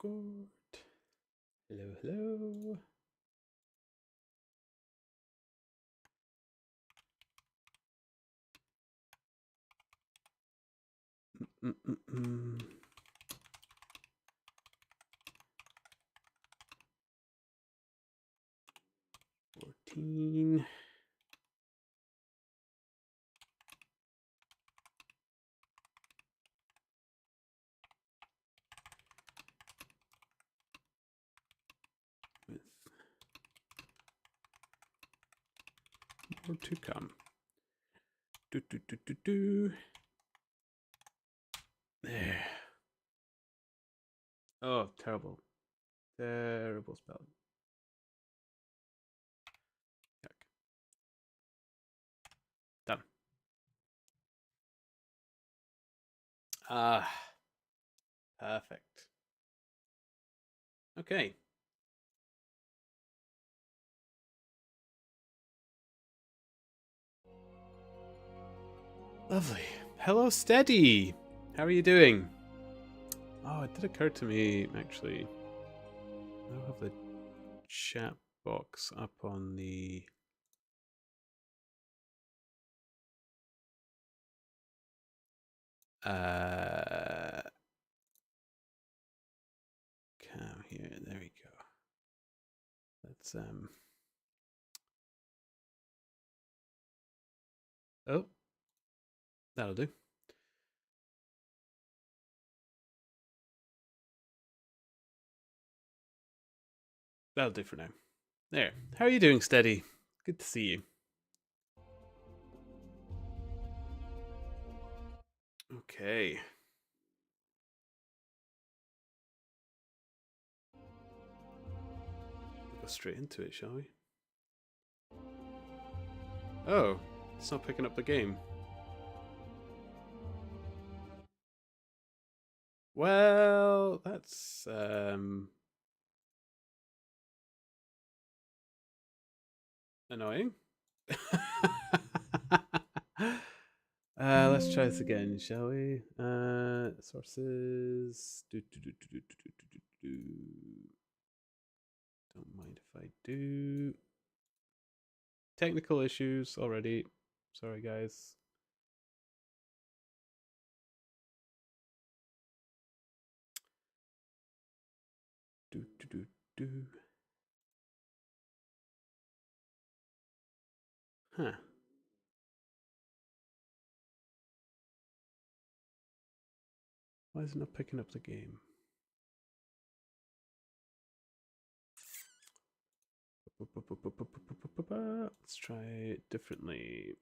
Discord. Hello, hello. Mm-mm-mm. $14. With more to come. Do. There. Oh, terrible. Terrible spelling. Yuck. Done. Ah, perfect. Okay. Lovely. Hello, Steady. How are you doing? Oh, it did occur to me, actually. I'll have the chat box up on the... cam here. There we go. Let's oh, that'll do. That'll do for now. There. How are you doing, Steady? Good to see you. Okay. Go straight into it, shall we? Oh, it's not picking up the game. Well, that's annoying. Let's try this again, shall we? Sources. Don't mind if I do. Technical issues already. Sorry, guys. Huh. Why is it not picking up the game? Let's try it differently.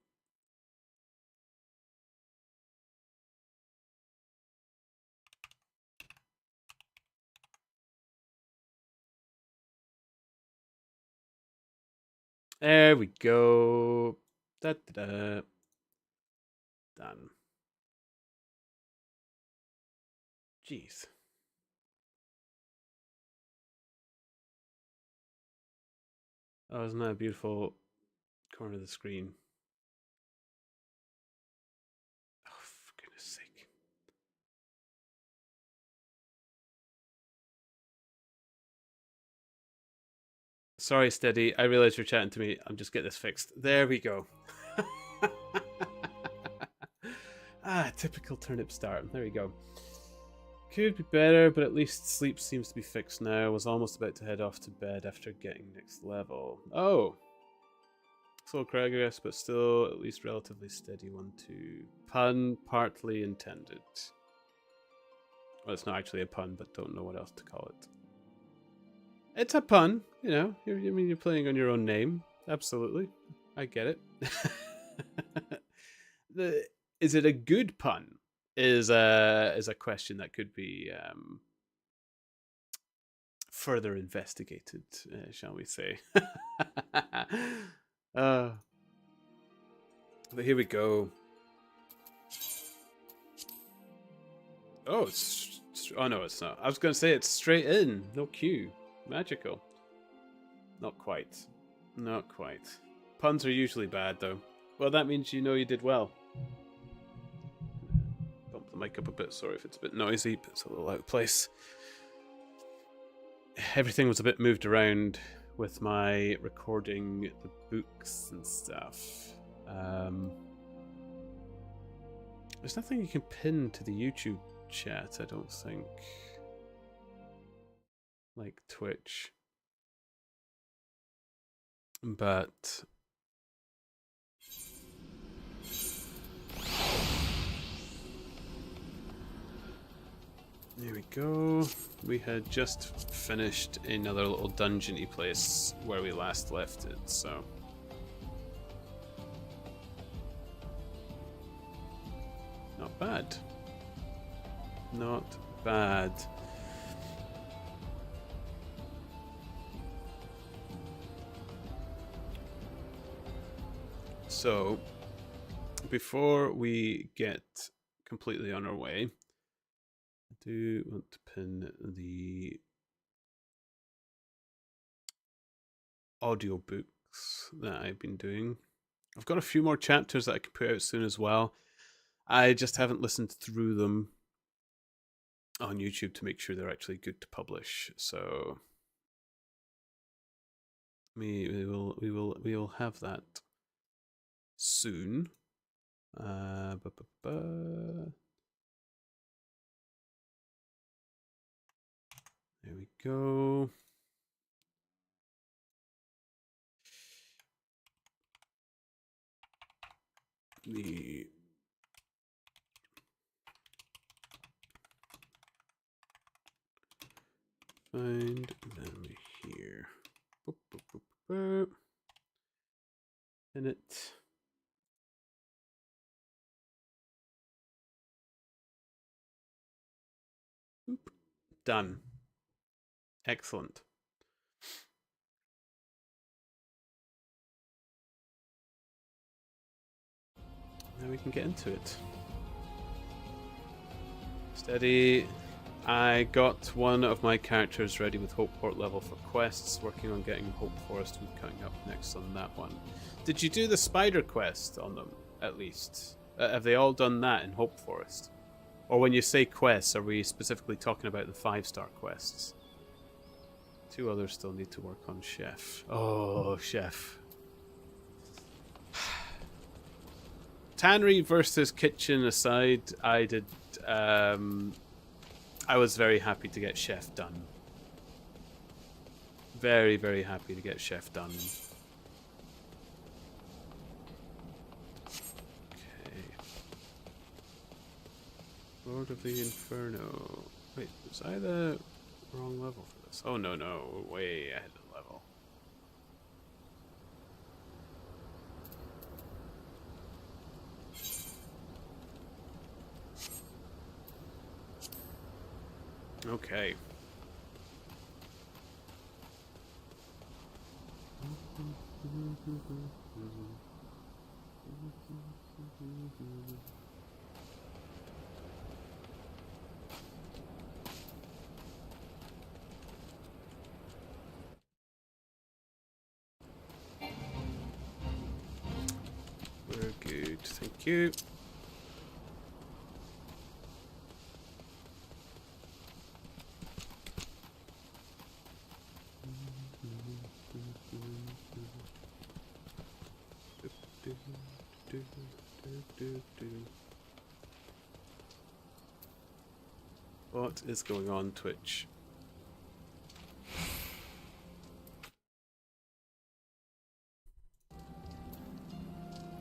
There we go. Da, da, da. Done. Jeez. Oh, isn't that a beautiful corner of the screen? Oh, for goodness sake. Sorry, Steady. I realize you're chatting to me. I'm just get this fixed. There we go. Typical Turnip start. There we go. Could be better, but at least sleep seems to be fixed now. I was almost about to head off to bed after getting next level. Oh. Slow progress, but still at least relatively steady. 1-2. Pun partly intended. Well, it's not actually a pun, but don't know what else to call it. It's a pun, you know. You're playing on your own name. Absolutely, I get it. Is it a good pun? Is a question that could be further investigated, shall we say? But here we go. Oh, oh no, it's not. I was going to say it's straight in, no queue. Magical. Not quite. Not quite. Puns are usually bad, though. Well, that means you know you did well. Bump the mic up a bit. Sorry if it's a bit noisy, but it's a little out of place. everything was a bit moved around with my recording the books and stuff. There's nothing you can pin to the YouTube chat, I don't think. Like Twitch. But there we go. We had just finished another little dungeon-y place where we last left it, so not bad. Not bad. So, before we get completely on our way, I do want to pin the audiobooks that I've been doing. I've got a few more chapters that I can put out soon as well. I just haven't listened through them on YouTube to make sure they're actually good to publish. So we will have that soon. There we go. The find them here. Boop, boop, boop, boop. And it. Boop. Done. Excellent. Now we can get into it. Steady. I got one of my characters ready with Hopeport level for quests, working on getting Hope Forest and cutting up next on that one. Did you do the spider quest on them, at least? Have they all done that in Hope Forest? Or when you say quests, are we specifically talking about the 5-star quests? 2 others still need to work on Chef. Oh, Chef. Tannery versus Kitchen aside, I did... I was very happy to get Chef done. Very, very happy to get Chef done. Okay. Lord of the Inferno. Wait, was I the wrong level for this? Oh, no, no. Way ahead of the level. Okay. We're good, thank you. What is going on, Twitch?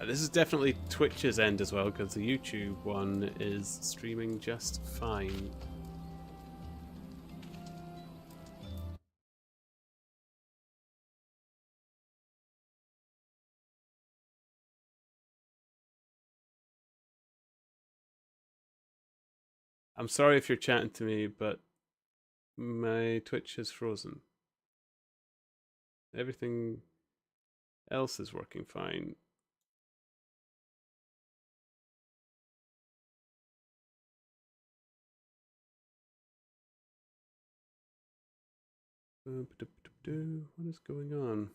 This is definitely Twitch's end as well, because the YouTube one is streaming just fine. I'm sorry if you're chatting to me, but my Twitch is frozen. Everything else is working fine. What is going on?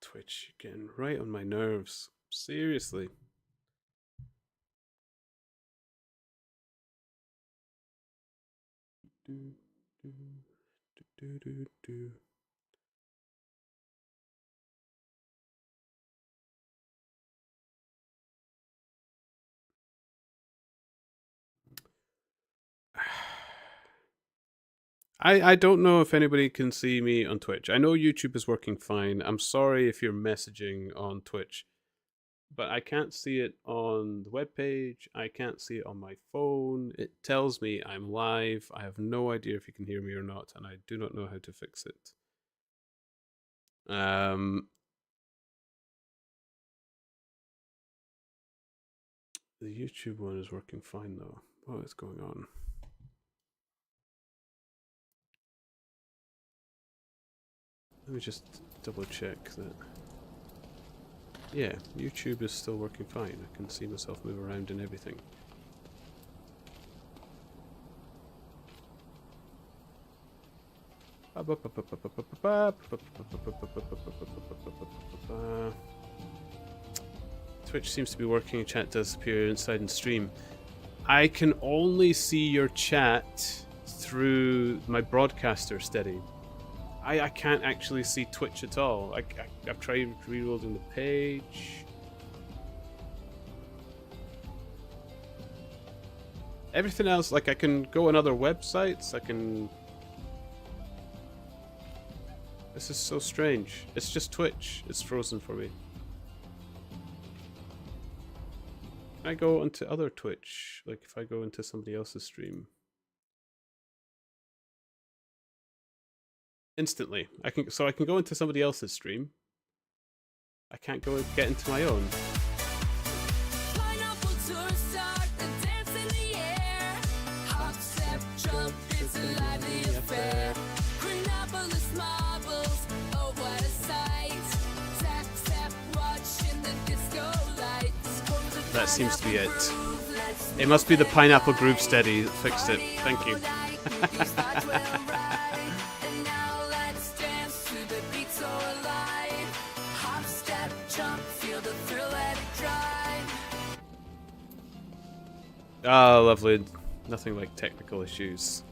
Twitch again, right on my nerves. Seriously. I don't know if anybody can see me on Twitch. I know YouTube is working fine. I'm sorry if you're messaging on Twitch, but I can't see it on the webpage. I can't see it on my phone. It tells me I'm live. I have no idea if you can hear me or not, and I do not know how to fix it. The YouTube one is working fine though. What is going on? Let me just double check that. Yeah, YouTube is still working fine. I can see myself move around and everything. Twitch seems to be working. Chat does appear inside and stream. I can only see your chat through my broadcaster steady. I can't actually see Twitch at all. I've tried reloading the page. Everything else, like I can go on other websites, I can... This is so strange. It's just Twitch. It's frozen for me. Can I go onto other Twitch? Like if I go into somebody else's stream? Instantly. I can go into somebody else's stream. I can't go get into my own. That seems to be it. It must be the Pineapple Groove Steady that fixed it. Thank you. Oh, lovely. Nothing like technical issues.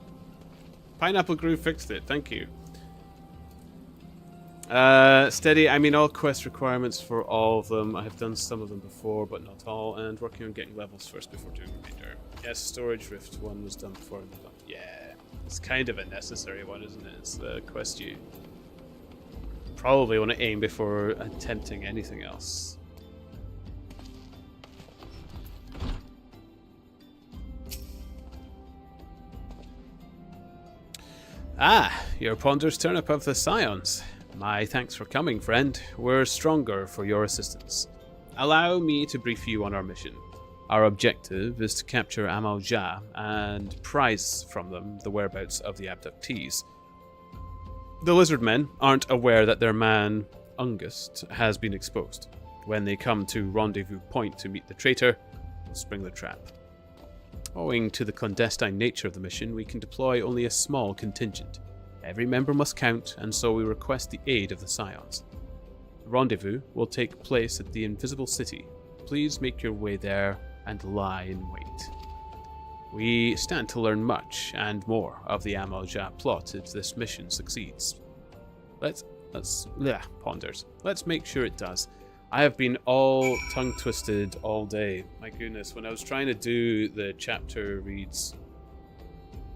Pineapple Groove fixed it. Thank you. Steady, I mean all quest requirements for all of them. I have done some of them before, but not all, and working on getting levels first before doing remainder. Yes, Storage Rift one was done before. Yeah, it's kind of a necessary one, isn't it? It's the quest you probably want to aim before attempting anything else. Ah, you're Ponder's Turnip of the Scions. My thanks for coming, friend. We're stronger for your assistance. Allow me to brief you on our mission. Our objective is to capture Amal Jah and prize from them the whereabouts of the abductees. The lizard men aren't aware that their man, Ungust, has been exposed. When they come to Rendezvous Point to meet the traitor, we'll spring the trap. Owing to the clandestine nature of the mission, we can deploy only a small contingent. Every member must count, and so we request the aid of the Scions. The rendezvous will take place at the Invisible City. Please make your way there and lie in wait. We stand to learn much and more of the Amal Jah plot if this mission succeeds. Ponders. Let's make sure it does. I have been all tongue-twisted all day. My goodness, when I was trying to do the chapter reads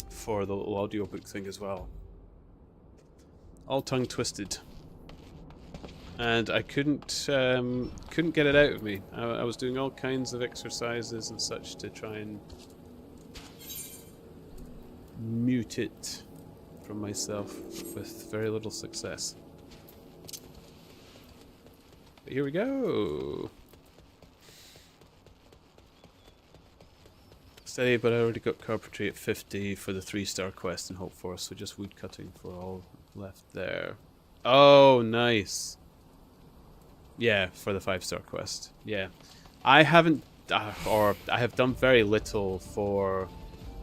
for the little audiobook thing as well. All tongue-twisted. And I couldn't get it out of me. I was doing all kinds of exercises and such to try and mute it from myself with very little success. But here we go. Steady, but I already got carpentry at 50 for the 3-star quest in Hope Forest, so just wood cutting for all left there. Oh, nice. Yeah, for the 5-star quest. Yeah. I haven't, or I have done very little for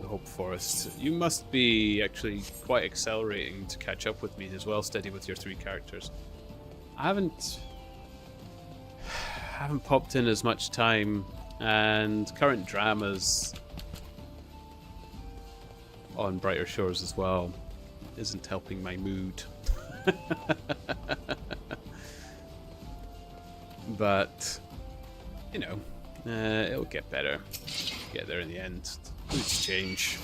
the Hope Forest. You must be actually quite accelerating to catch up with me as well, Steady, with your 3 characters. I haven't popped in as much time, and current dramas on Brighter Shores as well isn't helping my mood. But, you know, it'll get better. Get there in the end. Moods change.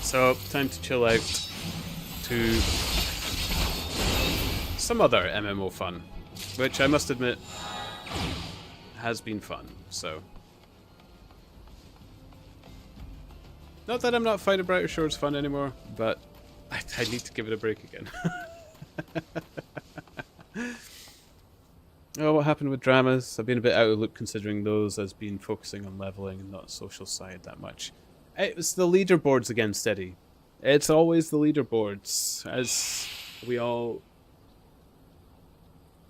So, time to chill out to some other MMO fun, which I must admit has been fun, so. Not that I'm not finding Brighter Shores fun anymore, but I need to give it a break again. Oh, what happened with dramas? I've been a bit out of the loop considering those as being focusing on leveling and not social side that much. It was the leaderboards again, Steady. It's always the leaderboards, as we all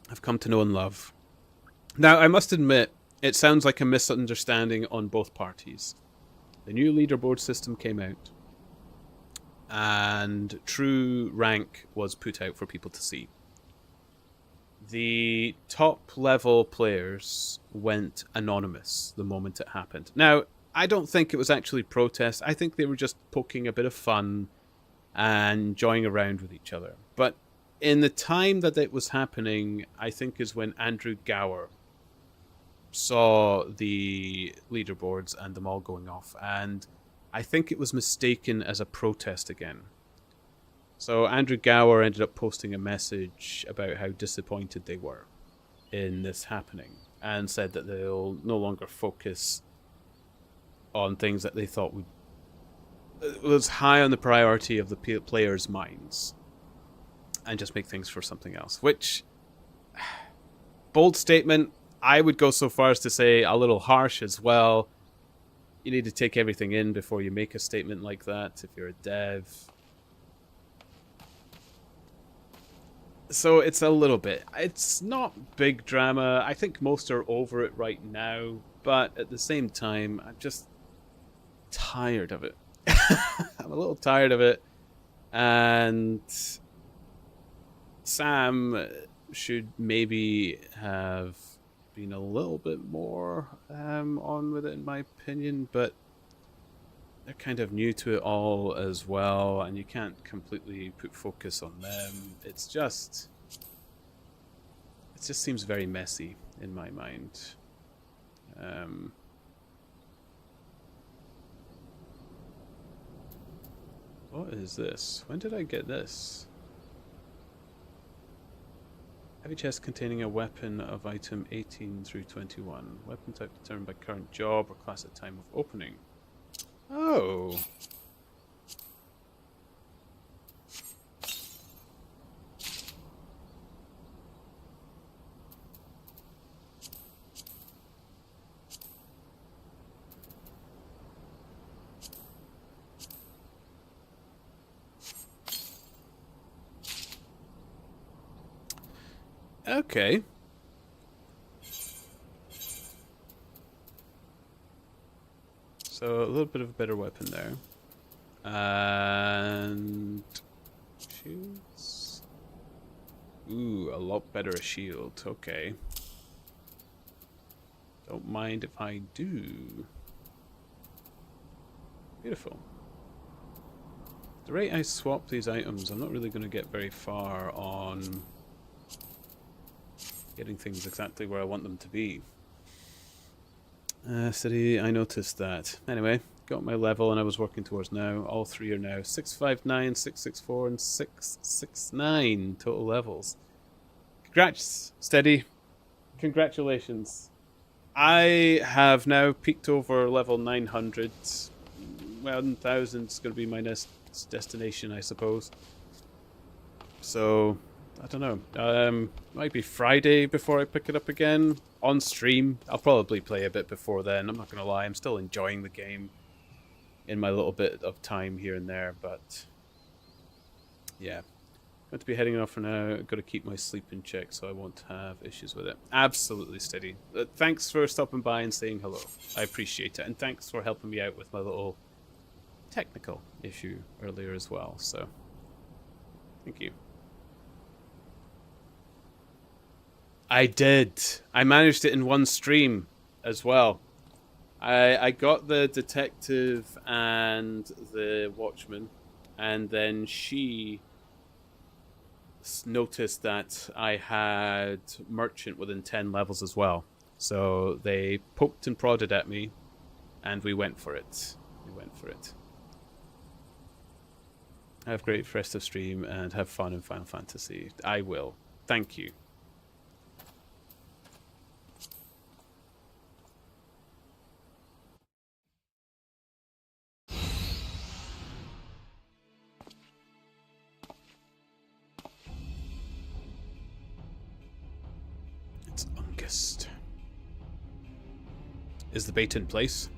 have come to know and love. Now, I must admit, it sounds like a misunderstanding on both parties. The new leaderboard system came out, and true rank was put out for people to see. The top level players went anonymous the moment it happened. Now, I don't think it was actually protest. I think they were just poking a bit of fun and joying around with each other. But in the time that it was happening, I think is when Andrew Gower saw the leaderboards and them all going off. And I think it was mistaken as a protest again. So Andrew Gower ended up posting a message about how disappointed they were in this happening and said that they'll no longer focus on things that they thought was high on the priority of the players' minds and just make things for something else. Which, bold statement, I would go so far as to say a little harsh as well. You need to take everything in before you make a statement like that if you're a dev. So it's a little bit. It's not big drama. I think most are over it right now. But at the same time, I'm just tired of it. I'm a little tired of it. And Sam should maybe have been a little bit more on with it, in my opinion. But they're kind of new to it all as well, and you can't completely put focus on them. It just seems very messy in my mind. What is this? When did I get this? Heavy chest containing a weapon of item 18 through 21. Weapon type determined by current job or class at time of opening. Oh. Okay. So a little bit of a better weapon there. And shields. Ooh, a lot better a shield. Okay. Don't mind if I do. Beautiful. The rate I swap these items, I'm not really going to get very far on getting things exactly where I want them to be. City, I noticed that. Anyway, got my level and I was working towards now. All three are now 659, 664, and 669 total levels. Congrats, Steady. Congratulations. I have now peaked over level 900. 1,000 is going to be my next destination, I suppose. So, I don't know. Might be Friday before I pick it up again. on stream. I'll probably play a bit before then. I'm not going to lie. I'm still enjoying the game in my little bit of time here and there. But yeah, I'm going to be heading off for now. I've got to keep my sleep in check so I won't have issues with it. Absolutely steady. Thanks for stopping by and saying hello. I appreciate it. And thanks for helping me out with my little technical issue earlier as well. So thank you. I did. I managed it in one stream as well. I got the detective and the watchman, and then she noticed that I had merchant within 10 levels as well. So they poked and prodded at me, and we went for it. Have a great festive stream and have fun in Final Fantasy. I will. Thank you. It's August. Is the bait in place?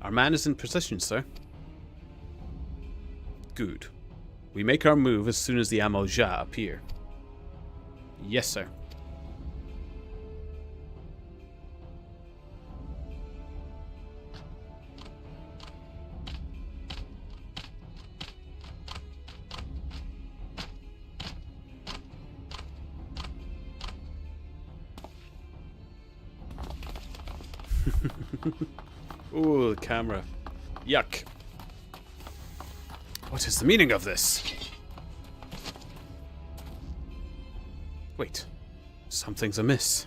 Our man is in position, sir. Good. We make our move as soon as the Amalja appear. Yes, sir. Ooh, the camera. Yuck. What is the meaning of this? Wait. Something's amiss.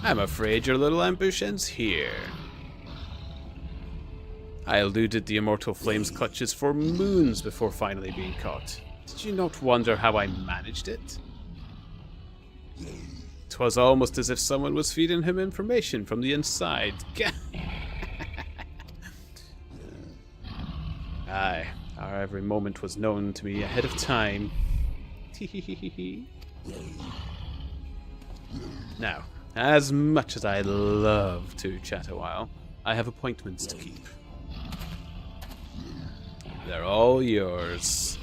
I'm afraid your little ambush ends here. I eluded the Immortal Flame's clutches for moons before finally being caught. Did you not wonder how I managed it? 'Twas almost as if someone was feeding him information from the inside. Aye, our every moment was known to me ahead of time. Now, as much as I love to chat a while, I have appointments to keep. They're all yours.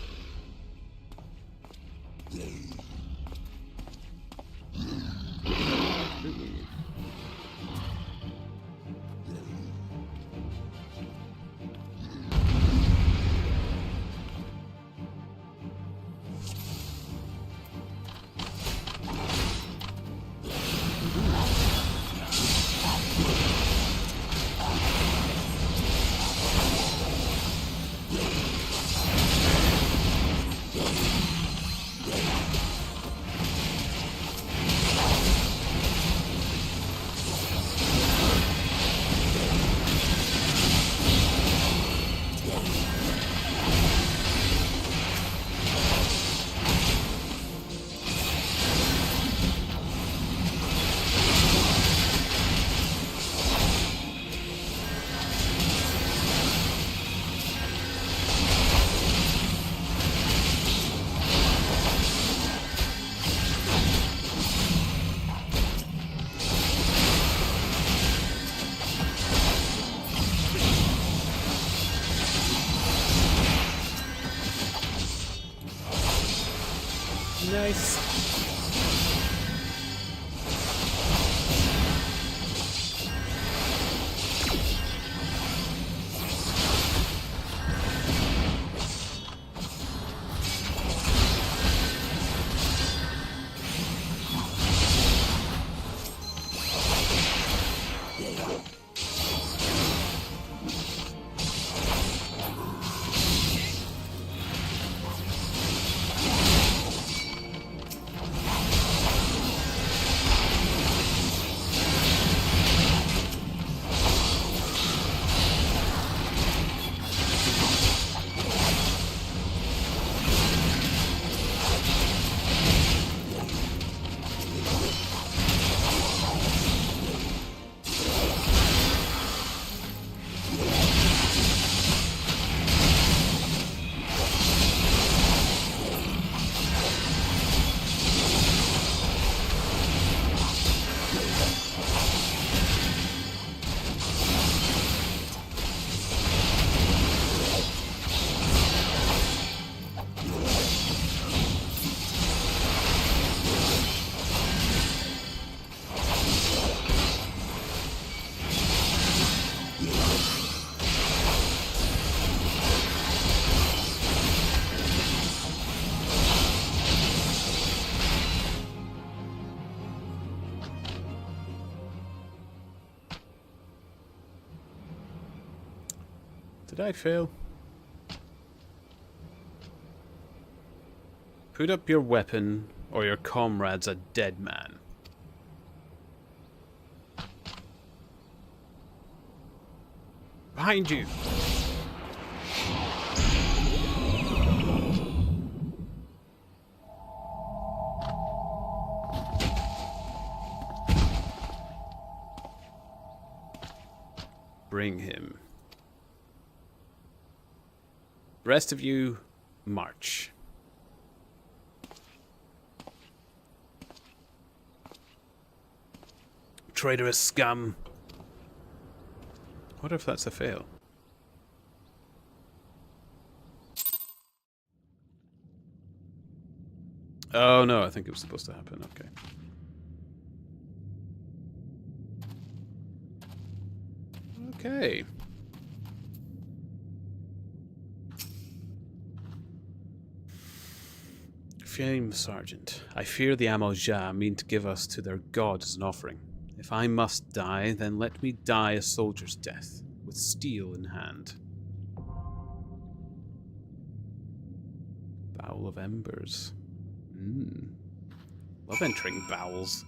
Nice. I fail? Put up your weapon, or your comrade's a dead man. Behind you! Bring him. The rest of you, march. Traitorous scum. What if that's a fail? Oh no, I think it was supposed to happen. Okay. Okay. Flame Sergeant, I fear the Amalja mean to give us to their god as an offering. If I must die, then let me die a soldier's death, with steel in hand. Bowl of Embers. Love entering bowels.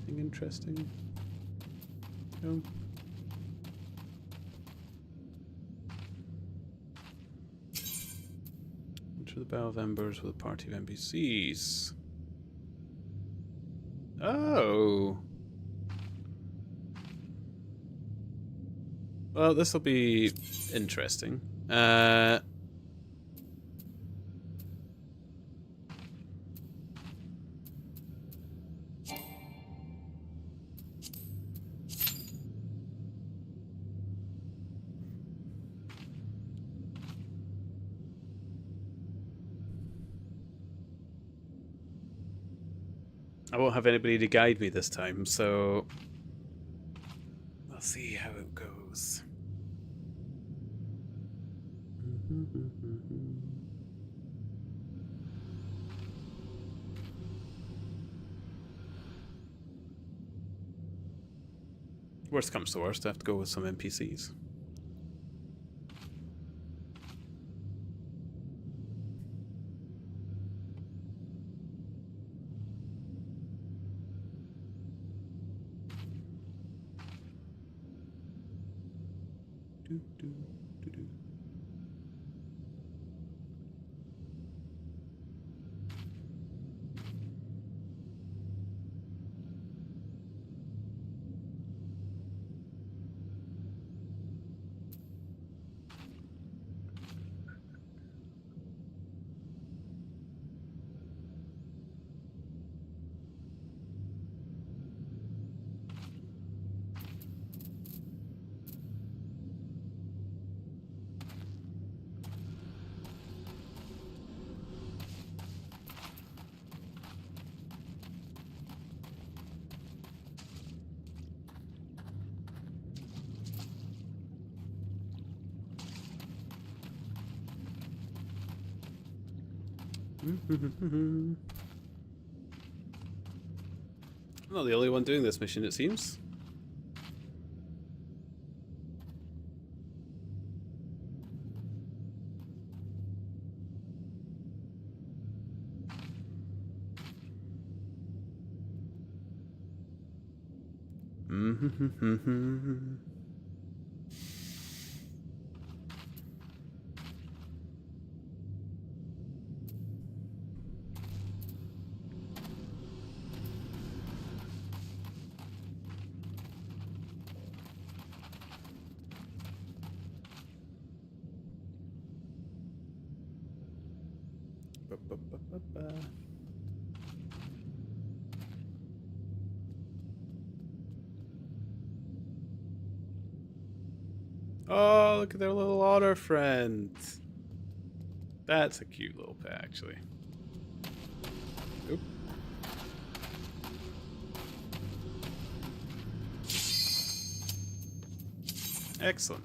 Anything interesting? No. Enter the Bowl of Embers with a party of NPCs. Oh. Well, this will be interesting. I won't have anybody to guide me this time, so we'll see how it goes. Worst comes to worst, I have to go with some NPCs. I'm not the only one doing this mission, it seems. Oh, look at their little otter friend. That's a cute little pet, actually. Oop. Excellent.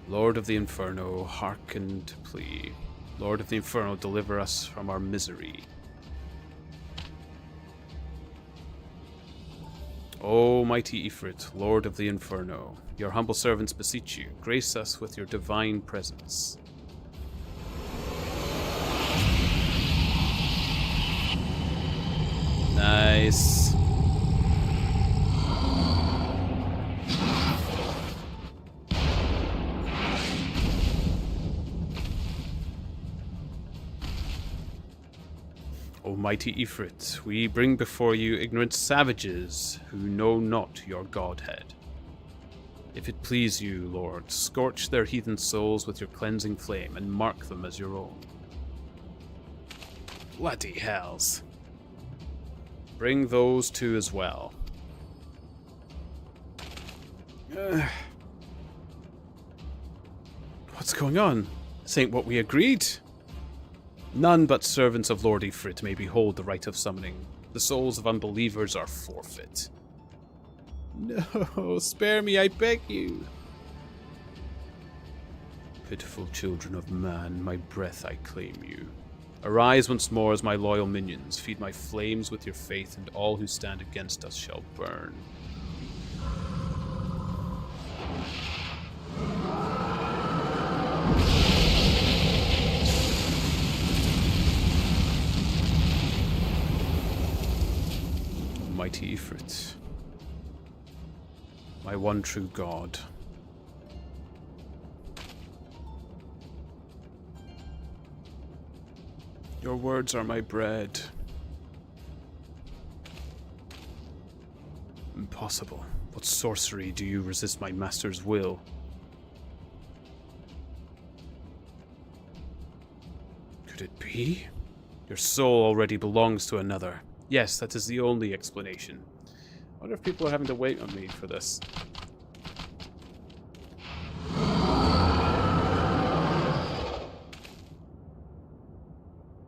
Lord of the Inferno, hearken to plea. Lord of the Inferno, deliver us from our misery. O mighty Ifrit, Lord of the Inferno, your humble servants beseech you, grace us with your divine presence. Nice. O mighty Ifrit, we bring before you ignorant savages who know not your godhead. If it please you, Lord, scorch their heathen souls with your cleansing flame and mark them as your own. Bloody hells. Bring those two as well. What's going on? This ain't what we agreed. None but servants of Lord Ifrit may behold the rite of summoning. The souls of unbelievers are forfeit. No, spare me, I beg you. Pitiful children of man, my breath I claim you. Arise once more as my loyal minions, feed my flames with your faith, and all who stand against us shall burn. Mighty Ifrit, my one true god. Your words are my bread. Impossible. What sorcery do you resist my master's will? Could it be? Your soul already belongs to another. Yes, that is the only explanation. I wonder if people are having to wait on me for this.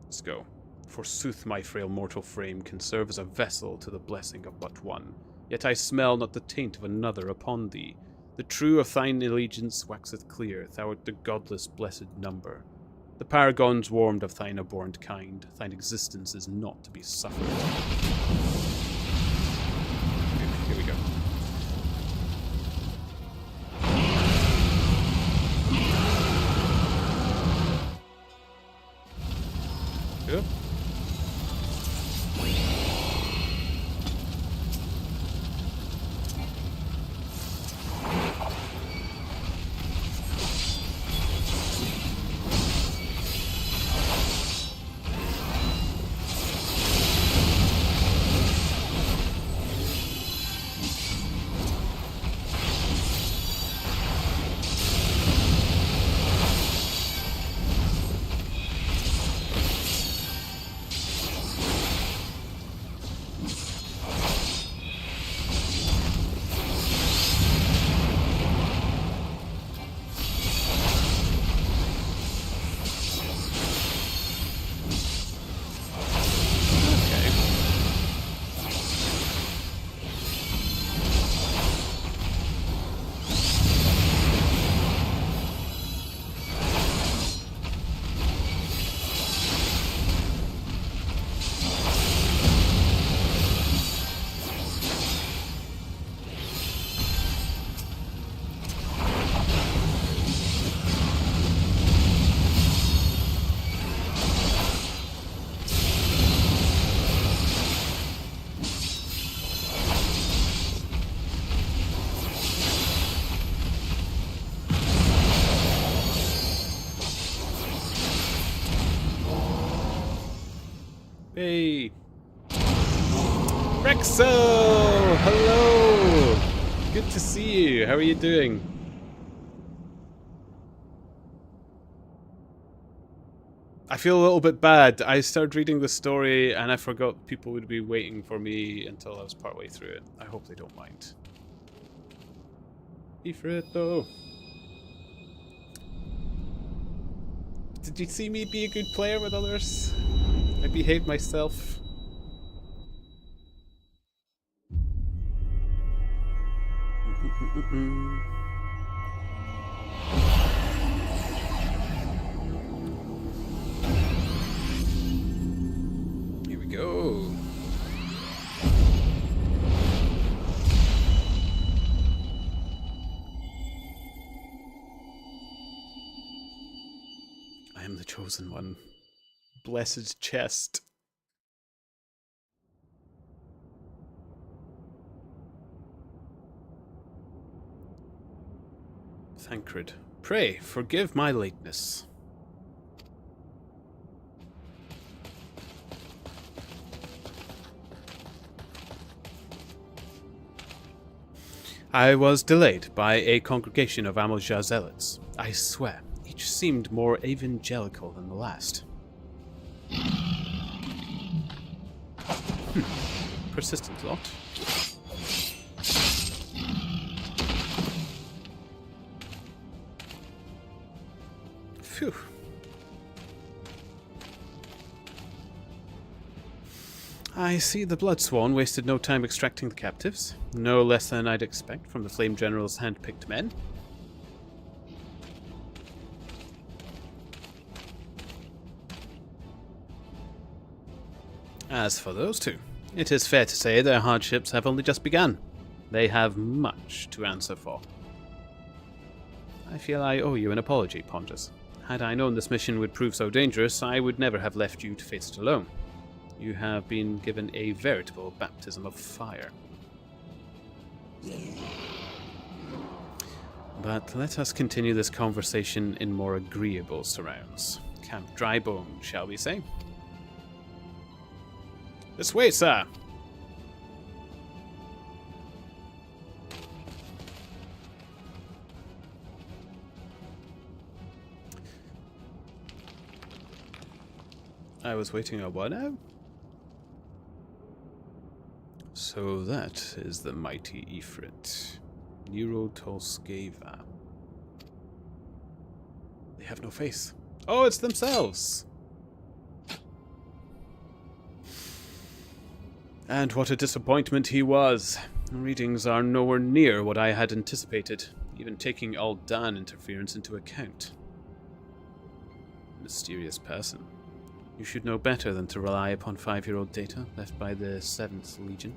Let's go. Forsooth my frail mortal frame can serve as a vessel to the blessing of but one. Yet I smell not the taint of another upon thee. The true of thine allegiance waxeth clear, thou art the godless blessed number. The paragons warmed of thine abhorrent kind, thine existence is not to be suffered. Here we go. Good. Hey. Rexo! Hello! Good to see you. How are you doing? I feel a little bit bad. I started reading the story and I forgot people would be waiting for me until I was partway through it. I hope they don't mind. Ifrit though. Did you see me be a good player with others? I behaved myself. chosen one. Blessed chest. Thancred, pray forgive my lateness. I was delayed by a congregation of Amalja zealots. I swear, each seemed more evangelical than the last. Persistent lot. Phew. I see the Bloodsworn wasted no time extracting the captives. No less than I'd expect from the Flame General's hand-picked men. As for those two, it is fair to say their hardships have only just begun. They have much to answer for. I feel I owe you an apology, Ponders. Had I known this mission would prove so dangerous, I would never have left you to face it alone. You have been given a veritable baptism of fire. But let us continue this conversation in more agreeable surrounds. Camp Drybone, shall we say? This way, sir! I was waiting a what now? So that is the mighty Ifrit. Nero Tolskeva. They have no face. Oh, it's themselves! And what a disappointment he was. Readings are nowhere near what I had anticipated, even taking Aldan interference into account. Mysterious person. You should know better than to rely upon 5-year-old data left by the 7th Legion.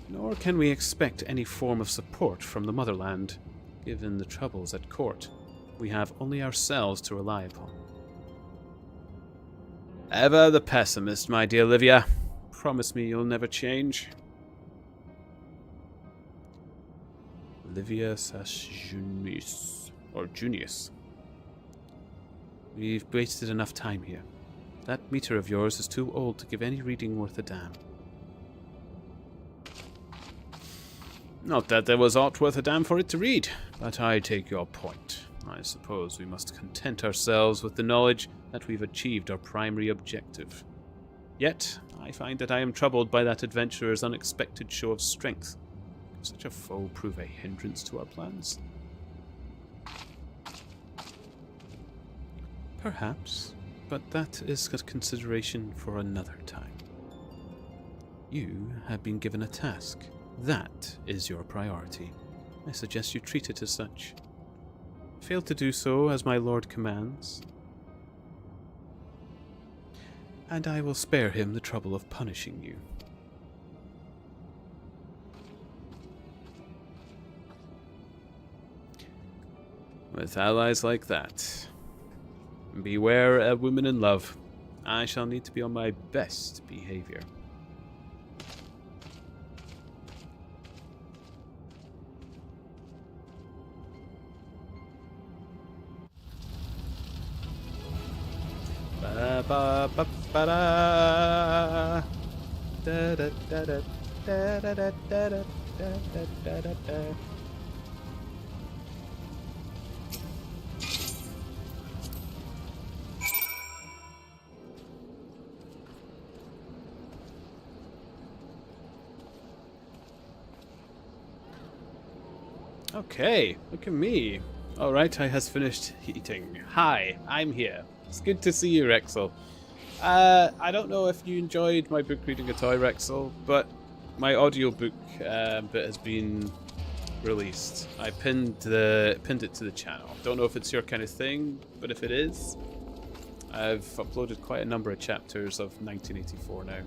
Nor can we expect any form of support from the motherland, given the troubles at court. We have only ourselves to rely upon. Ever the pessimist, my dear Livia. Promise me you'll never change. Livia Junius, or Junius. We've wasted enough time here. That meter of yours is too old to give any reading worth a damn. Not that there was aught worth a damn for it to read, but I take your point. I suppose we must content ourselves with the knowledge that we've achieved our primary objective. Yet, I find that I am troubled by that adventurer's unexpected show of strength. Could such a foe prove a hindrance to our plans? Perhaps, but that is a consideration for another time. You have been given a task. That is your priority. I suggest you treat it as such. Fail to do so as my lord commands, and I will spare him the trouble of punishing you. With allies like that, beware a woman in love. I shall need to be on my best behavior. Ba ba ba ba da. Da da da da da da da da da da da da. Okay, look at me. Alright, I has finished eating. Hi, I'm here. It's good to see you, Rexel. I don't know if you enjoyed my book reading a toy, Rexel, but my audiobook bit has been released. I pinned it to the channel. Don't know if it's your kind of thing, but if it is, I've uploaded quite a number of chapters of 1984 now.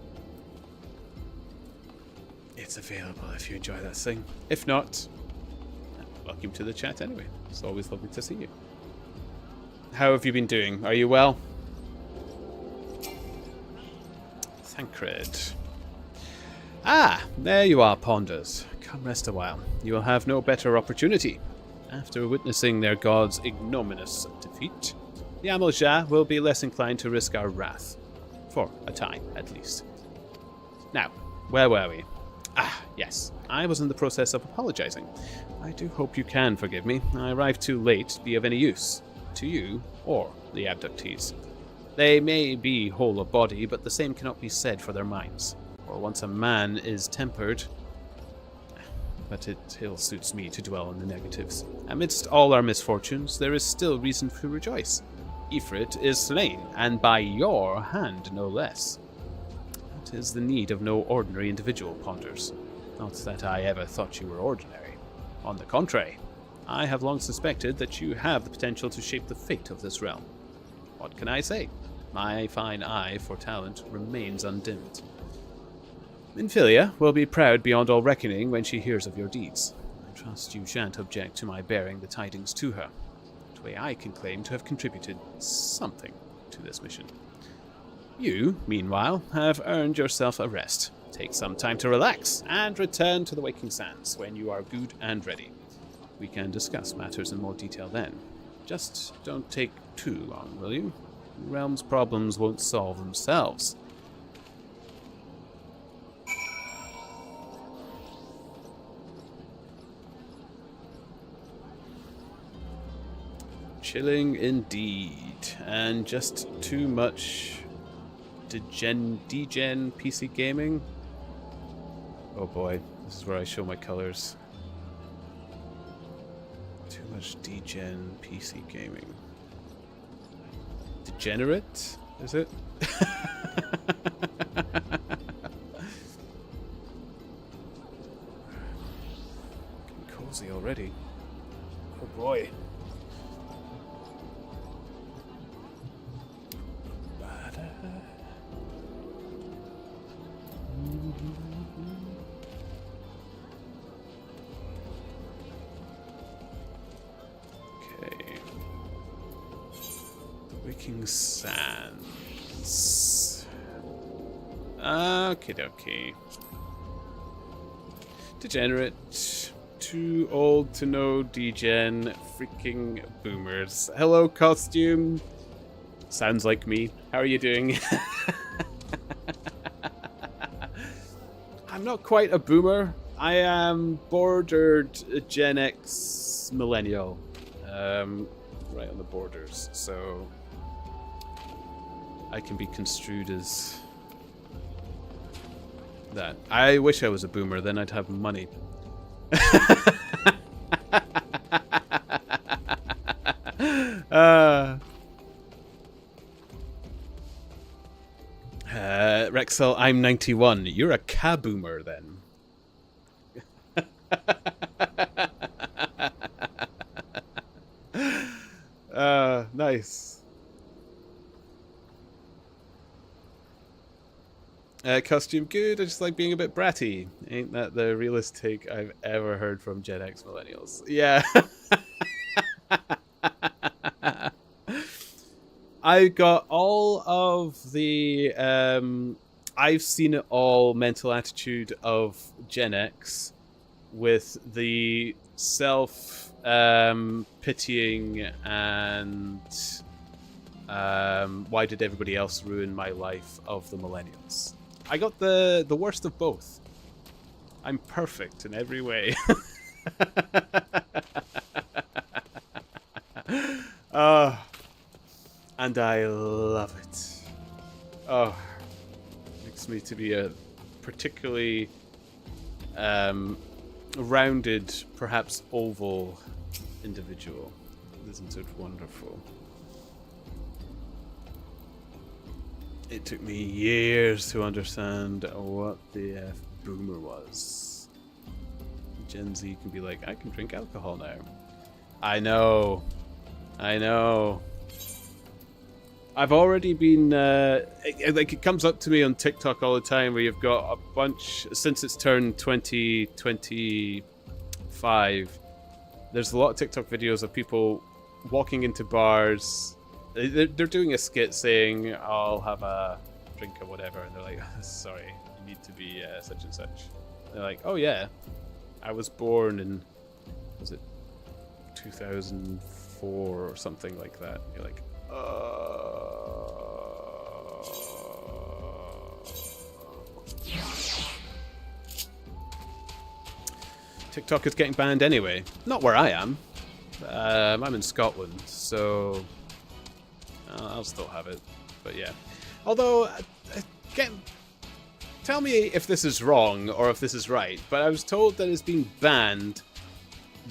It's available if you enjoy that thing. If not, welcome to the chat anyway. It's always lovely to see you. How have you been doing? Are you well? Thancred. Ah, there you are, Ponders. Come rest a while. You will have no better opportunity. After witnessing their god's ignominious defeat, the Amoja will be less inclined to risk our wrath. For a time, at least. Now, where were we? Ah, yes. I was in the process of apologizing. I do hope you can forgive me. I arrived too late to be of any use. To you, or the abductees. They may be whole of body, but the same cannot be said for their minds. For once a man is tempered... But it ill suits me to dwell on the negatives. Amidst all our misfortunes, there is still reason to rejoice. Ifrit is slain, and by your hand, no less. That is the need of no ordinary individual, Ponders. Not that I ever thought you were ordinary. On the contrary, I have long suspected that you have the potential to shape the fate of this realm. What can I say? My fine eye for talent remains undimmed. Minfilia will be proud beyond all reckoning when she hears of your deeds. I trust you shan't object to my bearing the tidings to her. That way I can claim to have contributed something to this mission. You, meanwhile, have earned yourself a rest. Take some time to relax, and return to the Waking Sands when you are good and ready. We can discuss matters in more detail then. Just don't take too long, will you? The realm's problems won't solve themselves. Chilling indeed, and just too much degen PC gaming. Oh boy, this is where I show my colors. Too much degen PC gaming. Degenerate, is it? Getting cozy already. Oh boy. Waking Sands. Okie dokie. Degenerate. Too old to know degen. Freaking boomers. Hello, costume. Sounds like me. How are you doing? I'm not quite a boomer. I am bordered Gen X millennial. Right on the borders, so I can be construed as that. I wish I was a boomer, then I'd have money. Rexel, I'm 91. You're a kaboomer then. Nice. Costume good. I just like being a bit bratty. Ain't that the realest take I've ever heard from Gen X millennials? Yeah. I got all of the I've seen it all mental attitude of Gen X with the self pitying and why did everybody else ruin my life of the millennials. I got the worst of both. I'm perfect in every way. And I love it. Oh, makes me to be a particularly rounded, perhaps oval individual. Isn't it wonderful? It took me years to understand what the F boomer was. Gen Z can be like, I can drink alcohol now. I know. I've already been, like it comes up to me on TikTok all the time where you've got a bunch, since it's turned 2025, there's a lot of TikTok videos of people walking into bars They're doing a skit saying, I'll have a drink or whatever, and they're like, sorry, you need to be such and such. They're like, oh yeah, I was born in, was it 2004 or something like that. You're like, TikTok is getting banned anyway. Not where I am. I'm in Scotland, so I'll still have it. But yeah. Although, tell me if this is wrong or if this is right, but I was told that it's been banned,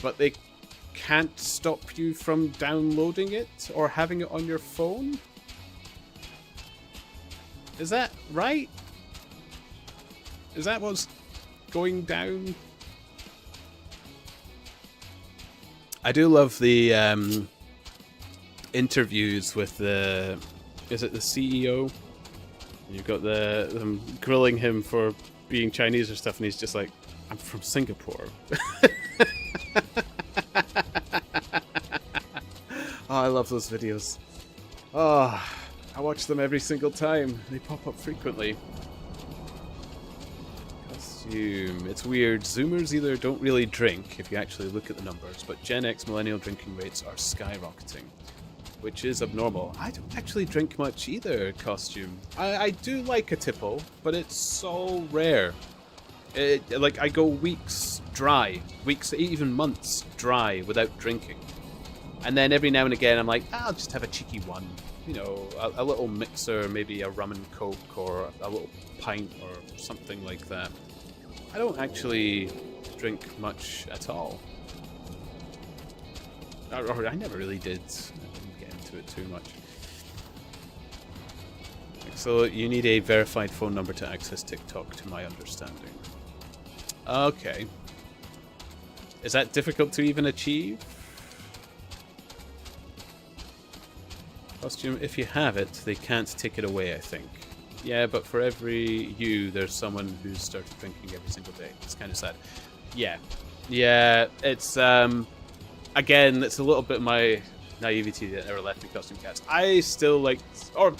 but they can't stop you from downloading it or having it on your phone? Is that right? Is that what's going down? I do love the interviews with the... Is it the CEO? You've got them grilling him for being Chinese or stuff, and he's just like, I'm from Singapore. Oh, I love those videos. Oh, I watch them every single time. They pop up frequently. Costume. It's weird. Zoomers either don't really drink, if you actually look at the numbers, but Gen X millennial drinking rates are skyrocketing, which is abnormal. I don't actually drink much either, Costume. I do like a tipple, but it's so rare. Like, I go weeks dry, weeks, even months dry without drinking. And then every now and again, I'm like, I'll just have a cheeky one. You know, a little mixer, maybe a rum and coke, or a little pint, or something like that. I don't actually drink much at all. Or I never really did. I didn't get into it too much. So you need a verified phone number to access TikTok, to my understanding. Okay. Is that difficult to even achieve? Costume, if you have it, they can't take it away, I think. Yeah, but for every you, there's someone who's started drinking every single day. It's kind of sad. Yeah. Yeah, it's, again, it's a little bit my naivety that never left me, Costume Cats. I still like, or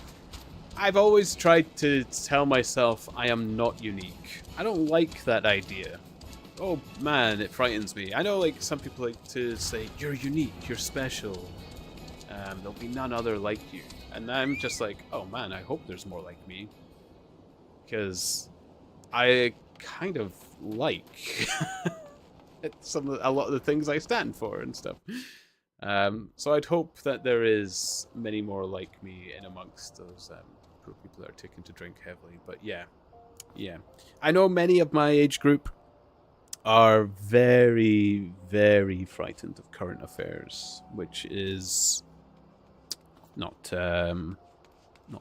I've always tried to tell myself I am not unique. I don't like that idea. Oh man, it frightens me. I know, like, some people like to say, you're unique, you're special. There'll be none other like you. And I'm just like, oh man, I hope there's more like me. Because I kind of like a lot of the things I stand for and stuff. So I'd hope that there is many more like me in amongst those poor people that are taken to drink heavily. But yeah. I know many of my age group are very, very frightened of current affairs, which is not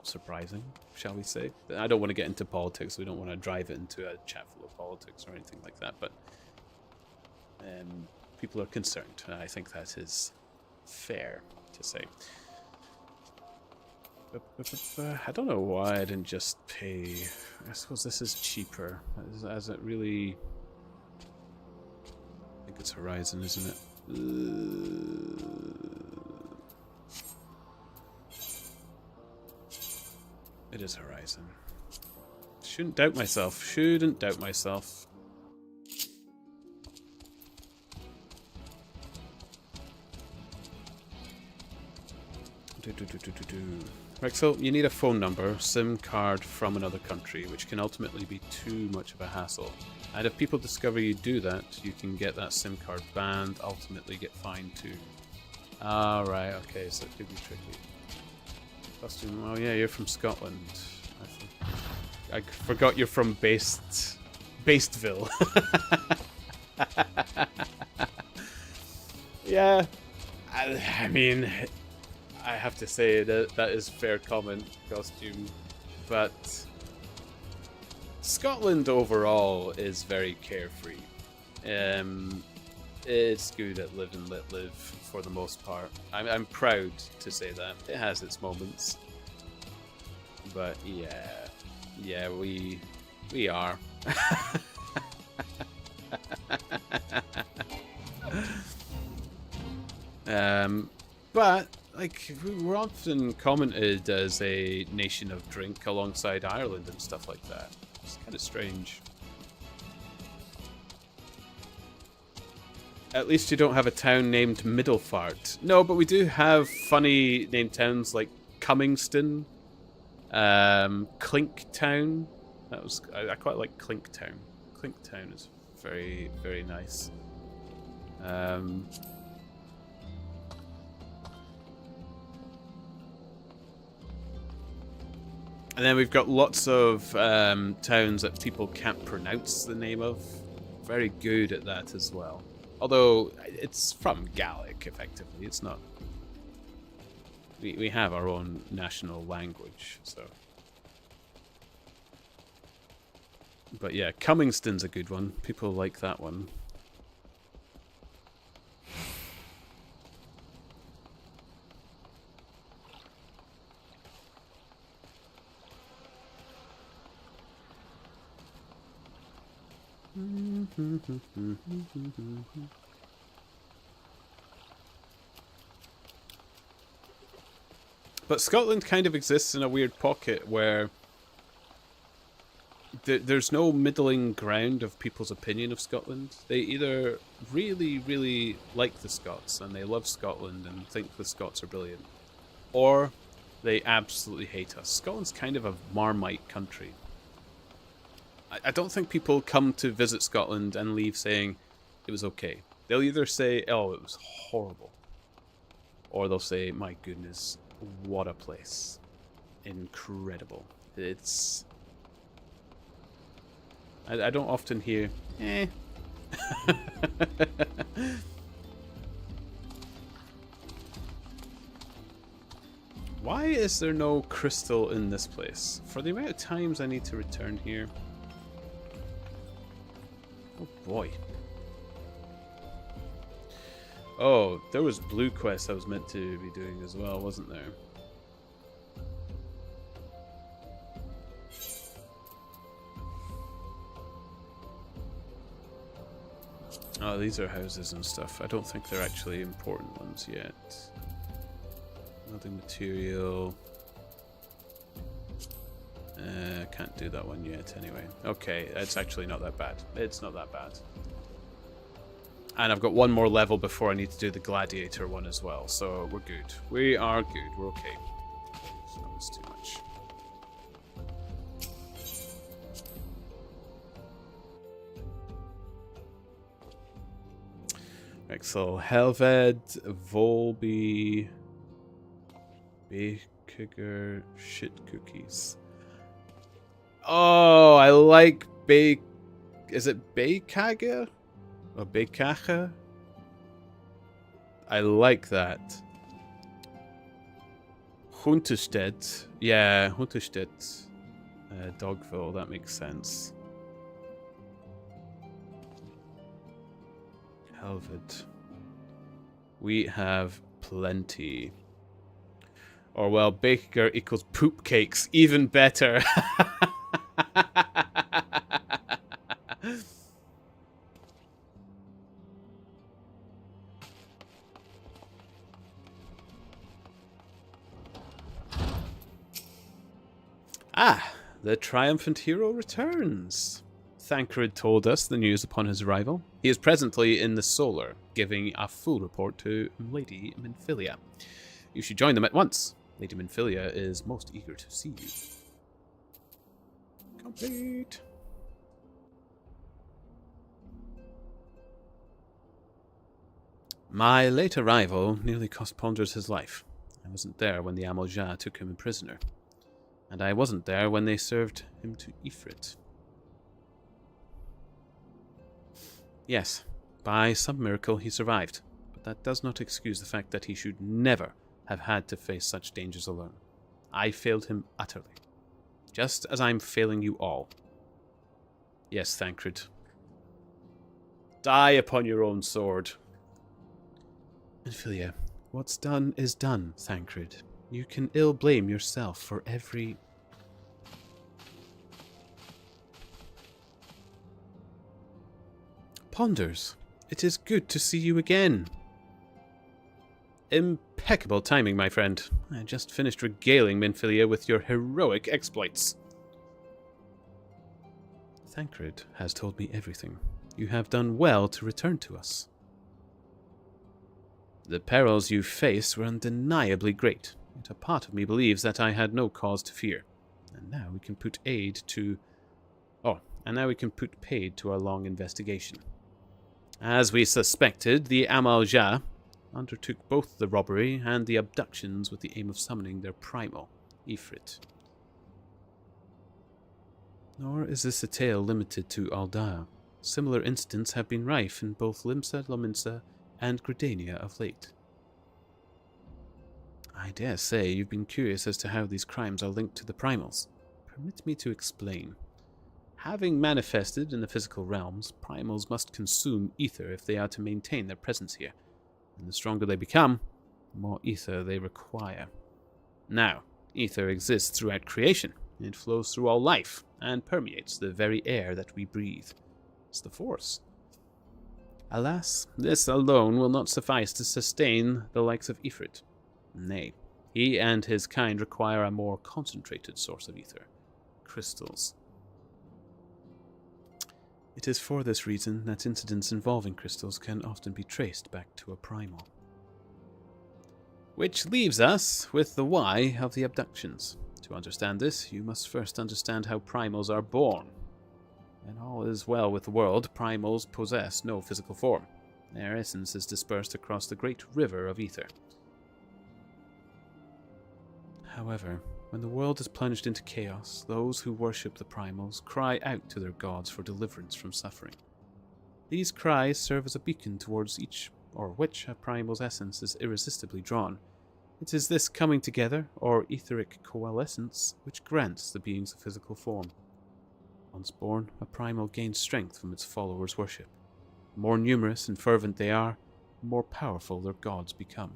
surprising, shall we say. I don't want to get into politics. We don't want to drive it into a chat full of politics or anything like that, but people are concerned. I think that is fair to say. I don't know why I didn't just pay. I suppose this is cheaper. As it really... I think it's Horizon, isn't it? It is Horizon. Shouldn't doubt myself. Shouldn't doubt myself. Right, so you need a phone number, SIM card from another country, which can ultimately be too much of a hassle. And if people discover you do that, you can get that SIM card banned, ultimately get fined too. Right, okay, so it could be tricky. Costume, oh yeah, you're from Scotland. I forgot you're from Bastville. Yeah, I mean, I have to say that is fair comment, Costume, but Scotland overall is very carefree. It's good at live and let live for the most part. I'm proud to say that. It has its moments, but yeah, we are. But like, we're often commented as a nation of drink alongside Ireland and stuff like that. It's kind of strange. At least you don't have a town named Middlefart. No, but we do have funny named towns like Cummingston, Clinktown. I quite like Clinktown. Clinktown is very, very nice. And then we've got lots of towns that people can't pronounce the name of. Very good at that as well. Although it's from Gaelic, effectively. It's not. We have our own national language, so. But yeah, Cummingston's a good one. People like that one. But Scotland kind of exists in a weird pocket where there's no middling ground of people's opinion of Scotland. They either really, really like the Scots and they love Scotland and think the Scots are brilliant, or they absolutely hate us. Scotland's kind of a Marmite country. I don't think people come to visit Scotland and leave saying it was okay. They'll either say, oh, it was horrible, or they'll say, my goodness, what a place. Incredible. It's... I don't often hear, eh. Why is there no crystal in this place? For the amount of times I need to return here. Oh boy. Oh, there was blue quest I was meant to be doing as well, wasn't there? Oh, these are houses and stuff. I don't think they're actually important ones yet. Building material. Can't do that one yet anyway. Okay, it's actually not that bad. It's not that bad. And I've got one more level before I need to do the gladiator one as well, so we're good. We are good. We're okay. So that was too much. Right, so Helved, Volby, Baker, shit cookies. Oh, I like Is it Bakage? Or Bakage? I like that. Huntestedt. Yeah, Huntestedt. Dogville, that makes sense. Helved. We have plenty. Or, well, Baker equals poop cakes. Even better. Ah, the triumphant hero returns. Thancred told us the news upon his arrival. He is presently in the Solar, giving a full report to Lady Minfilia. You should join them at once. Lady Minfilia is most eager to see you. Complete. My late arrival nearly cost Ponders his life. I wasn't there when the Amoja took him prisoner. And I wasn't there when they served him to Ifrit. Yes, by some miracle he survived, but that does not excuse the fact that he should never have had to face such dangers alone. I failed him utterly, just as I'm failing you all. Yes, Thancred. Die upon your own sword. Minfilia, what's done is done, Thancred. You can ill blame yourself for every... Ponders, it is good to see you again. Impeccable timing, my friend. I just finished regaling Minfilia with your heroic exploits. Thancred has told me everything. You have done well to return to us. The perils you faced were undeniably great, yet a part of me believes that I had no cause to fear. And now we can put paid to our long investigation. As we suspected, the Amal-Ja undertook both the robbery and the abductions with the aim of summoning their primal, Ifrit. Nor is this a tale limited to Aldea. Similar incidents have been rife in both Limsa, Lominsa, and Gridania of late. I dare say you've been curious as to how these crimes are linked to the primals. Permit me to explain. Having manifested in the physical realms, primals must consume ether if they are to maintain their presence here. And the stronger they become, the more ether they require. Now, ether exists throughout creation. It flows through all life and permeates the very air that we breathe. It's the Force. Alas, this alone will not suffice to sustain the likes of Ifrit. Nay, he and his kind require a more concentrated source of ether. Crystals. It is for this reason that incidents involving crystals can often be traced back to a primal. Which leaves us with the why of the abductions. To understand this, you must first understand how primals are born. When all is well with the world, primals possess no physical form. Their essence is dispersed across the great river of ether. However, when the world is plunged into chaos, those who worship the primals cry out to their gods for deliverance from suffering. These cries serve as a beacon towards which a primal's essence is irresistibly drawn. It is this coming together, or etheric coalescence, which grants the beings a physical form. Once born, a primal gains strength from its followers' worship. The more numerous and fervent they are, the more powerful their gods become.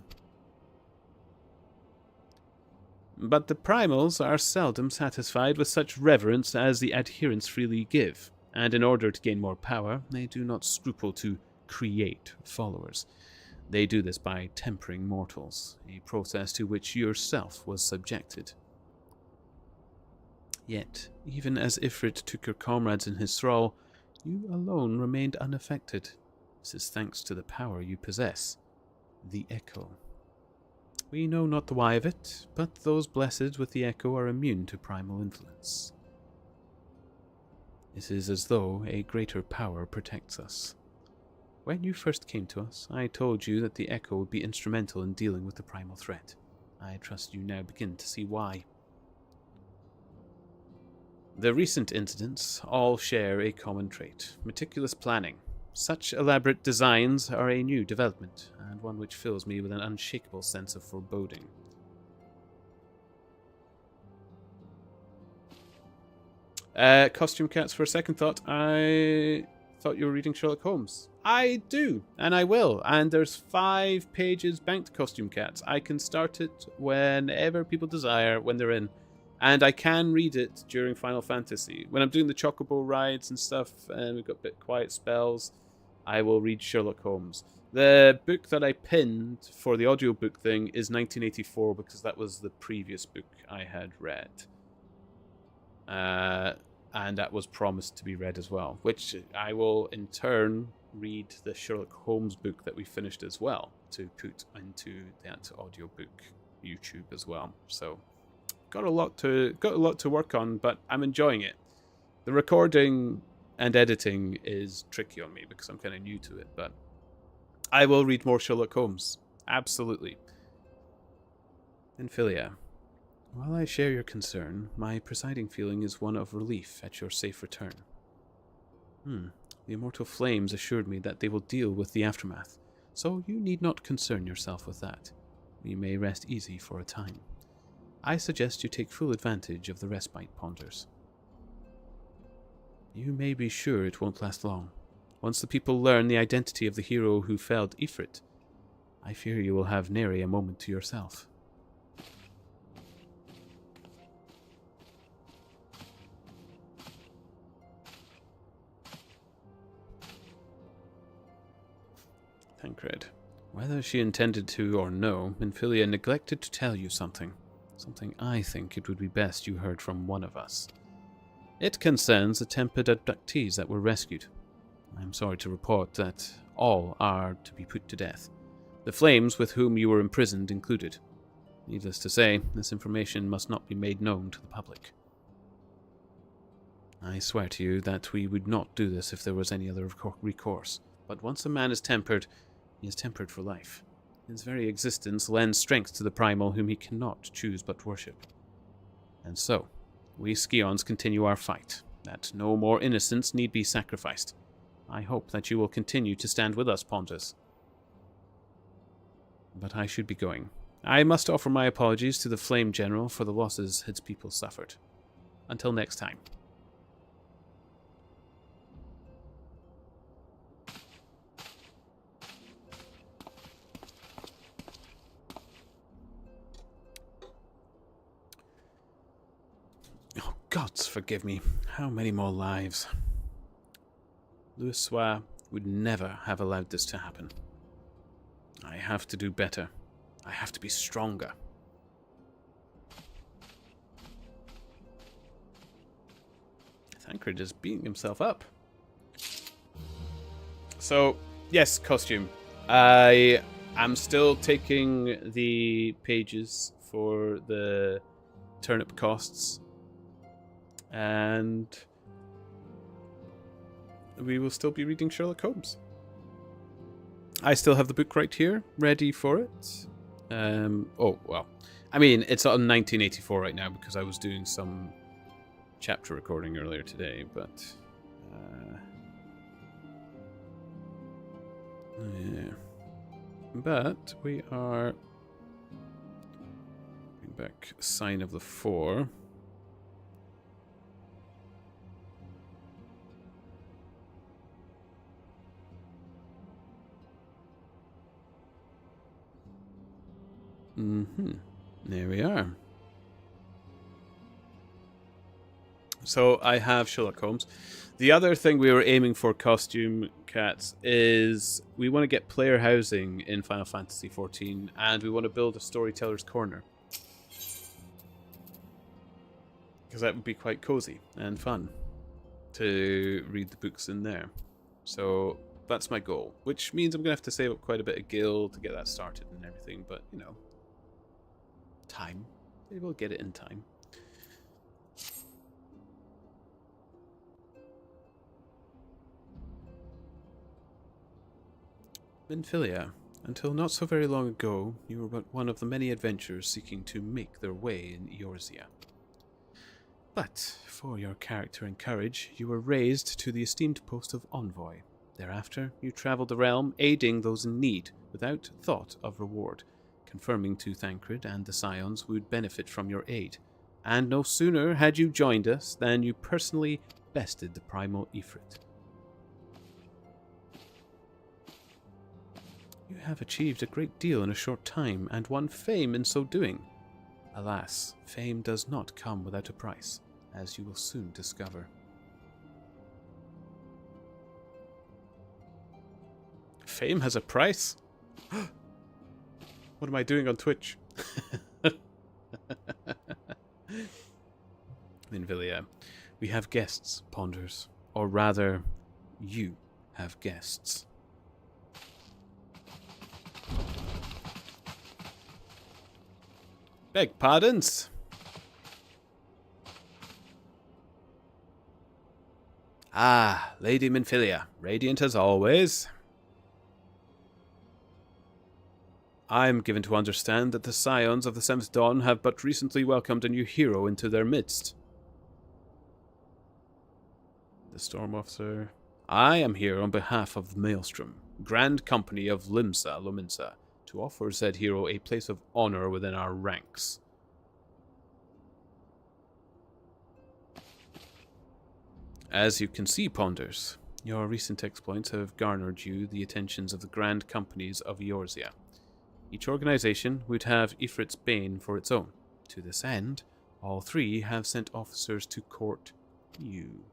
But the primals are seldom satisfied with such reverence as the adherents freely give, and in order to gain more power, they do not scruple to create followers. They do this by tempering mortals, a process to which yourself was subjected. Yet, even as Ifrit took your comrades in his thrall, you alone remained unaffected. This is thanks to the power you possess, the Echo. We know not the why of it, but those blessed with the Echo are immune to primal influence. It is as though a greater power protects us. When you first came to us, I told you that the Echo would be instrumental in dealing with the primal threat. I trust you now begin to see why. The recent incidents all share a common trait: meticulous planning. Such elaborate designs are a new development, and one which fills me with an unshakable sense of foreboding. Costume Cats, for a second thought, I thought you were reading Sherlock Holmes. I do, and I will, and there's 5 pages banked Costume Cats. I can start it whenever people desire, when they're in. And I can read it during Final Fantasy. When I'm doing the Chocobo rides and stuff, and we've got a bit quiet spells, I will read Sherlock Holmes. The book that I pinned for the audiobook thing is 1984, because that was the previous book I had read. And that was promised to be read as well, which I will in turn read the Sherlock Holmes book that we finished as well, to put into that audiobook YouTube as well. So got a lot to work on, but I'm enjoying it. The recording and editing is tricky on me because I'm kind of new to it, but I will read more Sherlock Holmes. Absolutely. Minfilia, while I share your concern, my presiding feeling is one of relief at your safe return. The immortal flames assured me that they will deal with the aftermath, so you need not concern yourself with that. We may rest easy for a time. I suggest you take full advantage of the respite, Ponders. You may be sure it won't last long. Once the people learn the identity of the hero who felled Ifrit, I fear you will have nary a moment to yourself. Thancred, Whether she intended to or no, Minfilia neglected to tell you something. Something I think it would be best you heard from one of us. It concerns the tempered abductees that were rescued. I am sorry to report that all are to be put to death. The flames with whom you were imprisoned included. Needless to say, this information must not be made known to the public. I swear to you that we would not do this if there was any other recourse. But once a man is tempered, he is tempered for life. His very existence lends strength to the primal whom he cannot choose but worship. And so, we Scions continue our fight, that no more innocents need be sacrificed. I hope that you will continue to stand with us, Pondus. But I should be going. I must offer my apologies to the Flame General for the losses his people suffered. Until next time. Oh, gods forgive me. How many more lives? Louisoix would never have allowed this to happen. I have to do better. I have to be stronger. Thancred is beating himself up. So, yes, costume. I am still taking the pages for the turnip costs. And we will still be reading Sherlock Holmes. I still have the book right here, ready for it. Oh, well. I mean, it's on 1984 right now because I was doing some chapter recording earlier today, but... yeah. But we are... Bring back Sign of the Four. There we are. So I have Sherlock Holmes. The other thing we were aiming for, costume cats, is we want to get player housing in Final Fantasy XIV, and we want to build a storyteller's corner. Because that would be quite cozy and fun to read the books in there. So that's my goal, which means I'm going to have to save up quite a bit of gil to get that started and everything, but, you know, time. Maybe we'll get it in time. Minfilia, until not so very long ago, you were but one of the many adventurers seeking to make their way in Eorzea. But, for your character and courage, you were raised to the esteemed post of envoy. Thereafter, you traveled the realm, aiding those in need, without thought of reward, confirming to Thancred and the Scions who would benefit from your aid. And no sooner had you joined us than you personally bested the primal Ifrit. You have achieved a great deal in a short time, and won fame in so doing. Alas, fame does not come without a price, as you will soon discover. Fame has a price? What am I doing on Twitch? Minfilia, we have guests, Ponders. Or rather, you have guests. Beg pardons? Ah, Lady Minfilia, radiant as always. I am given to understand that the Scions of the Seventh Dawn have but recently welcomed a new hero into their midst. The Storm Officer. I am here on behalf of the Maelstrom, Grand Company of Limsa Lominsa, to offer said hero a place of honor within our ranks. As you can see, Ponders, your recent exploits have garnered you the attentions of the Grand Companies of Eorzea. Each organization would have Ifrit's Bane for its own. To this end, all three have sent officers to court you.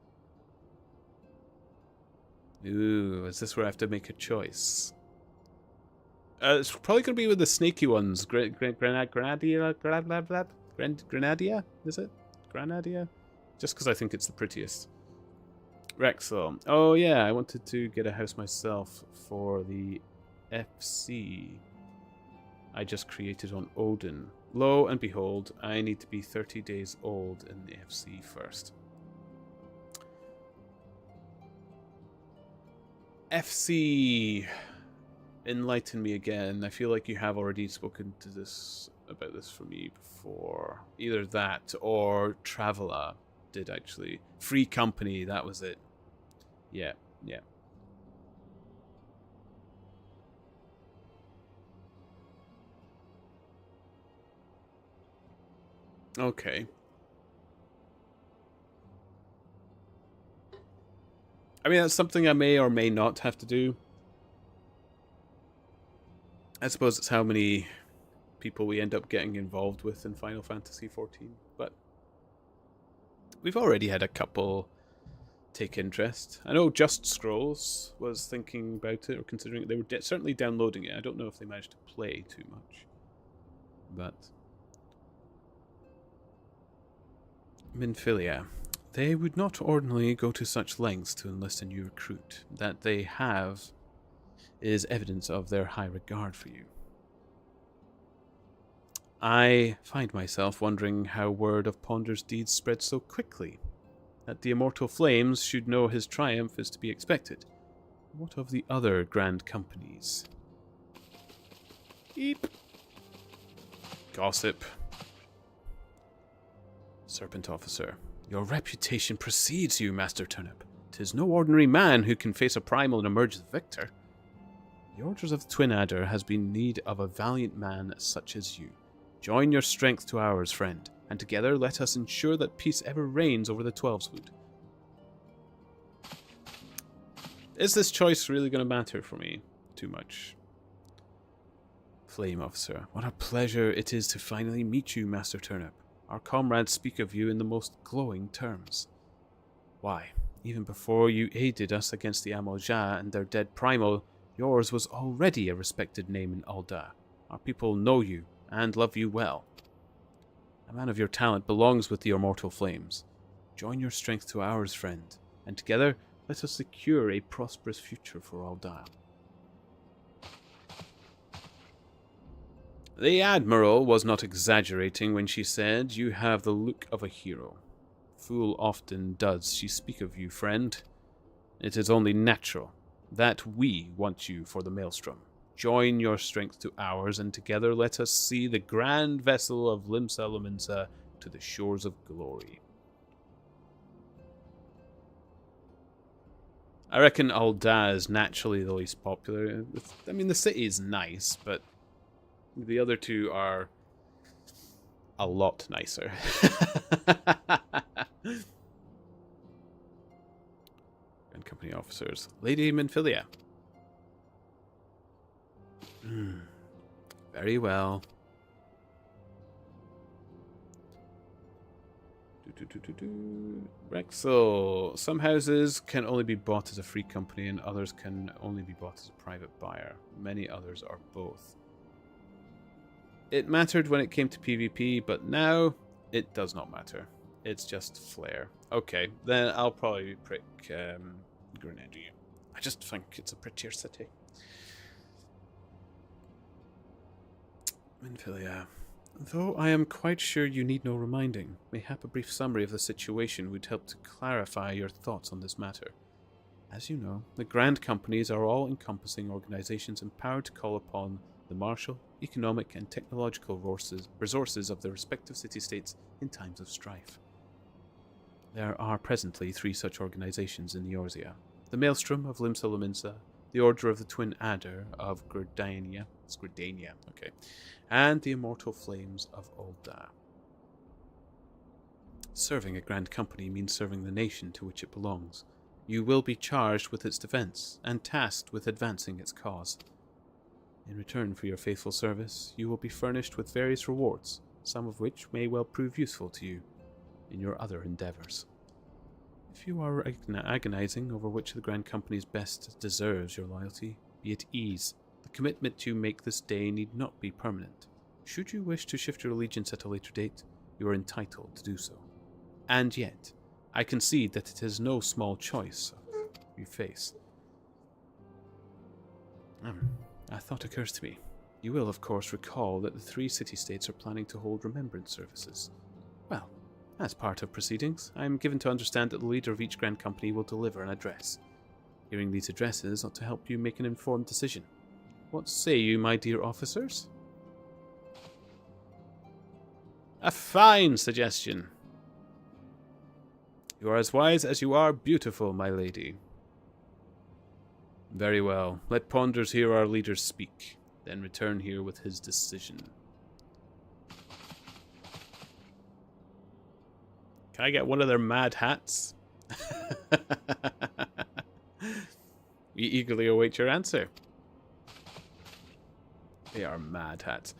Ooh, is this where I have to make a choice? It's probably going to be with the snaky ones. Grenadier? Grenadier? Is it? Grenadier? Just because I think it's the prettiest. Rexel. Oh yeah, I wanted to get a house myself for the FC I just created on Odin. Lo and behold, I need to be 30 days old in the FC first. FC, enlighten me again. I feel like you have already spoken to this about this for me before. Either that or Traveler did actually. Free Company, that was it. Yeah, yeah. Okay. I mean, that's something I may or may not have to do. I suppose it's how many people we end up getting involved with in Final Fantasy XIV. But we've already had a couple take interest. I know Just Scrolls was thinking about it or considering it. They were certainly downloading it. I don't know if they managed to play too much. But Minfilia. They would not ordinarily go to such lengths to enlist a new recruit. That they have is evidence of their high regard for you. I find myself wondering how word of Ponder's deeds spread so quickly. That the immortal flames should know his triumph is to be expected. What of the other grand companies? Eep. Gossip. Serpent Officer. Your reputation precedes you, Master Turnip. 'Tis no ordinary man who can face a primal and emerge the victor. The Orders of the Twin Adder has been in need of a valiant man such as you. Join your strength to ours, friend, and together let us ensure that peace ever reigns over the Twelveswood. Is this choice really going to matter for me too much? Flame Officer. What a pleasure it is to finally meet you, Master Turnip. Our comrades speak of you in the most glowing terms. Why, even before you aided us against the Amoja and their dead primal, yours was already a respected name in Ul'dah. Our people know you and love you well. A man of your talent belongs with the immortal flames. Join your strength to ours, friend, and together let us secure a prosperous future for Ul'dah. The Admiral was not exaggerating when she said, you have the look of a hero. Full often does she speak of you, friend. It is only natural that we want you for the Maelstrom. Join your strength to ours, and together let us see the grand vessel of Limsa Lominsa to the shores of glory. I reckon Ul'dah is naturally the least popular. I mean, the city is nice, but the other two are a lot nicer. And company officers. Lady Minfilia. Very well. Rexel. Some houses can only be bought as a free company and others can only be bought as a private buyer. Many others are both. It mattered when it came to PvP, but now it does not matter. It's just flair. Okay, then I'll probably pick Grenadier. I just think it's a prettier city. Minfilia. Though I am quite sure you need no reminding, mayhap a brief summary of the situation would help to clarify your thoughts on this matter. As you know, the Grand Companies are all-encompassing organizations empowered to call upon the martial, economic, and technological resources of their respective city-states in times of strife. There are presently 3 such organizations in the Eorzea. The Maelstrom of Limsa Lominsa, the Order of the Twin Adder of Gridania, okay, and the Immortal Flames of Ul'dah. Serving a Grand Company means serving the nation to which it belongs. You will be charged with its defense and tasked with advancing its cause. In return for your faithful service, you will be furnished with various rewards, some of which may well prove useful to you in your other endeavors. If you are agonizing over which of the Grand Companies best deserves your loyalty, be at ease. The commitment you make this day need not be permanent. Should you wish to shift your allegiance at a later date, you are entitled to do so. And yet, I concede that it is no small choice you face. A thought occurs to me. You will, of course, recall that the 3 city-states are planning to hold remembrance services. Well, as part of proceedings, I am given to understand that the leader of each Grand Company will deliver an address. Hearing these addresses ought to help you make an informed decision. What say you, my dear officers? A fine suggestion. You are as wise as you are beautiful, my lady. Very well. Let Ponders hear our leader speak, then return here with his decision. Can I get one of their mad hats? We eagerly await your answer. They are mad hats.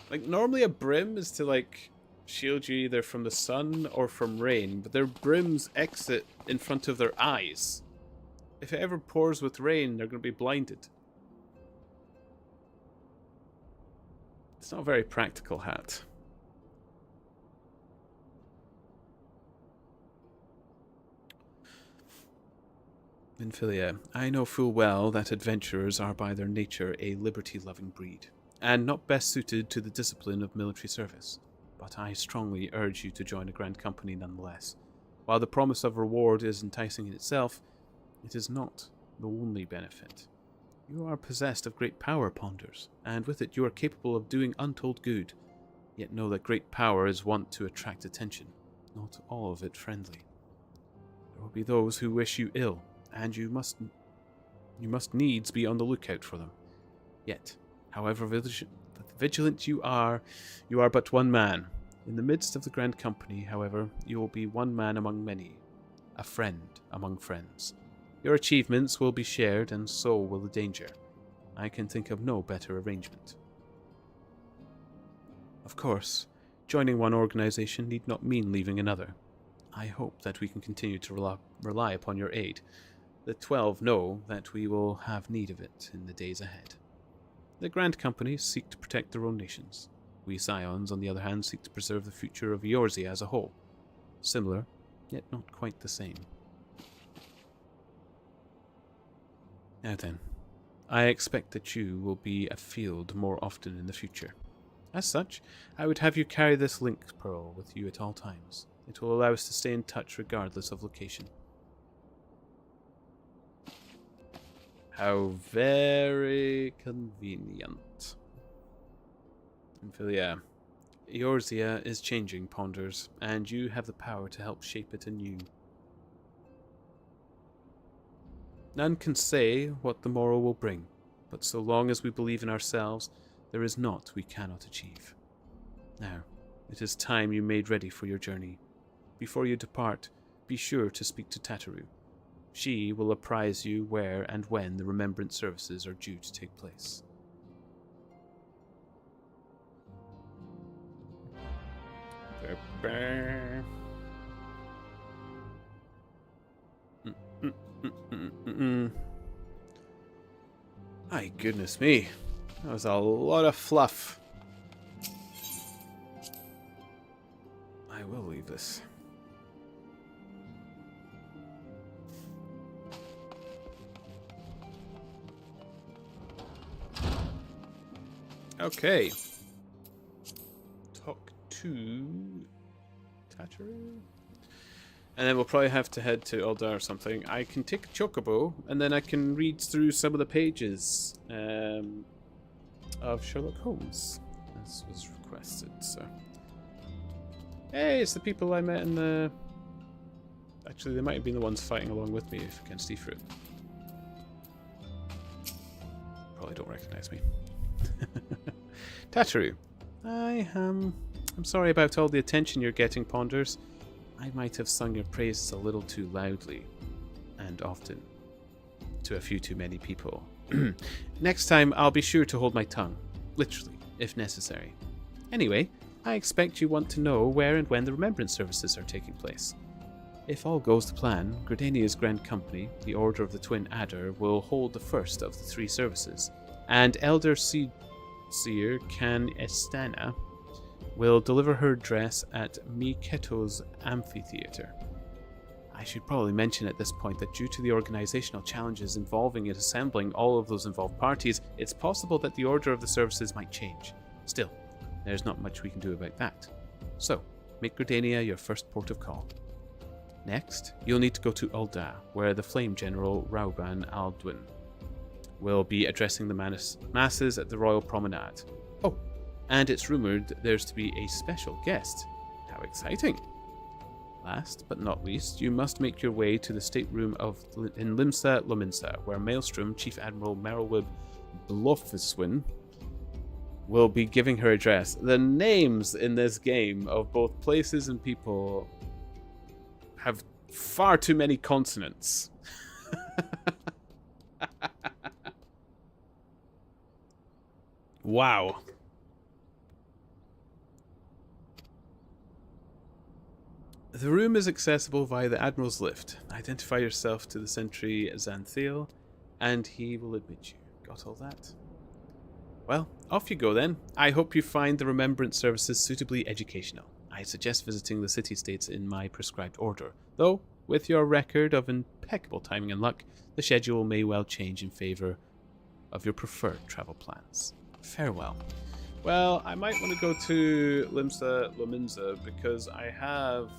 Like, normally a brim is to, like, shield you either from the sun or from rain, but their brims exit in front of their eyes. If it ever pours with rain, they're going to be blinded. It's not a very practical hat. Infilia, I know full well that adventurers are by their nature a liberty-loving breed, and not best suited to the discipline of military service. But I strongly urge you to join a Grand Company nonetheless. While the promise of reward is enticing in itself, it is not the only benefit. You are possessed of great power, Ponders, and with it you are capable of doing untold good. Yet know that great power is wont to attract attention, not all of it friendly. There will be those who wish you ill, and you must needs be on the lookout for them. Yet, however vigilant you are but one man. In the midst of the Grand Company, however, you will be one man among many, a friend among friends. Your achievements will be shared, and so will the danger. I can think of no better arrangement. Of course, joining one organization need not mean leaving another. I hope that we can continue to rely upon your aid. The 12 know that we will have need of it in the days ahead. The Grand Companies seek to protect their own nations. We Scions, on the other hand, seek to preserve the future of Eorzea as a whole. Similar, yet not quite the same. Now then, I expect that you will be afield more often in the future. As such, I would have you carry this link pearl with you at all times. It will allow us to stay in touch regardless of location. How very convenient. Infilia, Eorzea is changing, Ponders, and you have the power to help shape it anew. None can say what the morrow will bring, but so long as we believe in ourselves, there is naught we cannot achieve. Now, it is time you made ready for your journey. Before you depart, be sure to speak to Tataru. She will apprise you where and when the remembrance services are due to take place. My goodness me, that was a lot of fluff. I will leave this. Okay. Talk to Tataru. And then we'll probably have to head to Eldar or something. I can take a chocobo, and then I can read through some of the pages of Sherlock Holmes, as was requested. So, hey, it's the people I met in the... Actually, they might have been the ones fighting along with me against Ifrit. Probably don't recognize me. Tataru, I'm sorry about all the attention you're getting, Ponders. I might have sung your praises a little too loudly, and often, to a few too many people. Next time, I'll be sure to hold my tongue, literally, if necessary. Anyway, I expect you want to know where and when the remembrance services are taking place. If all goes to plan, Gridania's Grand Company, the Order of the Twin Adder, will hold the first of the 3 services, and Elder Seer Can Estana will deliver her address at Miketo's amphitheater. I should probably mention at this point that due to the organizational challenges involving it assembling all of those involved parties, it's possible that the order of the services might change. Still, there's not much we can do about that. So, make Gridania your first port of call. Next, you'll need to go to Ul'dah, where the Flame General Rauban Alduin will be addressing the masses at the Royal Promenade. Oh, and it's rumored there's to be a special guest. How exciting! Last but not least, you must make your way to the stateroom in Limsa Lominsa, where Maelstrom Chief Admiral Merylwib Blofuswin will be giving her address. The names in this game of both places and people have far too many consonants. Wow. The room is accessible via the Admiral's lift. Identify yourself to the sentry Xanthiel, and he will admit you. Got all that? Well, off you go then. I hope you find the Remembrance services suitably educational. I suggest visiting the city-states in my prescribed order, though, with your record of impeccable timing and luck, the schedule may well change in favour of your preferred travel plans. Farewell. Well, I might want to go to Limsa Lominsa because I have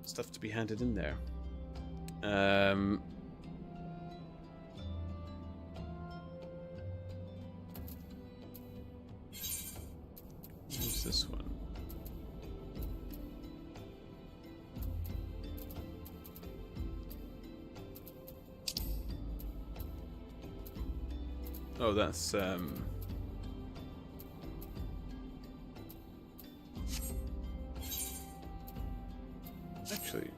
stuff to be handed in there. What's this one? Oh, that's actually,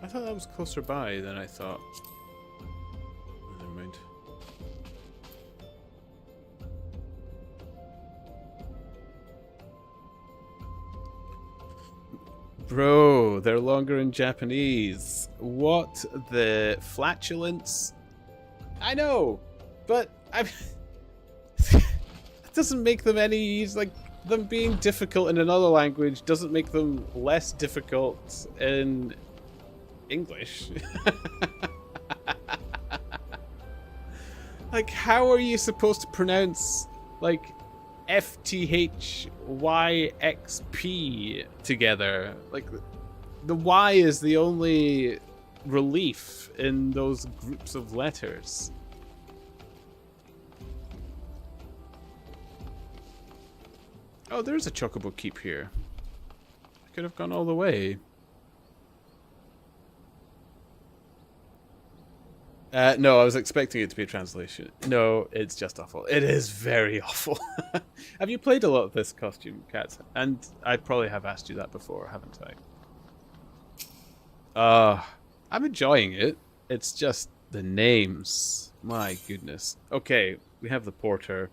I thought that was closer by than I thought. Oh, never mind. Bro, they're longer in Japanese. What the flatulence? I know, but it doesn't make them any, like, them being difficult in another language doesn't make them less difficult in English. Like, how are you supposed to pronounce, like, FTHYXP together? Like, the Y is the only relief in those groups of letters. Oh, there's a Chocobo Keep here. I could have gone all the way. No, I was expecting it to be a translation. No, it's just awful. It is very awful. Have you played a lot of this costume, Kat? And I probably have asked you that before, haven't I? I'm enjoying it. It's just the names. My goodness. Okay, we have the porter.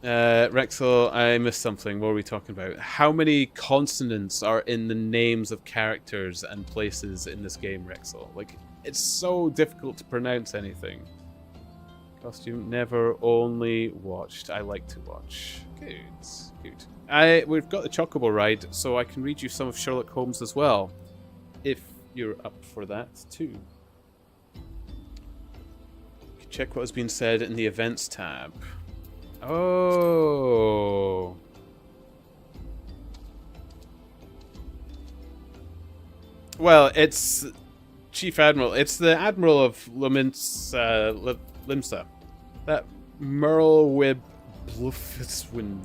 Rexel, I missed something. What were we talking about? How many consonants are in the names of characters and places in this game, Rexel? Like, it's so difficult to pronounce anything. Costume, never, only watched. I like to watch. Good, good. We've got the Chocobo ride, so I can read you some of Sherlock Holmes as well, if you're up for that too. You can check what has been said in the events tab. Oh. Well, it's Chief Admiral. It's the Admiral of Limsa. That Merylwib Blofuswin.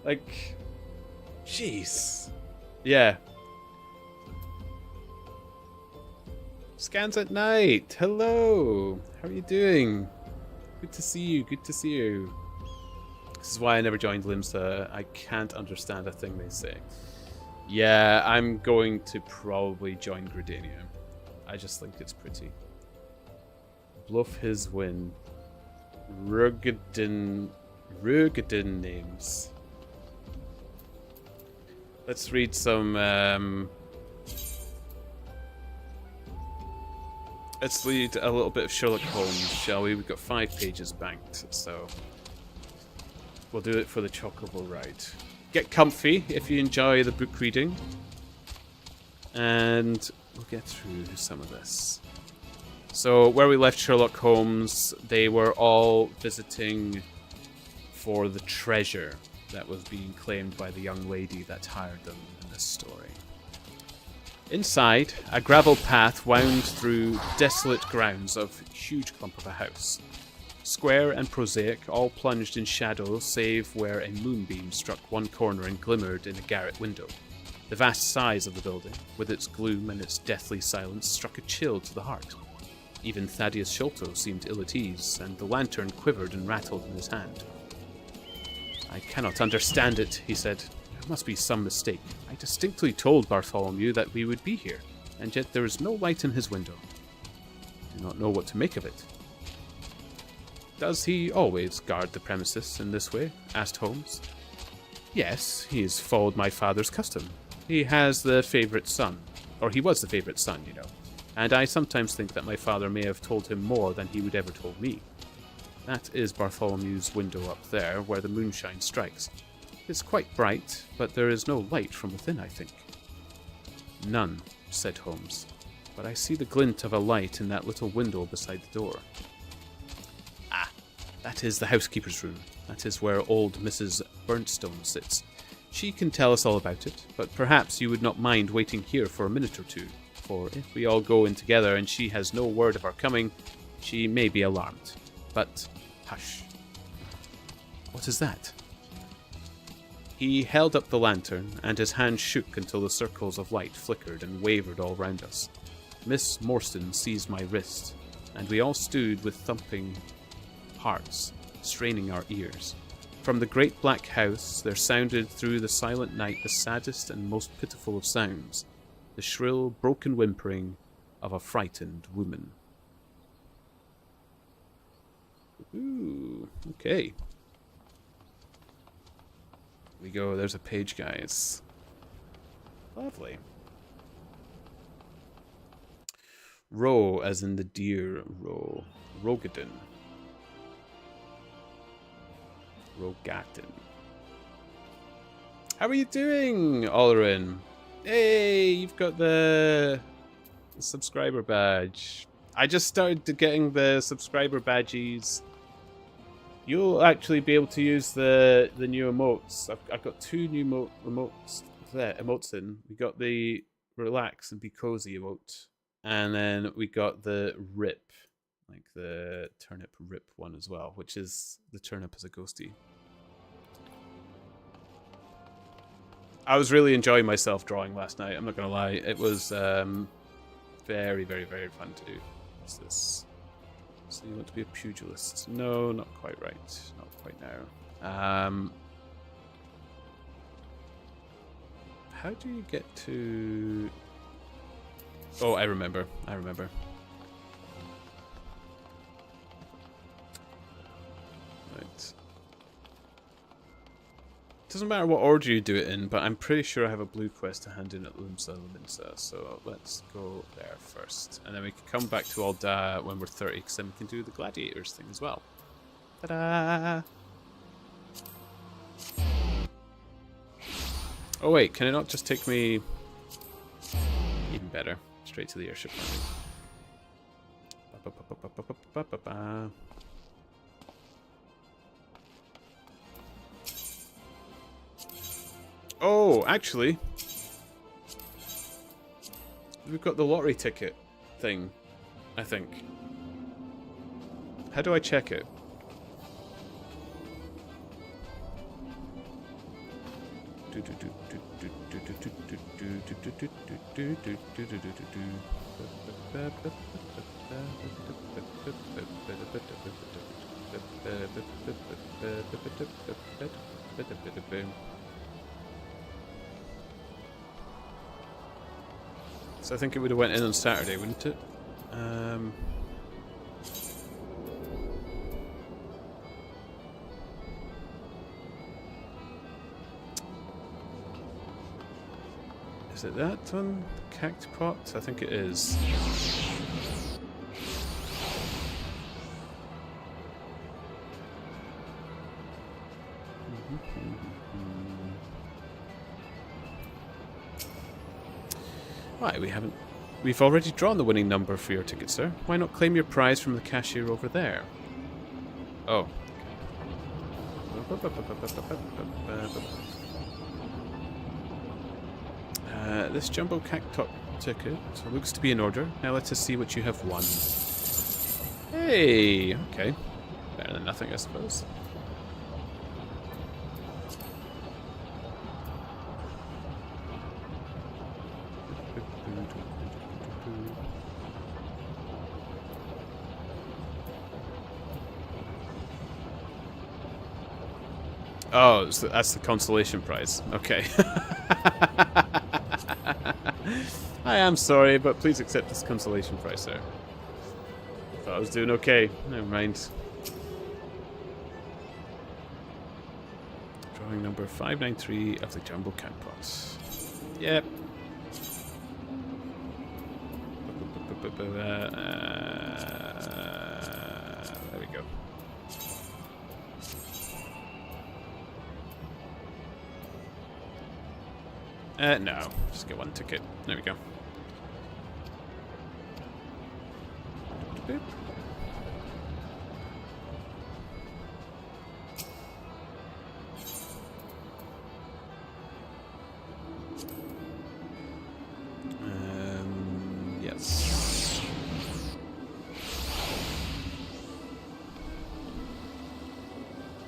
Like, jeez. Yeah. Scans at night. Hello. How are you doing? Good to see you, good to see you. This is why I never joined Limsa. I can't understand a thing they say. Yeah, I'm going to probably join Gridania. I just think it's pretty. bluff his win. Ruggeden names. Let's read some. Let's read a little bit of Sherlock Holmes, shall we? We've got 5 pages banked, so we'll do it for the Chocobo ride. Get comfy if you enjoy the book reading, and we'll get through some of this. So, where we left Sherlock Holmes, they were all visiting for the treasure that was being claimed by the young lady that hired them in this story. Inside, a gravel path wound through desolate grounds of a huge clump of a house. Square and prosaic, all plunged in shadow save where a moonbeam struck one corner and glimmered in a garret window. The vast size of the building, with its gloom and its deathly silence, struck a chill to the heart. Even Thaddeus Sholto seemed ill at ease, and the lantern quivered and rattled in his hand. "I cannot understand it," he said. "There must be some mistake. I distinctly told Bartholomew that we would be here, and yet there is no light in his window. I do not know what to make of it." "Does he always guard the premises in this way?" asked Holmes. "Yes, he has followed my father's custom. He has the favourite son, or he was the favourite son, you know, and I sometimes think that my father may have told him more than he would ever told me. That is Bartholomew's window up there, where the moonshine strikes. It's quite bright, but there is no light from within, I think." "None," said Holmes, "but I see the glint of a light in that little window beside the door." "Ah, that is the housekeeper's room. That is where old Mrs. Burnstone sits. She can tell us all about it, but perhaps you would not mind waiting here for a minute or two, for if we all go in together and she has no word of our coming, she may be alarmed. But, hush." "What is that?" He held up the lantern, and his hand shook until the circles of light flickered and wavered all round us. Miss Morstan seized my wrist, and we all stood with thumping hearts, straining our ears. From the great black house there sounded through the silent night the saddest and most pitiful of sounds, the shrill, broken whimpering of a frightened woman. Ooh, okay. Here we go, there's a page, guys. Lovely. Roe, as in the deer roe. Rogaden. Rogatin. How are you doing, Olerin? Hey, you've got the subscriber badge. I just started getting the subscriber badges. You'll actually be able to use the new emotes. I've got 2 new emotes there. Emotes in. We got the relax and be cozy emote, and then we got the rip, like the turnip rip one as well, which is the turnip as a ghostie. I was really enjoying myself drawing last night. I'm not gonna lie. It was very, very, very fun to do. What's this? So you want to be a pugilist? No, not quite right. Not quite now. How do you get to... Oh, I remember. Right. Doesn't matter what order you do it in, but I'm pretty sure I have a blue quest to hand in at Lumsa Luminsa, so let's go there first. And then we can come back to Alda when we're 30, because then we can do the gladiators thing as well. Ta-da! Oh wait, can it not just take me... Even better. Straight to the airship landing. Oh, actually, we've got the lottery ticket thing, I think. How do I check it? So I think it would have went in on Saturday, wouldn't it? Is it that one? Cactpot? I think it is. Why, we've already drawn the winning number for your ticket, sir. Why not claim your prize from the cashier over there? Oh. This jumbo cactot ticket looks to be in order. Now let us see what you have won. Hey! Okay. Better than nothing, I suppose. Oh, so that's the consolation prize. Okay. I am sorry, but please accept this consolation prize, sir. I thought I was doing okay. Never mind. Drawing number 593 of the Jumbo Cactpot. Yep. There we go. No. Just get one ticket. There we go. Boop. Yes.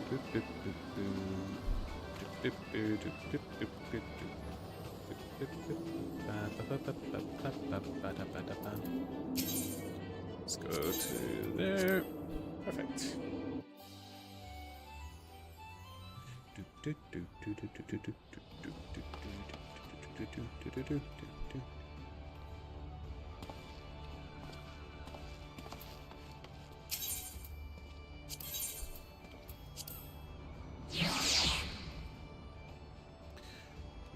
Boop, boop, boop, boop. Boop, boop, boop, boop, boop, boop, boop. Let's go to there. Perfect. Here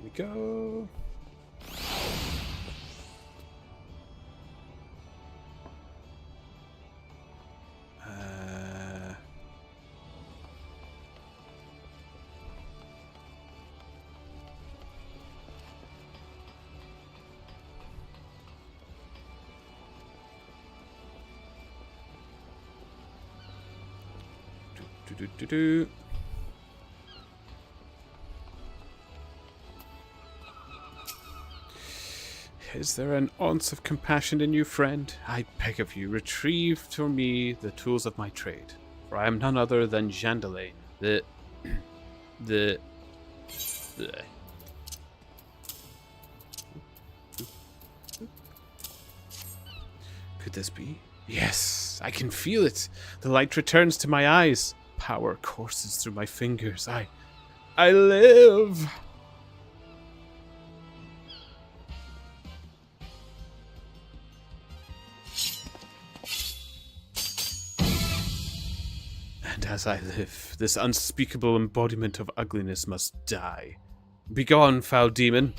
we go. Is there an ounce of compassion in you, friend? I beg of you, retrieve for me the tools of my trade, for I am none other than Jandalane, the... Could this be? Yes, I can feel it. The light returns to my eyes. Power courses through my fingers. I live! And as I live, this unspeakable embodiment of ugliness must die. Begone, foul demon!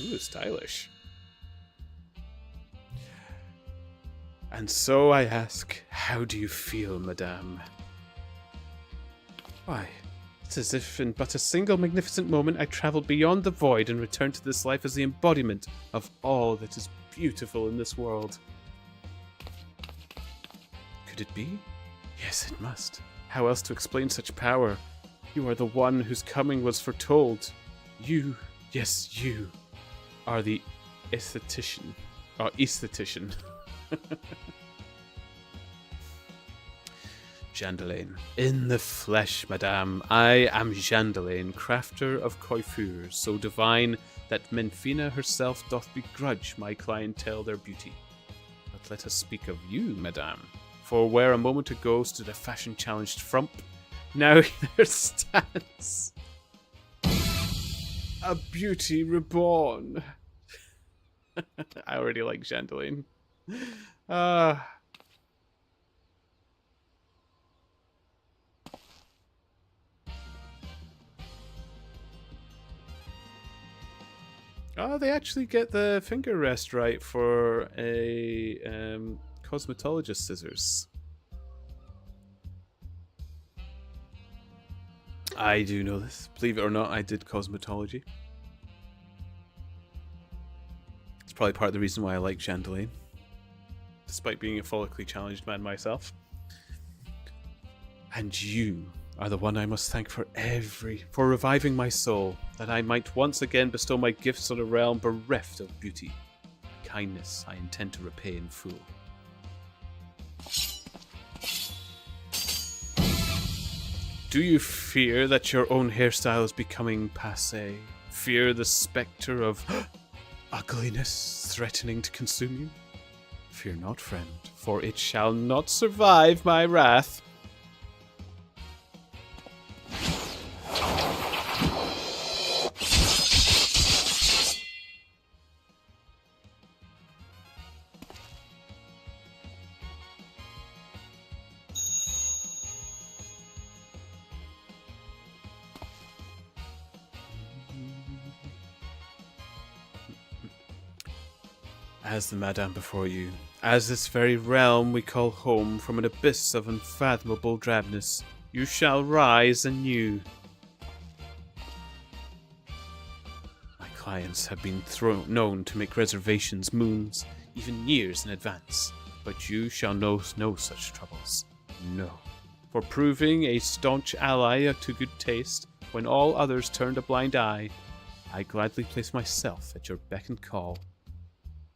Ooh, stylish. And so I ask, how do you feel, madame? Why, it's as if in but a single magnificent moment I travelled beyond the void and returned to this life as the embodiment of all that is beautiful in this world. Could it be? Yes, it must. How else to explain such power? You are the one whose coming was foretold. You, yes, you, are the aesthetician. Or aesthetician. Jandalane. In the flesh, madame, I am Jandalane, crafter of coiffures, so divine that Menfina herself doth begrudge my clientele their beauty. But let us speak of you, madame, for where a moment ago stood a fashion-challenged frump, now there stands a beauty reborn. I already like Jandalane. Oh, they actually get the finger rest right for a cosmetologist scissors. I do know this. Believe it or not, I did cosmetology. It's probably part of the reason why I like Chandelier, despite being a follically challenged man myself. And you are the one I must thank for reviving my soul, that I might once again bestow my gifts on a realm bereft of beauty. Kindness I intend to repay in full. Do you fear that your own hairstyle is becoming passé? Fear the spectre of ugliness threatening to consume you? Fear not, friend, for it shall not survive my wrath. As the madame before you, as this very realm we call home from an abyss of unfathomable drabness, you shall rise anew. My clients have been known to make reservations moons, even years in advance, but you shall know no such troubles. No. For proving a staunch ally to good taste, when all others turned a blind eye, I gladly place myself at your beck and call.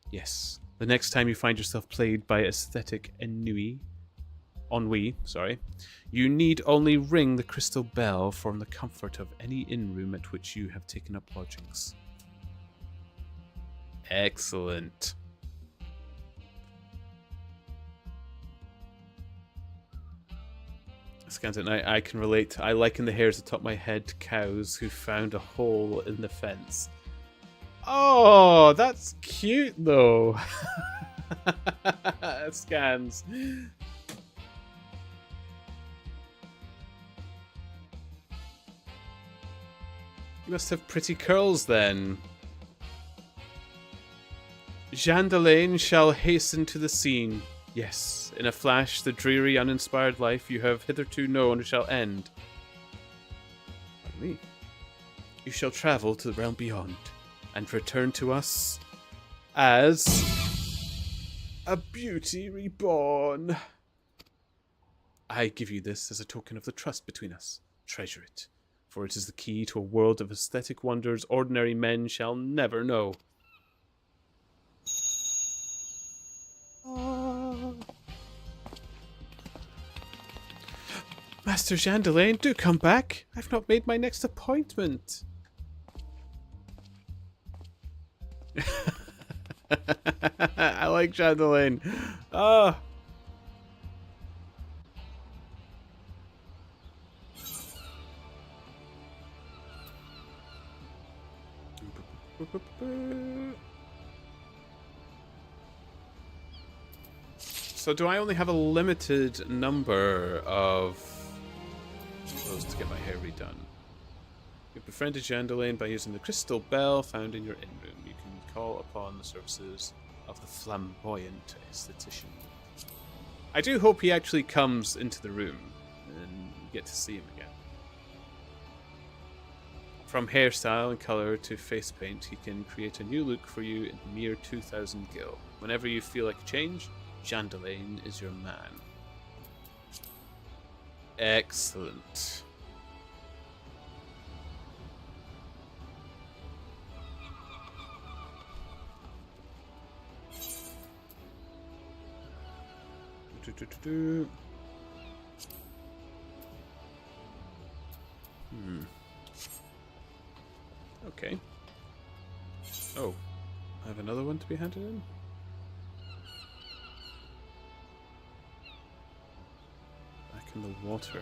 Yes, the next time you find yourself plagued by aesthetic ennui, you need only ring the crystal bell from the comfort of any inn-room at which you have taken up lodgings. Excellent. Scans at night, I can relate. I liken the hairs atop my head to cows who found a hole in the fence. Oh, that's cute though. Scans. You must have pretty curls then. Chandelier shall hasten to the scene. Yes, in a flash, the dreary, uninspired life you have hitherto known shall end. Pardon me. You shall travel to the realm beyond, and return to us as a beauty reborn. I give you this as a token of the trust between us. Treasure it, for it is the key to a world of aesthetic wonders ordinary men shall never know. Master Chandelier, do come back. I've not made my next appointment. I like Chandelier. Ah. So do I only have a limited number of those to get my hair redone? You've befriended Chandelier by using the crystal bell found in your inn-room. You can call upon the services of the flamboyant esthetician. I do hope he actually comes into the room and you get to see him again. From hairstyle and colour to face paint, he can create a new look for you in mere 2,000 gil. Whenever you feel like a change, Chandelier is your man. Excellent. Okay. Oh, I have another one to be handed in? Back in the water.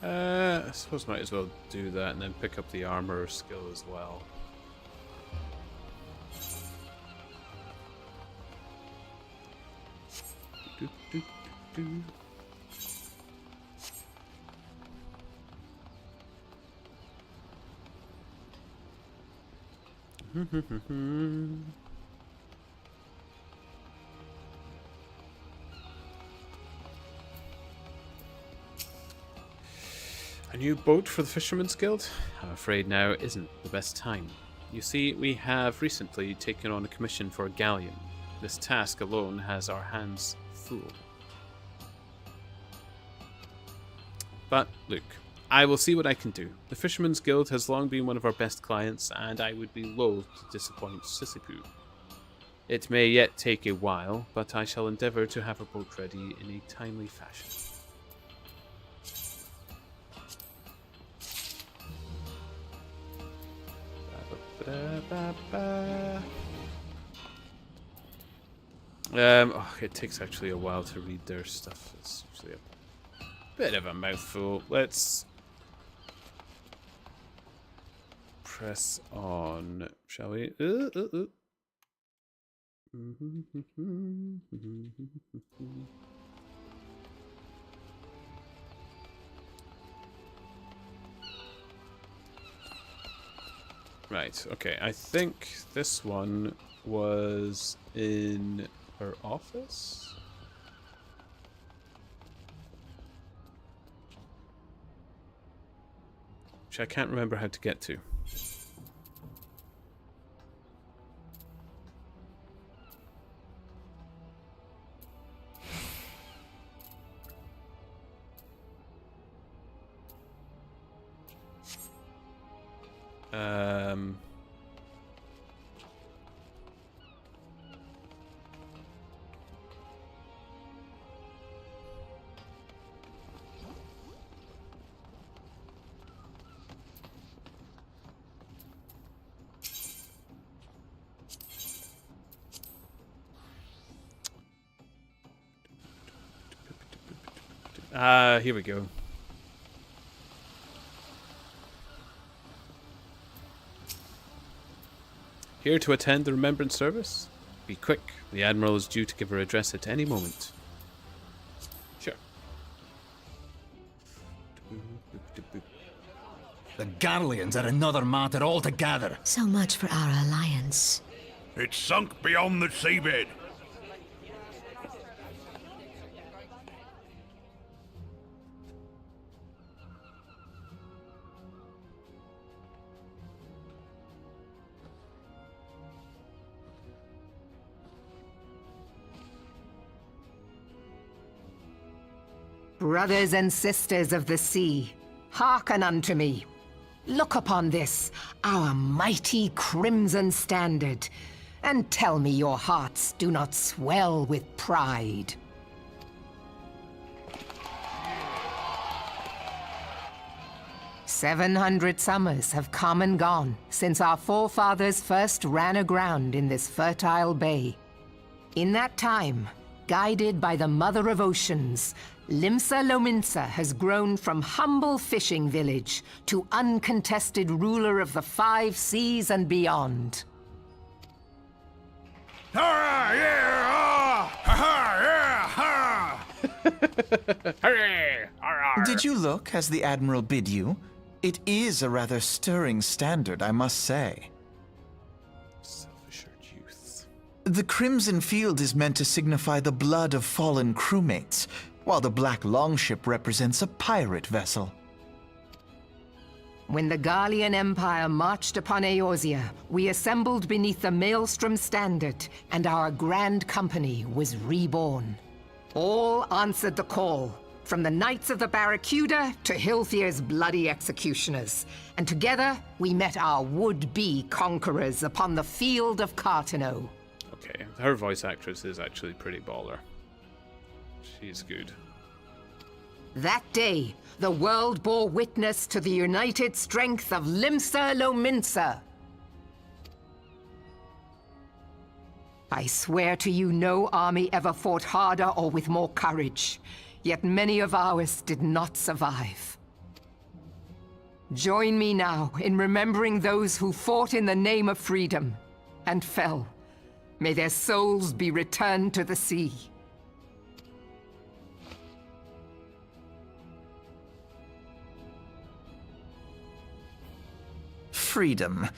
I suppose might as well do that and then pick up the armor skill as well. Do, do, do, do. A new boat for the Fisherman's Guild? I'm afraid now isn't the best time. You see, we have recently taken on a commission for a galleon. This task alone has our hands full. But, look, I will see what I can do. The Fisherman's Guild has long been one of our best clients, and I would be loath to disappoint Sissipoo. It may yet take a while, but I shall endeavour to have a boat ready in a timely fashion. It takes actually a while to read their stuff. It's usually a bit of a mouthful. Let's press on, shall we? Right, okay, I think this one was in her office? Which I can't remember how to get to. Here we go. Here to attend the remembrance service? Be quick. The Admiral is due to give her address at any moment. Sure. The Garleans are another matter altogether. So much for our alliance. It's sunk beyond the seabed. Brothers and sisters of the sea, hearken unto me. Look upon this, our mighty crimson standard, and tell me your hearts do not swell with pride. "700 summers have come and gone since our forefathers first ran aground in this fertile bay. In that time, guided by the Mother of Oceans, Limsa Lominsa has grown from humble fishing village to uncontested ruler of the 5 seas and beyond. Did you look as the Admiral bid you? It is a rather stirring standard, I must say. Self-assured youths. The crimson field is meant to signify the blood of fallen crewmates, while the black longship represents a pirate vessel. When the Garlean Empire marched upon Eorzea, we assembled beneath the Maelstrom standard, and our grand company was reborn. All answered the call, from the Knights of the Barracuda to Hilthier's bloody executioners, and together we met our would-be conquerors upon the field of Cartano. Okay, her voice actress is actually pretty baller. She's good. That day, the world bore witness to the united strength of Limsa Lominsa. I swear to you, no army ever fought harder or with more courage, yet many of ours did not survive. Join me now in remembering those who fought in the name of freedom and fell. May their souls be returned to the sea. Freedom.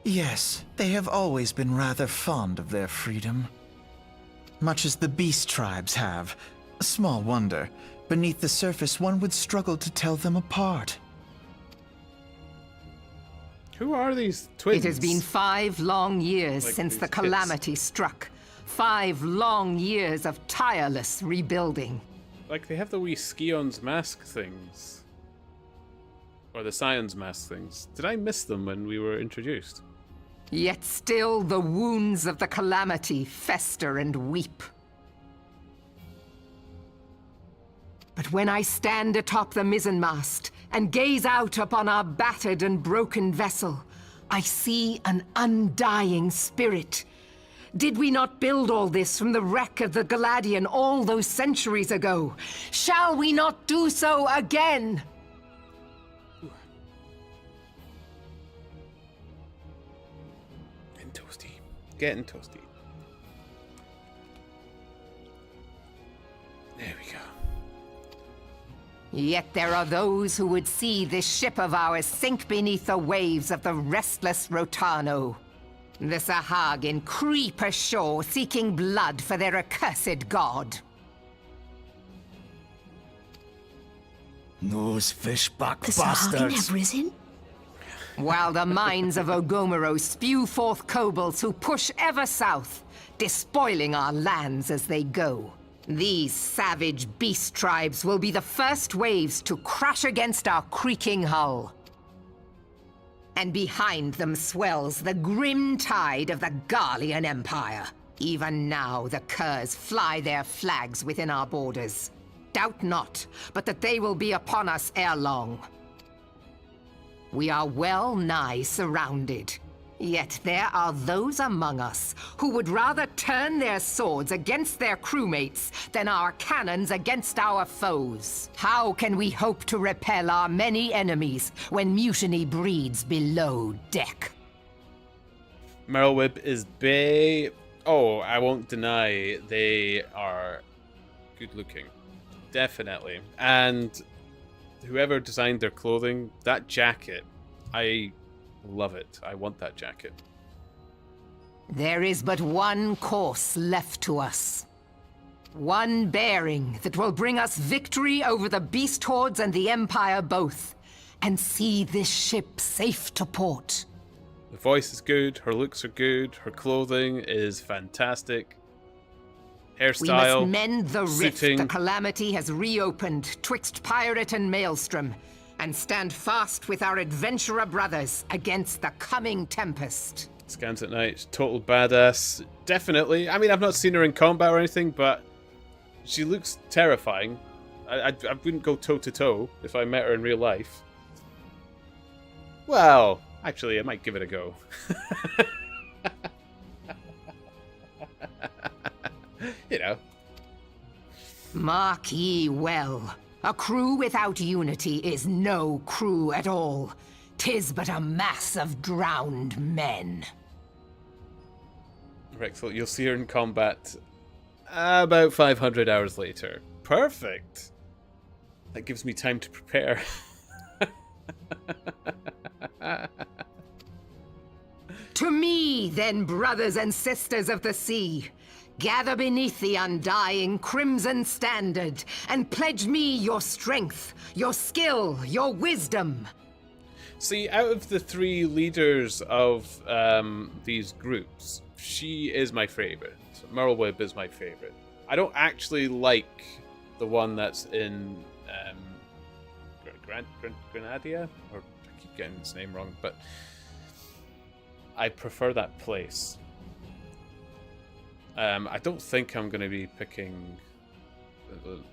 Yes, they have always been rather fond of their freedom. Much as the beast tribes have. Small wonder. Beneath the surface, one would struggle to tell them apart. Who are these twins? It has been 5 long years Like since these the kids. calamity struck. 5 long years of tireless rebuilding. Like, they have the wee Scion's mask things. Or the Scion's mask things. Did I miss them when we were introduced? Yet still the wounds of the calamity fester and weep. But when I stand atop the mizzenmast and gaze out upon our battered and broken vessel, I see an undying spirit. Did we not build all this from the wreck of the Galadian all those centuries ago? Shall we not do so again? Getting toasty. Getting toasty. There we go. Yet there are those who would see this ship of ours sink beneath the waves of the restless Rotano. The Sahagin creep ashore seeking blood for their accursed god. Those fishback The Sahagin bastards. have risen? While the mines of Ogomero spew forth kobolds who push ever south, despoiling our lands as they go. These savage beast tribes will be the first waves to crash against our creaking hull. And behind them swells the grim tide of the Garlean Empire. Even now the curs fly their flags within our borders. Doubt not, but that they will be upon us ere long. We are well nigh surrounded. Yet there are those among us who would rather turn their swords against their crewmates than our cannons against our foes. How can we hope to repel our many enemies when mutiny breeds below deck? Merylwib is bay. Oh, I won't deny they are good looking. Definitely. And whoever designed their clothing, that jacket, I love it. I want that jacket. There is but one course left to us. One bearing that will bring us victory over the beast hordes and the Empire both, and see this ship safe to port. The voice is good, her looks are good, her clothing is fantastic. We Hairstyle, must mend the rift suiting. the calamity has reopened twixt pirate and maelstrom, and stand fast with our adventurer brothers against the coming tempest. Scans at night, total badass. Definitely. I mean, I've not seen her in combat or anything, but she looks terrifying. I wouldn't go toe-to-toe if I met her in real life. Well, actually, I might give it a go. You know. Mark ye well. A crew without unity is no crew at all. 'Tis but a mass of drowned men. Rexel, you'll see her in combat about 500 hours later. Perfect. That gives me time to prepare. To me, then, brothers and sisters of the sea, gather beneath the undying crimson standard and pledge me your strength, your skill, your wisdom. See, out of the 3 leaders of these groups, she is my favorite. Merylwib is my favorite. I don't actually like the one that's in Granadia, or I keep getting his name wrong, but I prefer that place. I don't think I'm going to be picking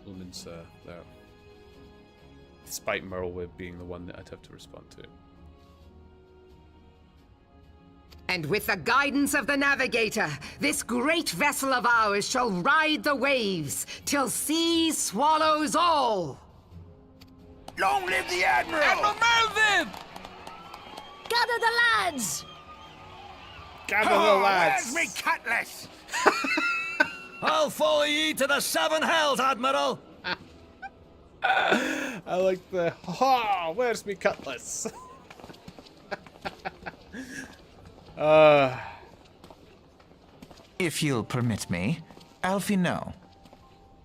Luminsa there, despite Merylwib being the one that I'd have to respond to. And with the guidance of the navigator, this great vessel of ours shall ride the waves till sea swallows all. Long live the Admiral! Admiral Melvin! Gather the lads! Gather the Oh, lads! where's me cutlass? I'll follow ye to the seven hells, Admiral! I like the ha! Where's me cutlass? If you'll permit me, Alfie no.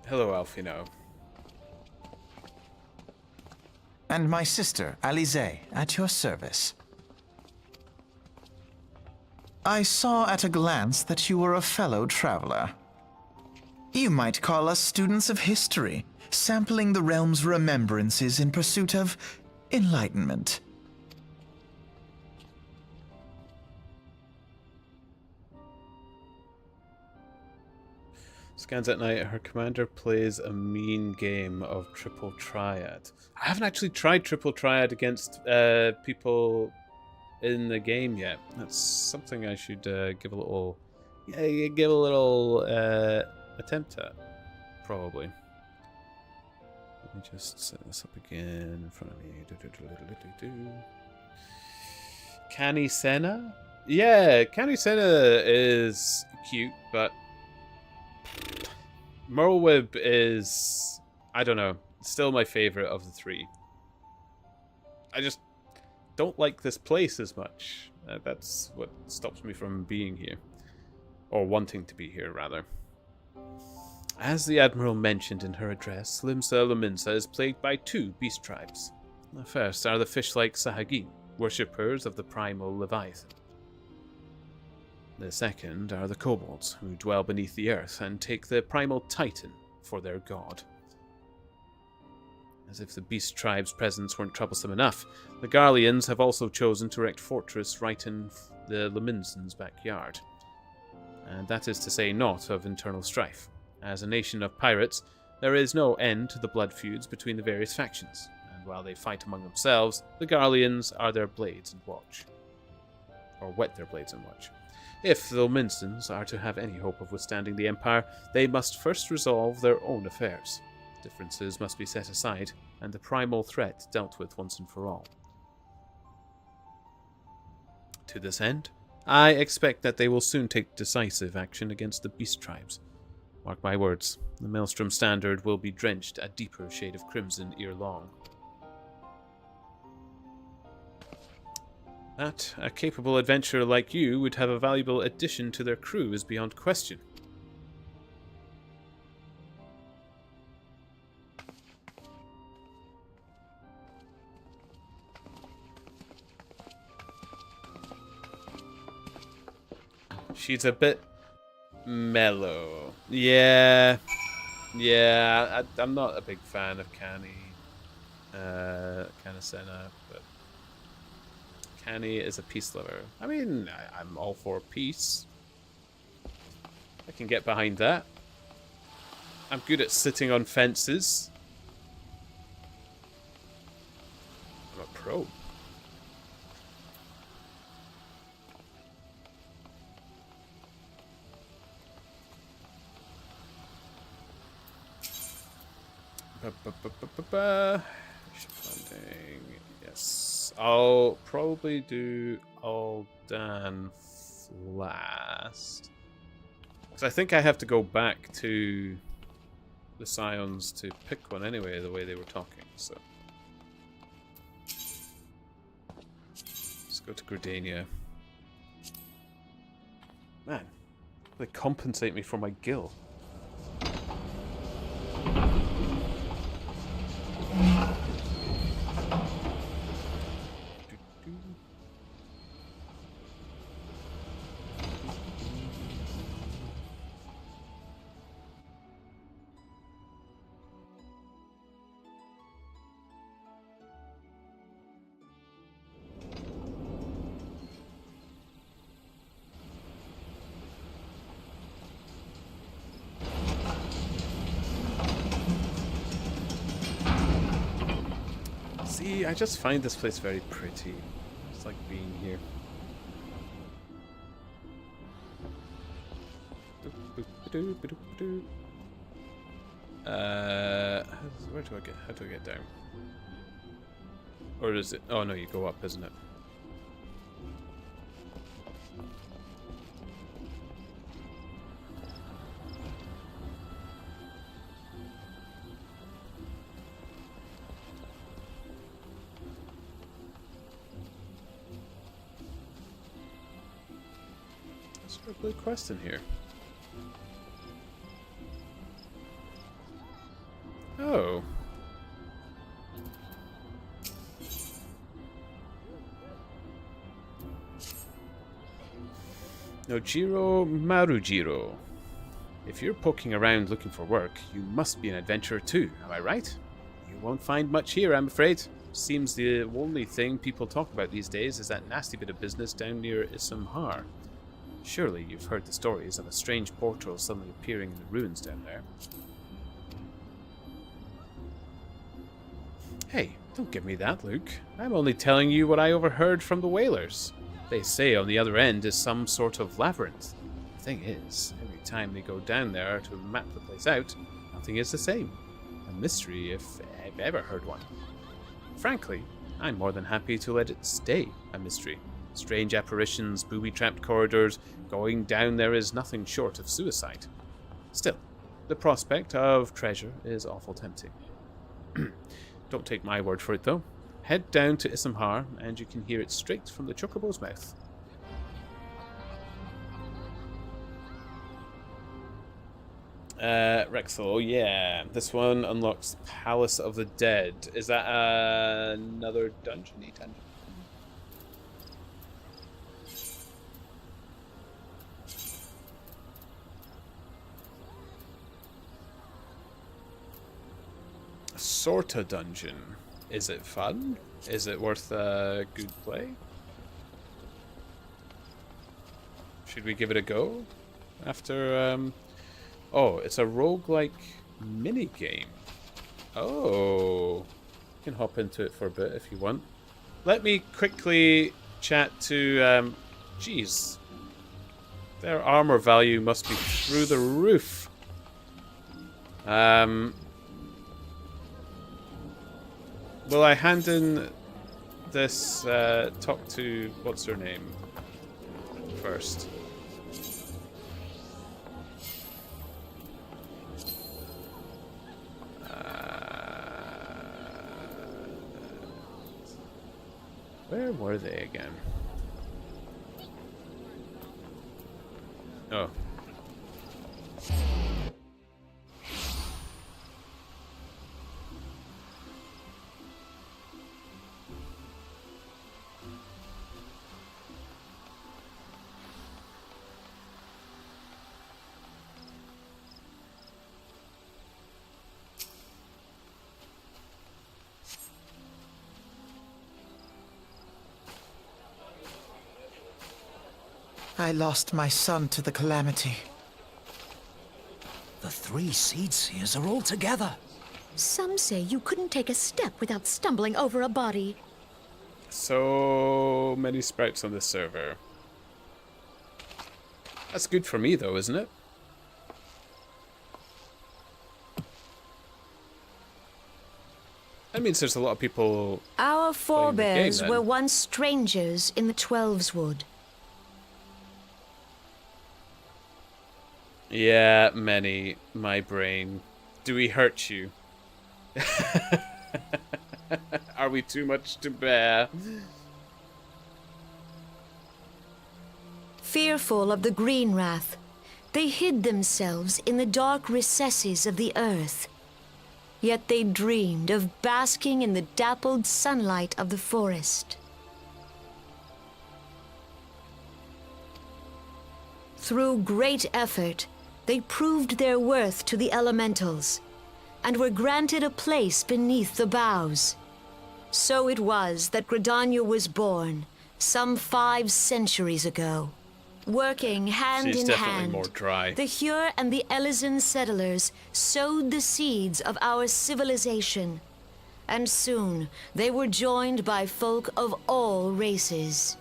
Hello, Alfino. And my sister, Alize, at your service. I saw at a glance that you were a fellow traveler. You might call us students of history, sampling the realm's remembrances in pursuit of enlightenment. Scans at night, her commander plays a mean game of triple triad. I haven't actually tried triple triad against people in the game yet. That's something I should give a little attempt at, probably. Let me just set this up again in front of me. Canny Senna? Yeah, Canny Senna is cute, but Merlwyb is, I don't know, still my favorite of the three. I just don't like this place as much. That's what stops me from being here. Or wanting to be here, rather. As the Admiral mentioned in her address, Limsa Lominsa is plagued by two beast tribes. The first are the fish-like Sahagin, worshippers of the primal Leviathan. The second are the kobolds, who dwell beneath the earth and take the primal Titan for their god. As if the beast tribe's presence weren't troublesome enough, the Garleans have also chosen to erect fortress right in the Lominsans' backyard. And that is to say naught of internal strife. As a nation of pirates, there is no end to the blood feuds between the various factions, and while they fight among themselves, the Garleans are their blades and watch. Or whet their blades and watch. If the Lominsans are to have any hope of withstanding the Empire, they must first resolve their own affairs. Differences must be set aside, and the primal threat dealt with once and for all. To this end, I expect that they will soon take decisive action against the beast tribes. Mark my words, the Maelstrom Standard will be drenched a deeper shade of crimson ere long. That a capable adventurer like you would have a valuable addition to their crew is beyond question. She's a bit mellow. Yeah, I'm not a big fan of Canny Senna, but Canny is a peace lover. I mean, I'm all for peace. I can get behind that. I'm good at sitting on fences. I'm a pro. Ship landing. Yes. I'll probably do Aldan last. Because I think I have to go back to the Scions to pick one anyway, the way they were talking, so. Let's go to Gridania. Man, they compensate me for my gil. See, I just find this place very pretty. It's like being here. Where do I get? How do I get down? Or is it? Oh no, you go up, isn't it? Is there a blue quest in here? Oh. Nojiro Marujiro. If you're poking around looking for work, you must be an adventurer too, am I right? You won't find much here, I'm afraid. Seems the only thing people talk about these days is that nasty bit of business down near Issamhar. Surely you've heard the stories of a strange portal suddenly appearing in the ruins down there. Hey, don't give me that, Luke. I'm only telling you what I overheard from the whalers. They say on the other end is some sort of labyrinth. The thing is, every time they go down there to map the place out, nothing is the same. A mystery if I've ever heard one. Frankly, I'm more than happy to let it stay a mystery. Strange apparitions, booby-trapped corridors, going down there is nothing short of suicide. Still, the prospect of treasure is awful tempting. Don't take my word for it, though. Head down to Issamhar, and you can hear it straight from the Chocobo's mouth. Rexel, yeah. This one unlocks the Palace of the Dead. Is that another dungeon-y dungeon? Sorta dungeon. Is it fun? Is it worth a good play? Should we give it a go? After, oh, it's a roguelike mini-game. Oh. You can hop into it for a bit if you want. Let me quickly chat to, geez. Their armor value must be through the roof. Will I hand in this, talk to, what's her name, first? Where were they again? Oh. I lost my son to the calamity. The three seed seers are all together. Some say you couldn't take a step without stumbling over a body. So many sprouts on this server. That's good for me, though, isn't it? That means there's a lot of people. Our forebears then. were once strangers in the Twelveswood. Yeah, many. My brain. Do we hurt you? Are we too much to bear? Fearful of the green wrath, they hid themselves in the dark recesses of the earth. Yet they dreamed of basking in the dappled sunlight of the forest. Through great effort, they proved their worth to the elementals, and were granted a place beneath the boughs. So it was that Gridania was born, some 5 centuries ago. Working hand She's in definitely hand, more dry. the Hyur and the Elysian settlers sowed the seeds of our civilization, and soon they were joined by folk of all races.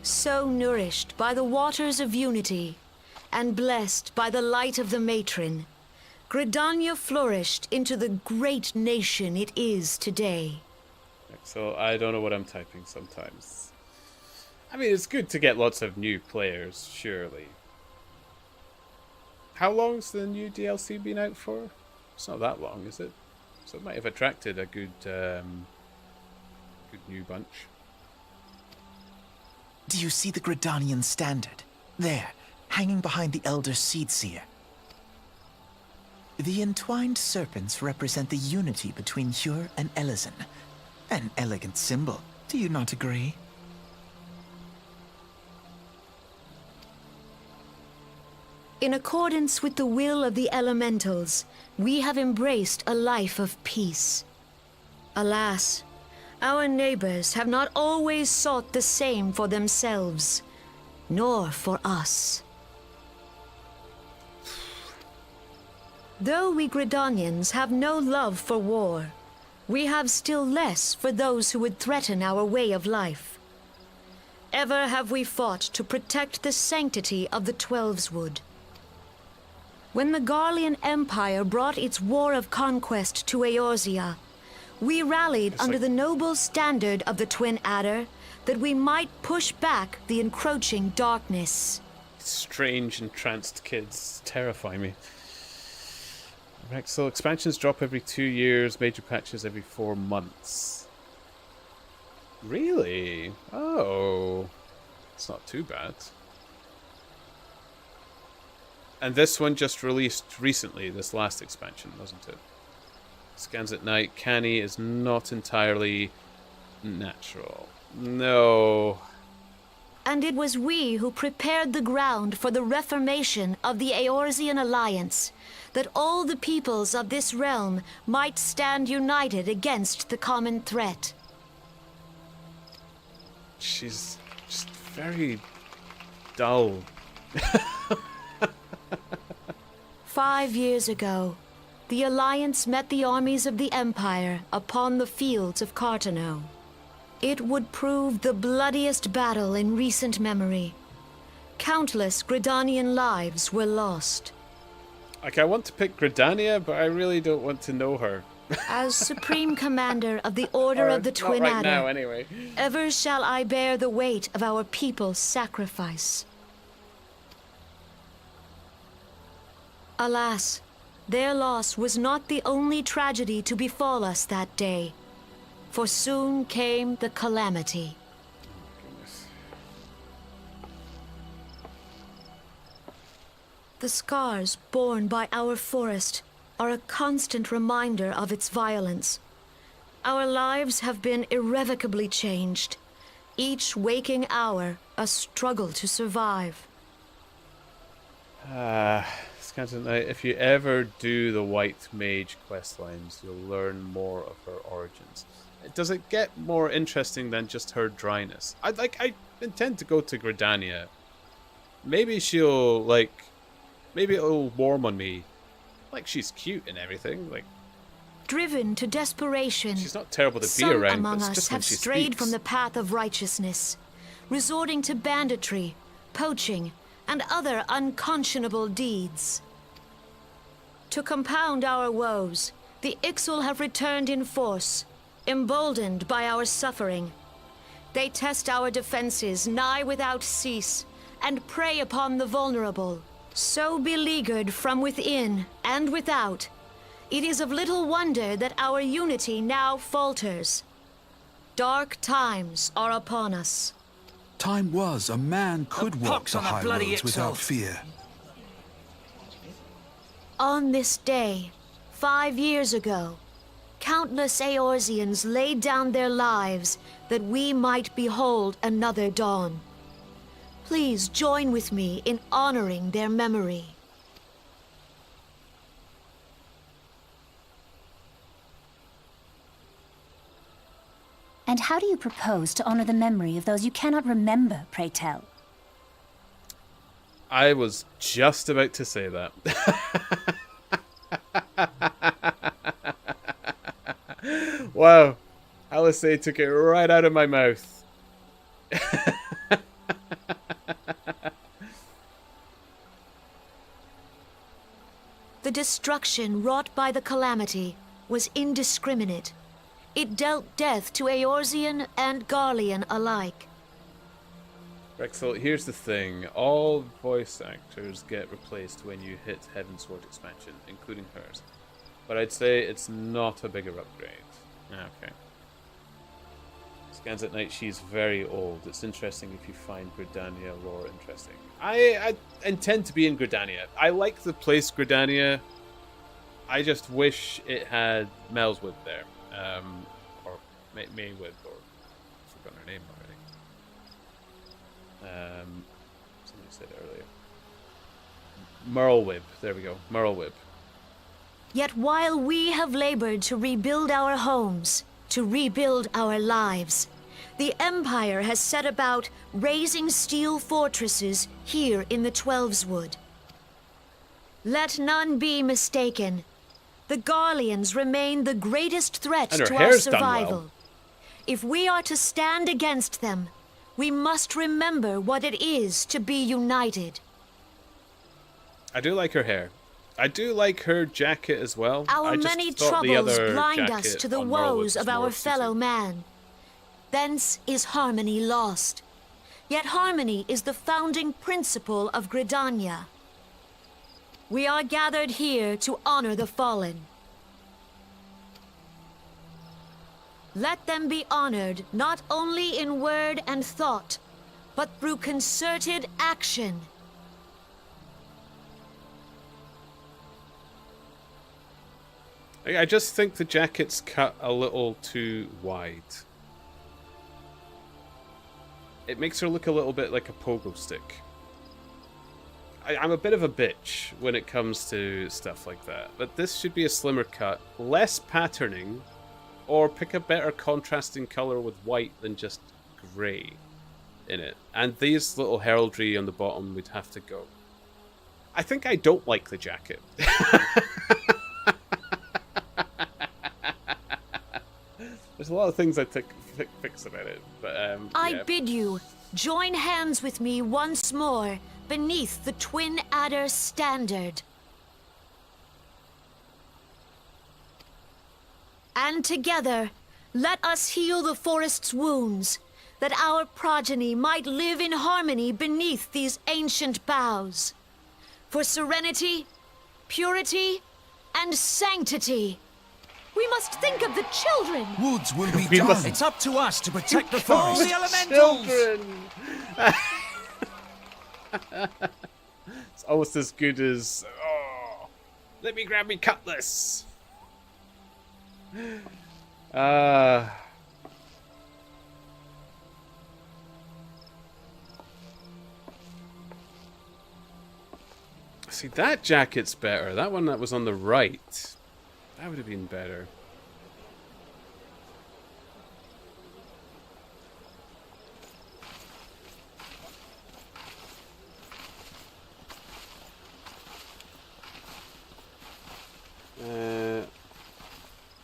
So nourished by the waters of unity, and blessed by the light of the matron, Gridania flourished into the great nation it is today. So I don't know what I'm typing sometimes. I mean, it's good to get lots of new players, surely. How long's the new DLC been out for? It's not that long, is it? So it might have attracted a good new bunch. Do you see the Gridanian standard? There, hanging behind the Elder Seedseer. The entwined serpents represent the unity between Hyur and Elysin. An elegant symbol, do you not agree? In accordance with the will of the elementals, we have embraced a life of peace. Alas, our neighbors have not always sought the same for themselves, nor for us. Though we Gridanians have no love for war, we have still less for those who would threaten our way of life. Ever have we fought to protect the sanctity of the Twelveswood. When the Garlean Empire brought its war of conquest to Eorzea, we rallied under the noble standard of the Twin Adder that we might push back the encroaching darkness. Strange, entranced kids terrify me. Right, so expansions drop every 2 years, major patches every 4 months. Really? Oh. It's not too bad. And this one just released recently, this last expansion, wasn't it? Scans at night. Canny is not entirely natural. No. And it was we who prepared the ground for the reformation of the Eorzean Alliance, that all the peoples of this realm might stand united against the common threat. She's just very dull. 5 years ago, the Alliance met the armies of the Empire upon the fields of Cartano. It would prove the bloodiest battle in recent memory. Countless Gridanian lives were lost. Like, I want to pick Gridania, but I really don't want to know her. As Supreme Commander of the Order of the Twin not right Adder, now, anyway. ever shall I bear the weight of our people's sacrifice. Alas, their loss was not the only tragedy to befall us that day, for soon came the calamity. The scars borne by our forest are a constant reminder of its violence. Our lives have been irrevocably changed, each waking hour a struggle to survive. If you ever do the White Mage questlines, you'll learn more of her origins. Does it get more interesting than just her dryness? I intend to go to Gridania. Maybe maybe it'll warm on me. Like, she's cute and everything. Like, Driven to desperation, she's not terrible to be some around. among But it's us just have when she strayed speaks. from the path of righteousness, resorting to banditry, poaching, and other unconscionable deeds. To compound our woes, the Ixal have returned in force, emboldened by our suffering. They test our defenses nigh without cease, and prey upon the vulnerable. So beleaguered from within and without, it is of little wonder that our unity now falters. Dark times are upon us. Time was a man could walk pox the on that high bloody roads without Ixal. fear. On this day, 5 years ago, countless Eorzeans laid down their lives that we might behold another dawn. Please join with me in honoring their memory. And how do you propose to honor the memory of those you cannot remember, pray tell? I was just about to say that. Wow. Alice took it right out of my mouth. The destruction wrought by the calamity was indiscriminate. It dealt death to Eorzean and Garlean alike. Rexel, here's the thing. All voice actors get replaced when you hit Heavensward expansion, including hers. But I'd say it's not a bigger upgrade. Okay. Scans at night, she's very old. It's interesting if you find Gridania lore interesting. I intend to be in Gridania. I like the place Gridania. I just wish it had Melswood there. Or Maywood, or I've forgotten her name already. Somebody said it earlier. Merlwyb. There we go. Merlwyb. Yet while we have labored to rebuild our homes, to rebuild our lives, the Empire has set about raising steel fortresses here in the Twelveswood. Let none be mistaken. The Garleans remain the greatest threat And her to our hair's done survival. well. If we are to stand against them, we must remember what it is to be united. I do like her hair. I do like her jacket as well. Our I just many thought the troubles other blind us jacket to the on Merlwyb woes was of our more fellow suited. man. Thence is harmony lost. Yet harmony is the founding principle of Gridania. We are gathered here to honor the fallen. Let them be honored not only in word and thought, but through concerted action. I just think the jacket's cut a little too wide. It makes her look a little bit like a pogo stick. I'm a bit of a bitch when it comes to stuff like that, but this should be a slimmer cut, less patterning, or pick a better contrasting color with white than just grey in it. And these little heraldry on the bottom would have to go. I think I don't like the jacket. There's a lot of things I fix about it, but I yeah. bid you, join hands with me once more beneath the Twin Adder standard. And together, let us heal the forest's wounds, that our progeny might live in harmony beneath these ancient boughs. For serenity, purity, and sanctity. We must think of the children. Woods will be We done. must- It's up to us to protect the All forest. the elementals! It's almost as good as... Oh, let me grab me cutlass! See, that jacket's better. That one that was on the right. That would have been better.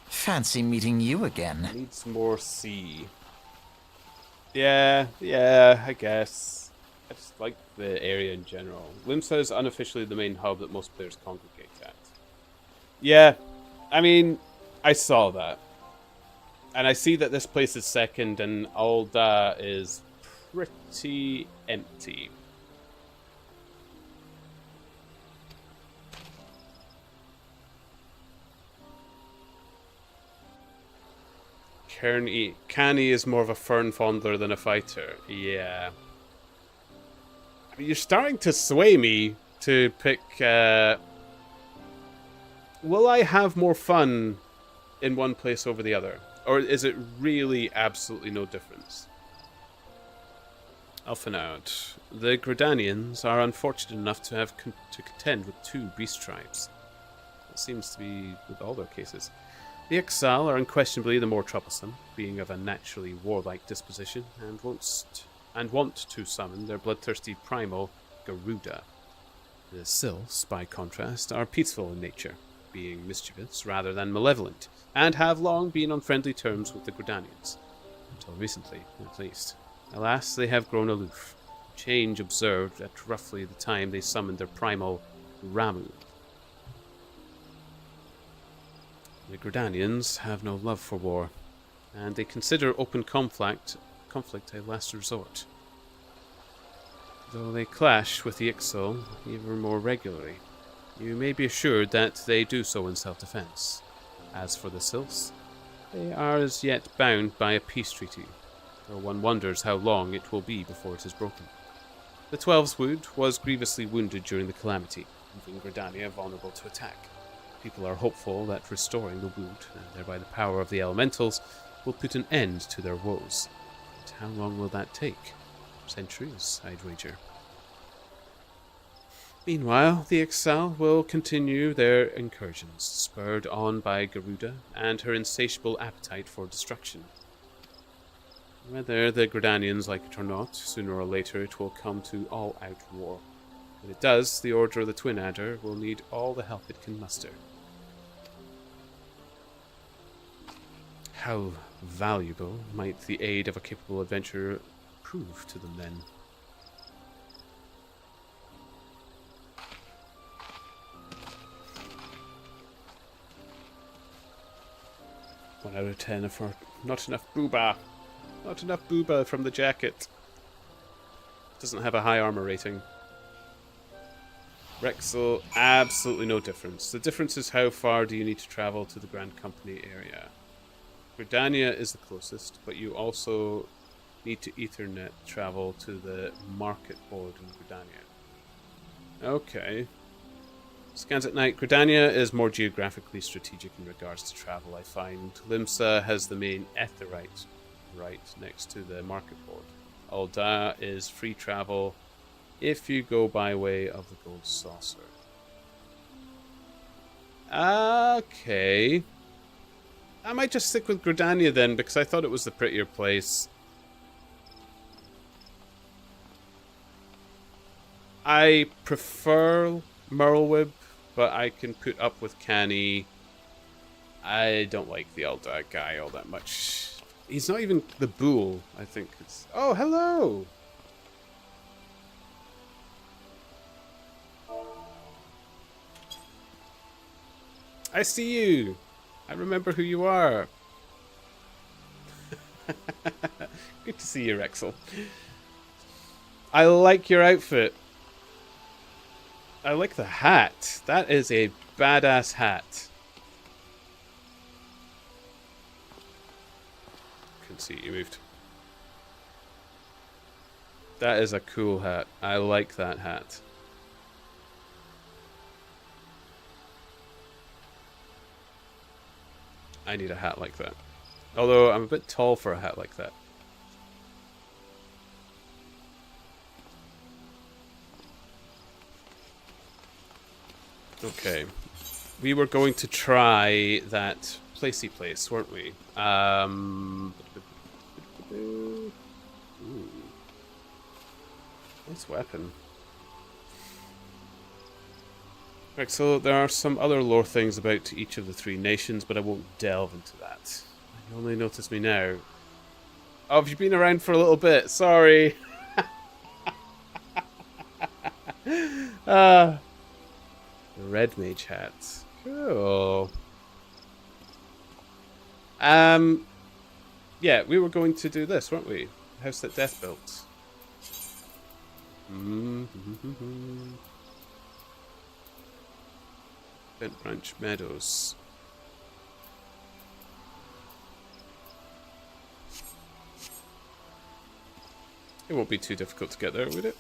Fancy meeting you again. Needs more sea. Yeah, I guess. I just like the area in general. Limsa is unofficially the main hub that most players congregate at. Yeah, I mean, I saw that. And I see that this place is second and Alda is pretty empty. Canny is more of a fern fondler than a fighter. Yeah. I mean, you're starting to sway me to pick... Will I have more fun in one place over the other? Or is it really absolutely no difference? Elfin out. The Gridanians are unfortunate enough to have to contend with two beast tribes. It seems to be with all their cases. The Exile are unquestionably the more troublesome, being of a naturally warlike disposition, and want to summon their bloodthirsty primal, Garuda. The Sylphs, by contrast, are peaceful in nature, being mischievous rather than malevolent, and have long been on friendly terms with the Gridanians. Until recently, at least. Alas, they have grown aloof, a change observed at roughly the time they summoned their primal, Ramu. The Gridanians have no love for war, and they consider open conflict a last resort. Though they clash with the Ixal even more regularly, you may be assured that they do so in self-defense. As for the Sylphs, they are as yet bound by a peace treaty, though one wonders how long it will be before it is broken. The Twelves Wood was grievously wounded during the calamity, leaving Gridania vulnerable to attack. People are hopeful that restoring the wood, and thereby the power of the elementals, will put an end to their woes. But how long will that take? Centuries, I'd wager. Meanwhile, the Ixal will continue their incursions, spurred on by Garuda and her insatiable appetite for destruction. Whether the Gridanians like it or not, sooner or later it will come to all-out war. When it does, the Order of the Twin Adder will need all the help it can muster. How valuable might the aid of a capable adventurer prove to them then? One out of 10 for not enough booba. Not enough booba from the jacket. Doesn't have a high armor rating. Rexel, absolutely no difference. The difference is how far do you need to travel to the Grand Company area. Gridania is the closest, but you also need to Ethernet travel to the market board in Gridania. Okay. Scans at night. Gridania is more geographically strategic in regards to travel, I find. Limsa has the main Etherite right next to the market board. Alda is free travel if you go by way of the Gold Saucer. Okay. I might just stick with Gridania then, because I thought it was the prettier place. I prefer Merlwyb, but I can put up with Canny. I don't like the Alda guy all that much. He's not even the Bull, I think. It's... Oh, hello! I see you! I remember who you are. Good to see you, Rexel. I like your outfit. I like the hat. That is a badass hat. Couldn't see you moved. That is a cool hat. I like that hat. I need a hat like that. Although I'm a bit tall for a hat like that. Okay. We were going to try that placey place, weren't we? Ooh. Nice weapon. Right, so there are some other lore things about each of the three nations, but I won't delve into that. You only notice me now. Oh, have you been around for a little bit? Sorry. The red mage hat. Cool. Yeah, we were going to do this, weren't we? The house that Death built. Bent Branch Meadows. It won't be too difficult to get there, would it?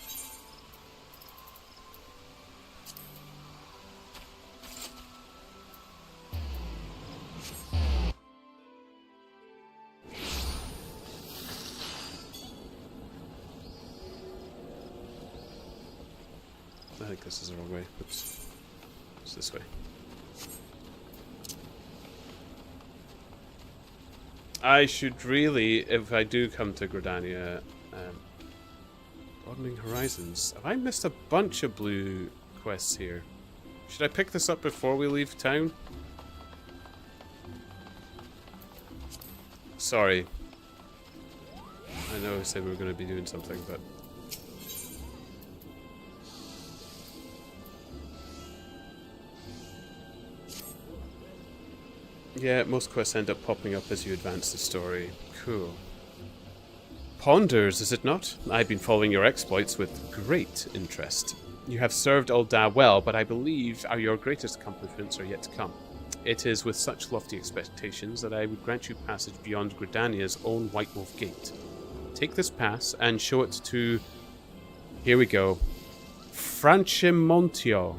I think this is the wrong way. Oops. It's this way. I should really, if I do come to Gridania, broadening horizons. Have I missed a bunch of blue quests here? Should I pick this up before we leave town? Sorry. I know I said we were going to be doing something, but... Yeah, most quests end up popping up as you advance the story. Cool. Ponders, is it not? I've been following your exploits with great interest. You have served Ul'dah well, but I believe your greatest accomplishments are yet to come. It is with such lofty expectations that I would grant you passage beyond Gridania's own White Wolf Gate. Take this pass and show it to... Here we go. Francimontio,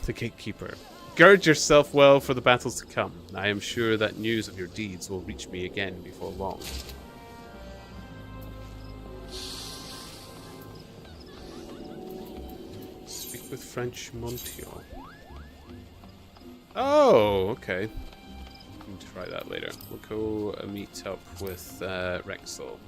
the gatekeeper. Gird yourself well for the battles to come. I am sure that news of your deeds will reach me again before long. Speak with Francimontio. Oh, okay. We'll try that later. We'll go meet up with Rexel.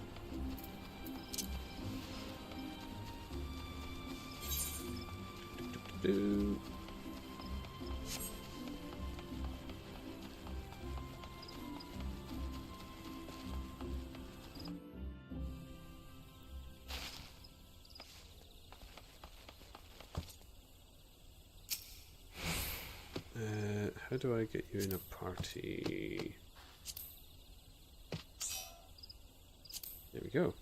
How do I get you in a party? There we go.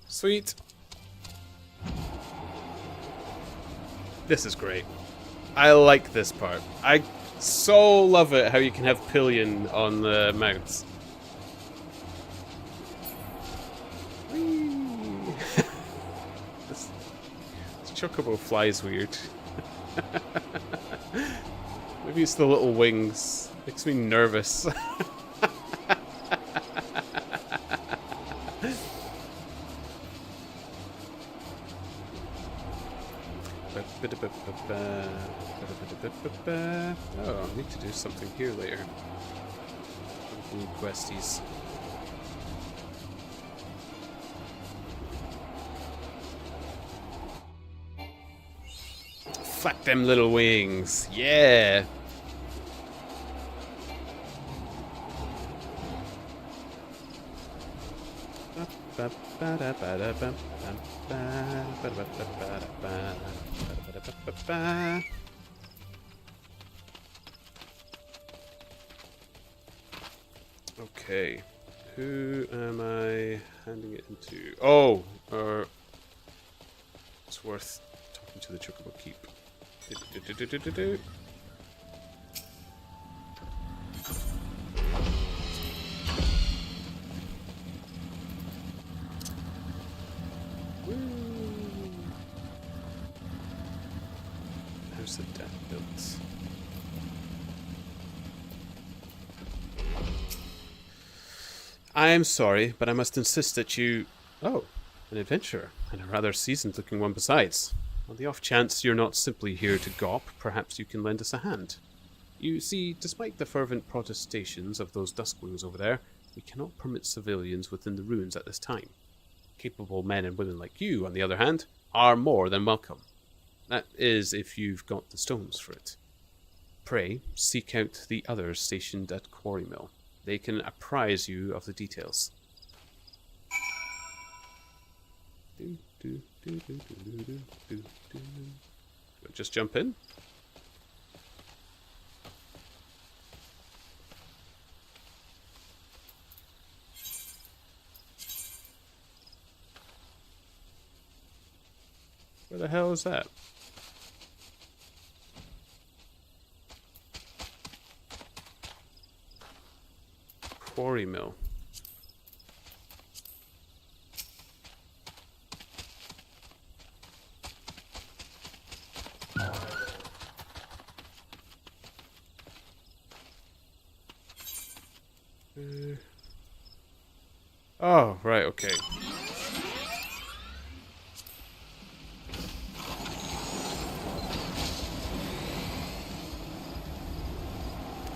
Sweet. This is great. I like this part. I so love it how you can have pillion on the mounts. this chocobo flies weird. Maybe it's the little wings. Makes me nervous. Oh, I need to do something here later. New questies. Flap them little wings. Yeah. Okay, who am I handing it into? Oh, it's worth talking to the Chocobo Keep. How's the deck built? I am sorry, but I must insist that you... Oh, an adventurer, and a rather seasoned-looking one besides. On the off chance you're not simply here to gawp, perhaps you can lend us a hand. You see, despite the fervent protestations of those Duskwings over there, we cannot permit civilians within the ruins at this time. Capable men and women like you, on the other hand, are more than welcome. That is, if you've got the stones for it. Pray, seek out the others stationed at Quarry Mill. They can apprise you of the details. Do I just jump in? Where the hell is that? Quarry Mill. Oh, right, okay.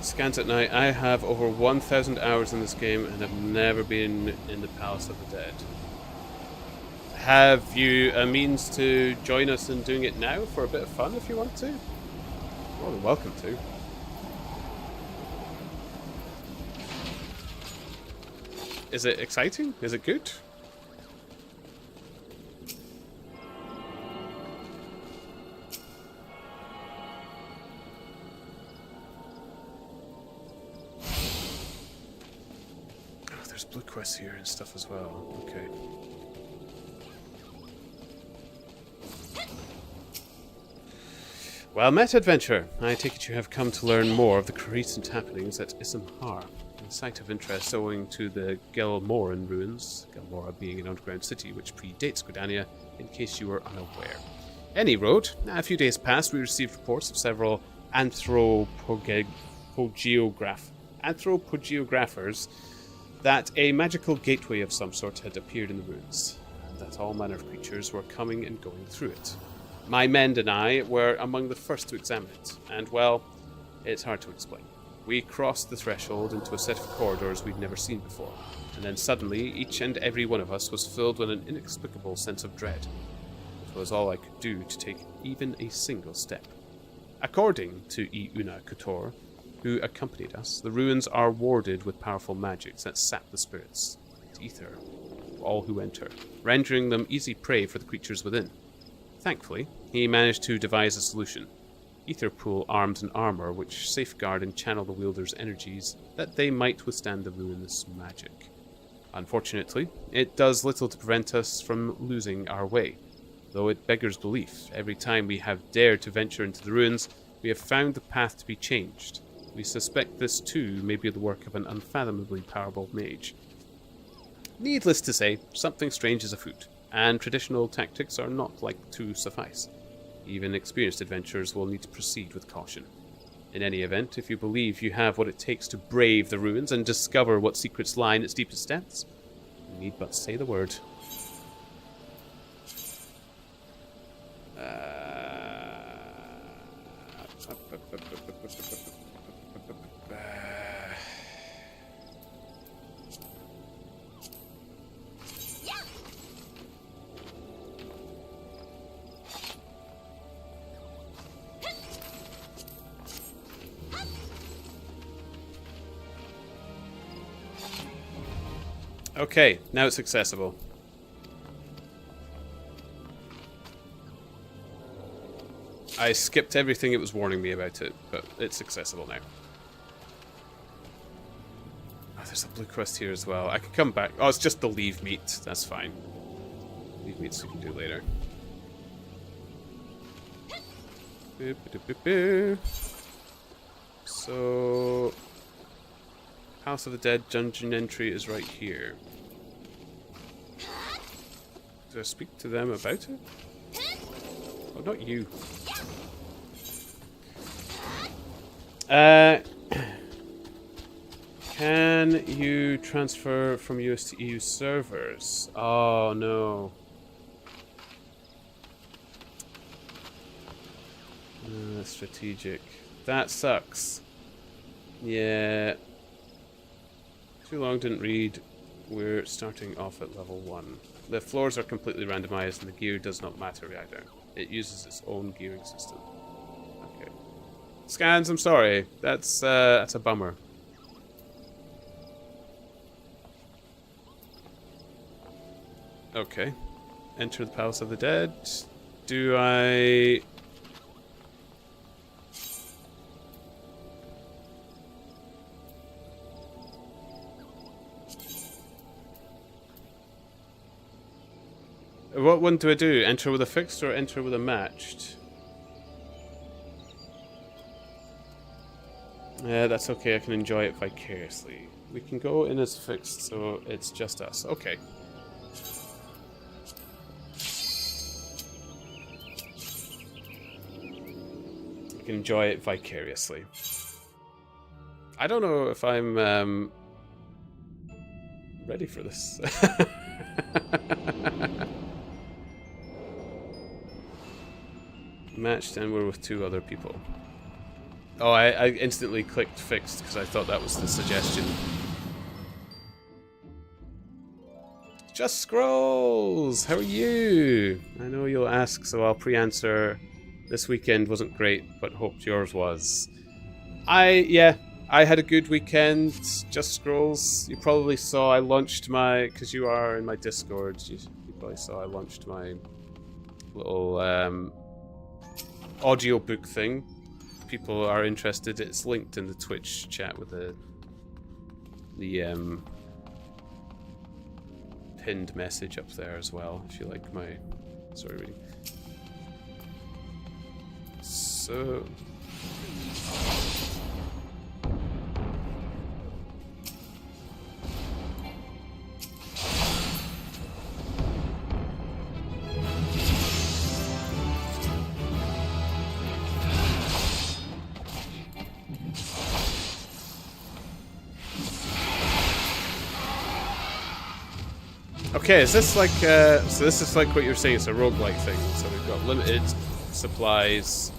Scans at night. I have over 1,000 hours in this game and have never been in the Palace of the Dead. Have you a means to join us in doing it now for a bit of fun if you want to? More than welcome to. Is it exciting? Is it good? Oh, there's blue quests here and stuff as well. Okay. Well met, adventurer. I take it you have come to learn more of the recent happenings at Isambhar. A site of interest owing to the Gelmoran ruins, Gelmora being an underground city which predates Gridania, in case you were unaware. Any road, a few days past we received reports of several anthropogiographers that a magical gateway of some sort had appeared in the ruins, and that all manner of creatures were coming and going through it. My men and I were among the first to examine it, and well, it's hard to explain. We crossed the threshold into a set of corridors we'd never seen before, and then suddenly each and every one of us was filled with an inexplicable sense of dread. It was all I could do to take even a single step. According to Iuna Kotor, who accompanied us, the ruins are warded with powerful magics that sap the spirits and ether of all who enter, rendering them easy prey for the creatures within. Thankfully, he managed to devise a solution. Ether pool arms and armor which safeguard and channel the wielder's energies that they might withstand the ruinous magic. Unfortunately, it does little to prevent us from losing our way, though it beggars belief. Every time we have dared to venture into the ruins, we have found the path to be changed. We suspect this too may be the work of an unfathomably powerful mage. Needless to say, something strange is afoot, and traditional tactics are not like to suffice. Even experienced adventurers will need to proceed with caution. In any event, if you believe you have what it takes to brave the ruins and discover what secrets lie in its deepest depths, you need but say the word. Okay, now it's accessible. I skipped everything it was warning me about it, but it's accessible now. Oh, there's a blue quest here as well. I could come back. Oh, it's just the leave meat. That's fine. Leave meats we can do later. So... House of the Dead dungeon entry is right here. Do I speak to them about it? Oh, not you. Can you transfer from US to EU servers? Oh, no. Strategic. That sucks. Yeah. Too long, didn't read. We're starting off at level 1. The floors are completely randomized and the gear does not matter either. It uses its own gearing system. Okay. Scans, I'm sorry. That's a bummer. Okay. Enter the Palace of the Dead. Do I... What one do I do? Enter with a fixed or enter with a matched? Yeah, that's okay. I can enjoy it vicariously. We can go in as fixed, so it's just us. Okay. I can enjoy it vicariously. I don't know if I'm ready for this. Matched, and we're with 2 other people. Oh, I instantly clicked fixed because I thought that was the suggestion. Just Scrolls! How are you? I know you'll ask, so I'll pre-answer. This weekend wasn't great, but hoped yours was. I I had a good weekend. Just Scrolls. You probably saw I launched my, because you are in my Discord. You probably saw I launched my little audiobook thing. People are interested. It's linked in the Twitch chat with the pinned message up there as well. If you like my story reading. So. Okay, is this like, so this is like what you're saying, it's a roguelike thing. So we've got limited supplies.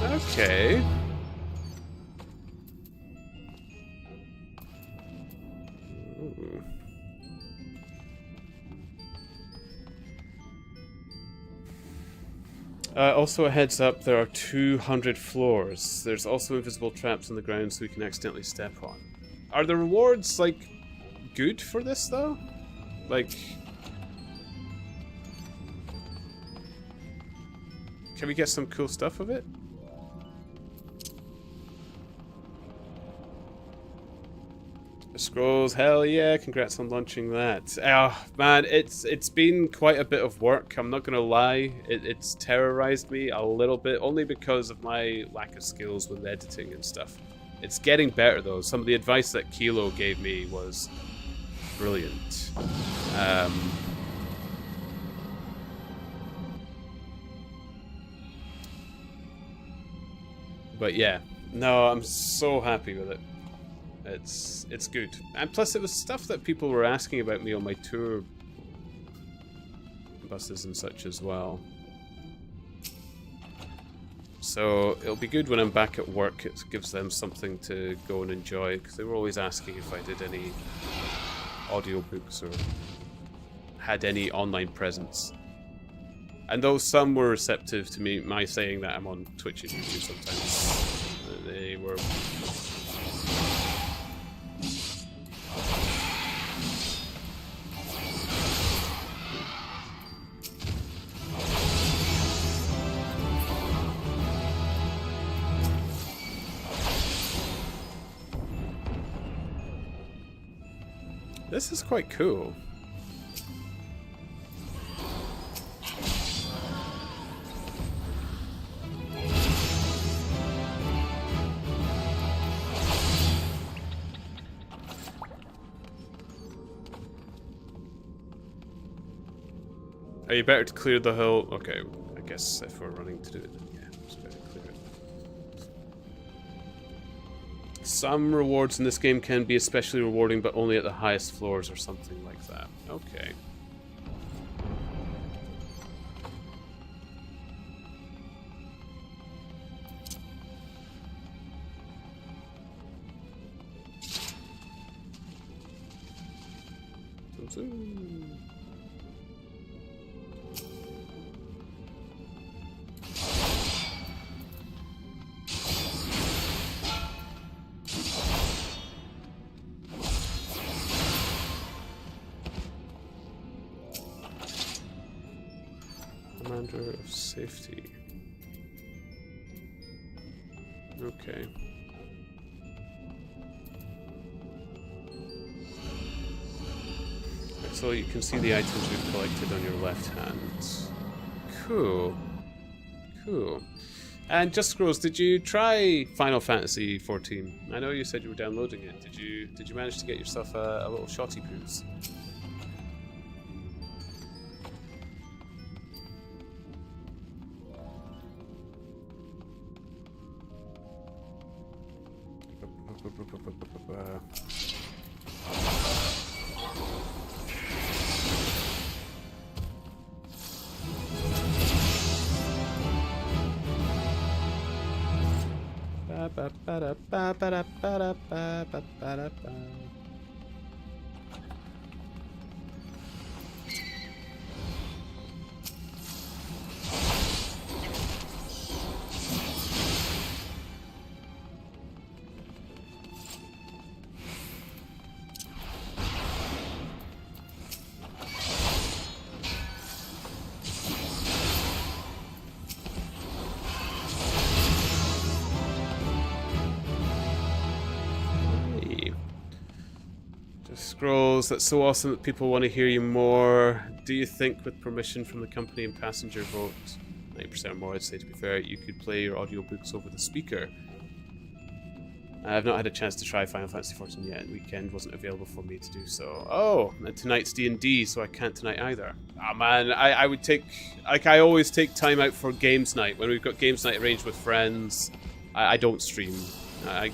Okay. Ooh. Also a heads up, there are 200 floors. There's also invisible traps on the ground so we can accidentally step on. Are the rewards, like, good for this, though? Like... Can we get some cool stuff of it? Scrolls, hell yeah, congrats on launching that. Oh, man, it's been quite a bit of work, I'm not gonna lie. It's terrorized me a little bit, only because of my lack of skills with editing and stuff. It's getting better though. Some of the advice that Kilo gave me was brilliant. But yeah, no, I'm so happy with it. It's good. And plus it was stuff that people were asking about me on my tour buses and such as well. So it'll be good when I'm back at work. It gives them something to go and enjoy, because they were always asking if I did any audiobooks or had any online presence. And though some were receptive to my saying that I'm on Twitch and YouTube sometimes, they were... This is quite cool. Are you better to clear the hill? Okay, I guess if we're running to do it, then yeah, it's better to clear it. Some rewards in this game can be especially rewarding, but only at the highest floors or something like that. Okay. Commander of Safety. Okay. So you can see the items we've collected on your left hand. Cool. Cool. And Just Scrolls, did you try Final Fantasy 14? I know you said you were downloading it. Did you manage to get yourself a little shotty poos? Scrolls, that's so awesome that people want to hear you more. Do you think with permission from the company and passenger vote, 90% or more I'd say to be fair, you could play your audiobooks over the speaker? I've not had a chance to try Final Fantasy XIV yet. Weekend wasn't available for me to do so. Oh, and tonight's D&D, so I can't tonight either. Ah, man, I would take... Like, I always take time out for games night. When we've got games night arranged with friends, I don't stream. I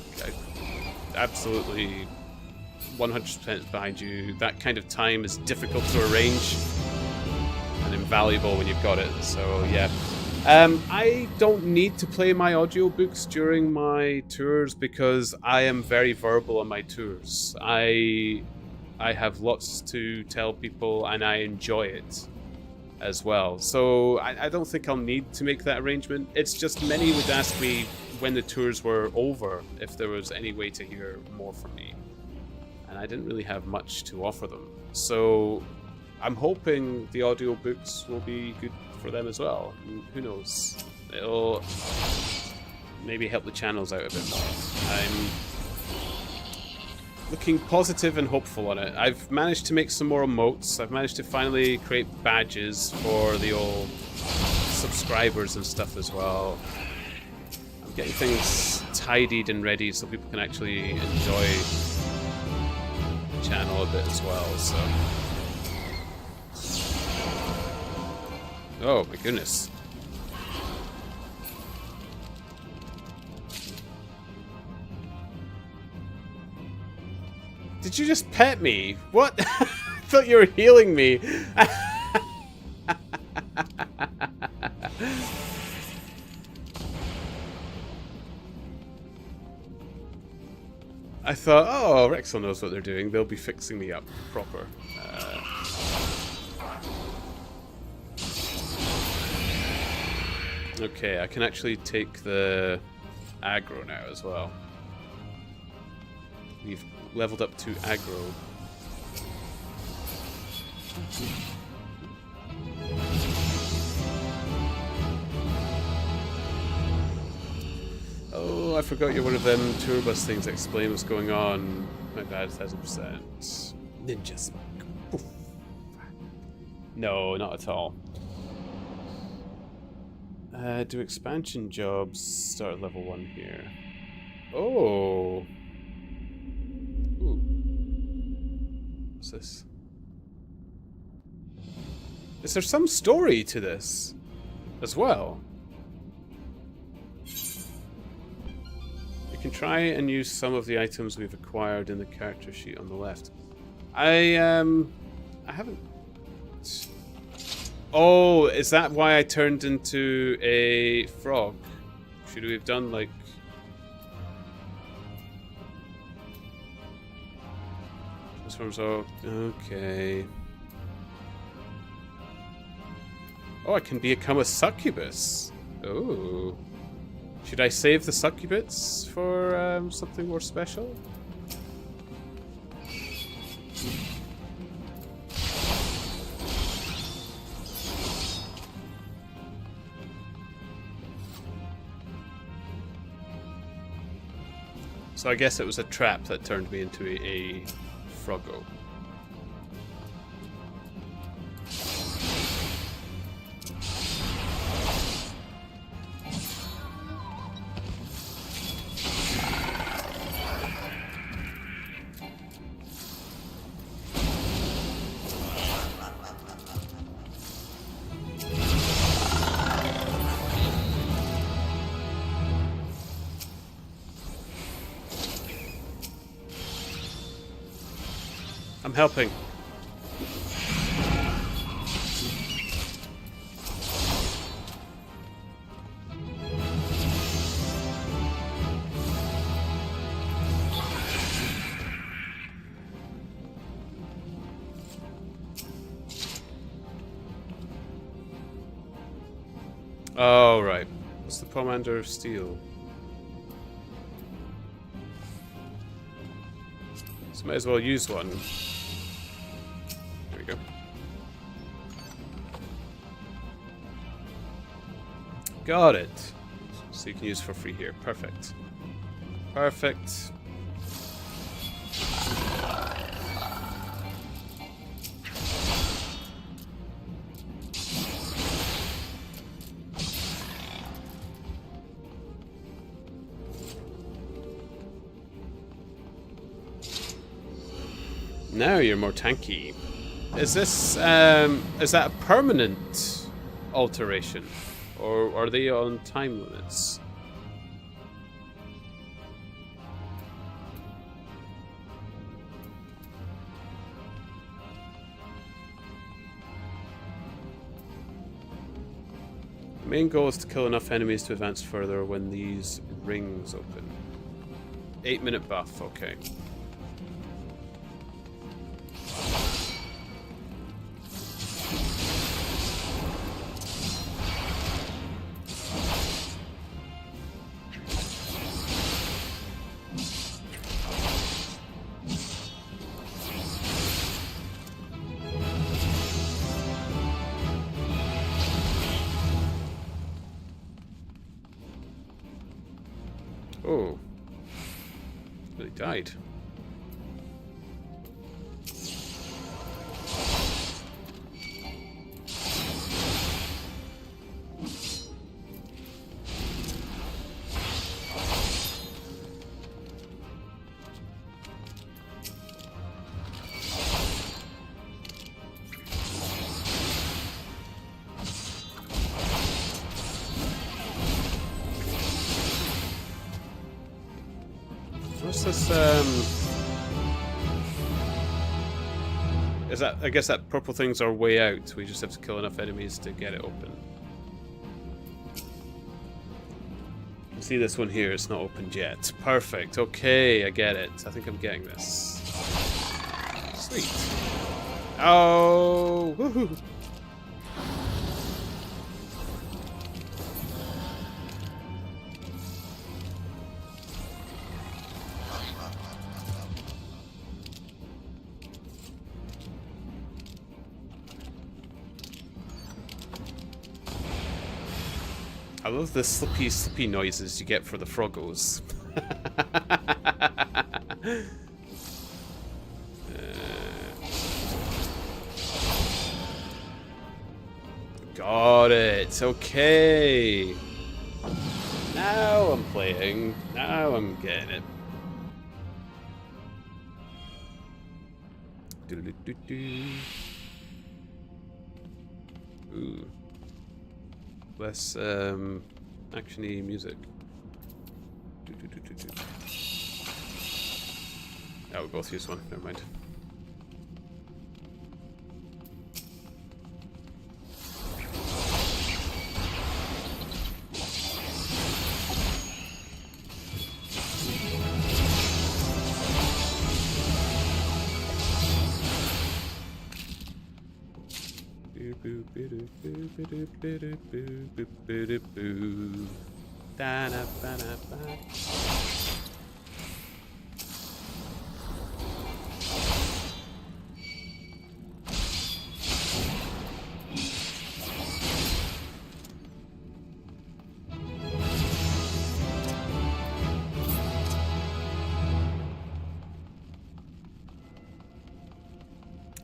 absolutely 100% behind you. That kind of time is difficult to arrange and invaluable when you've got it, so yeah. I don't need to play my audiobooks during my tours because I am very verbal on my tours. I have lots to tell people and I enjoy it as well. So I don't think I'll need to make that arrangement. It's just many would ask me when the tours were over if there was any way to hear more from me. And I didn't really have much to offer them. So I'm hoping the audiobooks will be good for them as well. Who knows? It'll maybe help the channels out a bit more. I'm looking positive and hopeful on it. I've managed to make some more emotes. I've managed to finally create badges for the old subscribers and stuff as well. I'm getting things tidied and ready so people can actually enjoy the channel a bit as well, so... Oh my goodness. Did you just pet me? What? I thought you were healing me. I thought, oh, Rexel knows what they're doing. They'll be fixing me up proper. Okay, I can actually take the aggro now as well. We've leveled up to aggro. Oh, I forgot you're one of them tour bus things that explain what's going on. My bad, 1000%. Ninja smoke. Poof. No, not at all. Do expansion jobs start at level 1 here? Oh! Ooh. What's this? Is there some story to this as well? We can try and use some of the items we've acquired in the character sheet on the left. I haven't... Oh, is that why I turned into a frog? Should we have done, like... Transforms out... Okay. Oh, I can become a succubus. Oh. Should I save the succubus for something more special? So I guess it was a trap that turned me into a froggo. I'm helping. Oh, right. What's the Pomander of Steel? So might as well use one. There we go. Got it. So you can use for free here. Perfect. Perfect. Now you're more tanky. Is this is that a permanent alteration, or are they on time limits? The main goal is to kill enough enemies to advance further when these rings open. 8-minute buff, okay. Oh. Really died. What's this, is that, I guess that purple thing's our way out. We just have to kill enough enemies to get it open. You see this one here, it's not opened yet. Perfect, okay, I get it. I think I'm getting this. Sweet. Oh, woohoo! I love the slippy noises you get for the froggles. Got it. Okay. Now I'm playing. Now I'm getting it. Do-do-do-do. Ooh. Less actiony music. Oh, we both use one. Never mind.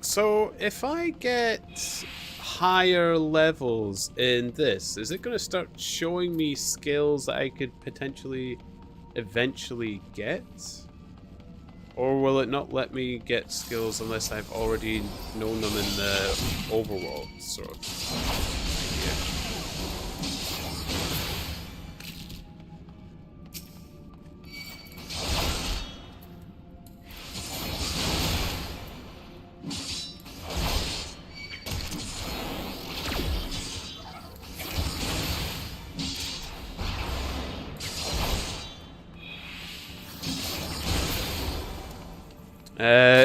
So, if I get higher levels in this, is it going to start showing me skills that I could potentially eventually get? Or will it not let me get skills unless I've already known them in the overworld sort of idea?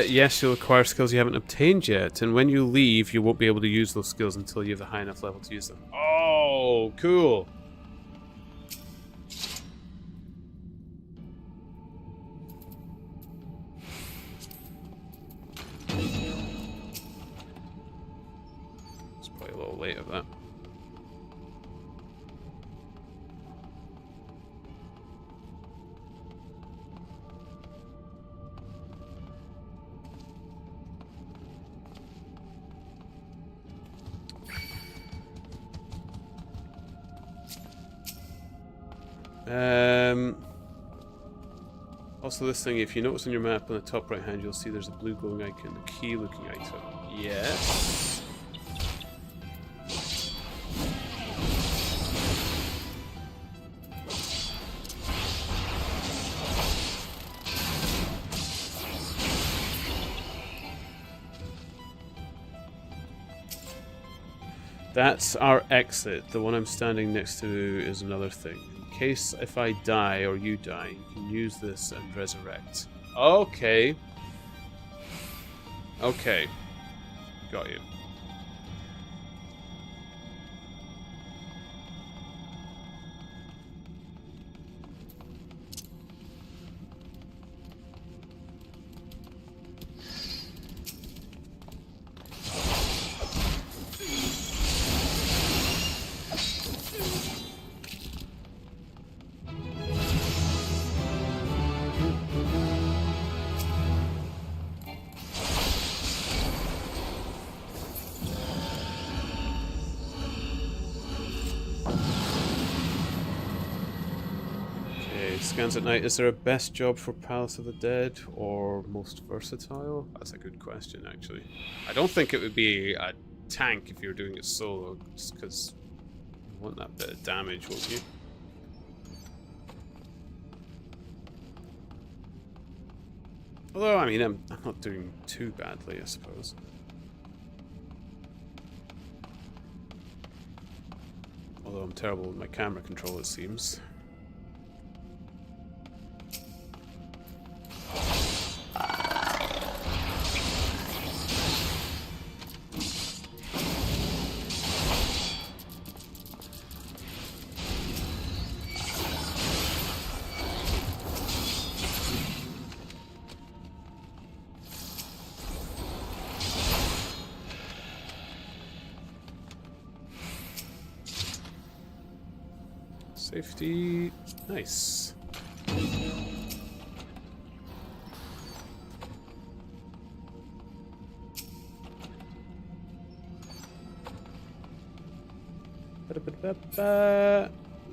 Yes, you'll acquire skills you haven't obtained yet, and when you leave, you won't be able to use those skills until you have a high enough level to use them. Oh, cool. It's probably a little late of that. Also, this thing, if you notice on your map on the top right hand, you'll see there's a blue glowing icon, a key looking item. Yes. That's our exit. The one I'm standing next to is another thing. In case if I die or you die, you can use this and resurrect. Okay. Okay. Got you. Scans at night. Is there a best job for Palace of the Dead or most versatile? That's a good question, actually. I don't think it would be a tank if you're doing it solo, just because you want that bit of damage, won't you? Although, I mean, I'm not doing too badly, I suppose. Although I'm terrible with my camera control, it seems. Safety. Nice.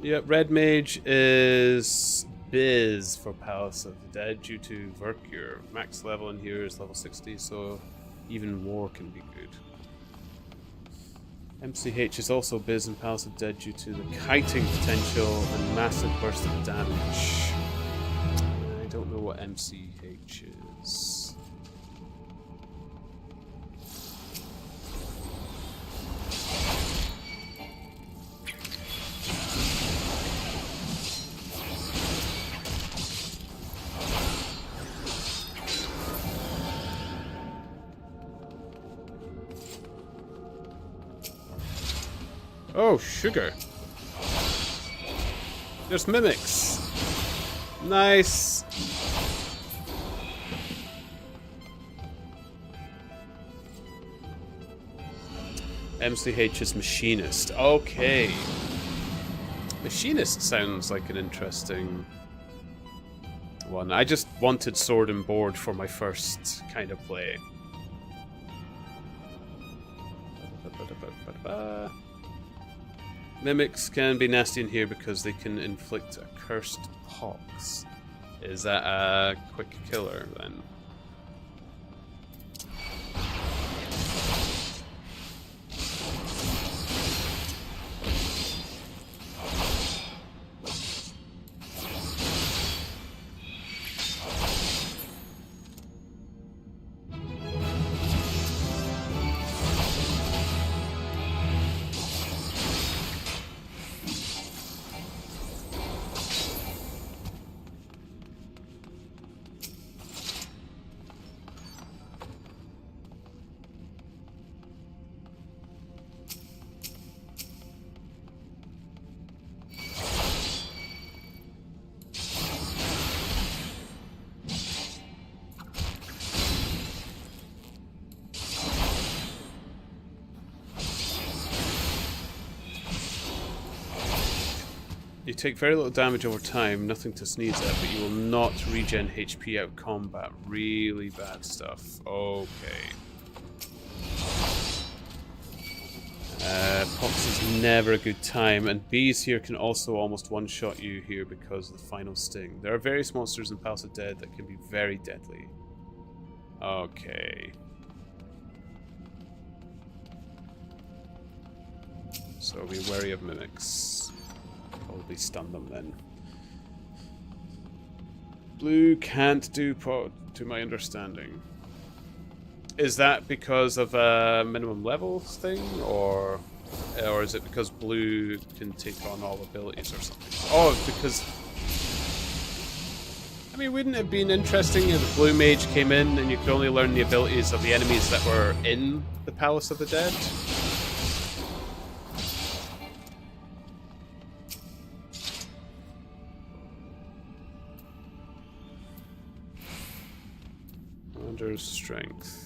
Yep, Red Mage is Biz for Palace of the Dead due to Vercure. Max level in here is level 60, so even more can be good. MCH is also Biz in Palace of the Dead due to the kiting potential and massive burst of damage. I don't know what MCH is. Oh, sugar. There's mimics. Nice. MCH is Machinist. Okay. Machinist sounds like an interesting one. I just wanted sword and board for my first kind of play. Mimics can be nasty in here because they can inflict a cursed pox. Is that a quick killer then? You take very little damage over time, nothing to sneeze at, but you will not regen HP out of combat. Really bad stuff. Okay. Pox is never a good time, and bees here can also almost one-shot you here because of the final sting. There are various monsters in Palace of Dead that can be very deadly. Okay. So be wary of mimics. Probably stun them then. Blue can't do pod, to my understanding. Is that because of a minimum levels thing, or is it because blue can take on all abilities or something? Oh, because... I mean, wouldn't it have been interesting if the blue mage came in and you could only learn the abilities of the enemies that were in the Palace of the Dead? Under strength.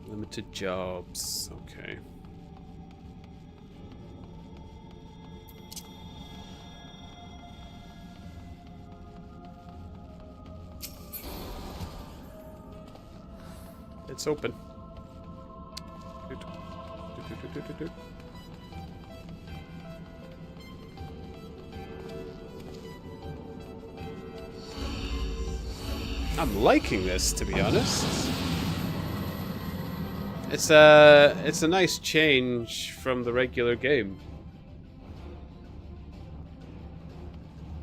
Limited jobs. Okay. It's open. I'm liking this, to be honest. It's a nice change from the regular game.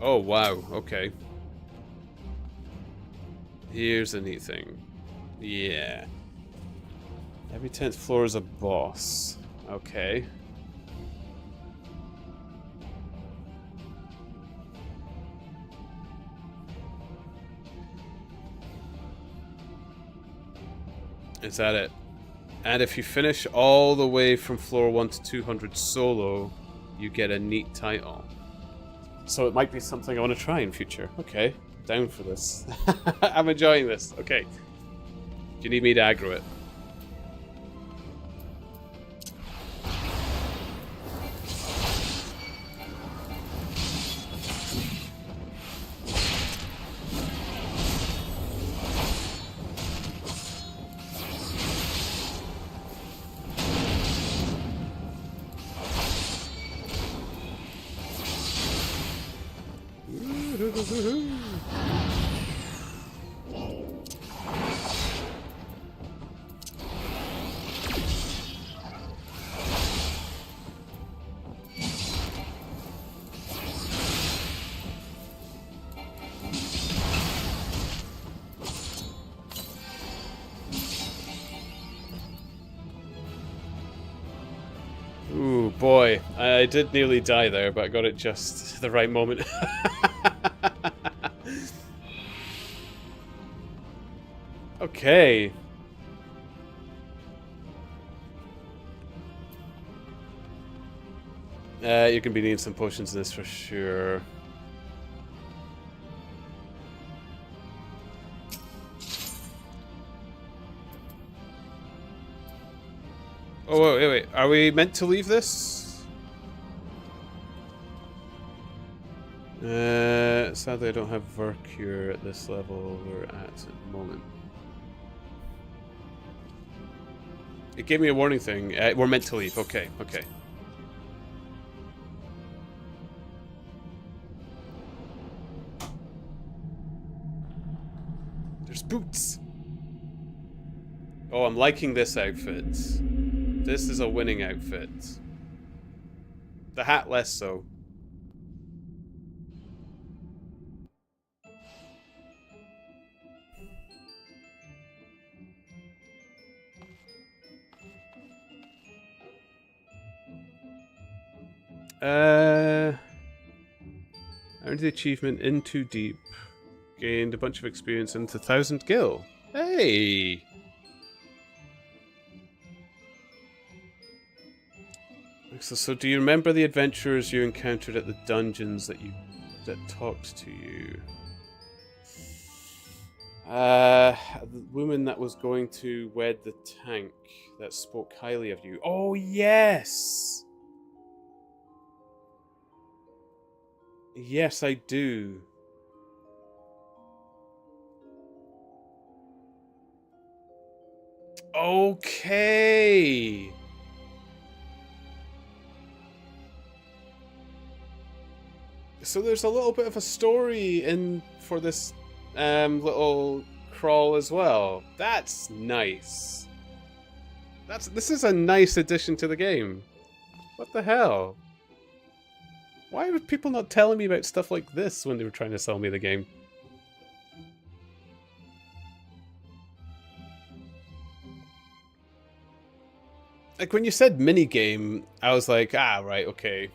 Oh wow, okay. Here's a neat thing. Yeah. Every 10th floor is a boss. Okay. Is that it? And if you finish all the way from floor 1 to 200 solo, you get a neat title. So it might be something I want to try in future. Okay, down for this. I'm enjoying this. Okay. Do you need me to aggro it? Ooh, boy. I did nearly die there, but I got it just the right moment. Okay. You're gonna be needing some potions in this for sure. Oh, wait. Are we meant to leave this? Sadly, I don't have Vercure at this level we're at the moment. It gave me a warning thing. We're meant to leave. Okay. There's boots. Oh, I'm liking this outfit. This is a winning outfit. The hat less so. Earned the achievement In Too Deep. Gained a bunch of experience into 1000 gil. Hey! So do you remember the adventurers you encountered at the dungeons that talked to you? The woman that was going to wed the tank that spoke highly of you. Oh, yes! Yes, I do. Okay! So there's a little bit of a story in for this little crawl as well. That's nice. This is a nice addition to the game. What the hell? Why were people not telling me about stuff like this when they were trying to sell me the game? Like, when you said minigame, I was like, ah, right, okay.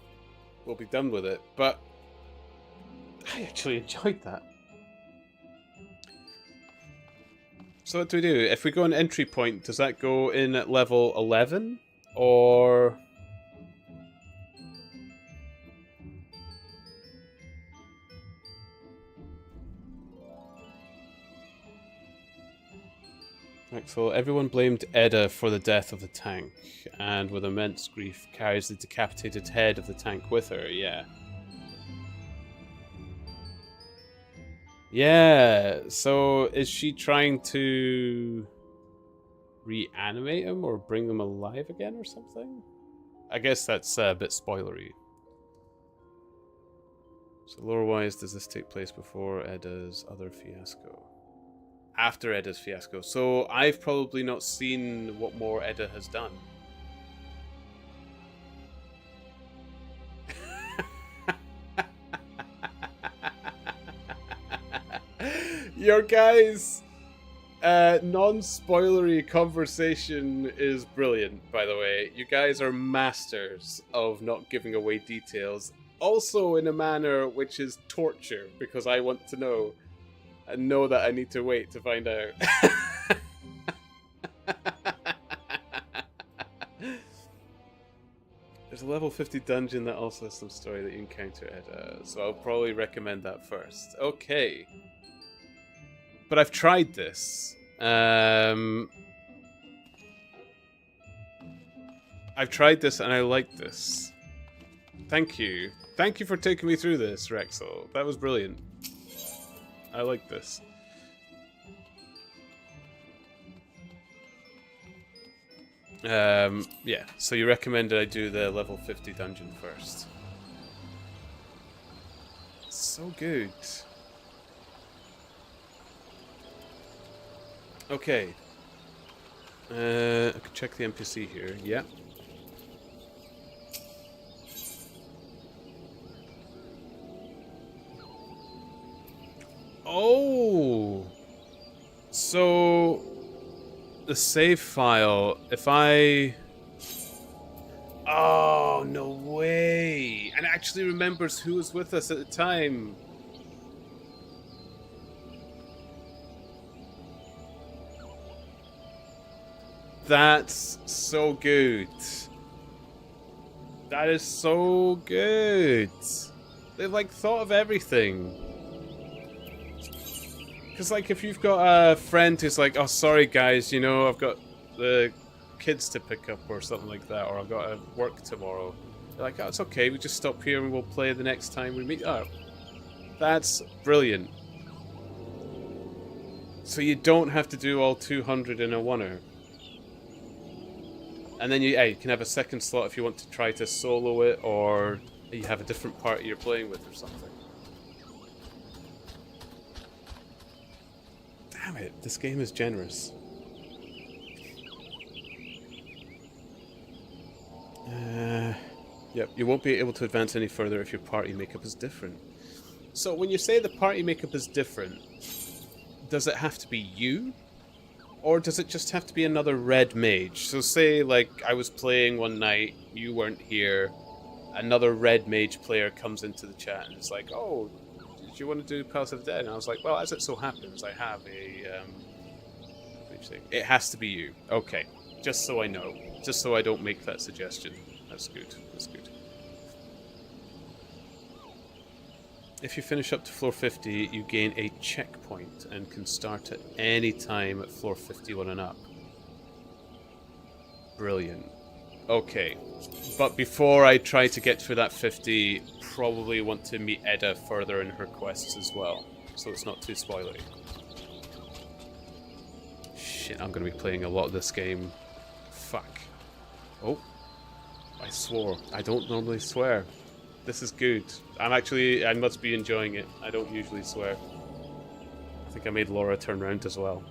We'll be done with it. But I actually enjoyed that. So what do we do? If we go an entry point, does that go in at level 11? Or... Right, so everyone blamed Edda for the death of the tank, and with immense grief carries the decapitated head of the tank with her, yeah. Yeah, so is she trying to reanimate him or bring them alive again or something? I guess that's a bit spoilery. So lore-wise, does this take place before Edda's other fiasco? After Edda's fiasco. So I've probably not seen what more Edda has done. Your guys' non-spoilery conversation is brilliant, by the way. You guys are masters of not giving away details. Also in a manner which is torture, because I want to know. And know that I need to wait to find out. There's a level 50 dungeon that also has some story that you encounter Edda, so I'll probably recommend that first. Okay. But I've tried this. I've tried this and I like this. Thank you. Thank you for taking me through this, Rexel. That was brilliant. I like this. Yeah, so you recommended I do the level 50 dungeon first. So good. Okay. I could check the NPC here. Yeah. Oh! So... the save file, if I... Oh, no way! And it actually remembers who was with us at the time. That's so good. That is so good. They've, like, thought of everything. Because, like, if you've got a friend who's like, oh, sorry, guys, you know, I've got the kids to pick up or something like that, or I've got to work tomorrow. They're like, oh, it's okay, we just stop here and we'll play the next time we meet up. That's brilliant. So you don't have to do all 200 in a oneer. And then you can have a second slot if you want to try to solo it, or you have a different party you're playing with or something. Damn it, this game is generous. Yep, you won't be able to advance any further if your party makeup is different. So when you say the party makeup is different, does it have to be you? Or does it just have to be another red mage? So say, like, I was playing one night, you weren't here, another red mage player comes into the chat and is like, oh, do you want to do Palace of the Dead? And I was like, well, as it so happens, I have a, it has to be you. Okay, just so I know. Just so I don't make that suggestion. That's good, that's good. If you finish up to floor 50, you gain a checkpoint and can start at any time at floor 51 and up. Brilliant. Okay, but before I try to get through that 50, probably want to meet Edda further in her quests as well, so it's not too spoilery. Shit, I'm going to be playing a lot of this game. Fuck. Oh, I swore. I don't normally swear. This is good. I must be enjoying it. I don't usually swear. I think I made Laura turn around as well.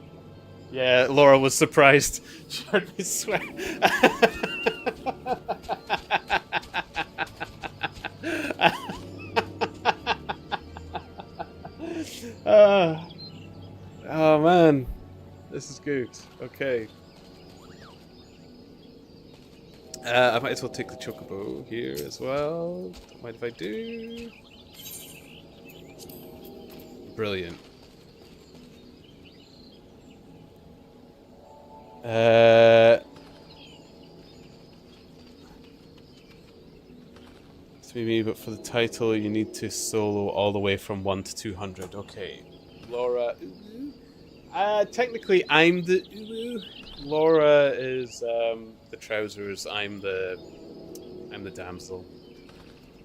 Yeah, Laura was surprised. She heard me swear. Oh man, this is good. Okay. I might as well take the chocobo here as well. Don't mind if I do. Brilliant. It's me, but for the title you need to solo all the way from 1 to 200. Okay. Laura. Technically I'm the uwu. Laura is the trousers. I'm the damsel.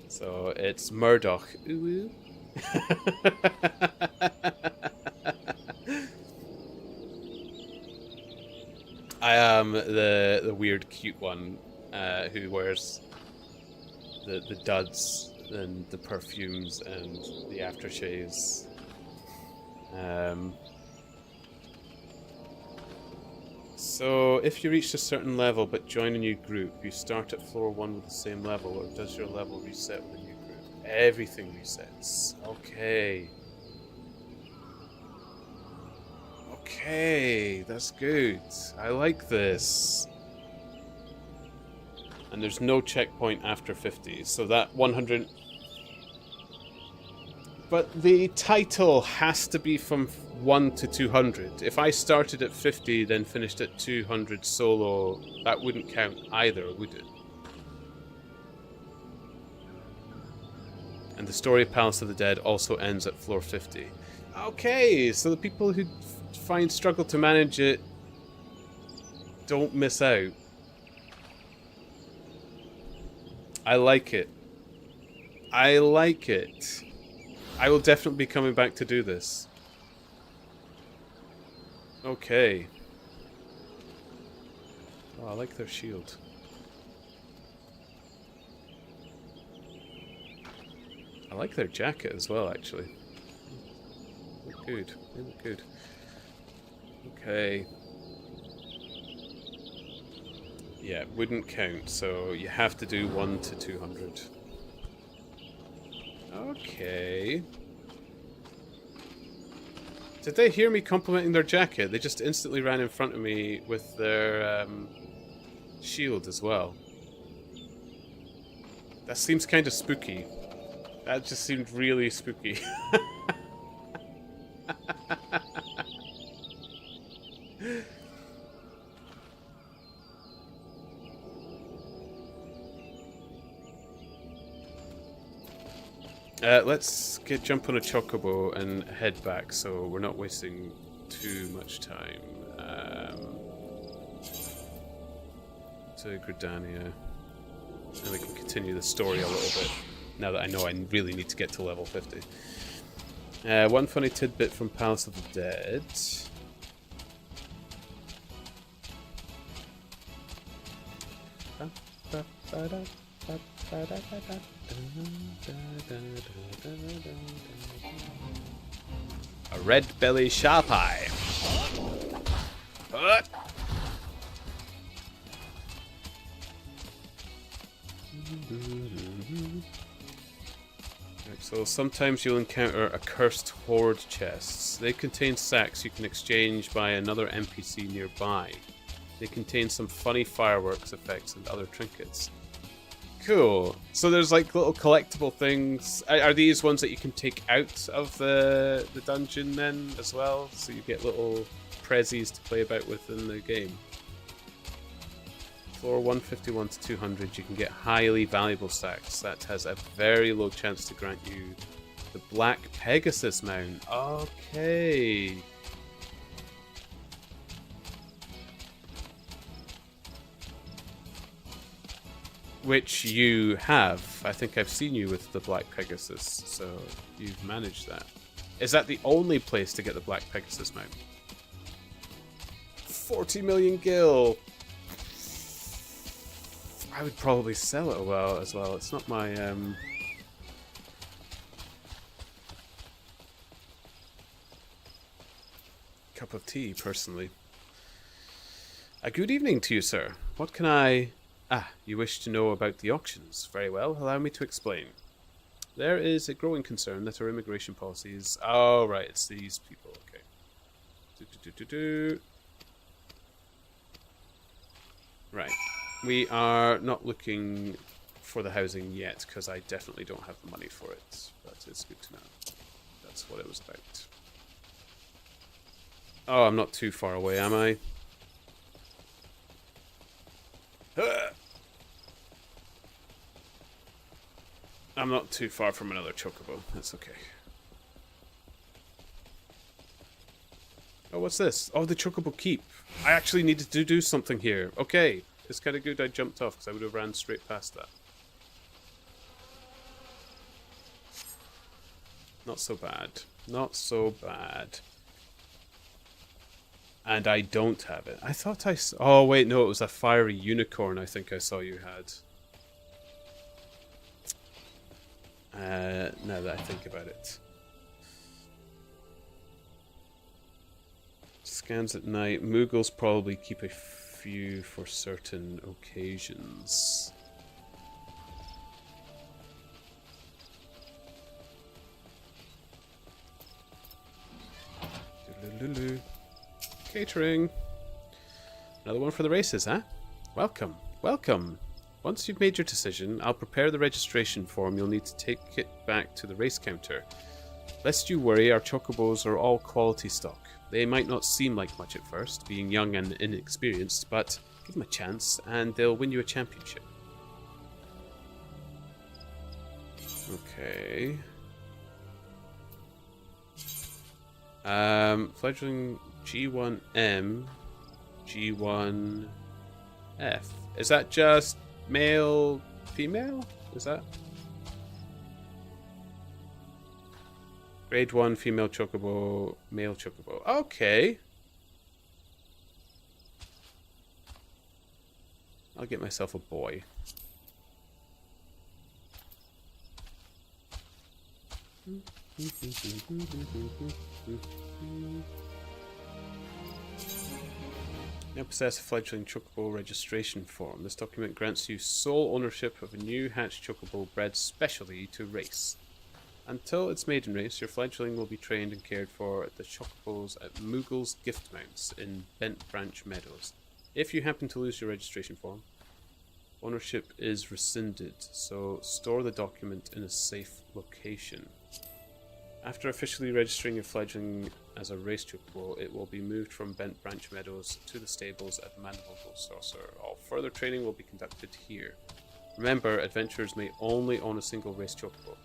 So it's Murdoch. Uwu. I am the weird cute one who wears the duds and the perfumes and the aftershaves. So, if you reach a certain level but join a new group, you start at floor 1 with the same level, or does your level reset with a new group? Everything resets. Okay. Okay, that's good. I like this. And there's no checkpoint after 50, so that 100... But the title has to be from 1 to 200. If I started at 50, then finished at 200 solo, that wouldn't count either, would it? And the story of Palace of the Dead also ends at floor 50. Okay, so the people who struggle to manage it don't miss out. I like it. I like it. I will definitely be coming back to do this. Okay. Oh, I like their shield. I like their jacket as well, actually. They look good. They look good. Okay. Yeah, wouldn't count, so you have to do 1 to 200. Okay. Did they hear me complimenting their jacket? They just instantly ran in front of me with their shield as well. That seems kind of spooky. That just seemed really spooky. Let's jump on a chocobo and head back so we're not wasting too much time. To Gridania. And we can continue the story a little bit, now that I know I really need to get to level 50. One funny tidbit from Palace of the Dead. A red belly sharp eye. So sometimes you'll encounter accursed horde chests. They contain sacks you can exchange by another NPC nearby. They contain some funny fireworks effects and other trinkets. Cool. So there's like little collectible things. Are these ones that you can take out of the dungeon then as well? So you get little prezzies to play about with in the game. Floor 151 to 200, you can get highly valuable sacks. That has a very low chance to grant you The Black Pegasus mount. Okay. Which you have. I think I've seen you with the Black Pegasus, so you've managed that. Is that the only place to get the Black Pegasus mount? 40 million gil. I would probably sell it as well. It's not my cup of tea, personally. A good evening to you, sir. What can I... Ah, you wish to know about the auctions. Very well, allow me to explain. There is a growing concern that our immigration policies... Oh, right, it's these people, okay. Right. We are not looking for the housing yet, because I definitely don't have the money for it. But it's good to know. That's what it was about. Oh, I'm not too far away, am I? I'm not too far from another chocobo. That's okay. Oh, what's this? Oh, the chocobo keep. I actually needed to do something here. Okay. It's kind of good I jumped off, because I would have ran straight past that. Not so bad. Not so bad. And I don't have it. I thought I saw... Oh, wait, no, it was a fiery unicorn I think I saw you had. Now that I think about it. Scans at night. Moogles probably keep a few for certain occasions. Catering. Another one for the races, huh? Welcome. Welcome. Once you've made your decision, I'll prepare the registration form. You'll need to take it back to the race counter. Lest you worry, our chocobos are all quality stock. They might not seem like much at first, being young and inexperienced, but give them a chance and they'll win you a championship. Okay. Fledgling G1M, G1F. Is that just male, female? Is that? Grade 1 female chocobo, male chocobo. Okay. I'll get myself a boy. Now possess a fledgling chocobo registration form. This document grants you sole ownership of a new hatched chocobo bred specially to race. Until its maiden race, your fledgling will be trained and cared for at the chocobos at Moogle's Gift Mounts in Bent Branch Meadows. If you happen to lose your registration form, ownership is rescinded, so store the document in a safe location. After officially registering your fledgling as a race chocobo, it will be moved from Bent Branch Meadows to the stables at Mandible Saucer. All further training will be conducted here. Remember, adventurers may only own a single race chocobo.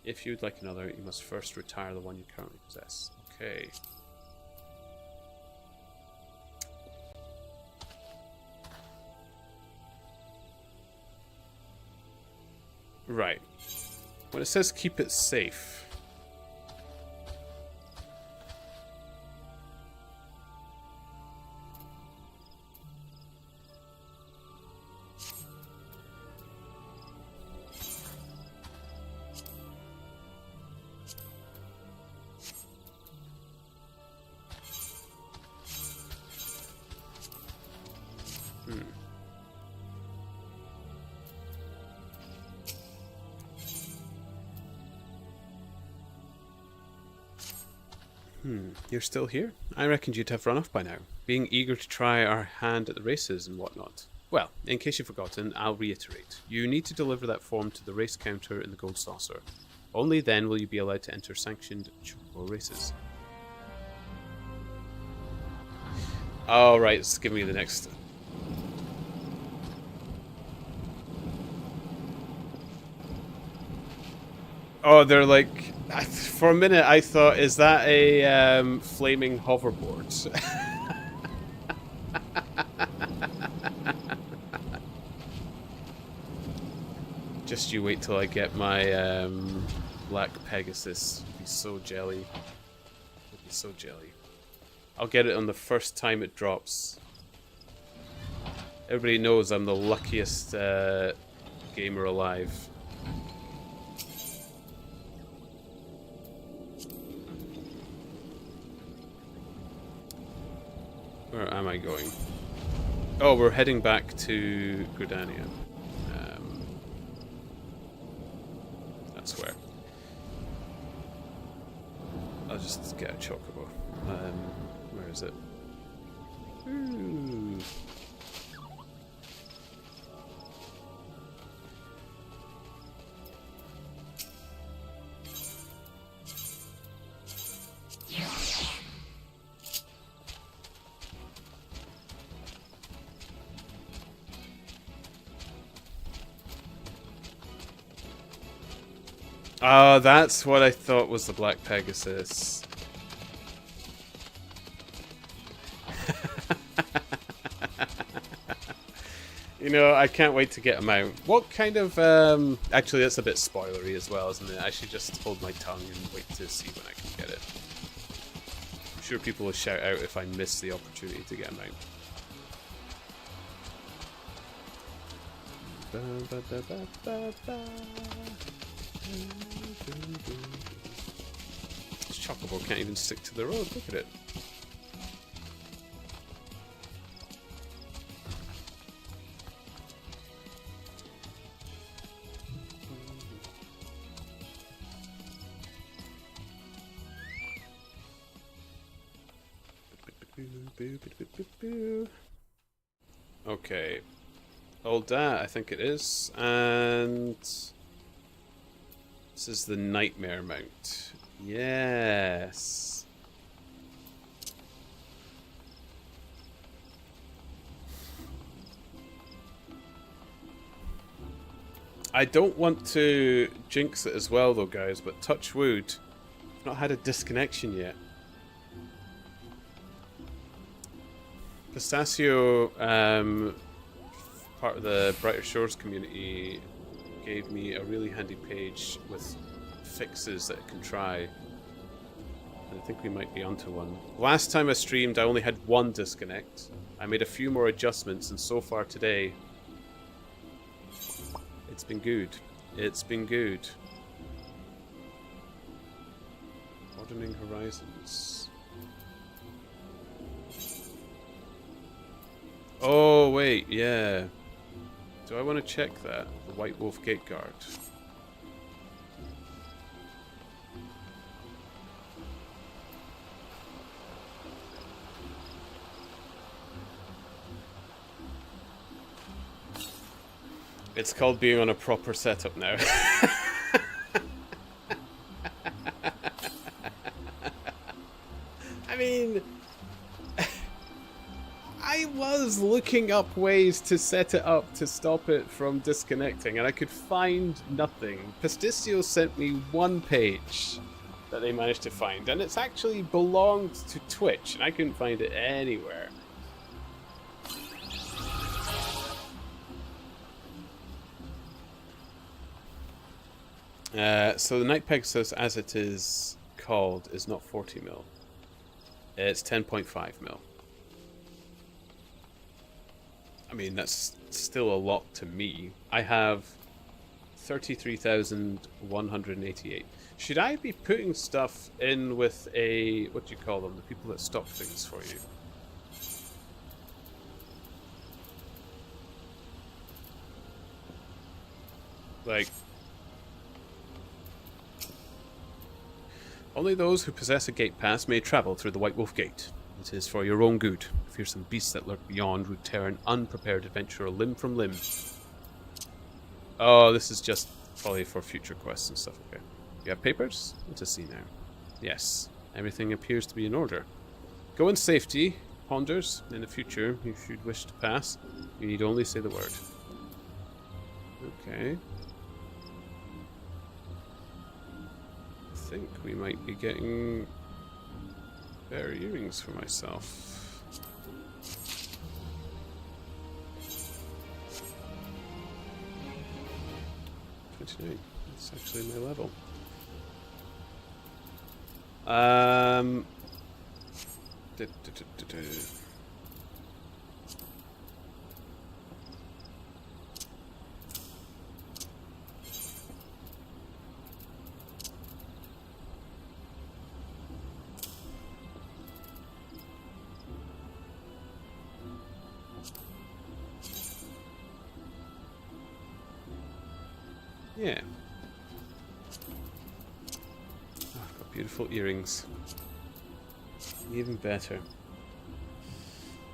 If you'd like another, you must first retire the one you currently possess. Okay. Right. When it says keep it safe... You're still here? I reckoned you'd have run off by now, being eager to try our hand at the races and whatnot. Well, in case you've forgotten, I'll reiterate. You need to deliver that form to the race counter in the Gold Saucer. Only then will you be allowed to enter sanctioned chocobo races. Oh, right, it's giving me the next... Oh, they're like... For a minute, I thought, is that a flaming hoverboard? Just you wait till I get my Black Pegasus. It'd be so jelly. It'd be so jelly. I'll get it on the first time it drops. Everybody knows I'm the luckiest gamer alive. Where am I going? Oh, we're heading back to Gridania. That's where. I'll just get a chocobo. Where is it? Ooh. Oh, that's what I thought was the Black Pegasus. You know, I can't wait to get them out. What kind of... Actually, that's a bit spoilery as well, isn't it? I should just hold my tongue and wait to see when I can get it. I'm sure people will shout out if I miss the opportunity to get them out. This chocobo can't even stick to the road. Look at it. Okay. Hold that, I think it is. And this is the Nightmare Mount. Yes. I don't want to jinx it as well though, guys, but touch wood, I've not had a disconnection yet. Pistachio, part of the Brighter Shores community, gave me a really handy page with fixes that it can try. And I think we might be onto one. Last time I streamed, I only had one disconnect. I made a few more adjustments, and so far today, it's been good. It's been good. Broadening horizons. Oh, wait, yeah. Do I want to check that? The White Wolf Gate Guard. It's called being on a proper setup now. I mean... I was looking up ways to set it up to stop it from disconnecting, and I could find nothing. Pasticcio sent me one page that they managed to find, and it's actually belonged to Twitch, and I couldn't find it anywhere. So the Night Pegasus, as it is called, is not 40 mil. It's 10.5 mil. I mean, that's still a lot to me. I have 33,188. Should I be putting stuff in with a... what do you call them? The people that stock things for you. Like... only those who possess a gate pass may travel through the White Wolf Gate. It is for your own good. Fearsome beasts that lurk beyond would tear an unprepared adventurer limb from limb. Oh, this is just probably for future quests and stuff. Okay. You have papers? Let us see now. Yes. Everything appears to be in order. Go in safety, Ponders. In the future, you should wish to pass. You need only say the word. Okay. think we might be getting better earrings for myself. 29. That's actually my level. Du- du- du- du- du. Yeah. Oh, I've got beautiful earrings. Even better.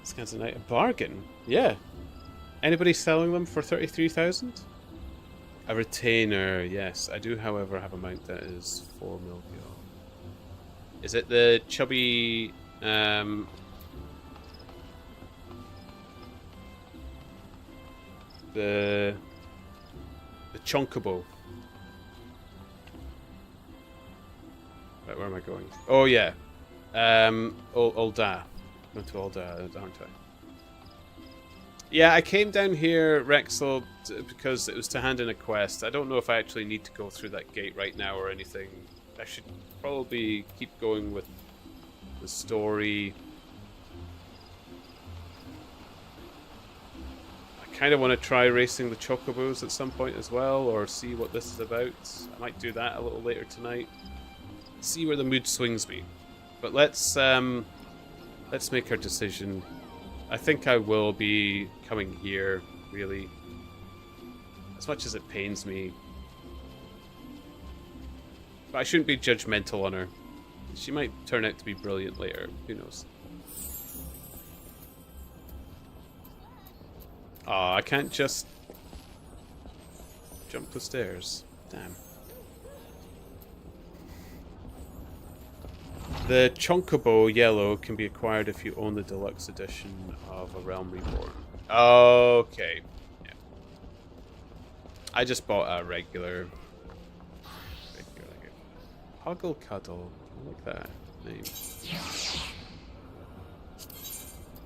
Scans a night. A bargain. Yeah. Anybody selling them for 33,000? A retainer. Yes, I do. However, have a mount that is 4 mil gil. Is it the chubby? The chonkabo. Right, where am I going? Oh yeah. Ulda. Went to Ulda, aren't I? Yeah, I came down here, Rexel, because it was to hand in a quest. I don't know if I actually need to go through that gate right now or anything. I should probably keep going with the story. I kind of want to try racing the chocobos at some point as well, or see what this is about. I might do that a little later tonight. See where the mood swings me. But let's make our decision. I think I will be coming here, really. As much as it pains me. But I shouldn't be judgmental on her. She might turn out to be brilliant later. Who knows? Aw, I can't just jump the stairs. Damn. The Chocobo Yellow can be acquired if you own the deluxe edition of A Realm Reborn. Okay. Yeah. I just bought a regular Huggle Cuddle. I like that name.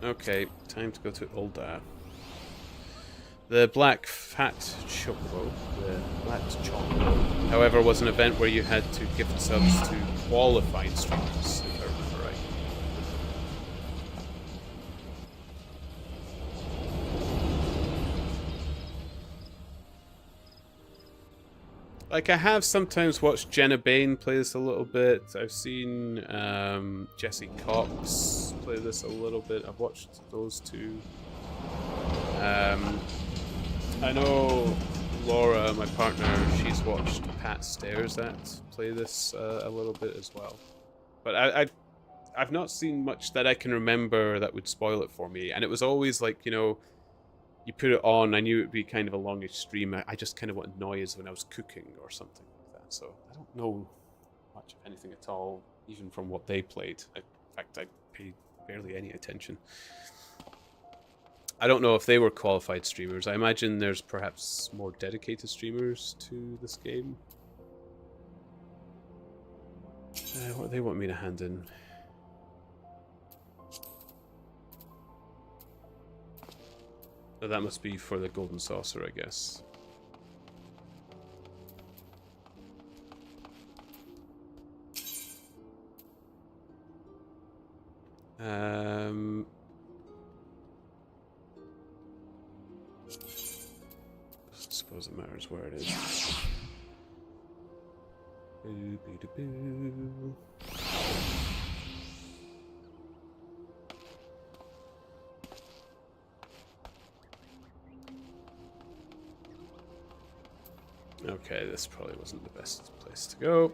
Okay, time to go to Ulda. The Black Fat Chocobo, the Flat Chocobo, however, was an event where you had to gift subs to qualified streamers, if I remember right. Like, I have sometimes watched Jenna Bain play this a little bit. I've seen Jesse Cox play this a little bit. I've watched those two. I know Laura, my partner, she's watched Pat Staresat play this a little bit as well. But I've not seen much that I can remember that would spoil it for me. And it was always like, you know, you put it on, I knew it would be kind of a longish stream. I just kind of wanted noise when I was cooking or something like that. So I don't know much of anything at all, even from what they played. In fact, I paid barely any attention. I don't know if they were qualified streamers. I imagine there's perhaps more dedicated streamers to this game. What do they want me to hand in? Oh, that must be for the golden saucer, I guess. I suppose it matters where it is. Boo-boo-doo-boo. Okay, this probably wasn't the best place to go.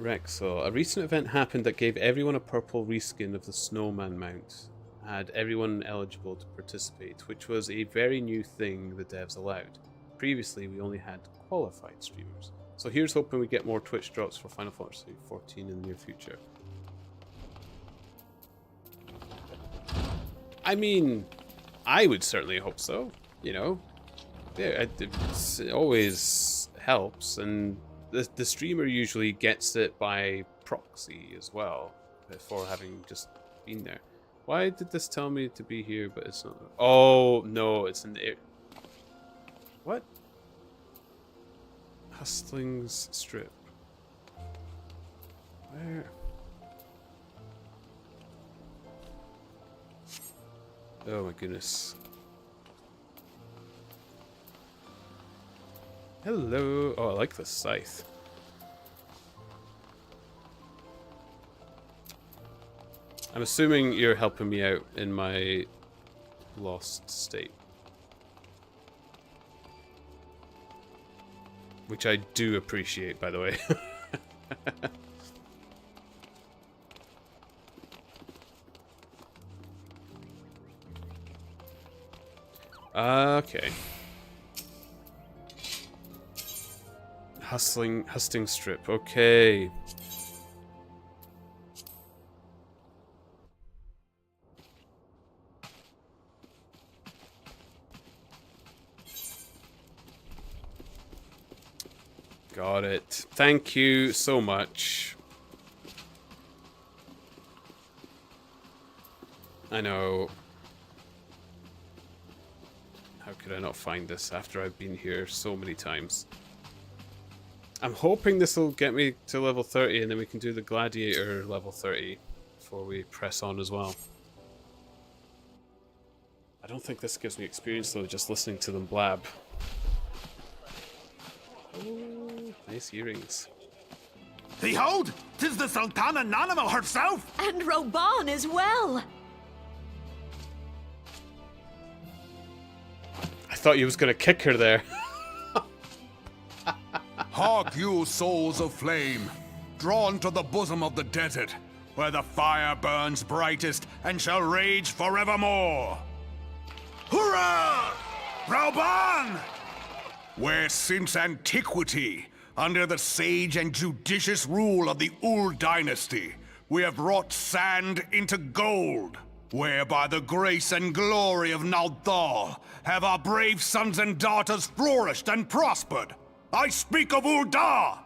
Rexel. A recent event happened that gave everyone a purple reskin of the Snowman mount. Had everyone eligible to participate, which was a very new thing the devs allowed. Previously, we only had qualified streamers. So here's hoping we get more Twitch drops for Final Fantasy XIV in the near future. I mean, I would certainly hope so, you know. Yeah, it always helps, and the streamer usually gets it by proxy as well, before having just been there. Why did this tell me to be here, but it's not? Oh, no, it's in the air. What? Hustlings Strip. Where? Oh my goodness. Hello. Oh, I like the scythe. I'm assuming you're helping me out in my lost state. Which I do appreciate, by the way. Okay. Hustling Strip. Okay. Got it. Thank you so much. I know. How could I not find this after I've been here so many times? I'm hoping this will get me to level 30 and then we can do the Gladiator level 30 before we press on as well. I don't think this gives me experience though, just listening to them blab. Oh, nice earrings. Behold, 'tis the Sultana Nanimal herself! And Roban as well! I thought you was gonna kick her there. Hark you, souls of flame, drawn to the bosom of the desert, where the fire burns brightest and shall rage forevermore. Hurrah! Rauban! Where since antiquity, under the sage and judicious rule of the Ul dynasty, we have wrought sand into gold, where by the grace and glory of Naldal have our brave sons and daughters flourished and prospered. I speak of Ul'dah!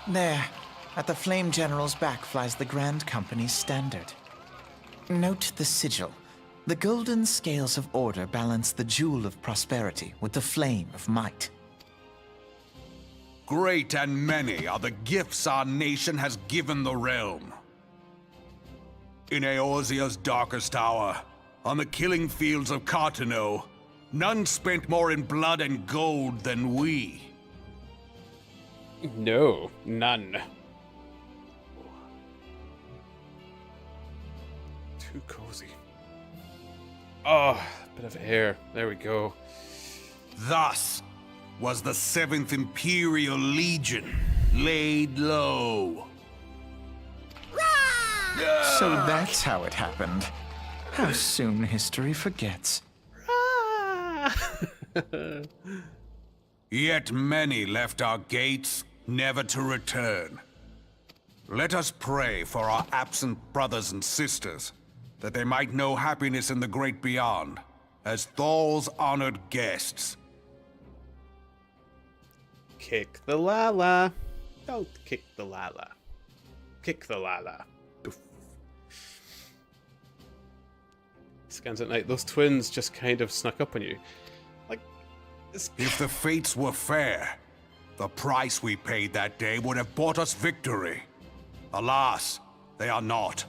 There, at the Flame General's back flies the Grand Company's standard. Note the sigil. The golden scales of order balance the jewel of prosperity with the flame of might. Great and many are the gifts our nation has given the realm. In Eorzea's darkest hour, on the killing fields of Cartano, none spent more in blood and gold than we. No, none. Too cozy. Oh, bit of air. There we go. Thus was the 7th Imperial Legion laid low. So that's how it happened. How soon history forgets. Yet many left our gates, never to return. Let us pray for our absent brothers and sisters, that they might know happiness in the great beyond, as Thal's honored guests. Kick the Lala. Don't kick the Lala. Kick the Lala. Doof. Scans at night. Those twins just kind of snuck up on you. Like, If the fates were fair, the price we paid that day would have bought us victory. Alas, they are not.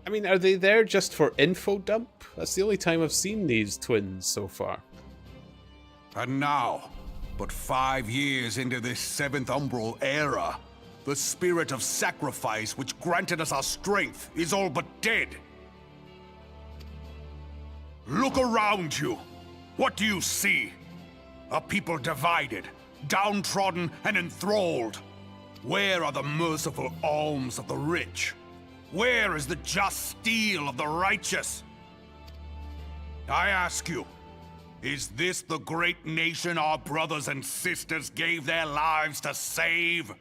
I mean, are they there just for info dump? That's the only time I've seen these twins so far. And now, but 5 years into this 7th Umbral era, the spirit of sacrifice which granted us our strength is all but dead. Look around you. What do you see? A people divided, downtrodden and enthralled? Where are the merciful alms of the rich? Where is the just steel of the righteous? I ask you, is this the great nation our brothers and sisters gave their lives to save?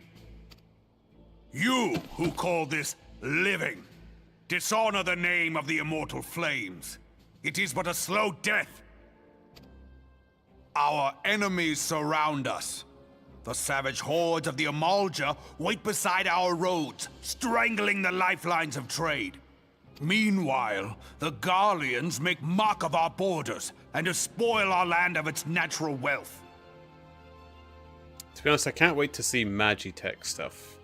You who call this living, dishonor the name of the immortal flames. It is but a slow death. Our enemies surround us. The savage hordes of the Amalja wait beside our roads, strangling the lifelines of trade. Meanwhile, the Garleans make mock of our borders and despoil our land of its natural wealth. To be honest, I can't wait to see Magitech stuff.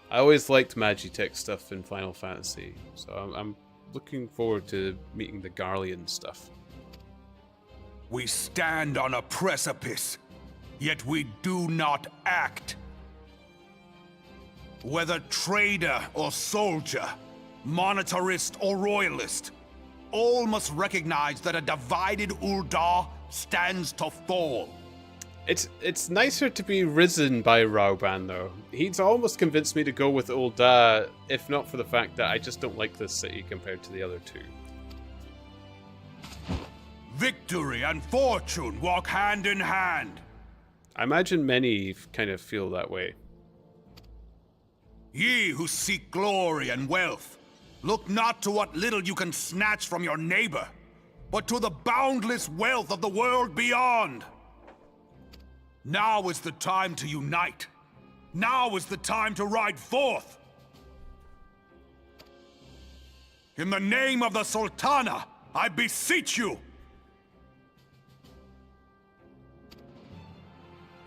I always liked Magitech stuff in Final Fantasy, so I'm looking forward to meeting the Garlean stuff. We stand on a precipice, yet we do not act. Whether trader or soldier, monetarist or royalist, all must recognize that a divided Ul'dah stands to fall. It's nicer to be risen by Rauban, though. He's almost convinced me to go with Ul'dah, if not for the fact that I just don't like this city compared to the other two. Victory and fortune walk hand in hand. I imagine many kind of feel that way. Ye who seek glory and wealth, look not to what little you can snatch from your neighbor, but to the boundless wealth of the world beyond. Now is the time to unite. Now is the time to ride forth. In the name of the Sultana, I beseech you.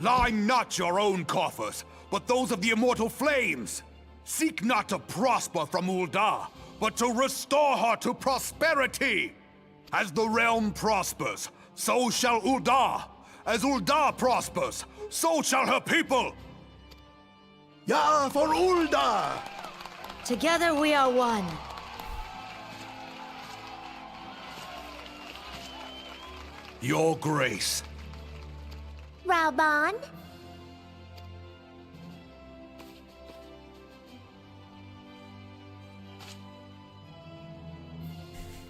Line not your own coffers, but those of the immortal flames. Seek not to prosper from Ul'dah, but to restore her to prosperity. As the realm prospers, so shall Ul'dah. As Ul'dah prospers, so shall her people. Ja, for Ul'dah! Together we are one. Your grace. Rauban?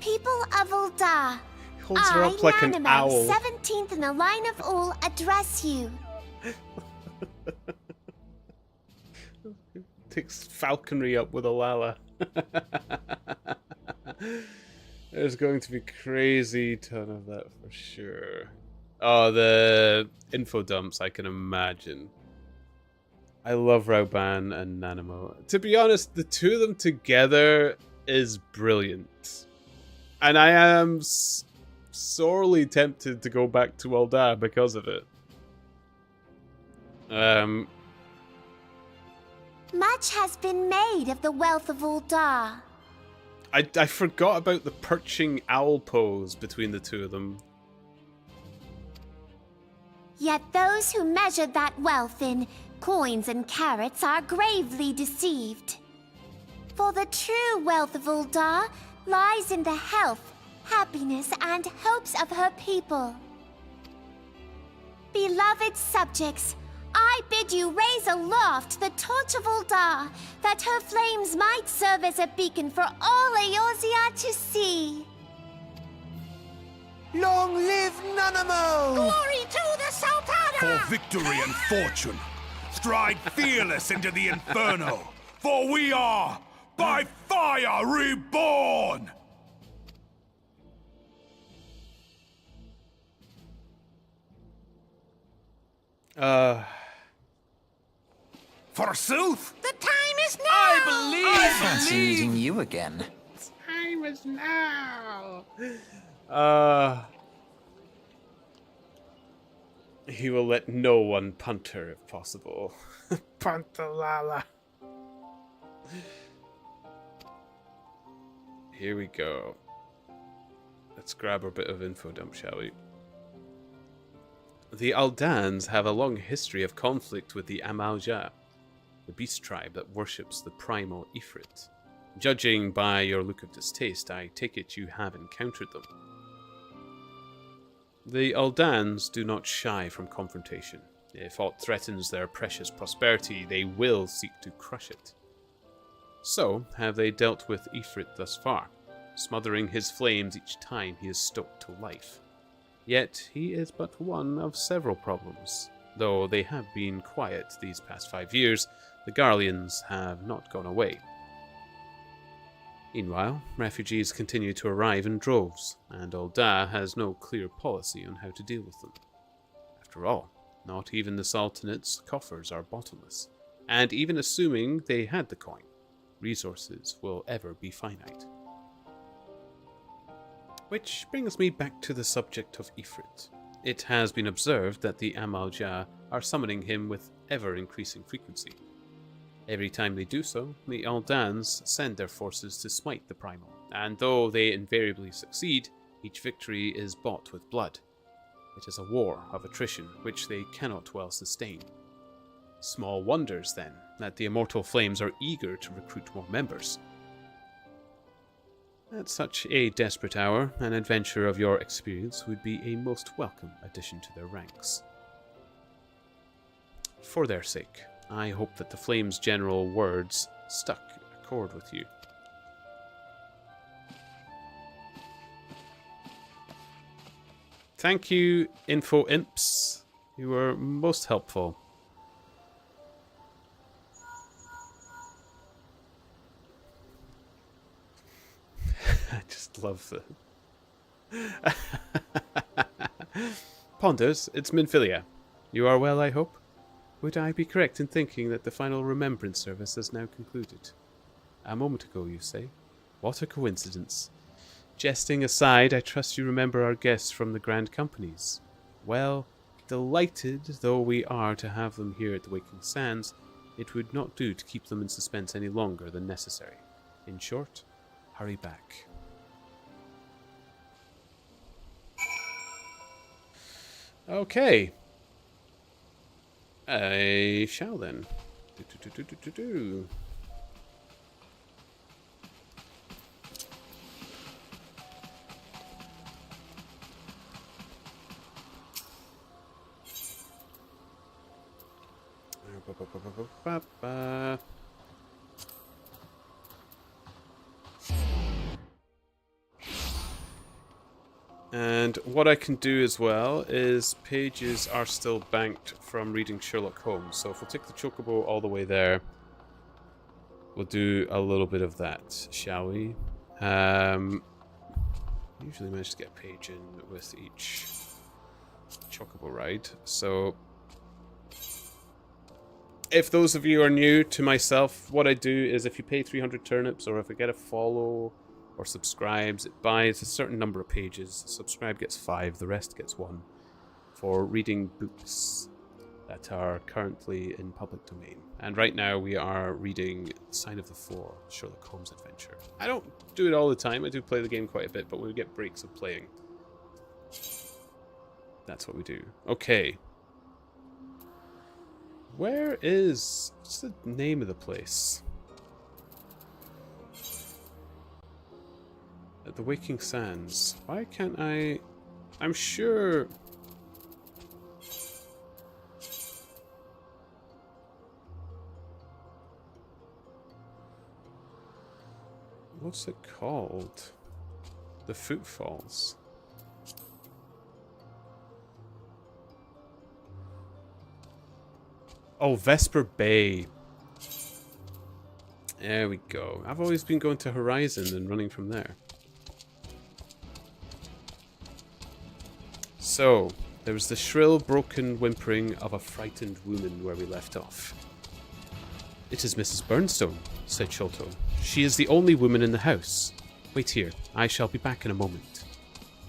People of Ul'dah, Holds her up like an Nanaman, owl. 17th in the line of Ul, address you. Takes falconry up with a Lala. There's going to be crazy ton of that for sure. Oh, the info dumps, I can imagine. I love Rauban and Nanamo. To be honest, the two of them together is brilliant. And I am sorely tempted to go back to Ul'dah because of it. Much has been made of the wealth of Ul'dah. I forgot about the perching owl pose between the two of them. Yet those who measure that wealth in coins and carats are gravely deceived. For the true wealth of Ul'dah lies in the health, happiness, and hopes of her people. Beloved subjects, I bid you raise aloft the torch of Ul'dah, that her flames might serve as a beacon for all Eorzea to see. Long live Nanamo! Glory to the Sultana! For victory and fortune, stride fearless into the inferno, for we are, by fire, reborn! Forsooth! The time is now! I Fancy meeting you again. Time is now. He will let no one punt her if possible. Punt the Lala. Here we go. Let's grab a bit of info dump, shall we? The Aldans have a long history of conflict with the Amalja, the beast tribe that worships the primal Ifrit. Judging by your look of distaste, I take it you have encountered them. The Aldans do not shy from confrontation, If aught threatens their precious prosperity, they will seek to crush it. So have they dealt with Ifrit thus far, smothering his flames each time he is stoked to life. Yet he is but one of several problems. Though they have been quiet these past 5 years, the Garleans have not gone away. Meanwhile, refugees continue to arrive in droves, and Ul'dah has no clear policy on how to deal with them. After all, not even the Sultanate's coffers are bottomless, and even assuming they had the coin, resources will ever be finite. Which brings me back to the subject of Ifrit. It has been observed that the Amal-Jah are summoning him with ever-increasing frequency. Every time they do so, the Aldans send their forces to smite the Primal, and though they invariably succeed, each victory is bought with blood. It is a war of attrition which they cannot well sustain. Small wonders, then, that the Immortal Flames are eager to recruit more members. At such a desperate hour, an adventurer of your experience would be a most welcome addition to their ranks. For their sake, I hope that the Flames' general words struck a chord with you. Thank you, Info Imps. You were most helpful. I just love the... Ponders, it's Minfilia. You are well, I hope? Would I be correct in thinking that the final remembrance service has now concluded? A moment ago, you say? What a coincidence. Jesting aside, I trust you remember our guests from the Grand Companies. Well, delighted though we are to have them here at the Waking Sands, it would not do to keep them in suspense any longer than necessary. In short, hurry back. Okay. I shall then. And what I can do as well is pages are still banked from reading Sherlock Holmes. So if we'll take the Chocobo all the way there, we'll do a little bit of that, shall we? Usually manage to get a page in with each Chocobo ride. So if those of you are new to myself, what I do is if you pay 300 turnips or if I get a follow or subscribes, it buys a certain number of pages. Subscribe gets 5, the rest gets 1 for reading books that are currently in public domain. And right now we are reading Sign of the Four, Sherlock Holmes adventure. I don't do it all the time, I do play the game quite a bit, but when we get breaks of playing, that's what we do. Okay. What's the name of the place? At the Waking Sands. Why can't I... I'm sure... What's it called? The Footfalls. Oh, Vesper Bay. There we go. I've always been going to Horizon and running from there. So, there was the shrill, broken whimpering of a frightened woman where we left off. It is Mrs. Burnstone, said Sholto. She is the only woman in the house. Wait here, I shall be back in a moment.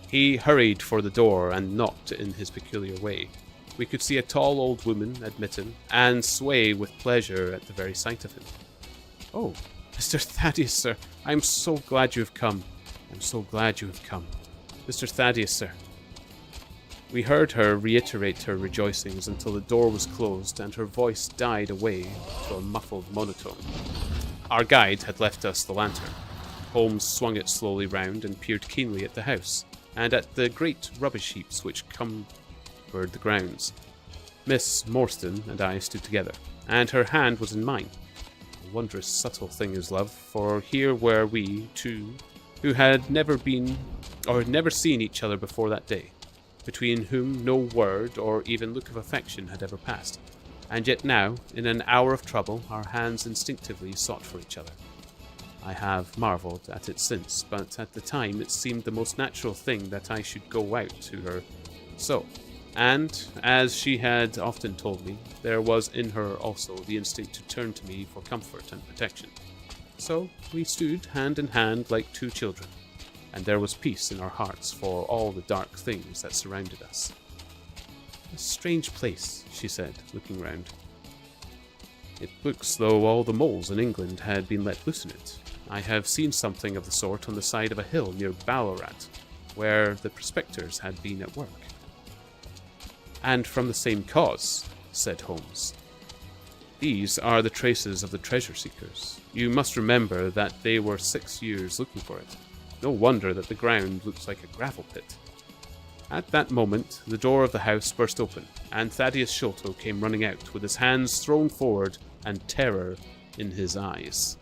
He hurried for the door and knocked in his peculiar way. We could see a tall old woman admit him, and sway with pleasure at the very sight of him. Oh, Mr. Thaddeus, sir, I am so glad you have come. I am so glad you have come. Mr. Thaddeus, sir. We heard her reiterate her rejoicings until the door was closed and her voice died away to a muffled monotone. Our guide had left us the lantern. Holmes swung it slowly round and peered keenly at the house, and at the great rubbish heaps which covered the grounds. Miss Morstan and I stood together, and her hand was in mine. A wondrous subtle thing is love, for here were we two, who had never been, or had never seen each other before that day, between whom no word or even look of affection had ever passed, and yet now, in an hour of trouble, our hands instinctively sought for each other. I have marvelled at it since, but at the time it seemed the most natural thing that I should go out to her so. And, as she had often told me, there was in her also the instinct to turn to me for comfort and protection. So we stood hand in hand like two children, and there was peace in our hearts for all the dark things that surrounded us. A strange place, she said, looking round. It looks though all the moles in England had been let loose in it. I have seen something of the sort on the side of a hill near Ballarat, where the prospectors had been at work. And from the same cause, said Holmes. These are the traces of the treasure seekers. You must remember that they were 6 years looking for it. No wonder that the ground looks like a gravel pit. At that moment, the door of the house burst open, and Thaddeus Sholto came running out, with his hands thrown forward and terror in his eyes.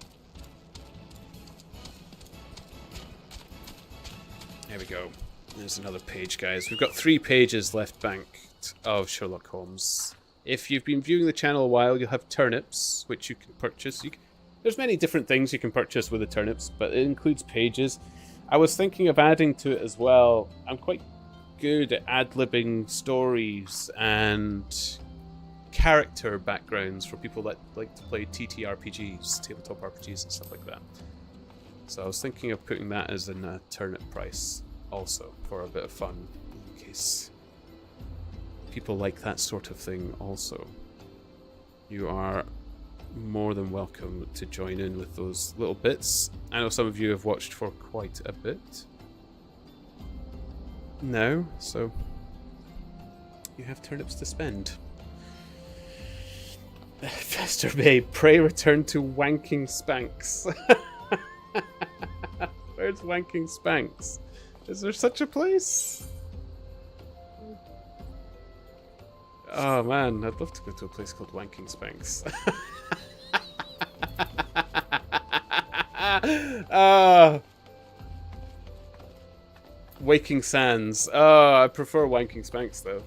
There we go. There's another page, guys. We've got 3 pages left banked of Sherlock Holmes. If you've been viewing the channel a while, you'll have turnips, which you can purchase. There's many different things you can purchase with the turnips, but it includes pages. I was thinking of adding to it as well. I'm quite good at ad-libbing stories and character backgrounds for people that like to play TTRPGs, tabletop RPGs and stuff like that. So I was thinking of putting that as in a turnip price also, for a bit of fun, in case people like that sort of thing also. You are more than welcome to join in with those little bits. I know some of you have watched for quite a bit now, so you have turnips to spend. Fester Bay, pray return to Wanking Spanks. Where's Wanking Spanks? Is there such a place? Oh man, I'd love to go to a place called Wanking Spanks. Waking Sands. Oh, I prefer Wanking Spanks though.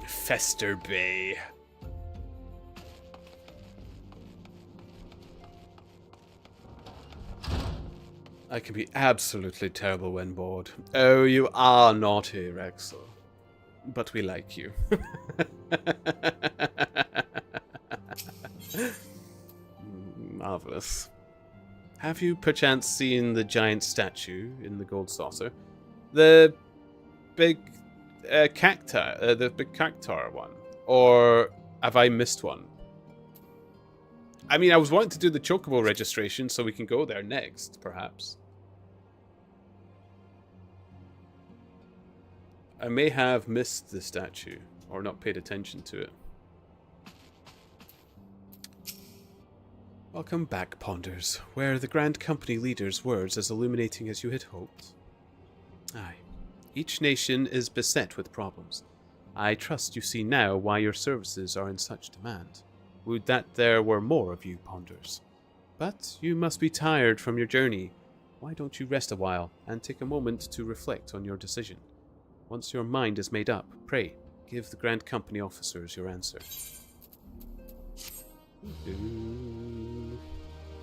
Fester Bay. I can be absolutely terrible when bored. Oh, you are naughty, Rexel. But we like you. Marvelous. Have you perchance seen the giant statue in the gold saucer? The big cacti, the big cactar one? Or have I missed one? I mean, I was wanting to do the Chocobo registration so we can go there next, perhaps. I may have missed the statue, or not paid attention to it. Welcome back, Ponders. Were the Grand Company leader's words as illuminating as you had hoped? Aye. Each nation is beset with problems. I trust you see now why your services are in such demand. Would that there were more of you, Ponders. But you must be tired from your journey. Why don't you rest a while, and take a moment to reflect on your decision? Once your mind is made up, pray, give the Grand Company officers your answer. Ooh.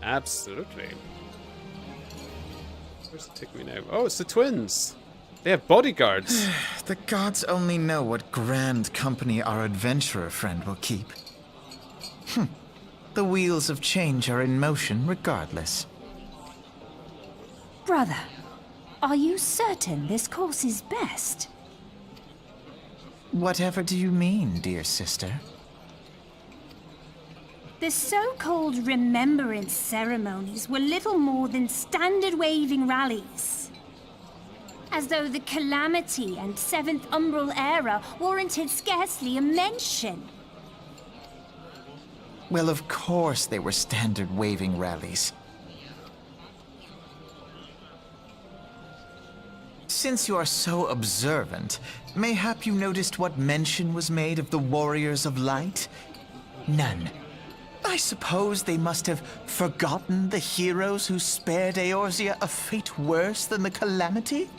Absolutely. Where's it taking me now? Oh, it's the twins! They have bodyguards! The gods only know what Grand Company our adventurer friend will keep. The wheels of change are in motion regardless. Brother, are you certain this course is best? Whatever do you mean, dear sister? The so-called remembrance ceremonies were little more than standard waving rallies. As though the Calamity and Seventh Umbral era warranted scarcely a mention. Well, of course they were standard waving rallies. Since you are so observant, mayhap you noticed what mention was made of the Warriors of Light? None. I suppose they must have forgotten the heroes who spared Eorzea a fate worse than the Calamity?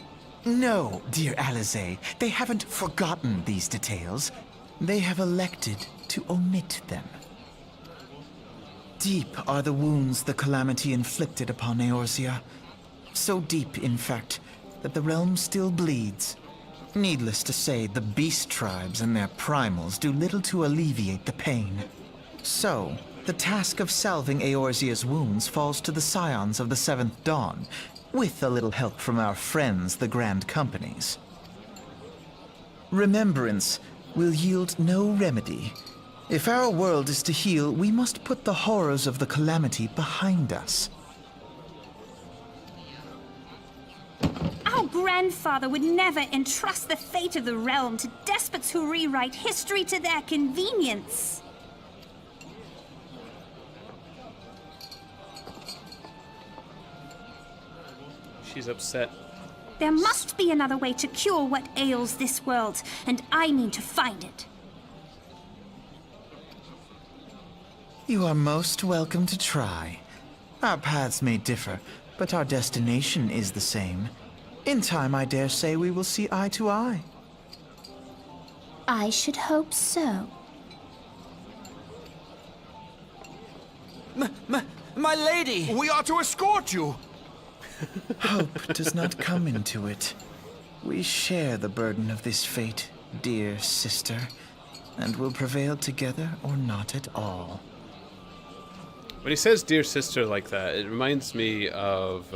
No, dear Alize, they haven't forgotten these details. They have elected to omit them. Deep are the wounds the Calamity inflicted upon Eorzea. So deep, in fact, that the realm still bleeds. Needless to say, the beast tribes and their primals do little to alleviate the pain. So, the task of salving Eorzea's wounds falls to the scions of the Seventh Dawn, with a little help from our friends, the Grand Companies. Remembrance will yield no remedy. If our world is to heal, we must put the horrors of the Calamity behind us. Our grandfather would never entrust the fate of the realm to despots who rewrite history to their convenience. She's upset. There must be another way to cure what ails this world, and I mean to find it. You are most welcome to try. Our paths may differ, but our destination is the same. In time, I dare say we will see eye to eye. I should hope so. My lady! We are to escort you! Hope does not come into it. We share the burden of this fate, dear sister, and will prevail together or not at all. When he says "dear sister" like that, it reminds me of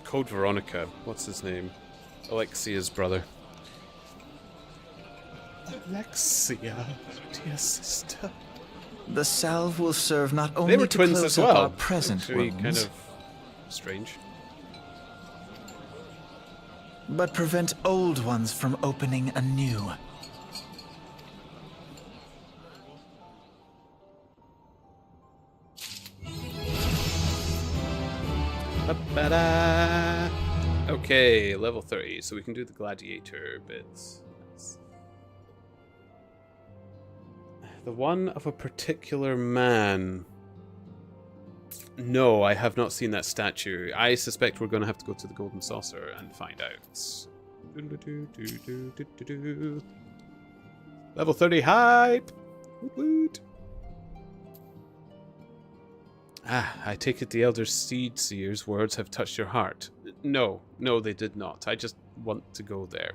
Code Veronica. What's his name? Alexia's brother. Alexia, dear sister. The salve will serve not They only were to twins close as up well. our present Actually, wounds, kind of strange. but prevent old ones from opening anew. Ba-ba-da. Okay, level 30, so we can do the gladiator bits. The one of a particular man. No, I have not seen that statue. I suspect we're going to have to go to the Golden Saucer and find out. Level 30 hype! Woot woot. Ah, I take it the Elder Seed Seer's words have touched your heart. No, they did not. I just want to go there.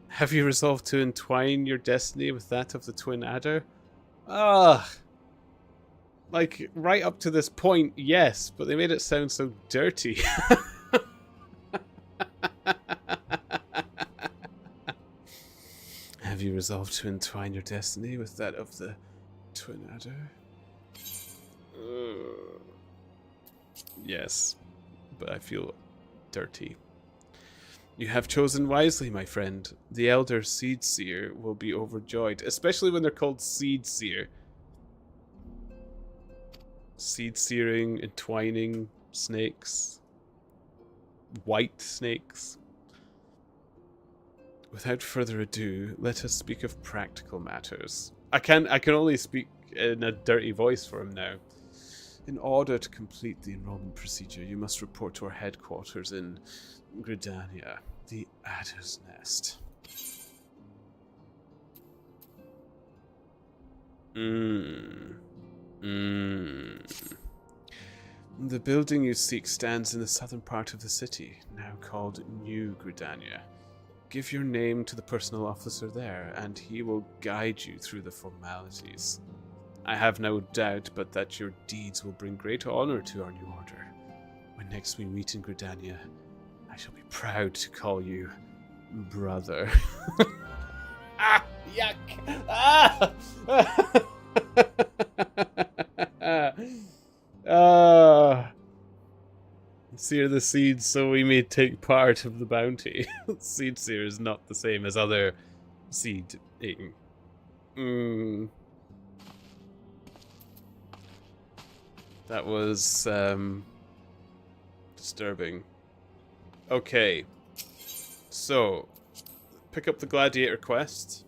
Have you resolved to entwine your destiny with that of the Twin Adder? Ah, like, right up to this point, yes, but they made it sound so dirty. Have you resolved to entwine your destiny with that of the Twin Adder? Yes, but I feel dirty. You have chosen wisely, my friend. The Elder Seed Seer will be overjoyed, especially when they're called Seed Seer. Seed searing, entwining snakes. White snakes. Without further ado, let us speak of practical matters. I can only speak in a dirty voice for him now. In order to complete the enrollment procedure, you must report to our headquarters in Gridania, the Adder's Nest. The building you seek stands in the southern part of the city, now called New Gridania. Give your name to the personal officer there, and he will guide you through the formalities. I have no doubt but that your deeds will bring great honor to our new order. When next we meet in Gridania, I shall be proud to call you brother. Ah, yuck! Ah! Sear the seeds so we may take part of the bounty. Seed seer is not the same as other seed eating That was disturbing. Okay. So, pick up the gladiator quest.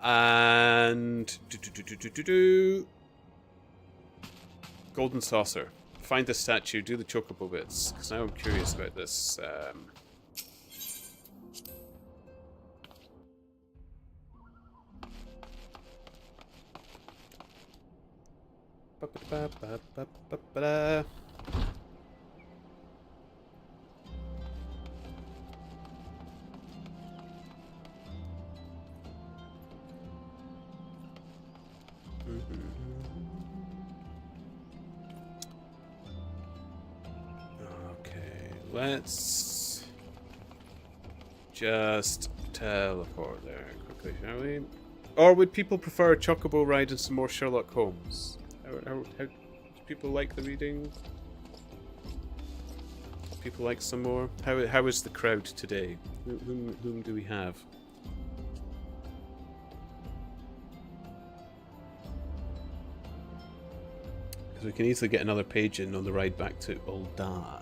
And golden saucer. Find the statue, do the chocobo bits. Because now I'm curious about this. Okay, let's just teleport there quickly, shall we? Or would people prefer a chocobo ride and some more Sherlock Holmes? How do people like the reading? People like some more? How is the crowd today? Whom do we have? Because we can easily get another page in on the ride back to Ul'dah.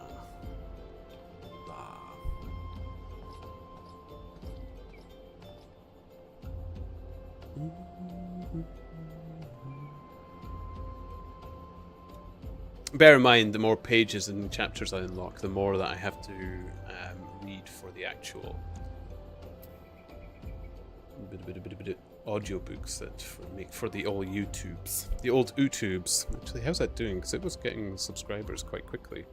Bear in mind, the more pages and chapters I unlock, the more that I have to read for the actual audiobooks that make for the old YouTubes. The old YouTubes. Actually, how's that doing? Because it was getting subscribers quite quickly.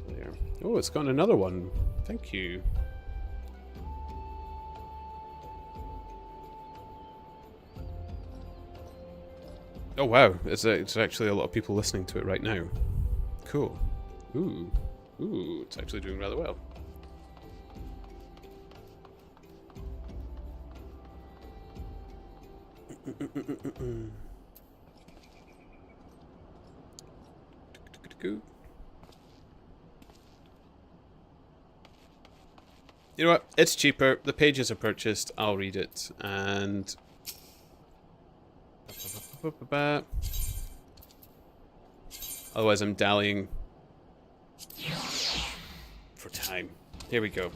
There. Oh, it's got another one. Thank you. Oh wow, it's actually a lot of people listening to it right now. Cool. Ooh, it's actually doing rather well. You know what? It's cheaper. The pages are purchased. I'll read it. And otherwise, I'm dallying for time. Here we go.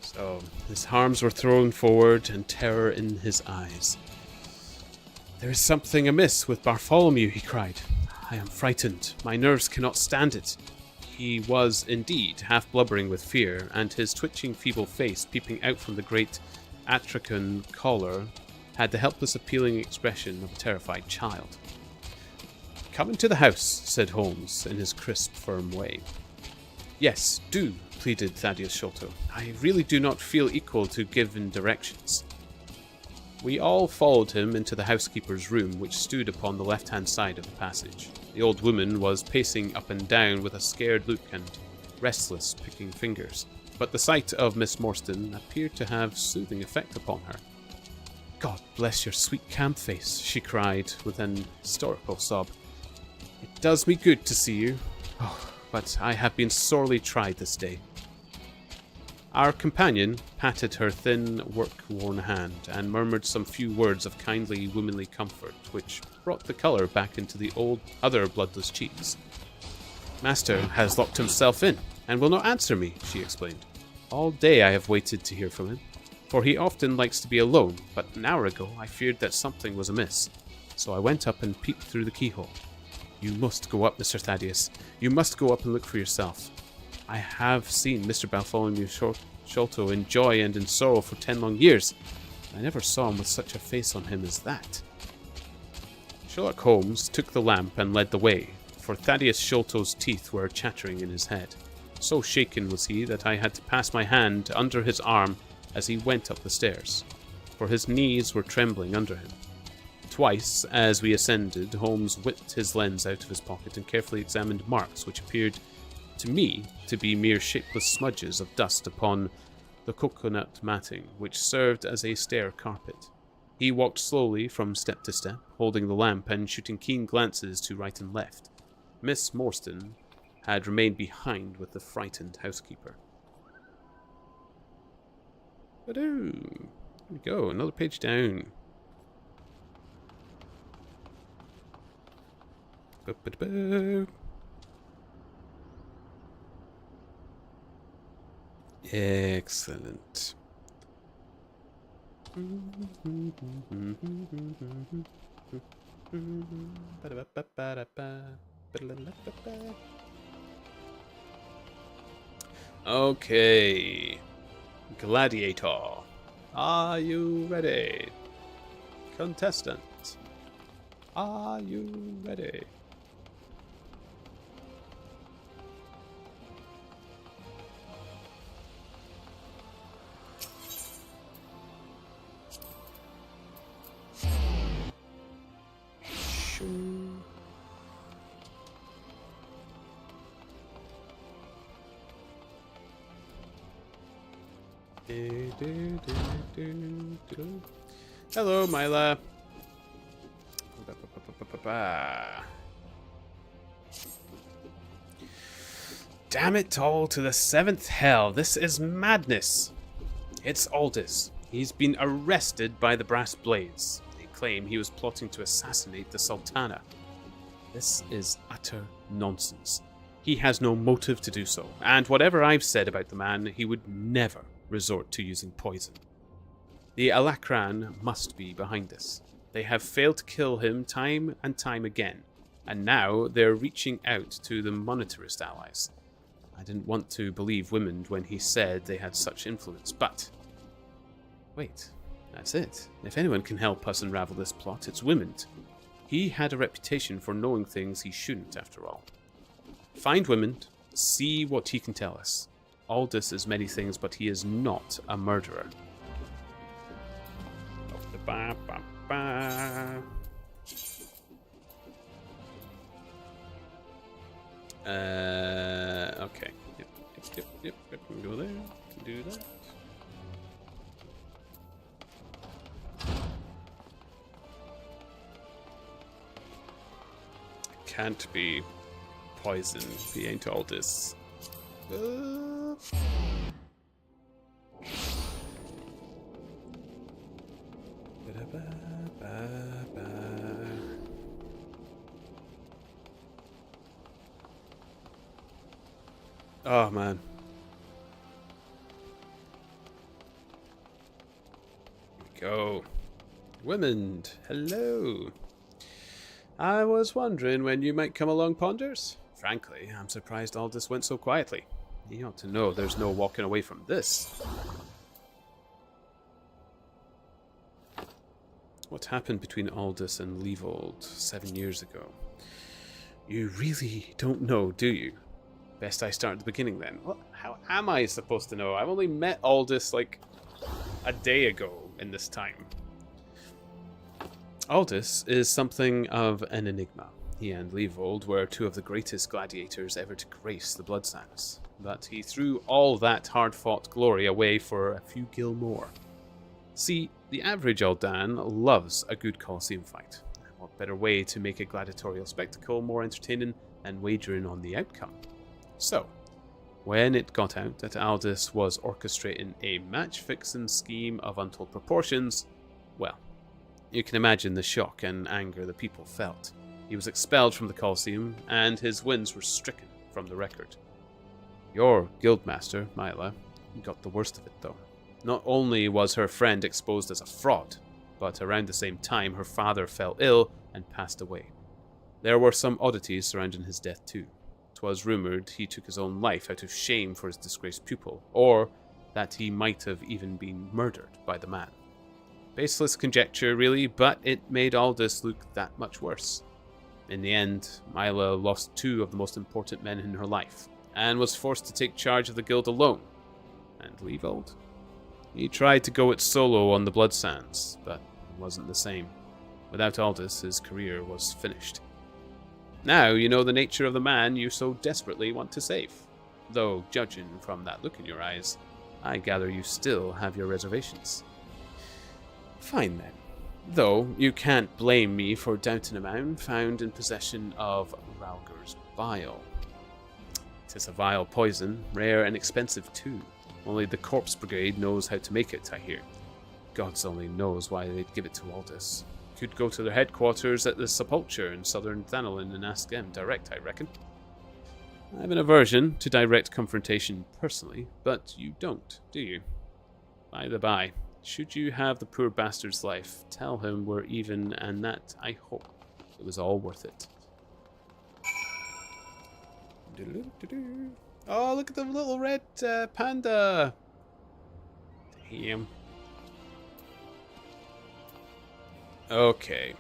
So, his arms were thrown forward and terror in his eyes. There is something amiss with Bartholomew, he cried. I am frightened. My nerves cannot stand it. He was, indeed, half blubbering with fear, and his twitching, feeble face, peeping out from the great atracan collar, had the helpless, appealing expression of a terrified child. Come into the house, said Holmes, in his crisp, firm way. Yes, do, pleaded Thaddeus Sholto. I really do not feel equal to giving directions. We all followed him into the housekeeper's room, which stood upon the left-hand side of the passage. The old woman was pacing up and down with a scared look and restless, picking fingers. But the sight of Miss Morstan appeared to have soothing effect upon her. God bless your sweet camp face, she cried with an historical sob. It does me good to see you. Oh, but I have been sorely tried this day. Our companion patted her thin, work-worn hand and murmured some few words of kindly, womanly comfort, which brought the colour back into the other bloodless cheeks. Master has locked himself in, and will not answer me, she explained. All day I have waited to hear from him, for he often likes to be alone, but an hour ago I feared that something was amiss, so I went up and peeped through the keyhole. You must go up, Mr. Thaddeus. You must go up and look for yourself. I have seen Mr. Bartholomew Sholto in joy and in sorrow for 10 long years. I never saw him with such a face on him as that. Sherlock Holmes took the lamp and led the way, for Thaddeus Sholto's teeth were chattering in his head. So shaken was he that I had to pass my hand under his arm as he went up the stairs, for his knees were trembling under him. Twice, as we ascended, Holmes whipped his lens out of his pocket and carefully examined marks which appeared to me to be mere shapeless smudges of dust upon the coconut matting, which served as a stair carpet. He walked slowly from step to step, holding the lamp and shooting keen glances to right and left. Miss Morstan had remained behind with the frightened housekeeper. But oh, here we go, another page down. Ba-ba-da-ba. Excellent. Okay. Gladiator. Are you ready? Contestant. Are you ready? Hello, Myla. Damn it all to the seventh hell. This is madness. It's Aldous. He's been arrested by the Brass Blades. They claim he was plotting to assassinate the Sultana. This is utter nonsense. He has no motive to do so, and whatever I've said about the man, he would never resort to using poison. The Alacran must be behind this. They have failed to kill him time and time again, and now they're reaching out to the monetarist allies. I didn't want to believe Wymond when he said they had such influence, but... Wait, that's it. If anyone can help us unravel this plot, it's Wymond. He had a reputation for knowing things he shouldn't, after all. Find Wymond, see what he can tell us. Aldous is many things, but he is not a murderer. Okay. Yep. We can go there. We can do that. Can't be poison. He ain't Aldous. Oh man. Here we go. Wymond, hello. I was wondering when you might come along, Ponders. Frankly, I'm surprised all this went so quietly. You ought to know there's no walking away from this. What happened between Aldous and Leavold 7 years ago? You really don't know, do you? Best I start at the beginning then. What? How am I supposed to know? I've only met Aldous like a day ago in this time. Aldous is something of an enigma. He and Leavold were two of the greatest gladiators ever to grace the Blood Sands, but he threw all that hard-fought glory away for a few gil more. See, the average Aldan loves a good Colosseum fight. What better way to make a gladiatorial spectacle more entertaining than wagering on the outcome? So, when it got out that Aldous was orchestrating a match-fixing scheme of untold proportions, well, you can imagine the shock and anger the people felt. He was expelled from the Colosseum, and his wins were stricken from the record. Your guildmaster, Myla, got the worst of it, though. Not only was her friend exposed as a fraud, but around the same time her father fell ill and passed away. There were some oddities surrounding his death too. 'Twas rumoured he took his own life out of shame for his disgraced pupil, or that he might have even been murdered by the man. Baseless conjecture, really, but it made Aldous look that much worse. In the end, Myla lost two of the most important men in her life, and was forced to take charge of the guild alone. And Leavold? He tried to go it solo on the Blood Sands, but it wasn't the same. Without Aldous, his career was finished. Now you know the nature of the man you so desperately want to save. Though, judging from that look in your eyes, I gather you still have your reservations. Fine then. Though you can't blame me for doubting a man found in possession of Rauger's bile. 'Tis a vile poison, rare and expensive too. Only the Corpse Brigade knows how to make it, I hear. Gods only knows why they'd give it to Aldous. Could go to their headquarters at the Sepulchre in southern Thanolin and ask them direct, I reckon. I have an aversion to direct confrontation personally, but you don't, do you? By the by, should you have the poor bastard's life, tell him we're even, and that, I hope, it was all worth it. Oh, look at the little red panda! Damn. Okay.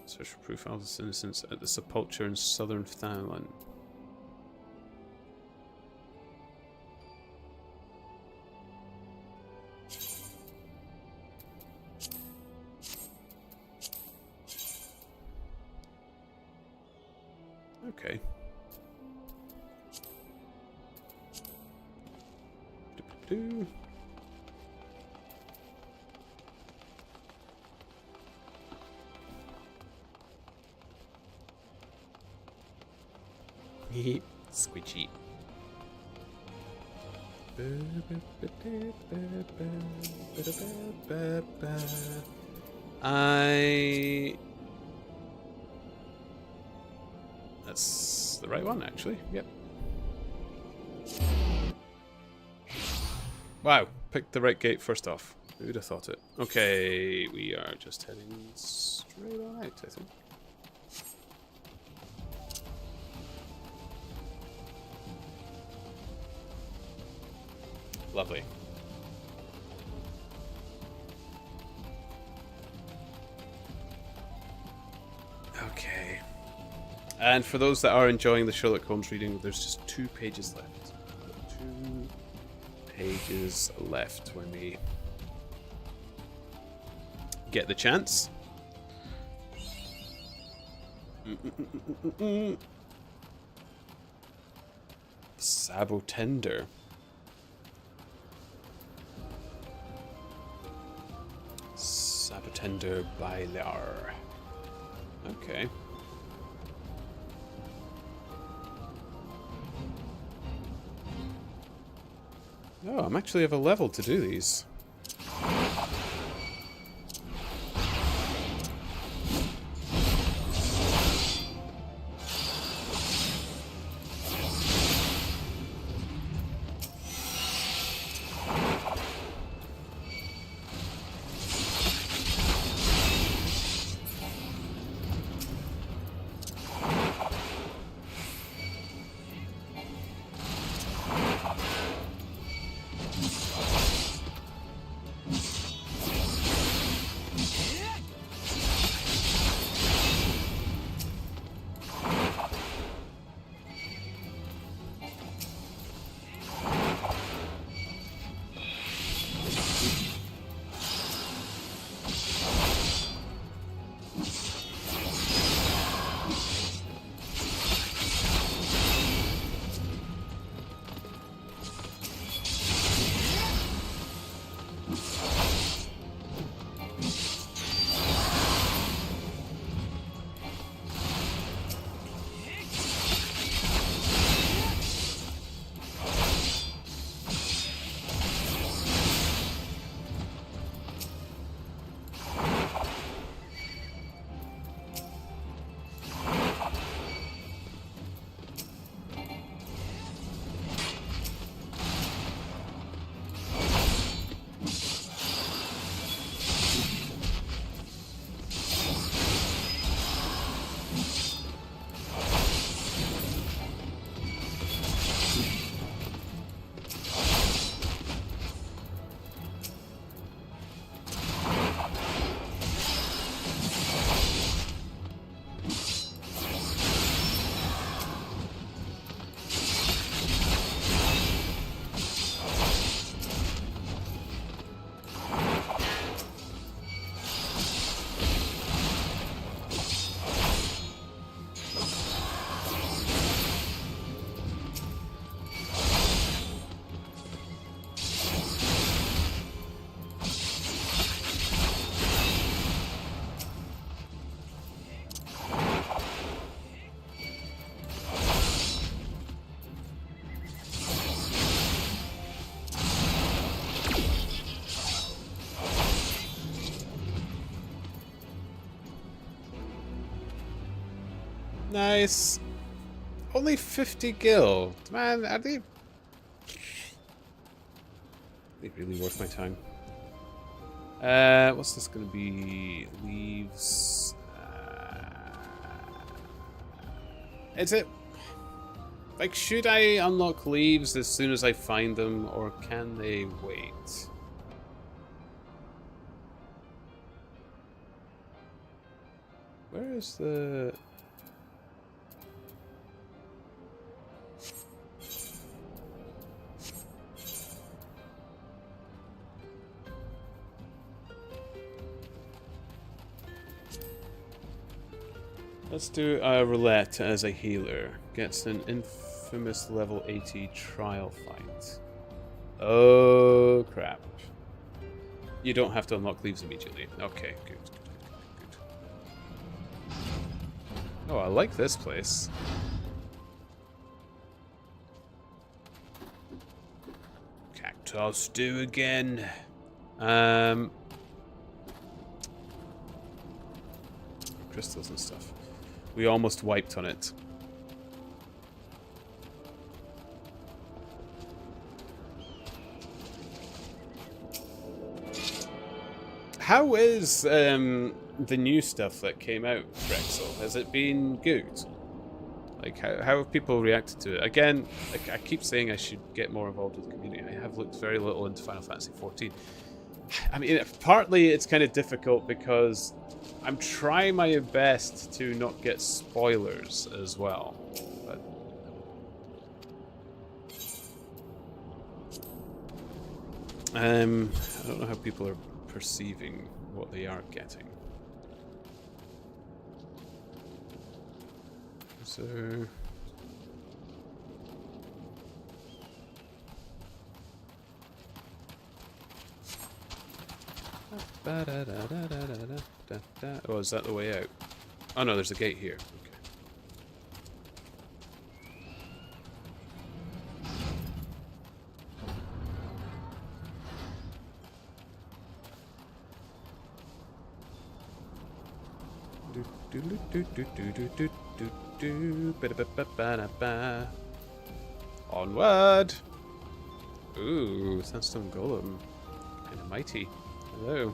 Search for proof of Aldous' innocence at the Sepulchre in southern Thanolin. Okay. Do. Squidgy. That's the right one, actually. Yep. Wow, picked the right gate first off. Who would have thought it? Okay, we are just heading straight on out, I think. Lovely. Okay. And for those that are enjoying the Sherlock Holmes reading, there's just 2 pages left. 2 pages left when we get the chance. Sabotender. Sabotender Bailar. Okay. Oh, I'm actually have a level to do these. Nice. Only 50 gil. Man, are they really worth my time? What's this gonna be? Leaves. Is it... Like, should I unlock leaves as soon as I find them, or can they wait? Where is the... Let's do a roulette as a healer. Gets an infamous level 80 trial fight. Oh, crap. You don't have to unlock leaves immediately. Okay, good. Oh, I like this place. Cactuar stew again. Crystals and stuff. We almost wiped on it. How is the new stuff that came out, Drexel? Has it been good? Like, how have people reacted to it? Again, I keep saying I should get more involved with the community. I have looked very little into Final Fantasy XIV. I mean, partly it's kind of difficult because I'm trying my best to not get spoilers as well. But I don't know how people are perceiving what they are getting. So... Oh, is that the way out? Oh no, there's a gate here. Okay. Onward! Ooh, sandstone golem. Kind of mighty. Hello.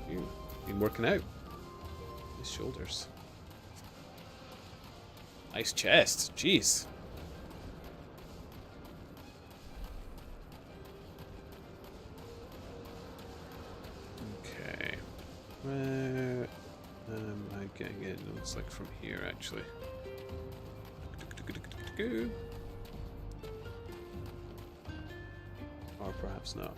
You've been working out. Nice shoulders. Nice chest. Jeez. Okay. Where am I getting in? It looks like from here, actually. Or perhaps not.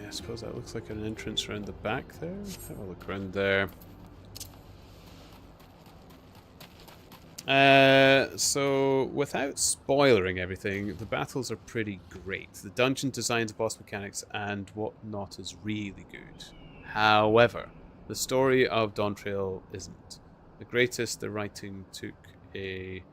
I suppose that looks like an entrance around the back there. Have a look around there. So without spoilering everything, the battles are pretty great. The dungeon designs, boss mechanics, and whatnot is really good. However, the story of Dawn Trail isn't the greatest. The writing took a...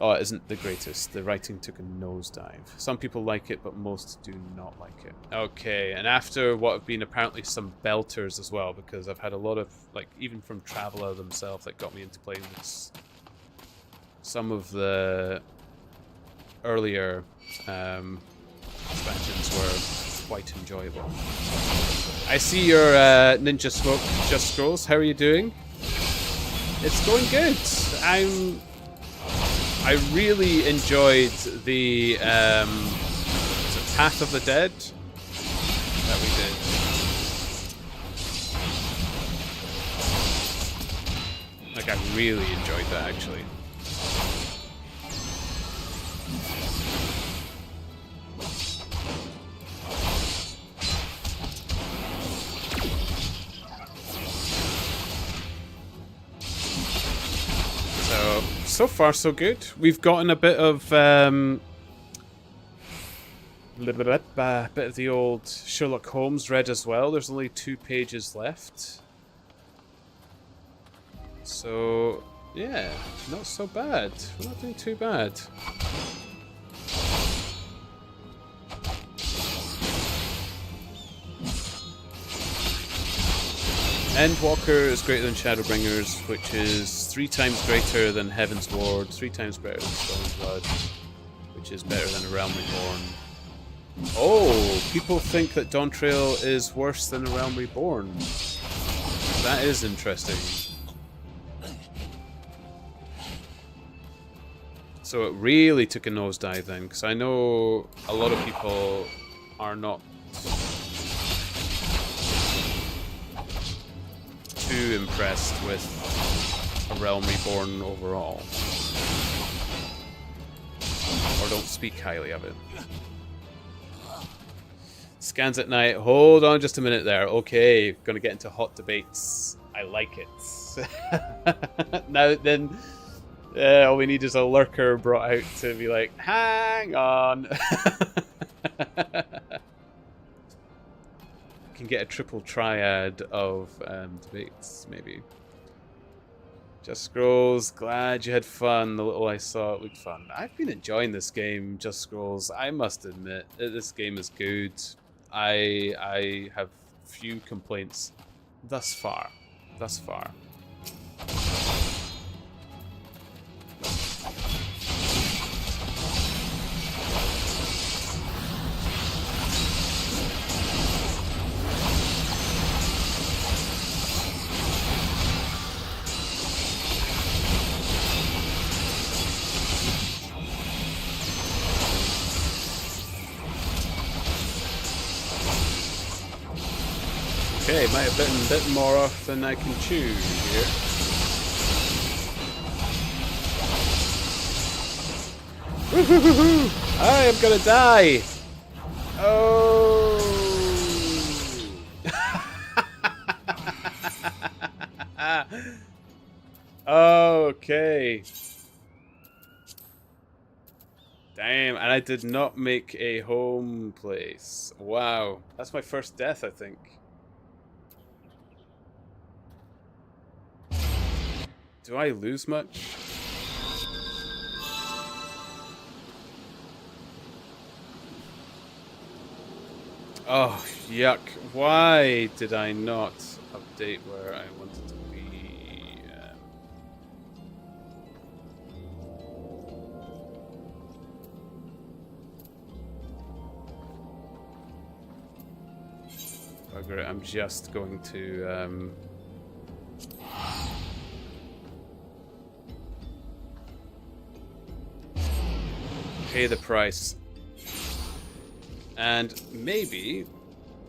Oh, it isn't the greatest. The writing took a nosedive. Some people like it, but most do not like it. Okay, and after what have been apparently some belters as well, because I've had a lot of, like, even from Traveller themselves that got me into playing this. Some of the earlier expansions were quite enjoyable. I see your Ninja Smoke Just Scrolls. How are you doing? It's going good. I really enjoyed the Path of the Dead that we did. Like, I really enjoyed that, actually. So far so good. We've gotten a bit of bit of the old Sherlock Holmes read as well. There's only 2 pages left. So, yeah, not so bad. We're not doing too bad. Endwalker is greater than Shadowbringers, which is 3 times greater than Heaven's Ward, 3 times better than Storm's Blood, which is better than A Realm Reborn. Oh, people think that Dawntrail is worse than A Realm Reborn. That is interesting. So it really took a nosedive then, because I know a lot of people are not too impressed with A Realm Reborn overall. Or don't speak highly of it. Scans at night. Hold on just a minute there. Okay, gonna get into hot debates. I like it. Now then, all we need is a lurker brought out to be like, hang on. Can get a triple triad of debates, maybe. Just Scrolls, glad you had fun. The little I saw, it looked fun. I've been enjoying this game, Just Scrolls. I must admit, this game is good. I have few complaints thus far. Thus far. Okay, might have bitten a bit more off than I can chew here. I am gonna die! Oh! Okay. Damn, and I did not make a home place. Wow. That's my first death, I think. Do I lose much? Oh, yuck. Why did I not update where I wanted to be? Bugger it, I'm just going to... pay the price. And maybe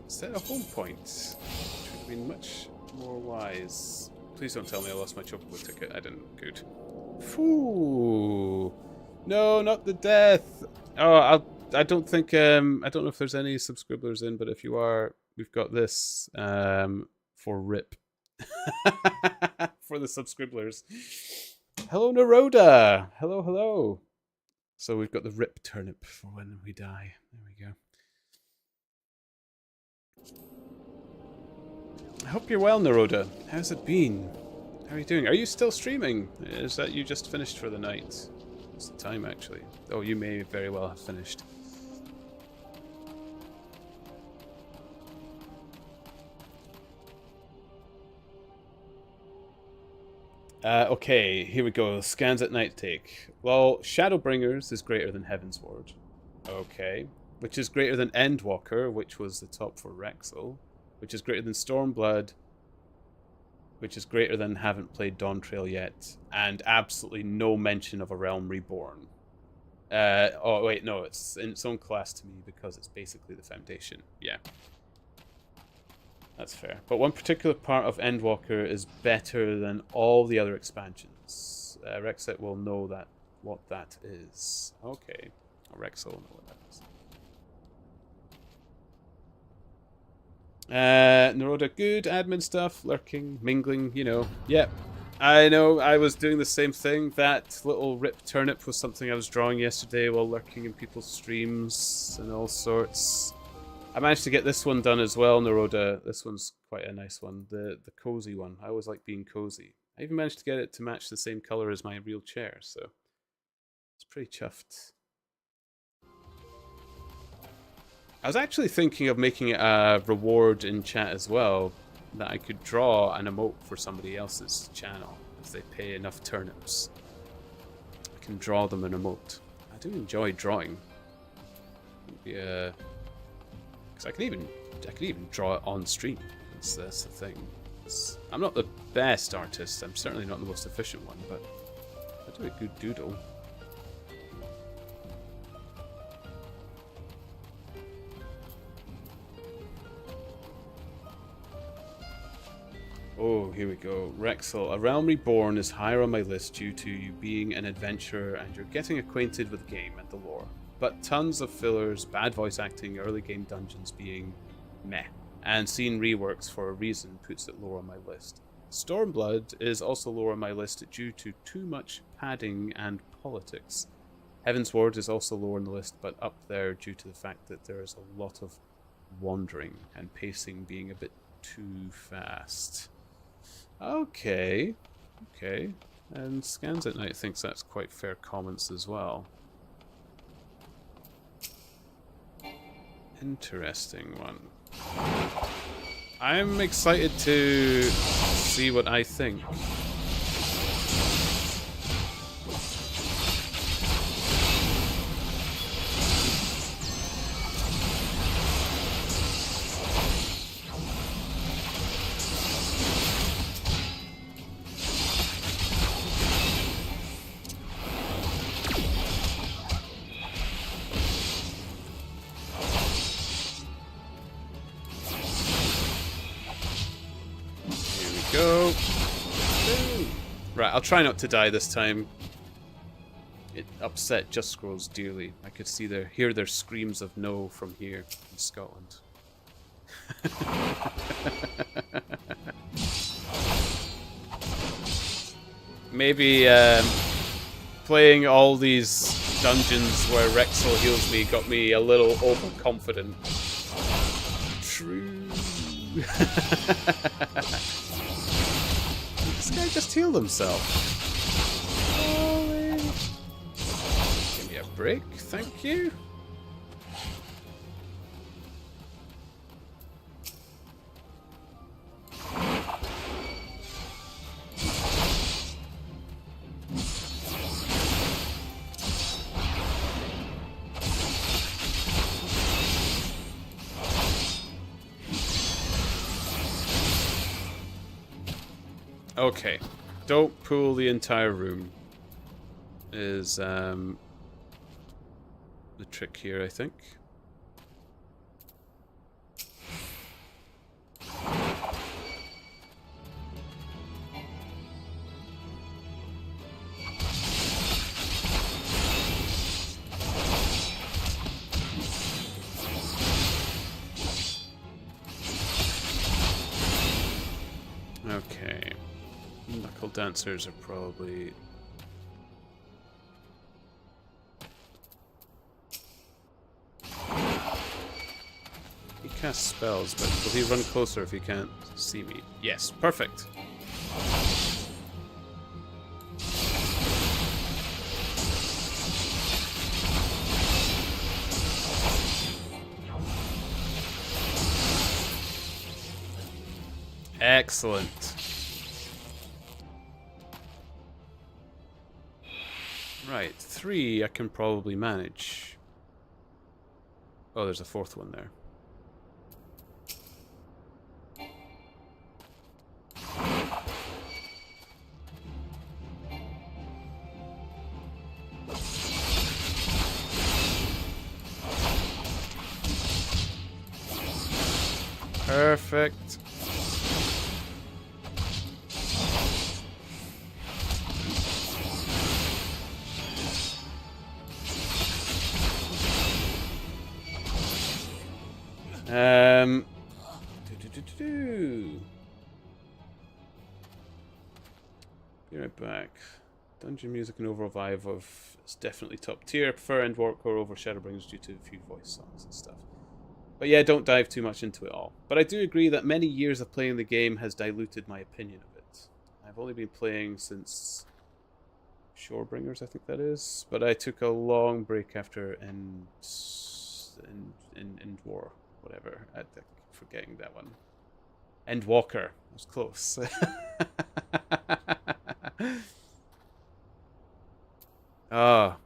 set a home point, which would have been much more wise. Please don't tell me I lost my chocolate ticket. I didn't. Good. Foo. No, not the death. Oh, I don't think I don't know if there's any subscribers in, but if you are, we've got this for RIP. For the subscribers. Hello, Naroda. Hello, hello. So we've got the RIP turnip for when we die. There we go. I hope you're well, Naroda. How's it been? How are you doing? Are you still streaming? Is that you just finished for the night? What's the time, actually? Oh, you may very well have finished. Okay, here we go. Scans at night take. Well, Shadowbringers is greater than Heaven's Ward. Okay. Which is greater than Endwalker, which was the top for Rexel. Which is greater than Stormblood. Which is greater than Haven't Played Dawntrail yet. And absolutely no mention of A Realm Reborn. Oh, wait, no. It's in its own class to me because it's basically the foundation. Yeah. That's fair. But one particular part of Endwalker is better than all the other expansions. Rexit will know that what that is. Okay. Rex will know what that is. Naroda, good admin stuff, lurking, mingling, you know. Yep. I know, I was doing the same thing. That little rip turnip was something I was drawing yesterday while lurking in people's streams and all sorts. I managed to get this one done as well, Naroda. This one's quite a nice one. The cozy one. I always like being cozy. I even managed to get it to match the same color as my real chair, so it's pretty chuffed. I was actually thinking of making it a reward in chat as well, that I could draw an emote for somebody else's channel if they pay enough turnips. I can draw them an emote. I do enjoy drawing. Yeah, because I can even draw it on stream. That's the thing. I'm not the best artist. I'm certainly not the most efficient one, but I do a good doodle. Oh, here we go. Rexel, A Realm Reborn is higher on my list due to you being an adventurer and you're getting acquainted with the game and the lore. But tons of fillers, bad voice acting, early game dungeons being meh. And seeing reworks for a reason puts it lower on my list. Stormblood is also lower on my list due to too much padding and politics. Heaven's Ward is also lower on the list, but up there due to the fact that there is a lot of wandering and pacing being a bit too fast. Okay. And Scans at Night thinks that's quite fair comments as well. Interesting one. I'm excited to see what I think. Go. Right, I'll try not to die this time. It upset Just Scrolls dearly. I could hear their screams of no from here in Scotland. Maybe playing all these dungeons where Rexel heals me got me a little overconfident. True. This guy just healed himself. Holy. Give me a break, thank you. Okay, don't pool the entire room is the trick here, I think. Okay. Knuckle dancers are probably... He casts spells, but will he run closer if he can't see me? Yes, perfect. Excellent. Right, 3 I can probably manage. Oh, there's a 4th one there. Perfect. Be right back. Dungeon music and overall vibe of it's definitely top tier. I prefer Endwalker over Shadowbringers due to a few voice songs and stuff. But yeah, don't dive too much into it all. But I do agree that many years of playing the game has diluted my opinion of it. I've only been playing since Shorebringers, I think that is. But I took a long break after End War, whatever. I keep forgetting that one. Endwalker. I was close. Ah.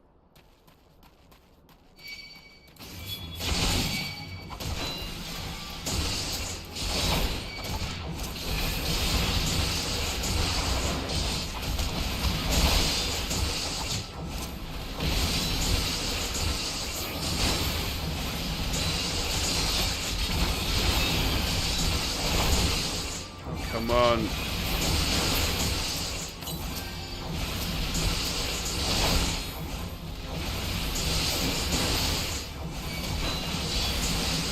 Oh, come on.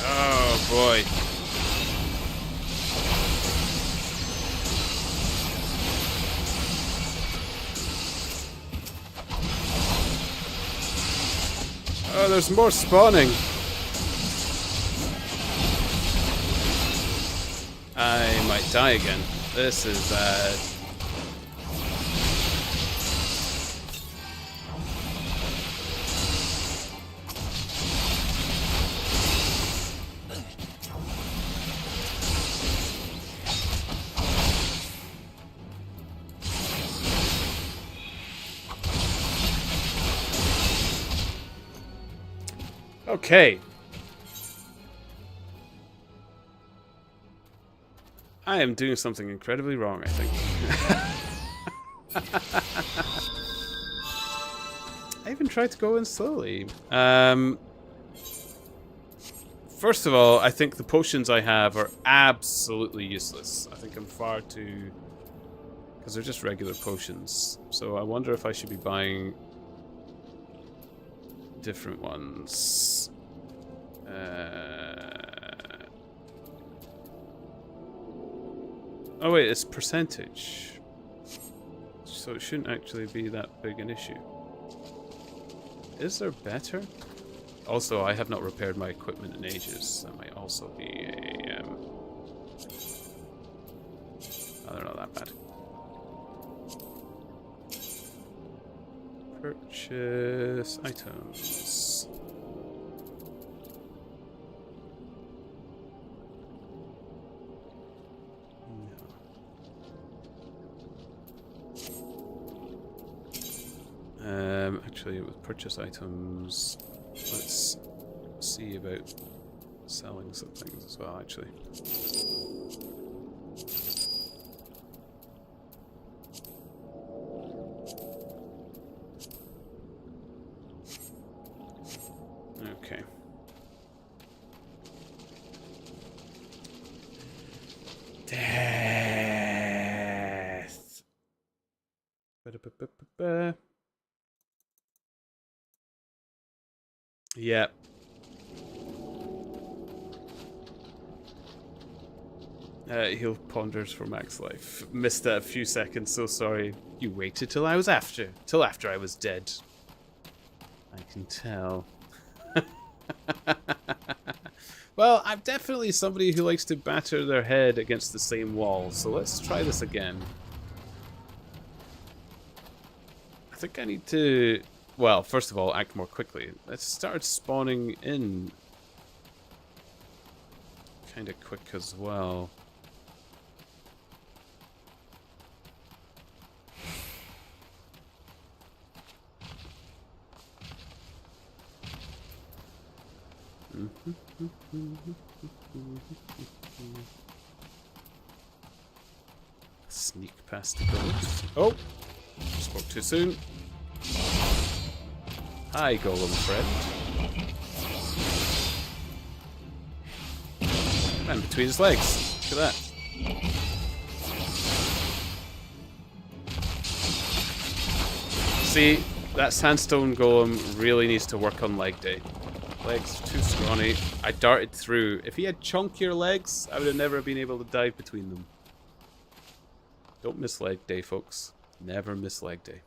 Oh boy. Oh, there's more spawning. I might die again. This is bad. Okay. I am doing something incredibly wrong, I think. I even tried to go in slowly. First of all, I think the potions I have are absolutely useless. I think I'm far too... because they're just regular potions. So I wonder if I should be buying different ones. Oh wait, it's percentage. So it shouldn't actually be that big an issue. Is there better? Also, I have not repaired my equipment in ages. That might also be a... oh, they're not that bad. Purchase items. No. Actually, with purchase items, let's see about selling some things as well, actually. Okay. Death. Ba-da-ba-ba-ba-ba. Yeah. He'll ponders for max life. Missed that a few seconds, so sorry. You waited till I was after. Till after I was dead. I can tell. Well, I'm definitely somebody who likes to batter their head against the same wall, so let's try this again. I think I need to... well, first of all, act more quickly. Let's start spawning in kind of quick as well. Sneak past the ghost. Oh! Spoke too soon. Hi, Golem friend. Man between his legs. Look at that. See, that sandstone golem really needs to work on leg day. Legs too scrawny. I darted through. If he had chunkier legs, I would have never been able to dive between them. Don't miss leg day, folks. Never miss leg day.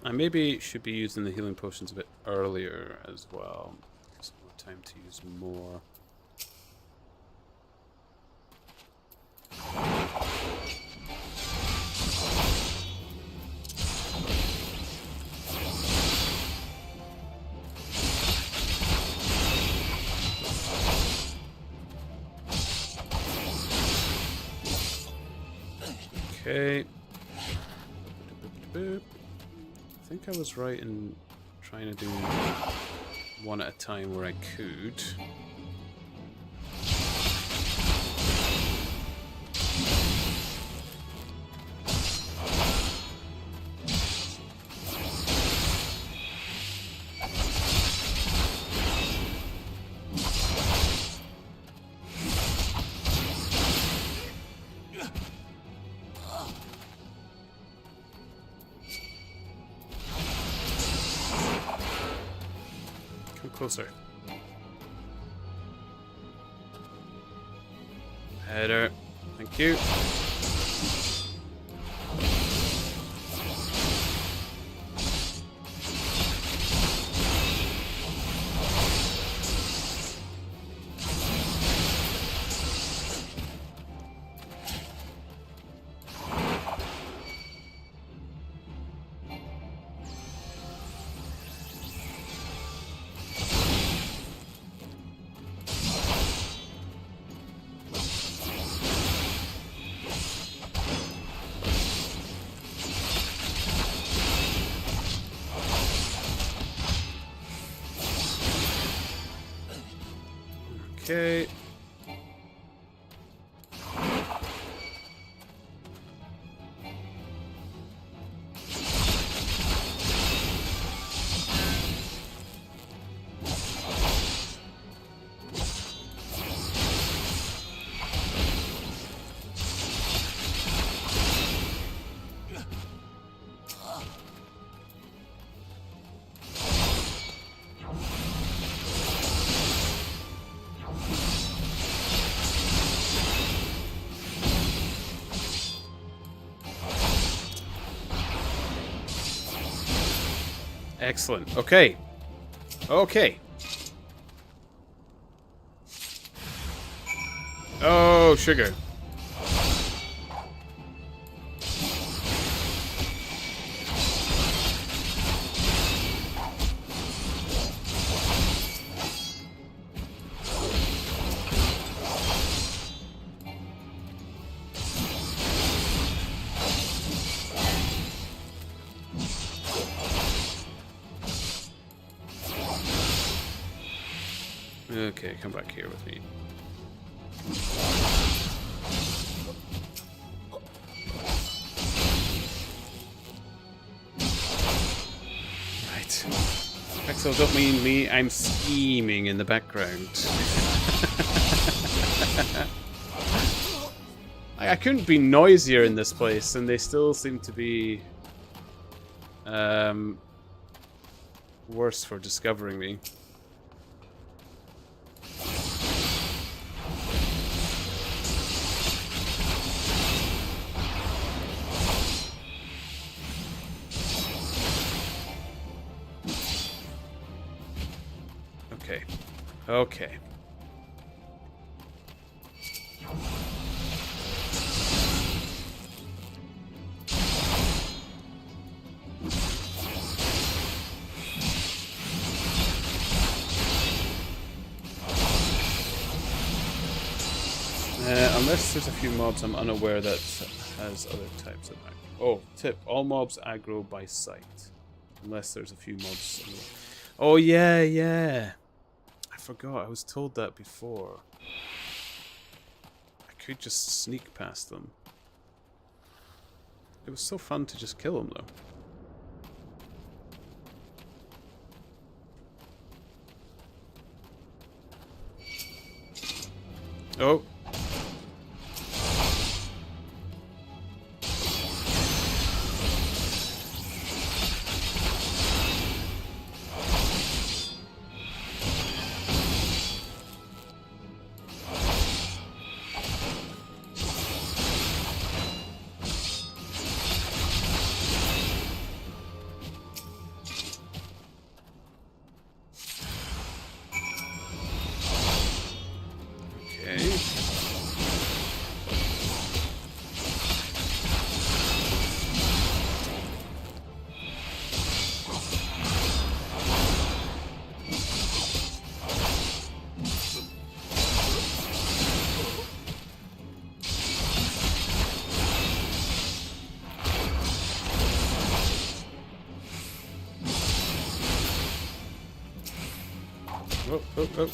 I maybe should be using the healing potions a bit earlier as well. Gives more time to use more. Okay. I think I was right in trying to do one at a time where I could. Closer. Header. Thank you. Okay. Excellent. Okay. Okay. Oh, sugar. Okay, come back here with me. Right. Axel, don't mean me, I'm scheming in the background. I couldn't be noisier in this place, and they still seem to be worse for discovering me. Okay. Okay. Unless there's a few mobs I'm unaware that has other types of magic. Oh, tip. All mobs aggro by sight. Unless there's a few mobs. Oh, yeah, yeah. I forgot. I was told that before. I could just sneak past them. It was so fun to just kill them, though. Oh. Oh, oh, oh.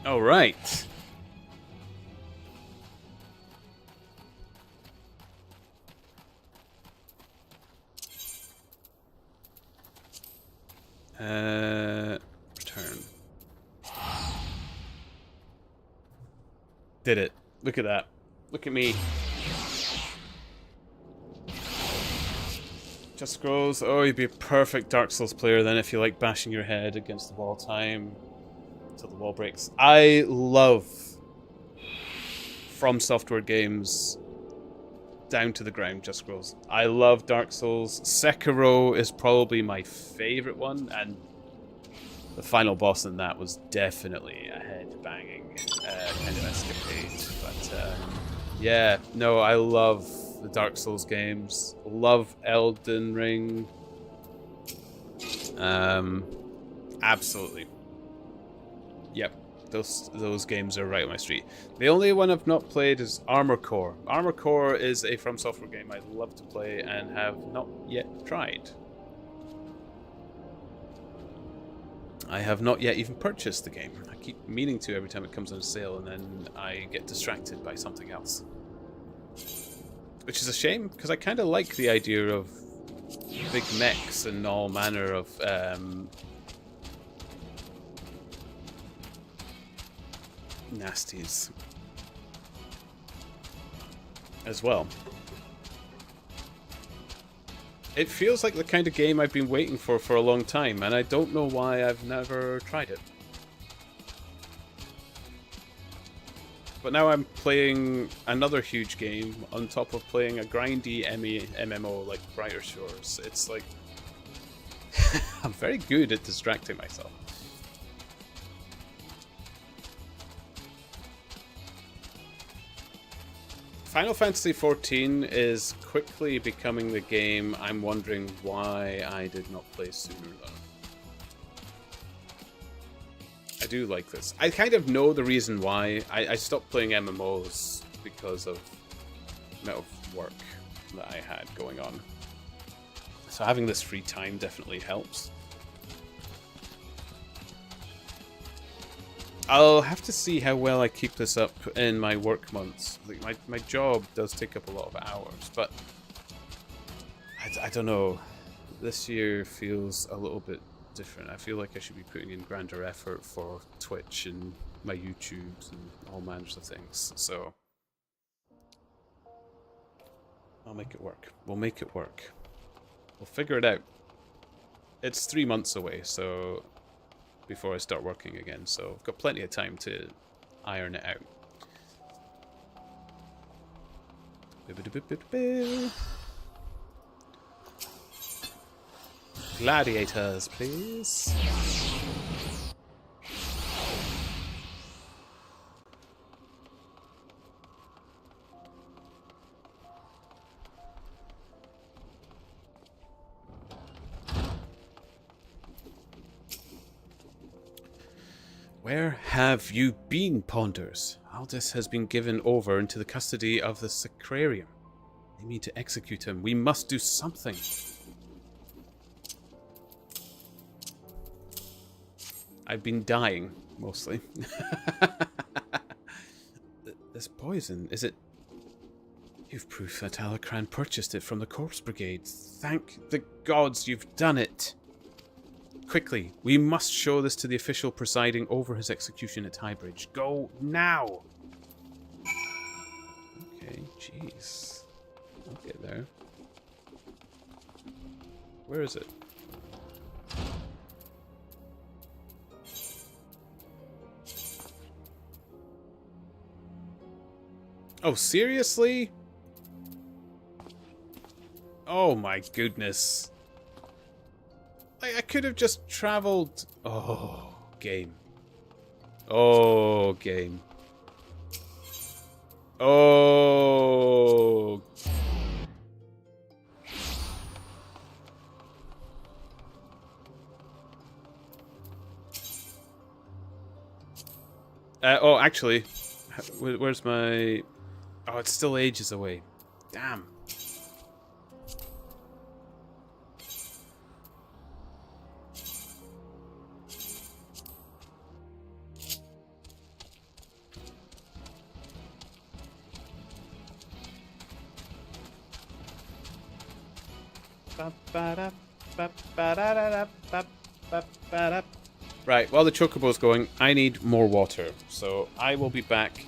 All right. Return. Did it. Look at that. Look at me. Just scrolls. Oh, you'd be a perfect Dark Souls player then if you like bashing your head against the wall time until the wall breaks. I love From Software games down to the ground, Just Scrolls. I love Dark Souls. Sekiro is probably my favorite one, and the final boss in that was definitely a head-banging kind of escapade. But yeah, no, I love the Dark Souls games. Love Elden Ring. Absolutely. Yep, those games are right on my street. The only one I've not played is Armor Core. Armor Core is a From Software game I'd love to play and have not yet tried. I have not yet even purchased the game. I keep meaning to every time it comes on sale, and then I get distracted by something else. Which is a shame, because I kind of like the idea of big mechs and all manner of nasties as well. It feels like the kind of game I've been waiting for a long time, and I don't know why I've never tried it. But now I'm playing another huge game on top of playing a grindy MMO like Brighter Shores. It's like I'm very good at distracting myself. Final Fantasy XIV is quickly becoming the game I'm wondering why I did not play sooner though. I do like this. I kind of know the reason why. I stopped playing MMOs because of the amount of work that I had going on. So having this free time definitely helps. I'll have to see how well I keep this up in my work months. Like my job does take up a lot of hours, but I don't know. This year feels a little bit different. I feel like I should be putting in grander effort for Twitch and my YouTubes and all manners of things. So I'll make it work. We'll make it work. We'll figure it out. It's 3 months away, so before I start working again, so I've got plenty of time to iron it out. Gladiators, please. Where have you been, Ponders? Aldous has been given over into the custody of the Sacrarium. They mean to execute him. We must do something. I've been dying, mostly. This poison, is it... You've proof that Alacran purchased it from the Corpse Brigade. Thank the gods you've done it. Quickly, we must show this to the official presiding over his execution at Highbridge. Go now! Okay, jeez. I'll get there. Where is it? Oh, seriously? Oh my goodness. Like, I could have just traveled... Oh, game. Oh, game. Oh... oh, actually, where's my... Oh, it's still ages away. Damn. Right, while the chocobo's going, I need more water. So I will be back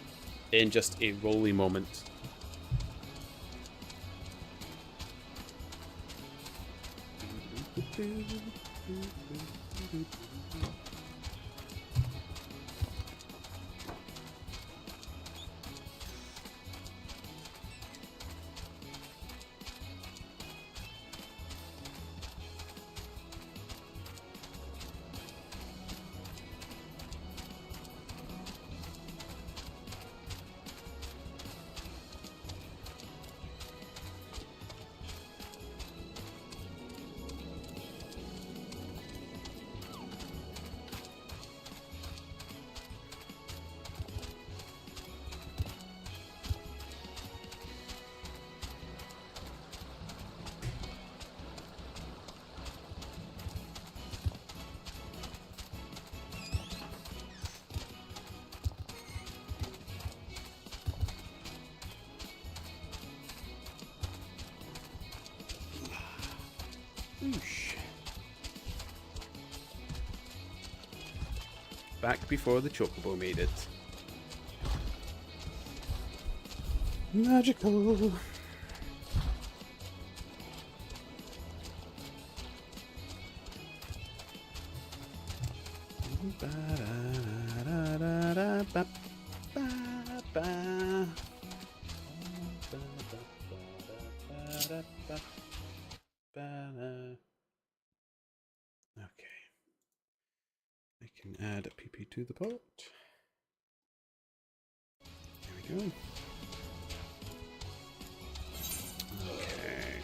in just a rolly moment. Back before the chocobo made it. Magical. Add a PP to the pot. There we go. Okay.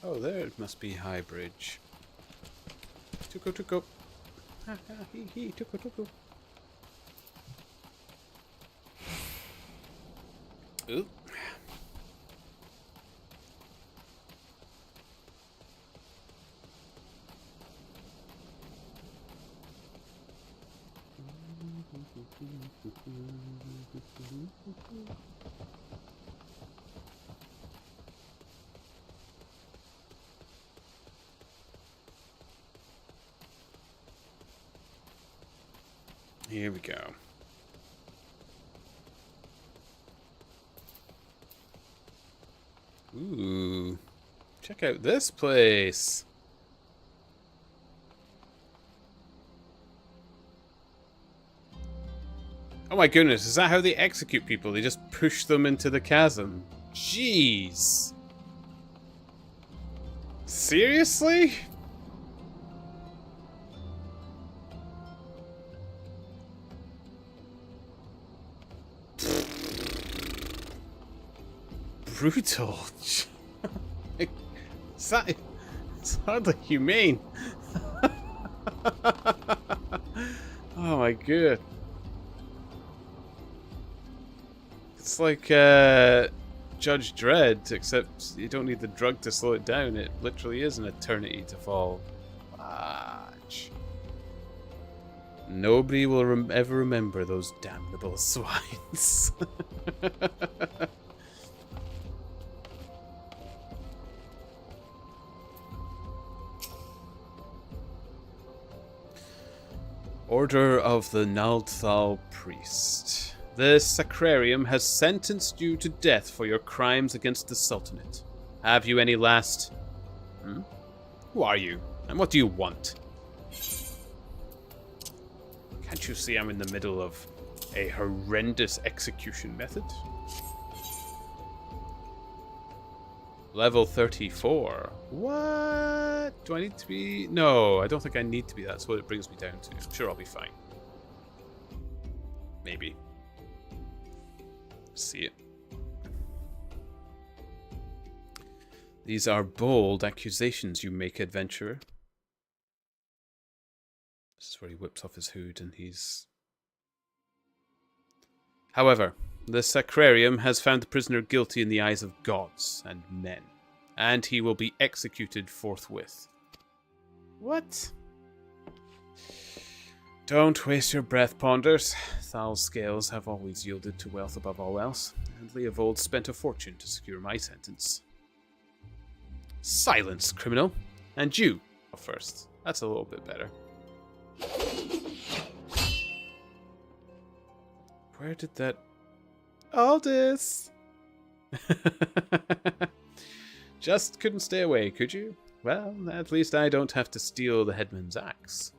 Oh, there it must be Highbridge. Tuko. Ha ha he, tuko. Ooh. Here we go. Ooh. Check out this place. Oh my goodness, is that how they execute people? They just push them into the chasm. Jeez. Seriously? Brutal. It's hardly humane. Oh my god. It's like Judge Dredd, except you don't need the drug to slow it down. It literally is an eternity to fall. Watch. Nobody will ever remember those damnable swines. Order of the Naldthal Priest. The Sacrarium has sentenced you to death for your crimes against the Sultanate. Have you any last... Who are you? And what do you want? Can't you see I'm in the middle of a horrendous execution method? Level 34. What? Do I need to be... No, I don't think I need to be. That's what it brings me down to. I'm sure I'll be fine. Maybe. See it. These are bold accusations you make, adventurer. This is where he whips off his hood and he's... However, the Sacrarium has found the prisoner guilty in the eyes of gods and men, and he will be executed forthwith. What? Don't waste your breath, Ponders. Thal's scales have always yielded to wealth above all else, and Leovold spent a fortune to secure my sentence. Silence, criminal. And you first. That's a little bit better. Where did that... Aldous! Just couldn't stay away, could you? Well, at least I don't have to steal the headman's axe.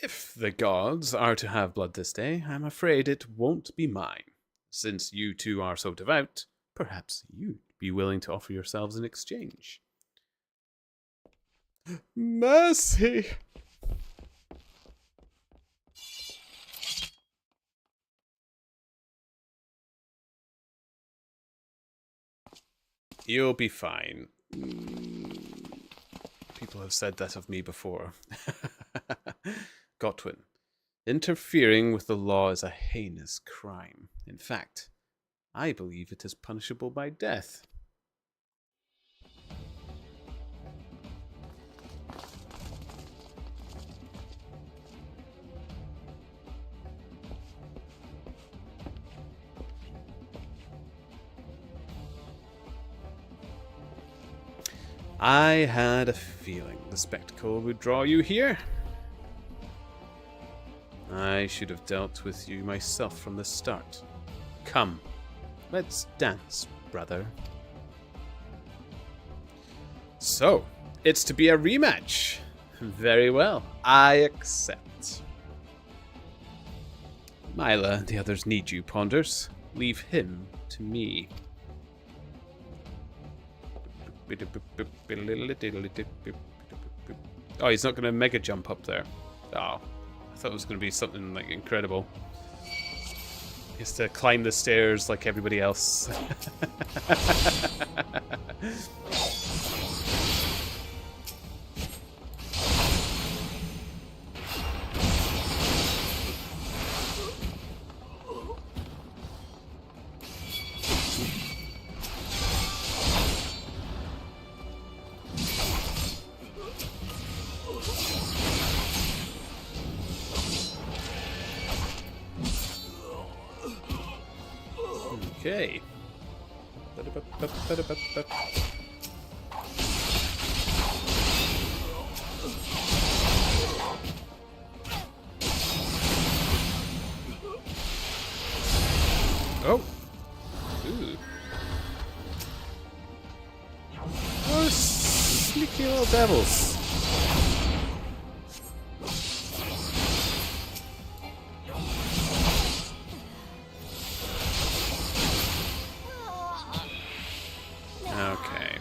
If the gods are to have blood this day, I'm afraid it won't be mine. Since you two are so devout, perhaps you'd be willing to offer yourselves in exchange. Mercy! You'll be fine. People have said that of me before. Godwin, interfering with the law is a heinous crime. In fact, I believe it is punishable by death. I had a feeling the spectacle would draw you here. I should have dealt with you myself from the start. Come, let's dance, brother. So, it's to be a rematch. Very well, I accept. Mila and the others need you, Ponders. Leave him to me. Oh, he's not going to mega jump up there. Oh, I thought it was going to be something like incredible. He has to climb the stairs like everybody else. Okay. Oh. Ooh. Sneaky little devils. Okay.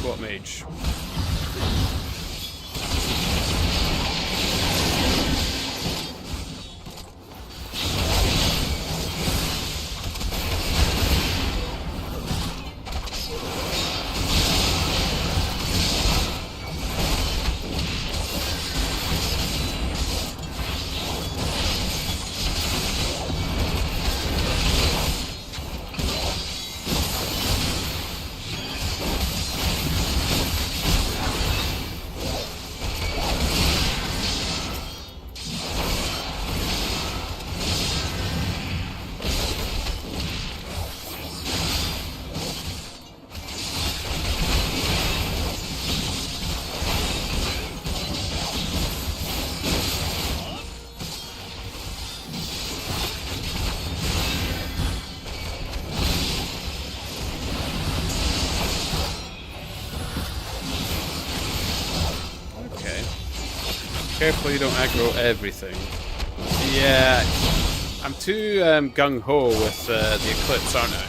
What mage? Careful you don't aggro everything. Yeah, I'm too gung-ho with the Eclipse, aren't I?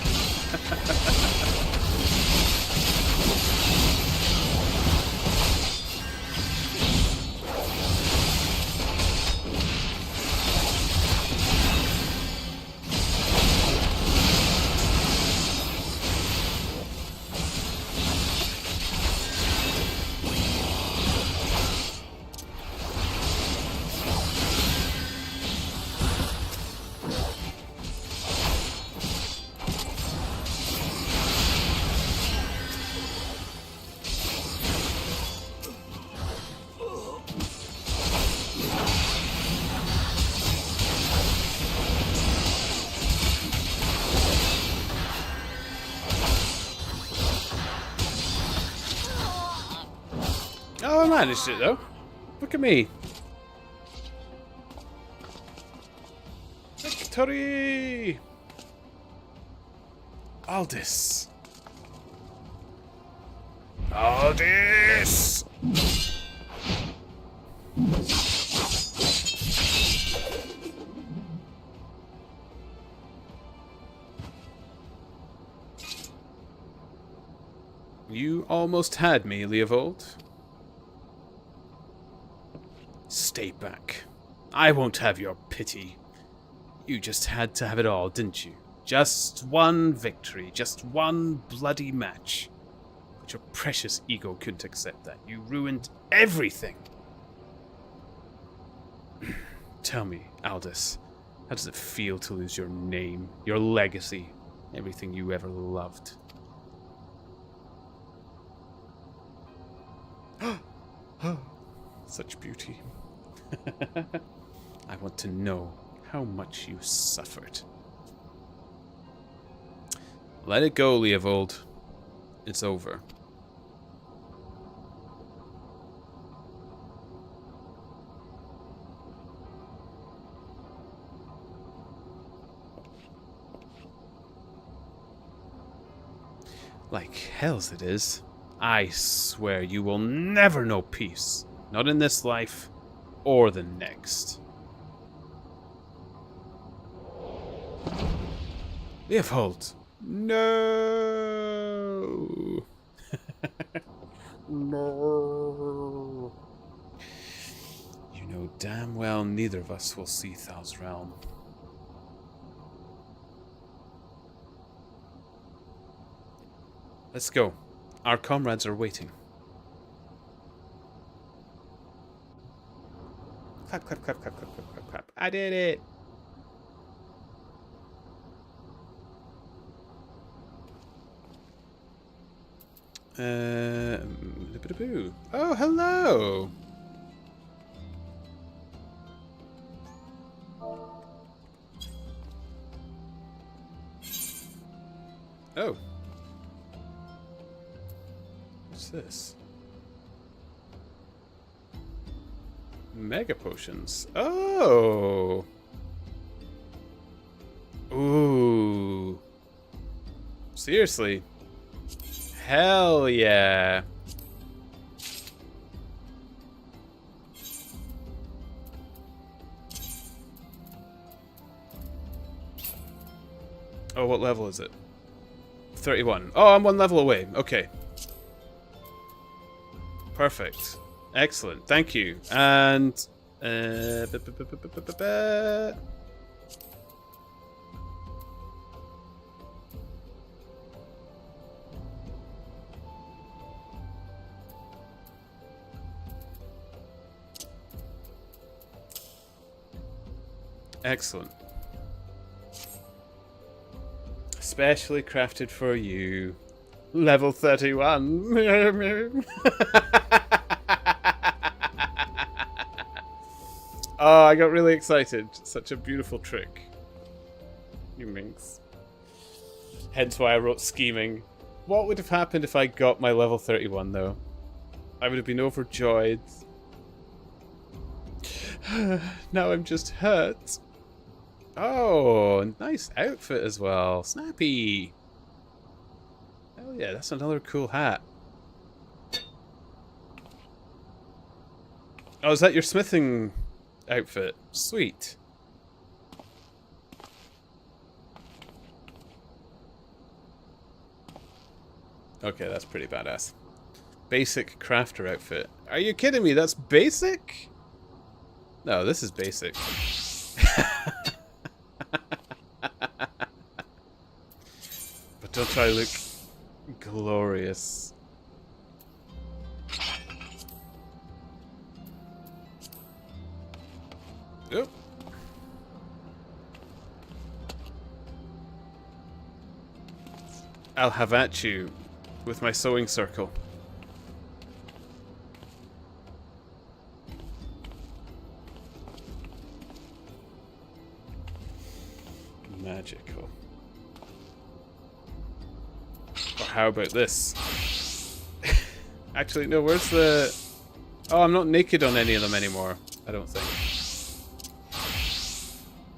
Oh, I managed it though. Look at me. Victory! Aldous. Aldous! You almost had me, Leovold. Stay back. I won't have your pity. You just had to have it all, didn't you? Just one victory, just one bloody match. But your precious ego couldn't accept that. You ruined everything. Tell me, Aldous, how does it feel to lose your name, your legacy, everything you ever loved? Such beauty. I want to know how much you suffered. Let it go, Leovold. It's over. Like hell's it is. I swear you will never know peace. Not in this life, or the next. Leovold! No! No! You know damn well neither of us will see Thal's realm. Let's go. Our comrades are waiting. Clap, clap, clap, clap, clap, clap, clap, clap. I did it. Oh, hello. Oh. What's this? Mega potions. Oh. Ooh. Seriously. Hell yeah. Oh, what level is it? 31. Oh, I'm one level away. Okay. Perfect. Excellent. Thank you. And excellent. Specially crafted for you. Level 31. Oh, I got really excited. Such a beautiful trick. You minx. Hence why I wrote scheming. What would have happened if I got my level 31 though? I would have been overjoyed. Now I'm just hurt. Oh, nice outfit as well. Snappy. Hell yeah, that's another cool hat. Oh, is that your smithing outfit? Sweet. Okay, that's pretty badass. Basic crafter outfit. Are you kidding me? That's basic? No, this is basic. But don't try to look glorious. Oop. I'll have at you with my sewing circle. Magical. Or how about this? Actually, no, where's the... Oh, I'm not naked on any of them anymore, I don't think.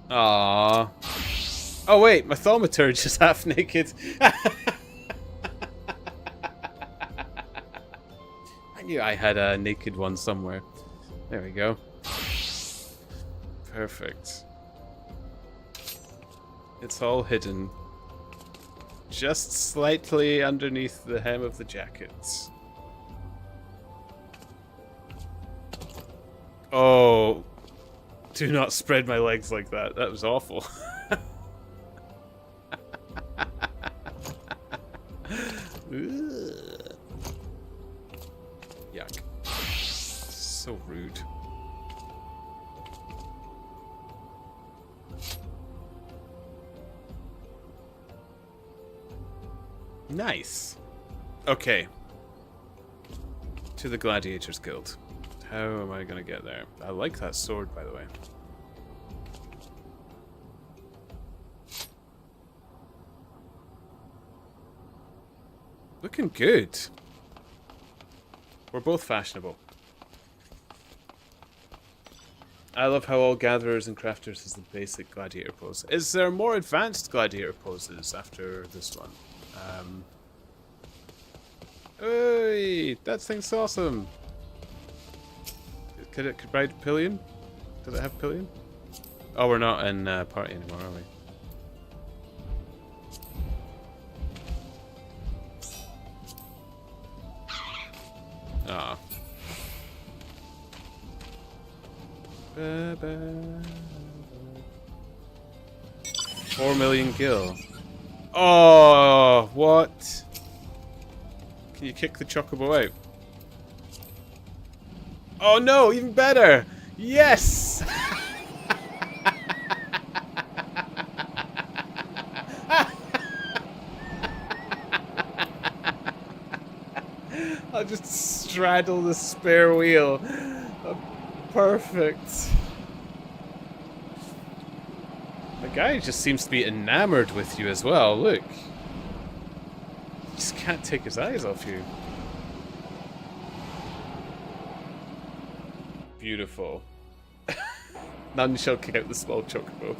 Aww. Oh wait, my thaumaturge is half naked. I knew I had a naked one somewhere. There we go. Perfect. It's all hidden. Just slightly underneath the hem of the jacket. Oh. Do not spread my legs like that. That was awful. Yuck. So rude. Nice. Okay. To the Gladiators Guild. How am I gonna get there? I like that sword, by the way. Looking good. We're both fashionable. I love how all gatherers and crafters is the basic gladiator pose. Is there more advanced gladiator poses after this one? Hey, that thing's awesome. Could it ride pillion? Does it have pillion? Oh, we're not in party anymore, are we? Ah. 4 million gil. Oh, what? Can you kick the chocobo out? Oh no, even better! Yes! I'll just straddle the spare wheel. Perfect. The guy just seems to be enamored with you as well. Look. He just can't take his eyes off you. Beautiful. None shall kick out the small chocobo.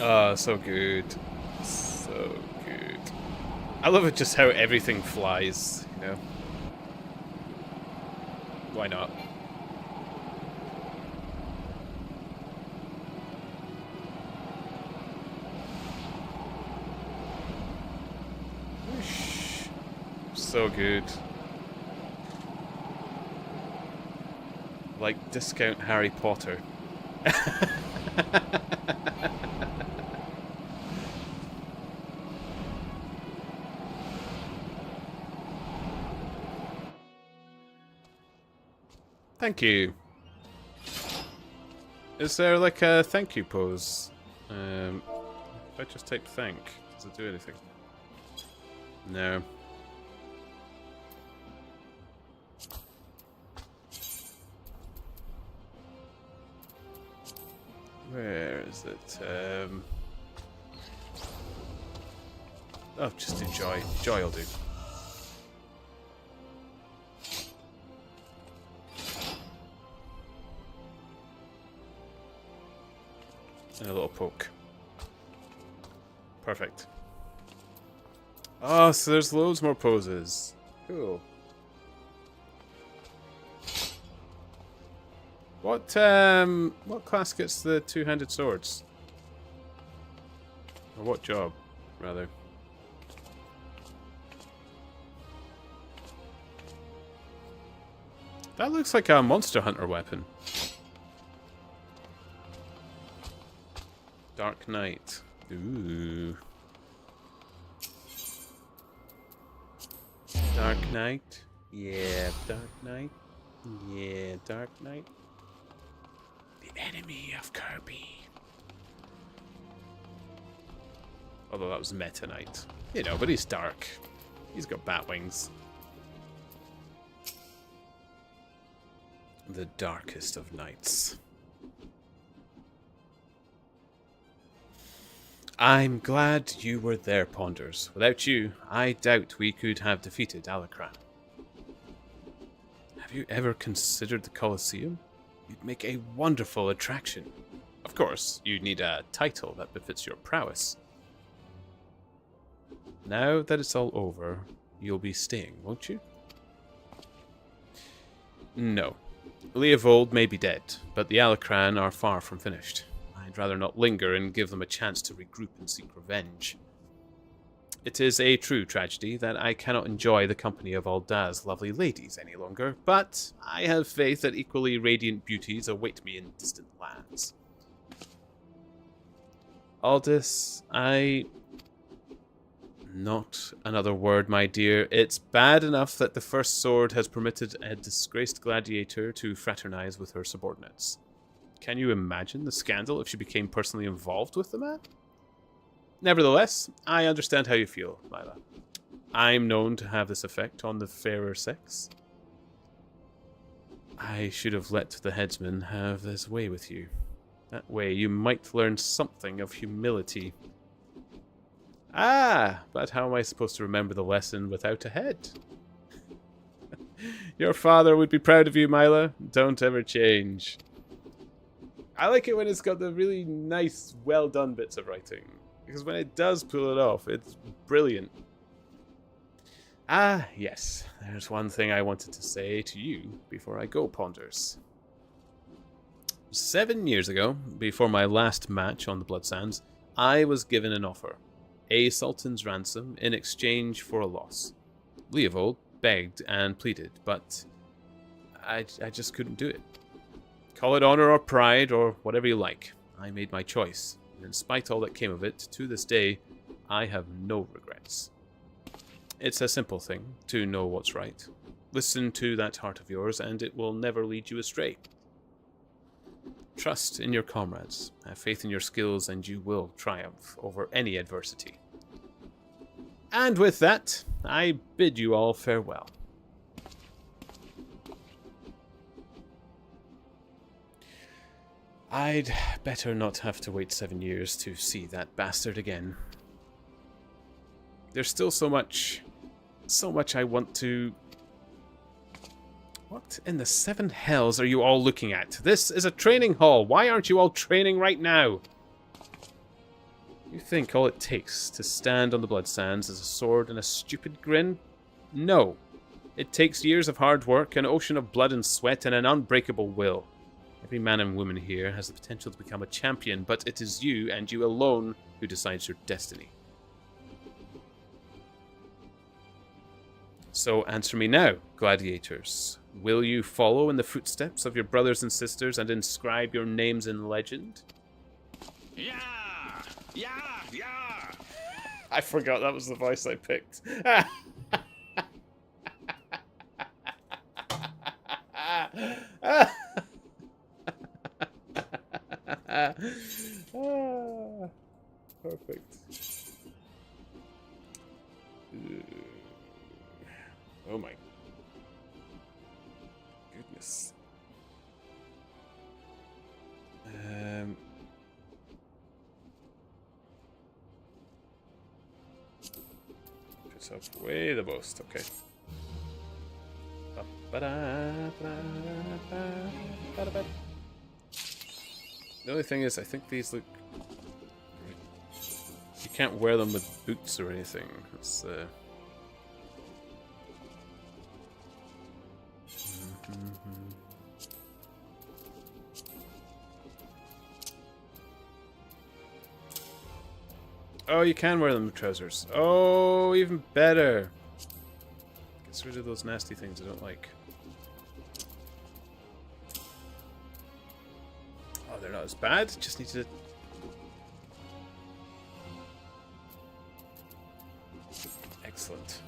Oh, so good. So good. I love it just how everything flies, you know? Why not? Whoosh. So good. Like discount Harry Potter. Thank you. Is there like a thank you pose? If I just type thank, does it do anything? No. Where is it? Oh, just do joy. Joy will do. And a little poke. Perfect. Oh, so there's loads more poses. Cool. What class gets the two-handed swords? Or what job, rather? That looks like a monster hunter weapon. Dark Knight. Ooh. Dark Knight. Yeah, Dark Knight. Yeah, Dark Knight. The enemy of Kirby. Although that was Meta Knight. You know, but he's dark. He's got bat wings. The darkest of nights. I'm glad you were there, Ponders. Without you, I doubt we could have defeated Alakran. Have you ever considered the Colosseum? You'd make a wonderful attraction. Of course, you'd need a title that befits your prowess. Now that it's all over, you'll be staying, won't you? No. Leovold may be dead, but the Alakran are far from finished. I'd rather not linger and give them a chance to regroup and seek revenge. It is a true tragedy that I cannot enjoy the company of Alda's lovely ladies any longer, but I have faith that equally radiant beauties await me in distant lands. Aldous, Not another word, my dear. It's bad enough that the First Sword has permitted a disgraced gladiator to fraternize with her subordinates. Can you imagine the scandal if she became personally involved with the man? Nevertheless, I understand how you feel, Lila. I'm known to have this effect on the fairer sex. I should have let the headsman have his way with you. That way you might learn something of humility. Ah, but how am I supposed to remember the lesson without a head? Your father would be proud of you, Mila. Don't ever change. I like it when it's got the really nice, well-done bits of writing. Because when it does pull it off, it's brilliant. Ah, yes. There's one thing I wanted to say to you before I go, Ponders. 7 years ago, before my last match on the Blood Sands, I was given an offer. A sultan's ransom in exchange for a loss. Leovold begged and pleaded, but I just couldn't do it. Call it honor or pride or whatever you like. I made my choice, and in spite of all that came of it, to this day, I have no regrets. It's a simple thing to know what's right. Listen to that heart of yours, and it will never lead you astray. Trust in your comrades, have faith in your skills, and you will triumph over any adversity. And with that, I bid you all farewell. I'd better not have to wait 7 years to see that bastard again. There's still so much I want to... What in the seven hells are you all looking at? This is a training hall. Why aren't you all training right now? You think all it takes to stand on the blood sands is a sword and a stupid grin? No. It takes years of hard work, an ocean of blood and sweat, and an unbreakable will. Every man and woman here has the potential to become a champion, but it is you and you alone who decides your destiny. So answer me now, gladiators. Will you follow in the footsteps of your brothers and sisters and inscribe your names in legend? Yeah! Yeah! Yeah! I forgot that was the voice I picked. Perfect. Oh my goodness. Puts up way the most, okay. The only thing is, I think these look... You can't wear them with boots or anything. It's, Oh, you can wear them with trousers. Oh, even better. Gets rid of those nasty things I don't like. Oh, they're not as bad. Just need to... Excellent.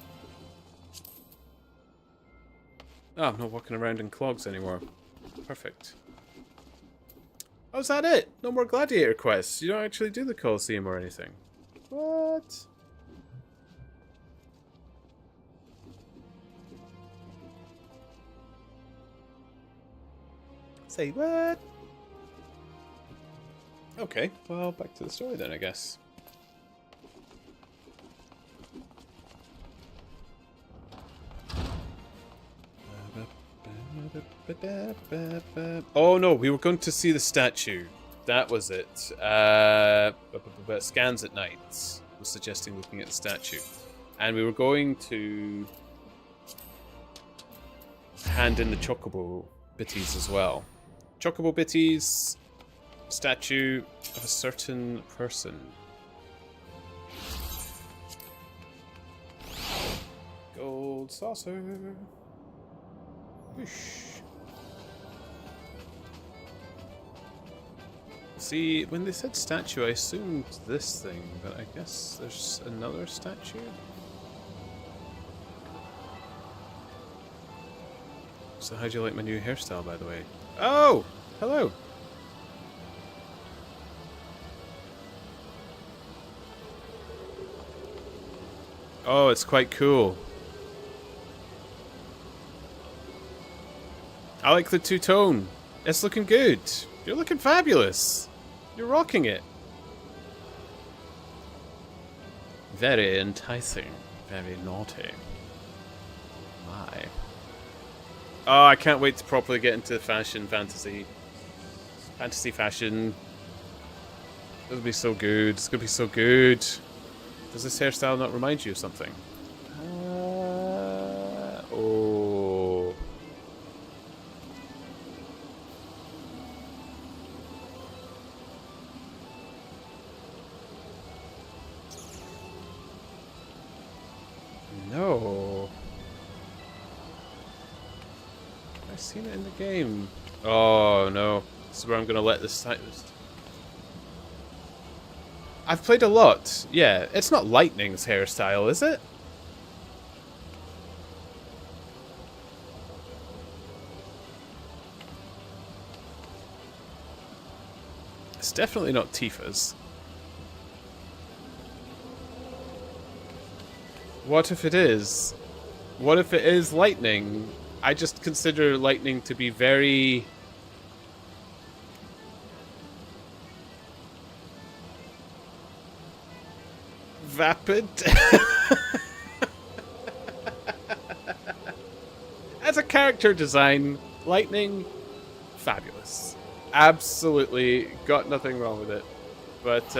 Oh, I'm not walking around in clogs anymore. Perfect. Oh, is that it? No more gladiator quests. You don't actually do the Colosseum or anything. What? Say what? Okay, well, back to the story then, I guess. Oh no, we were going to see the statue. That was it. Scans at night was suggesting looking at the statue. And we were going to hand in the chocobo bitties as well. Chocobo bitties, statue of a certain person. Gold saucer. Whoosh. See, when they said statue, I assumed this thing, but I guess there's another statue? So how do you like my new hairstyle, by the way? Oh! Hello! Oh, it's quite cool. I like the two-tone. It's looking good. You're looking fabulous. You're rocking it. Very enticing. Very naughty. My. Oh, I can't wait to properly get into fantasy fashion. It'll be so good. It's gonna be so good. Does this hairstyle not remind you of something? Oh. No. I've seen it in the game. Oh no. This is where I'm gonna let this side. I've played a lot. Yeah, it's not Lightning's hairstyle, is it? It's definitely not Tifa's. What if it is? What if it is lightning? I just consider lightning to be very... vapid. As a character design, lightning, fabulous. Absolutely got nothing wrong with it. But,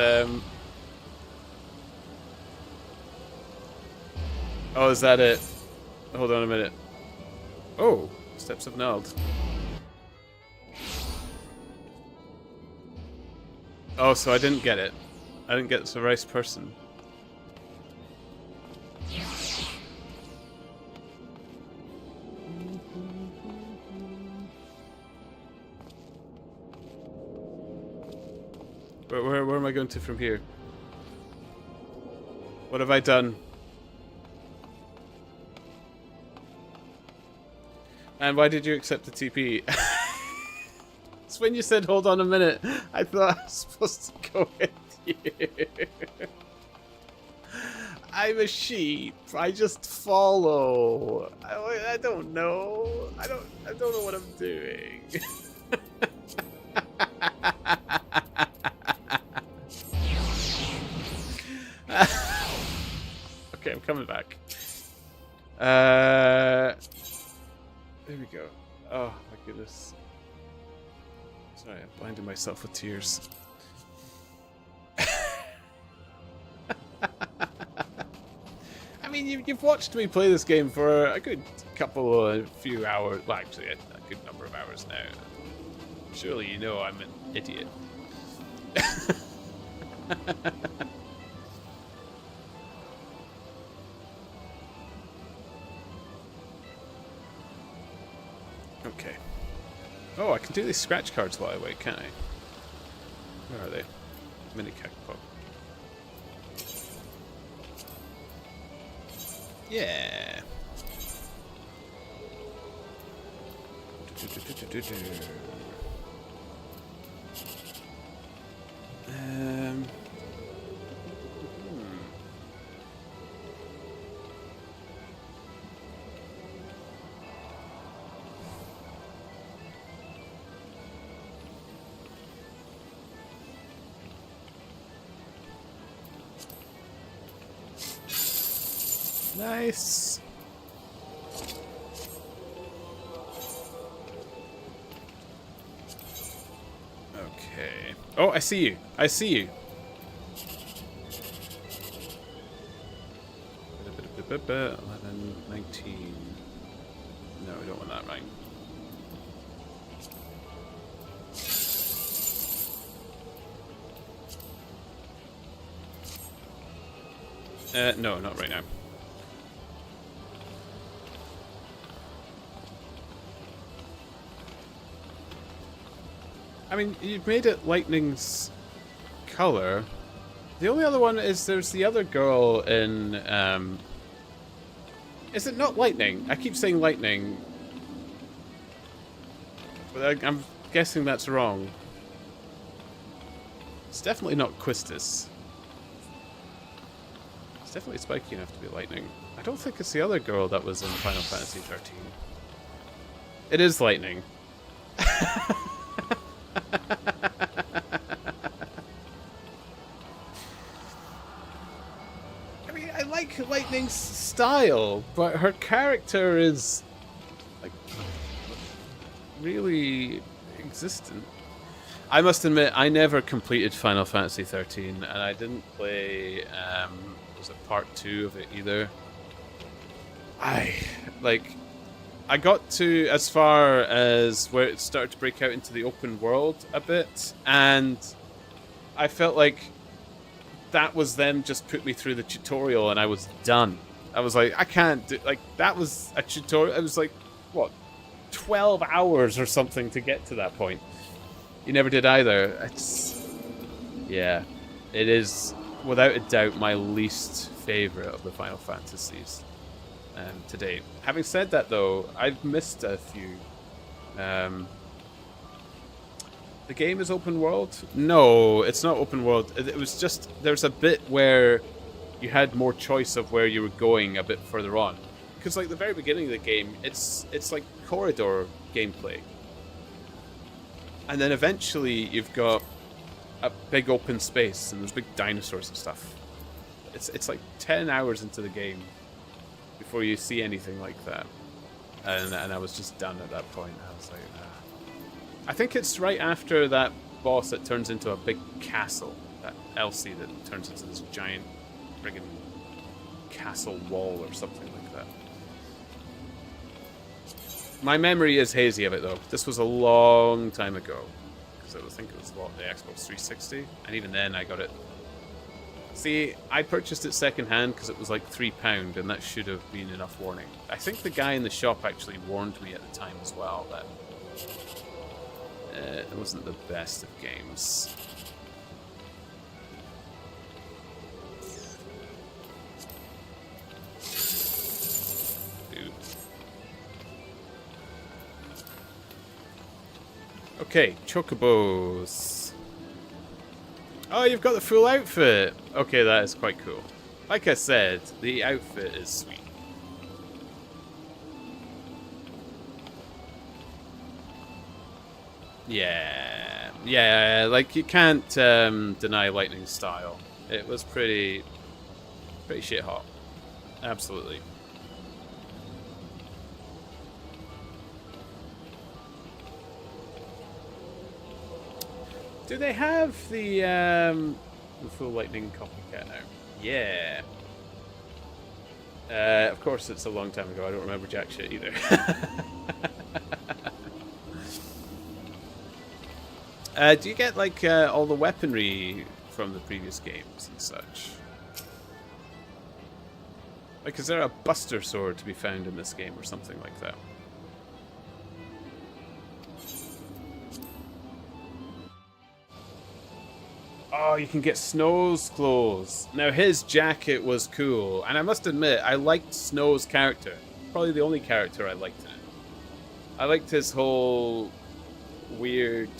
oh, is that it? Hold on a minute. Oh, steps of Nald. Oh, so I didn't get it. I didn't get the right person. Where am I going to from here? What have I done? And why did you accept the TP? It's when you said, hold on a minute. I thought I was supposed to go with you. I'm a sheep. I just follow. I don't know. I don't know what I'm doing. Okay, I'm coming back. There we go. Oh my goodness. Sorry, I'm blinding myself with tears. I mean, you've watched me play this game for a good few hours. Well, actually, a good number of hours now. Surely you know I'm an idiot. Okay. Oh, I can do these scratch cards while I wait, can't I? Where are they? Mini Cacpop. Yeah. Nice. Okay. Oh, I see you. I see you. 11, 19. No, I don't want that right. No, not right now. I mean, you've made it Lightning's color. The only other one is there's the other girl in, is it not Lightning? I keep saying Lightning. But I'm guessing that's wrong. It's definitely not Quistis. It's definitely spiky enough to be Lightning. I don't think it's the other girl that was in Final Fantasy 13. It is Lightning. I mean, I like Lightning's style, but her character is like really existent. I must admit, I never completed Final Fantasy 13, and I didn't play was it part 2 of it either. I got to as far as where it started to break out into the open world a bit, and I felt like that was then just put me through the tutorial and I was done. I was like, I can't do, like, that was a tutorial. It was like, what, 12 hours or something to get to that point. You never did either. It's, yeah, it is without a doubt my least favorite of the Final Fantasies to date. Having said that, though, I've missed a few. The game is open world? No, it's not open world. It was just, there's a bit where you had more choice of where you were going a bit further on. Because like the very beginning of the game, it's like corridor gameplay. And then eventually you've got a big open space and there's big dinosaurs and stuff. It's like 10 hours into the game before you see anything like that. And I was just done at that point. I was like, I think it's right after that boss that turns into a big castle. That Elsie that turns into this giant friggin' castle wall or something like that. My memory is hazy of it though. This was a long time ago. Because I think it was the Xbox 360. And even then I got it. See, I purchased it secondhand because it was like £3 and that should have been enough warning. I think the guy in the shop actually warned me at the time as well that it wasn't the best of games. Dude. Okay, chocobos. Oh, you've got the full outfit! Okay, that is quite cool. Like I said, the outfit is sweet. Yeah, like you can't deny Lightning's style. It was pretty shit hot. Absolutely. Do they have the full Lightning copycat now? Yeah. Of course, it's a long time ago. I don't remember jack shit either. Do you get like all the weaponry from the previous games and such? Like, is there a Buster Sword to be found in this game or something like that? Oh, you can get Snow's clothes. Now, his jacket was cool, and I must admit, I liked Snow's character. Probably the only character I liked in it. I liked his whole weird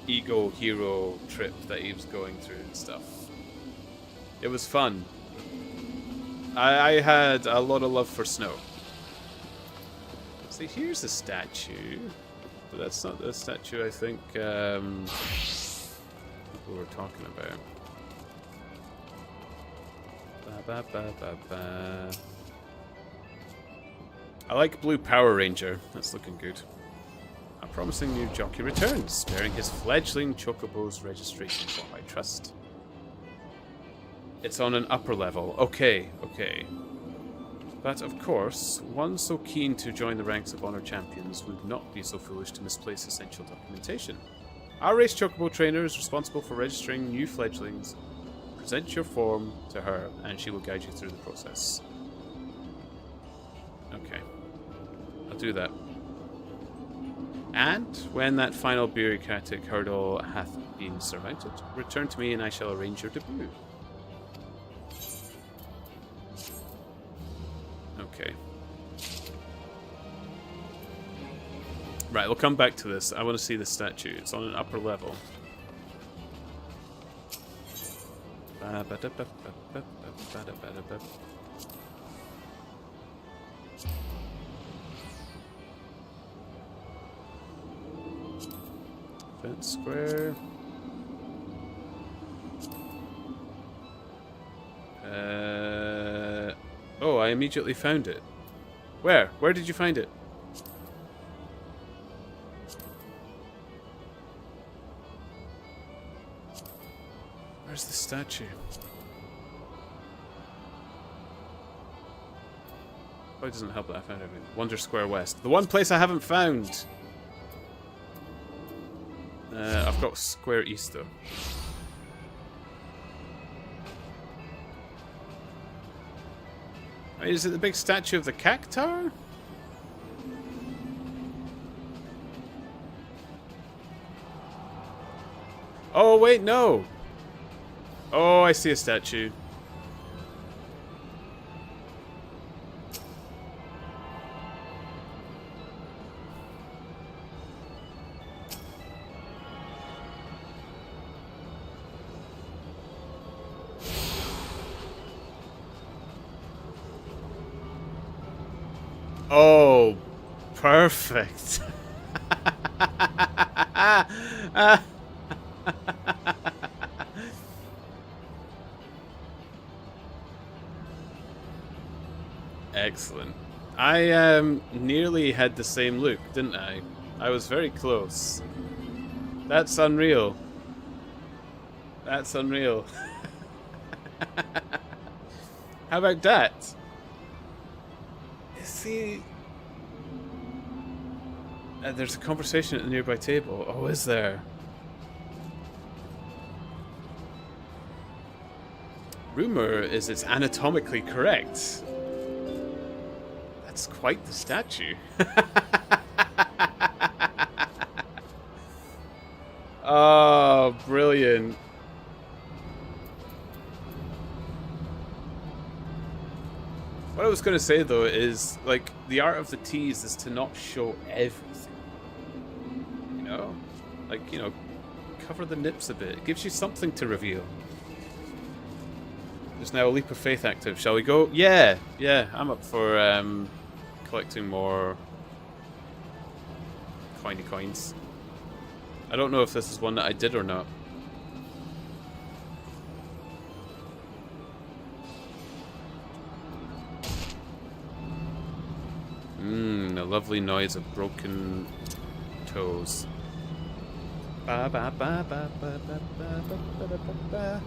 ego hero trip that he was going through and stuff. It was fun. I had a lot of love for Snow. See, here's a statue. But that's not the statue I think we were talking about. I like Blue Power Ranger. That's looking good. A promising new jockey returns, bearing his fledgling Chocobo's registration form, I trust. It's on an upper level. Okay. But of course, one so keen to join the ranks of Honor Champions would not be so foolish to misplace essential documentation. Our race Chocobo trainer is responsible for registering new fledglings. Present your form to her, and she will guide you through the process. Okay. I'll do that. And when that final bureaucratic hurdle hath been surmounted, return to me and I shall arrange your debut. Okay. Right, we'll come back to this. I want to see the statue. It's on an upper level. Fence square. Oh, I immediately found it. Where? Where did you find it? Where's the statue? Probably doesn't help that I found everything. Wonder Square West. The one place I haven't found. I've got Square East though. Wait, is it the big statue of the cactuar? Oh wait, no. Oh, I see a statue. Oh, perfect. Excellent. I nearly had the same look, didn't I? I was very close. That's unreal. That's unreal. How about that? See, there's a conversation at the nearby table. Oh, is there? Rumor is it's anatomically correct. That's quite the statue. Oh, brilliant. What I was going to say, though, is, like, the art of the tease is to not show everything. You know? Like, you know, cover the nips a bit. It gives you something to reveal. There's now a leap of faith active. Shall we go? Yeah, I'm up for collecting more coiny coins. I don't know if this is one that I did or not. The lovely noise of broken toes. Ba ba ba ba ba ba ba ba ba ba ba.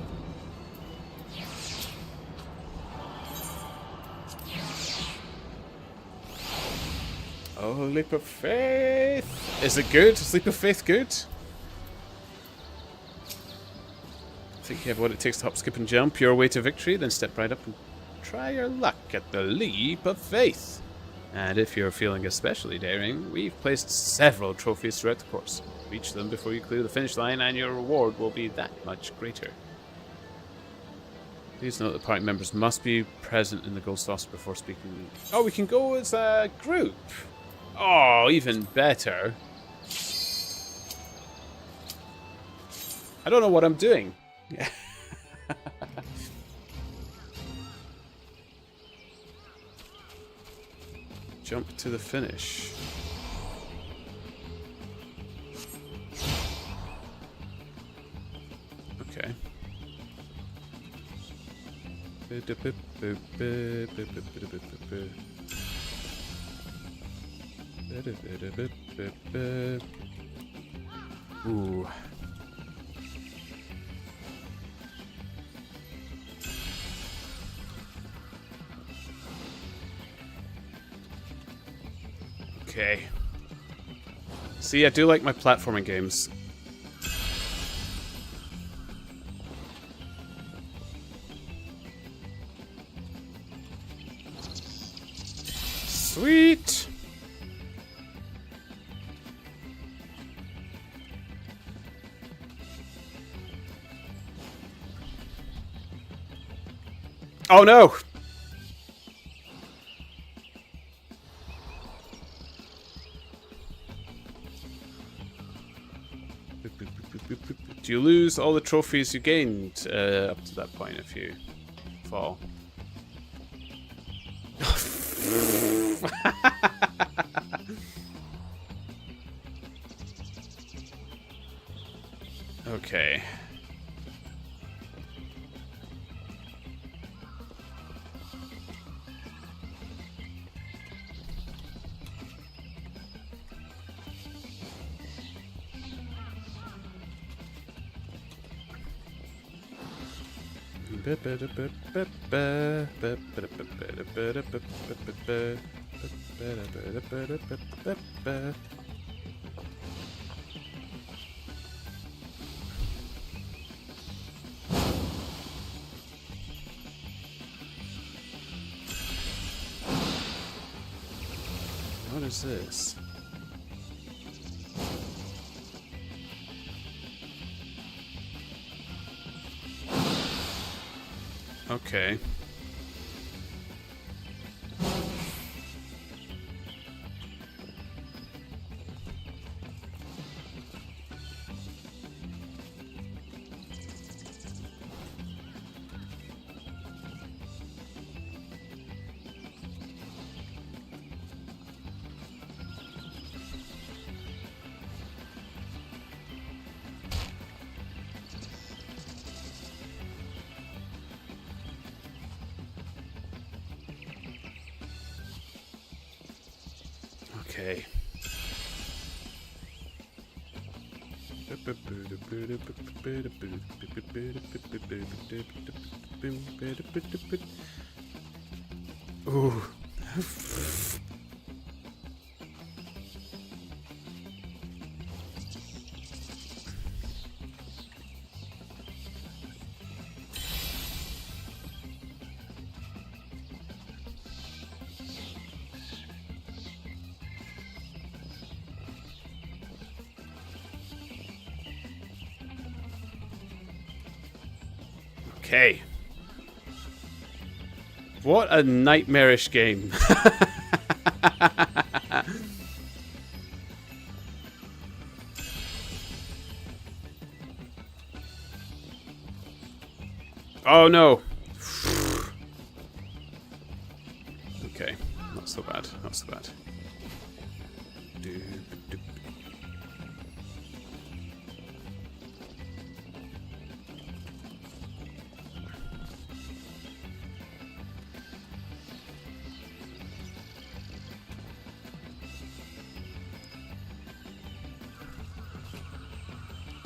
Oh, leap of faith! Is it good? Is leap of faith good? Think you have what it takes to hop, skip, and jump your way to victory? Then step right up and try your luck at the leap of faith. And if you're feeling especially daring, we've placed several trophies throughout the course. Reach them before you clear the finish line, and your reward will be that much greater. Please note that party members must be present in the gold saucer before speaking. Oh, we can go as a group. Oh, even better. I don't know what I'm doing. Jump to the finish. Okay. Ooh. Okay. See, I do like my platforming games. Sweet! Oh no! Do you lose all the trophies you gained up to that point if you fall? Okay. What is this? Okay. Okay. Ooh. Okay. What a nightmarish game. Oh no. Okay, not so bad, not so bad.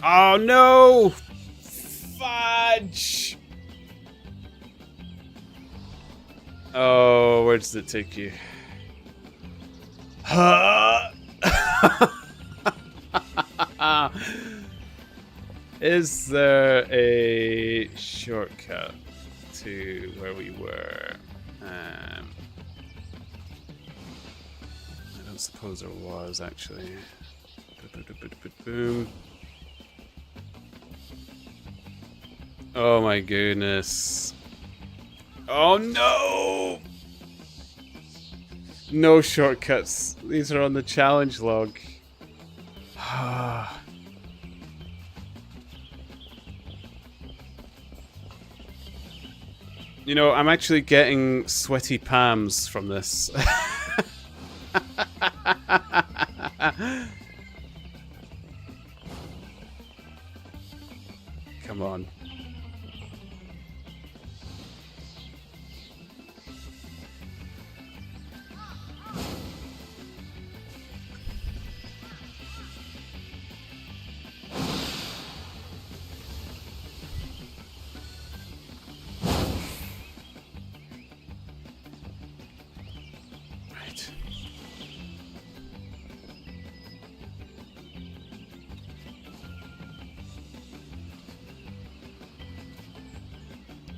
Oh no! Fudge! Oh, where does it take you? Is there a shortcut to where we were? I don't suppose there was, actually. Boom. Oh my goodness. Oh no! No shortcuts. These are on the challenge log. You know, I'm actually getting sweaty palms from this. Come on.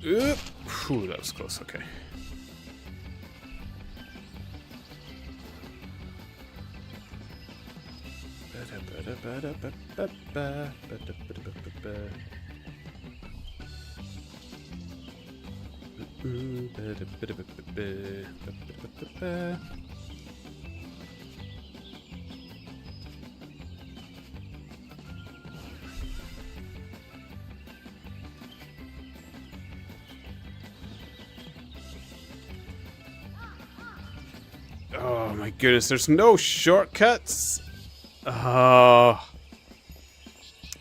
Oop. Whew, that was close, okay. Oh my goodness, there's no shortcuts. Oh.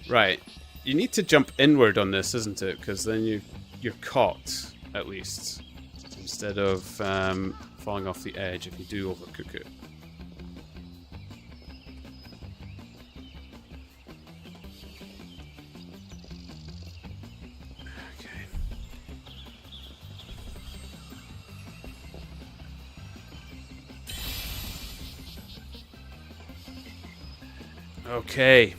Right. You need to jump inward on this, isn't it? Because then you're caught, at least. Instead of falling off the edge if you do overcook it. Okay.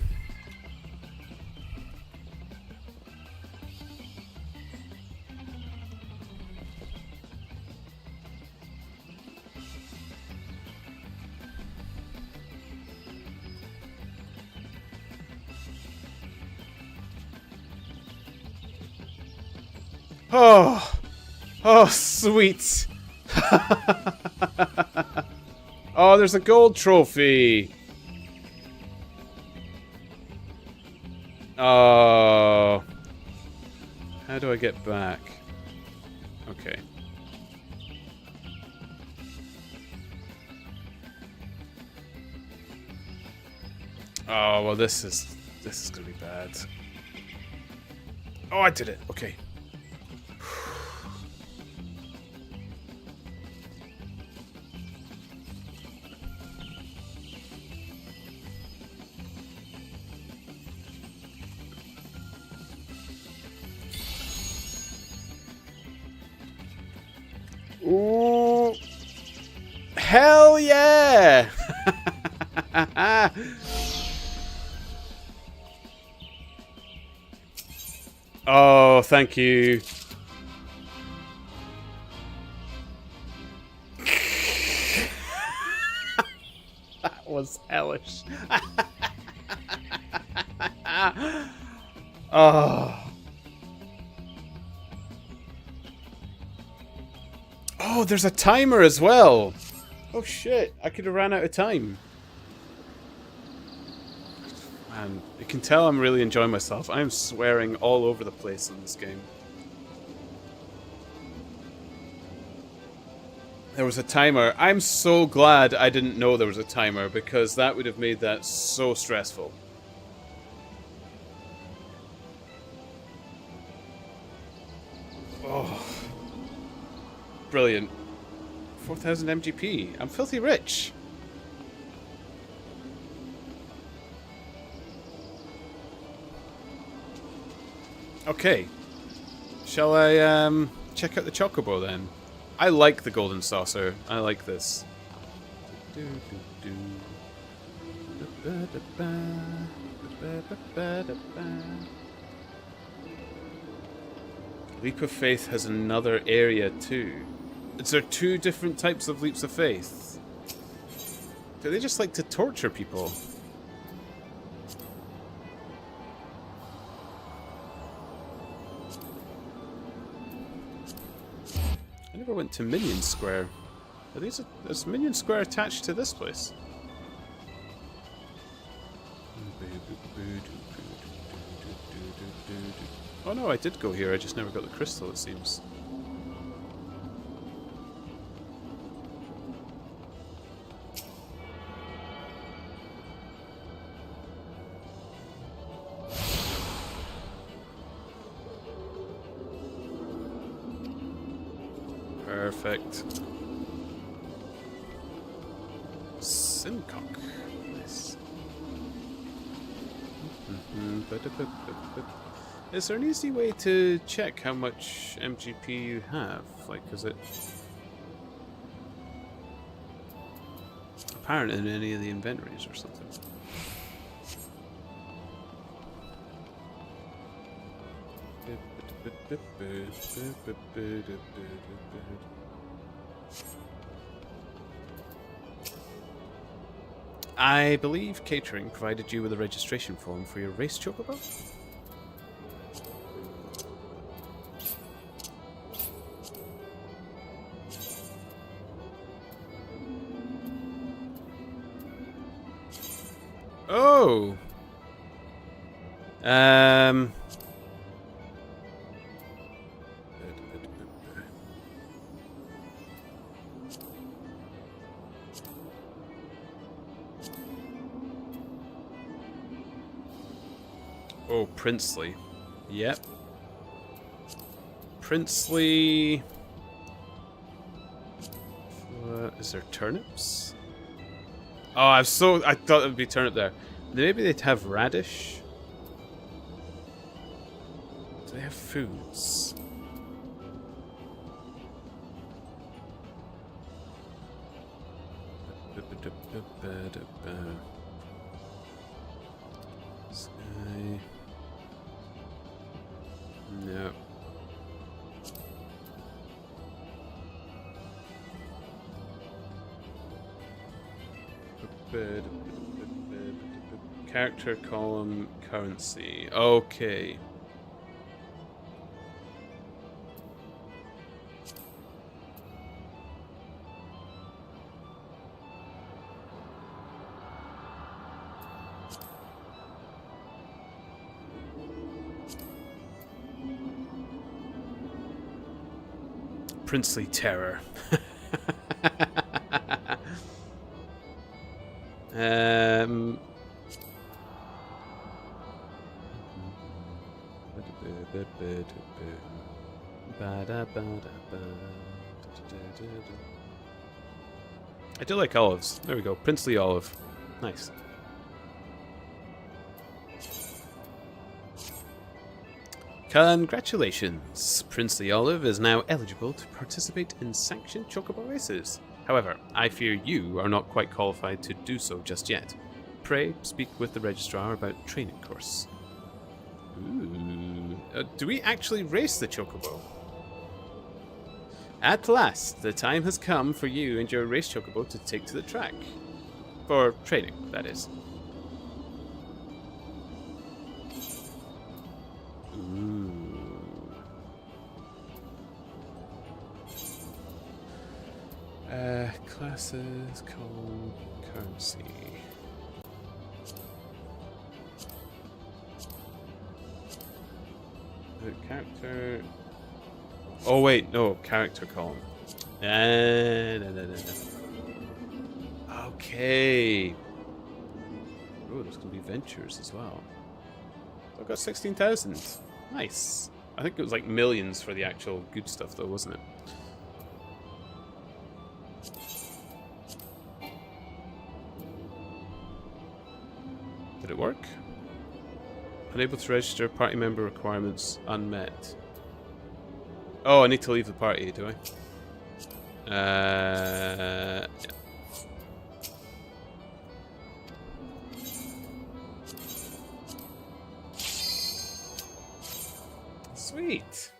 Oh. Oh, sweet. Oh, there's a gold trophy. Oh. How do I get back? Okay. Oh, well, this is gonna be bad. Oh, I did it. Okay. Ooh. Hell yeah! Oh, thank you. That was hellish. Oh. Oh, there's a timer as well. Oh shit, I could have ran out of time. Man, you can tell I'm really enjoying myself. I'm swearing all over the place in this game. There was a timer. I'm so glad I didn't know there was a timer, because that would have made that so stressful. Oh. Brilliant. 4,000 MGP. I'm filthy rich. Okay. Shall I check out the chocobo then? I like the golden saucer. I like this. Leap of Faith has another area too. Is there two different types of leaps of faith? Do they just like to torture people? I never went to Minion Square. Is Minion Square attached to this place? Oh no, I did go here. I just never got the crystal, it seems. Perfect. Simcock. Nice. Is there an easy way to check how much MGP you have? Like, is it apparent in any of the inventories or something? I believe catering provided you with a registration form for your race chocobo? Oh! Oh, Princely. Yep. Princely. Is there turnips? Oh, I thought it would be turnip there. Maybe they'd have radish. Do they have foods? Sky. No. Character column currency. Okay. Princely terror. I do like olives. There we go. Princely olive. Nice. Congratulations! Princely Olive is now eligible to participate in sanctioned chocobo races. However, I fear you are not quite qualified to do so just yet. Pray speak with the registrar about training course. Ooh. Do we actually race the chocobo? At last, the time has come for you and your race chocobo to take to the track. For training, that is. Ooh. Classes, currency. Character. Oh wait, no, character column. Okay. Oh, there's gonna be ventures as well. I've got 16,000. Nice. I think it was like millions for the actual good stuff though, wasn't it? Did it work? Unable to register, party member requirements unmet. Oh, I need to leave the party, do I? Yeah. Sweet.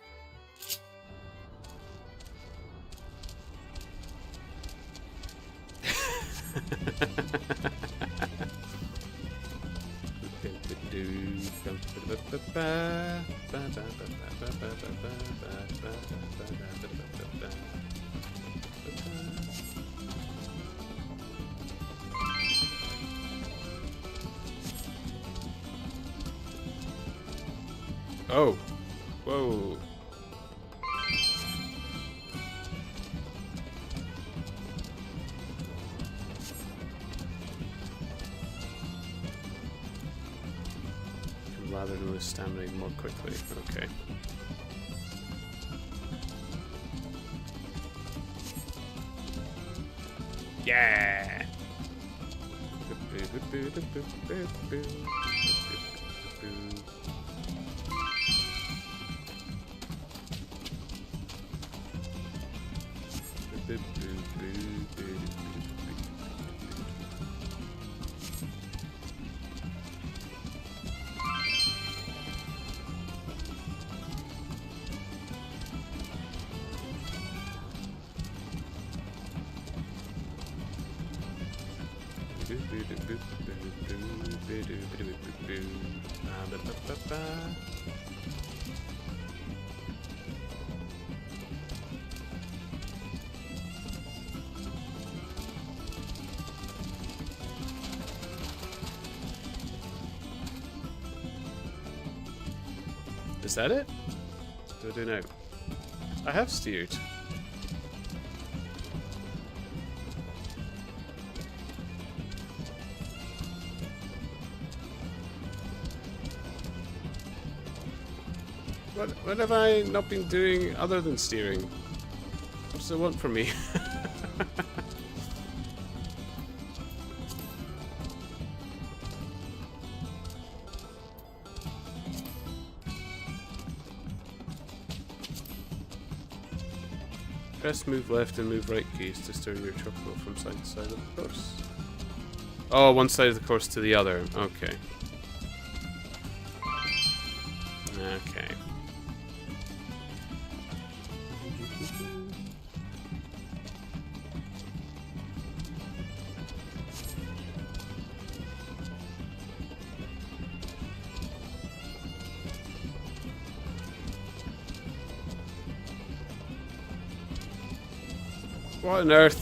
Oh. Whoa. Rather than lose stamina more quickly. Okay. Yeah. Is that it? What do I do now? I have steered. What have I not been doing other than steering? What does it want from me? Press move left and move right keys to steer your chocobo from side to side of the course. Oh, one side of the course to the other. Okay. Okay. What on earth?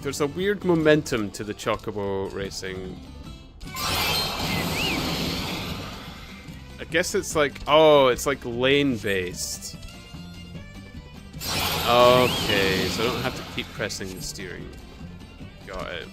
There's a weird momentum to the chocobo racing. I guess it's like, oh, it's like lane based. Okay, so I don't have to keep pressing the steering. Got it.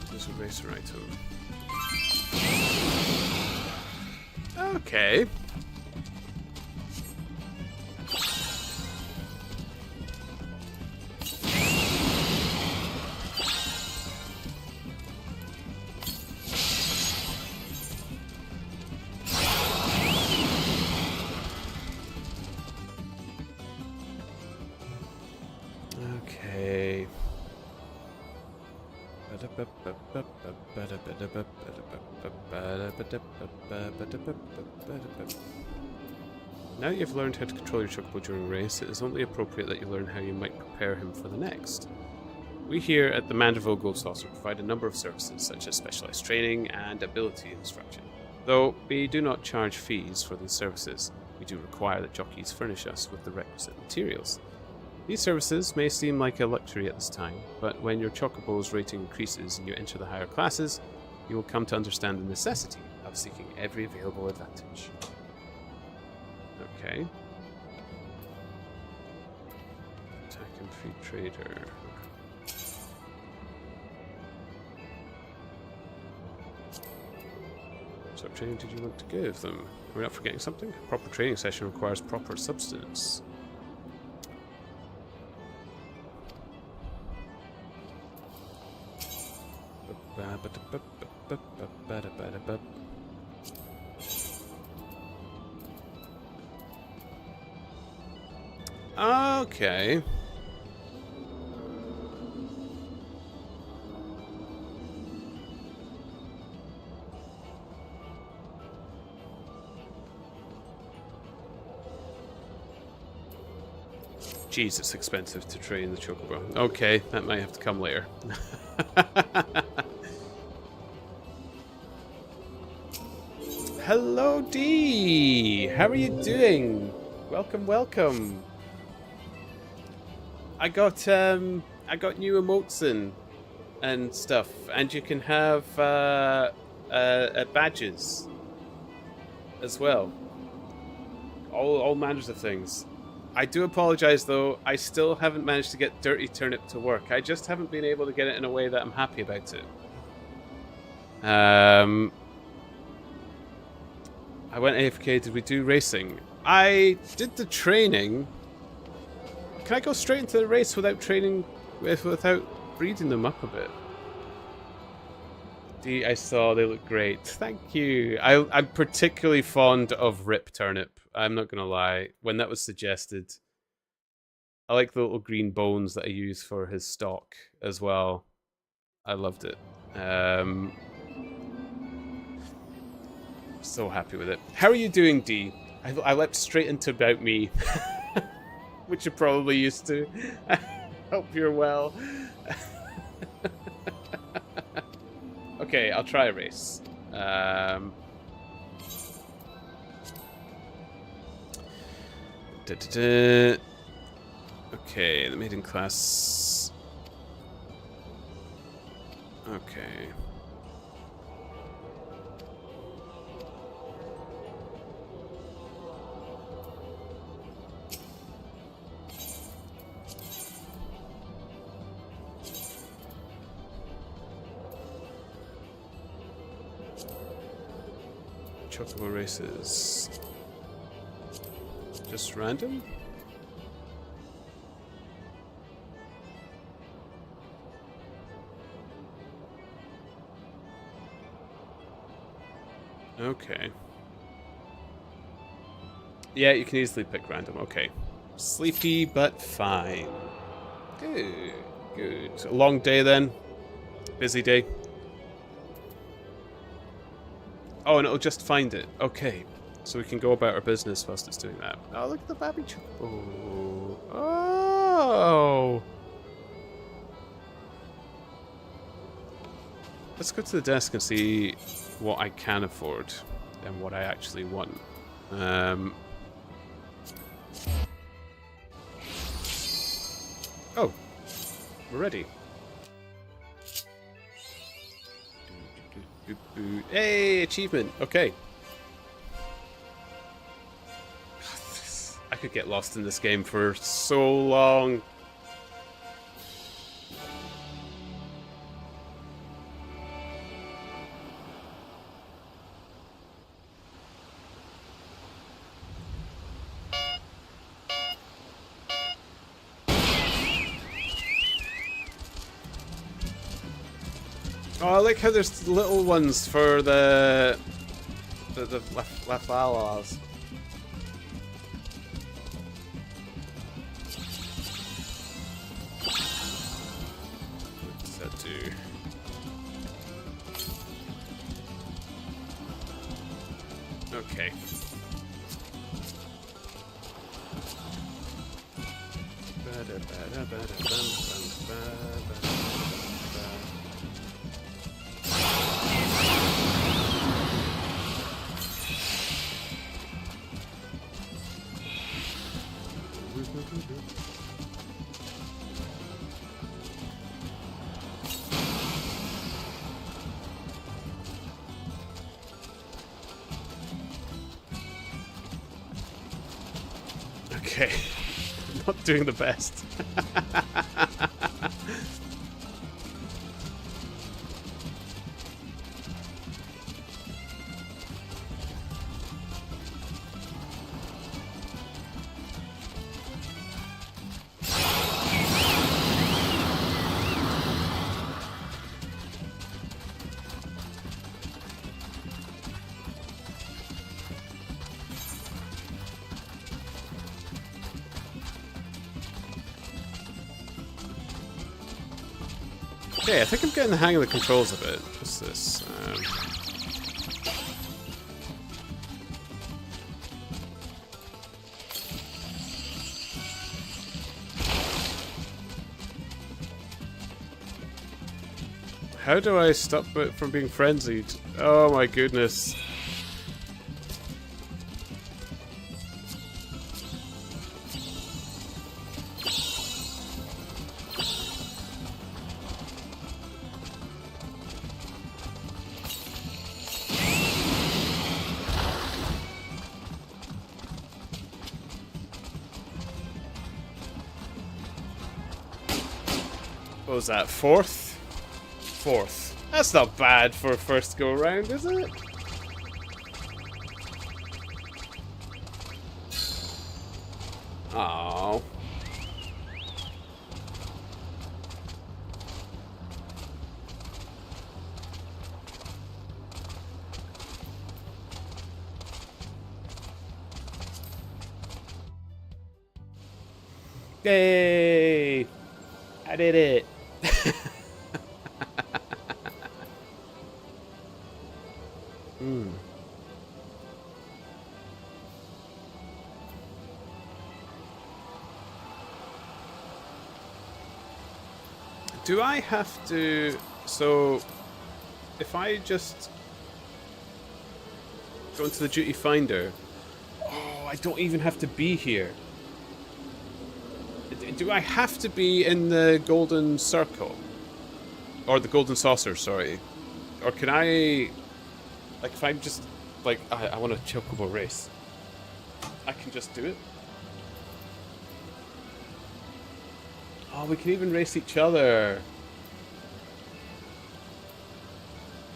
There's a racer item. Okay. Okay. Now that you've learned how to control your chocobo during race, it is only appropriate that you learn how you might prepare him for the next. We here at the Manderville Gold Saucer provide a number of services, such as specialized training and ability instruction. Though we do not charge fees for these services, we do require that jockeys furnish us with the requisite materials. These services may seem like a luxury at this time, but when your chocobo's rating increases and you enter the higher classes, you will come to understand the necessity of seeking every available advantage. Okay. Attack and free trader. What sort of training did you want to give them? Are we not forgetting something? A proper training session requires proper substance. Okay. Jeez, it's expensive to train the chocobo. Okay, that might have to come later. Hello, Dee! How are you doing? Welcome, welcome. I got new emotes and stuff, and you can have badges as well. All manners of things. I do apologize though, I still haven't managed to get Dirty Turnip to work. I just haven't been able to get it in a way that I'm happy about it. I went AFK, did we do racing? I did the training. Can I go straight into the race without training, without breeding them up a bit? I saw, they look great. Thank you. I'm particularly fond of Rip Turnip. I'm not going to lie. When that was suggested, I like the little green bones that I use for his stock as well. I loved it. So happy with it. How are you doing, Dee? I leapt straight into About Me, which you're probably used to. I hope you're well. Okay, I'll try a race. Okay, the maiden class. Okay. Chocobo races. Just random? Okay. Yeah, you can easily pick random. Okay. Sleepy, but fine. Good. Good. A long day then. Busy day. Oh, and it'll just find it. Okay. So we can go about our business whilst it's doing that. Oh, look at the baby chocobo. Oh. Let's go to the desk and see what I can afford and what I actually want. Oh, we're ready. Hey, achievement. Okay. could get lost in this game for so long. Oh, I like how there's little ones for the Lafalas. What's that do? Okay. Okay, not doing the best. Okay, I think I'm getting the hang of the controls of it. What's this? How do I stop it from being frenzied? Oh my goodness. What was that? Fourth? Fourth. That's not bad for a first go around, is it? Oh. Yay! I did it. Do I have to... So, if I just go into the duty finder... Oh, I don't even have to be here. Do I have to be in the golden circle? Or the golden saucer, sorry. Or can I... Like, if I'm just... Like, I want a chocobo race. I can just do it? Oh, we can even race each other.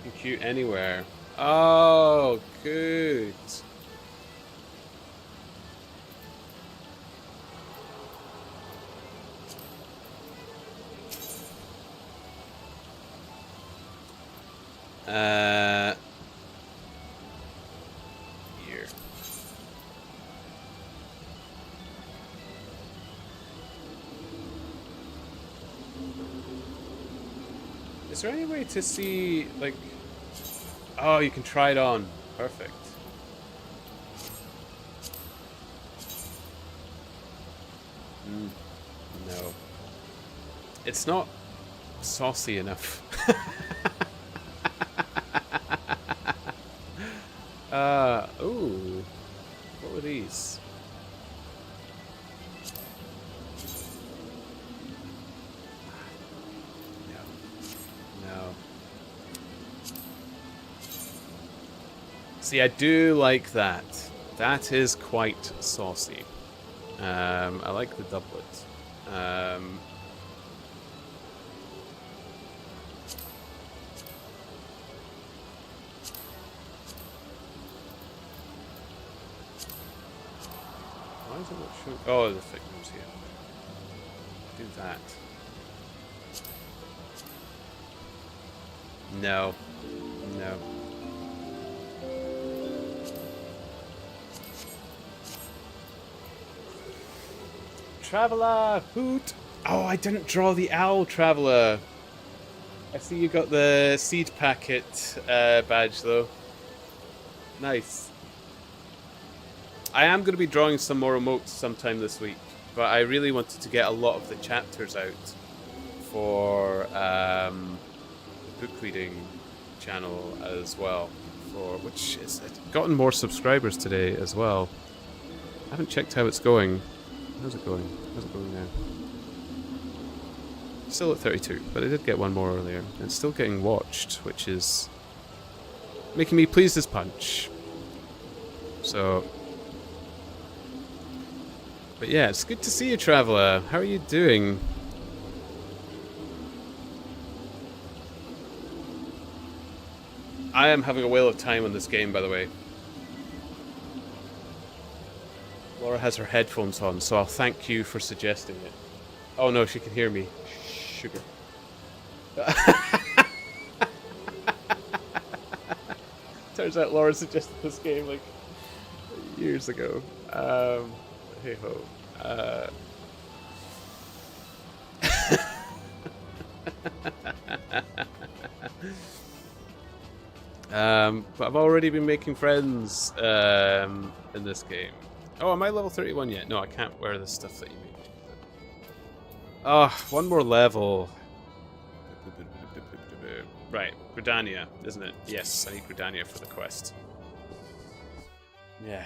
You can queue anywhere. Oh, good. Here. Is there any way to see, like... Oh, you can try it on. Perfect. No. It's not saucy enough. Ooh. What were these? No. See, I do like that. That is quite saucy. I like the doublet. Why is it not showing? Oh, the thickness here. Do that. No. No. Traveler! Hoot! Oh, I didn't draw the owl, Traveler. I see you got the seed packet badge, though. Nice. I am going to be drawing some more emotes sometime this week, but I really wanted to get a lot of the chapters out for the book reading channel as well, for which it's gotten more subscribers today as well. I haven't checked how it's going. How's it going? How's it going now? Still at 32, but I did get one more earlier. And it's still getting watched, which is making me pleased as punch. So, but yeah, it's good to see you, Traveller. How are you doing? I am having a whale of time on this game, by the way. Laura has her headphones on, so I'll thank you for suggesting it. Oh no, she can hear me. Sugar. Turns out Laura suggested this game like years ago. Hey ho. But I've already been making friends in this game. Oh, am I level 31 yet? No, I can't wear the stuff that you made. Oh, one more level. Right, Gridania, isn't it? Yes, I need Gridania for the quest. Yeah.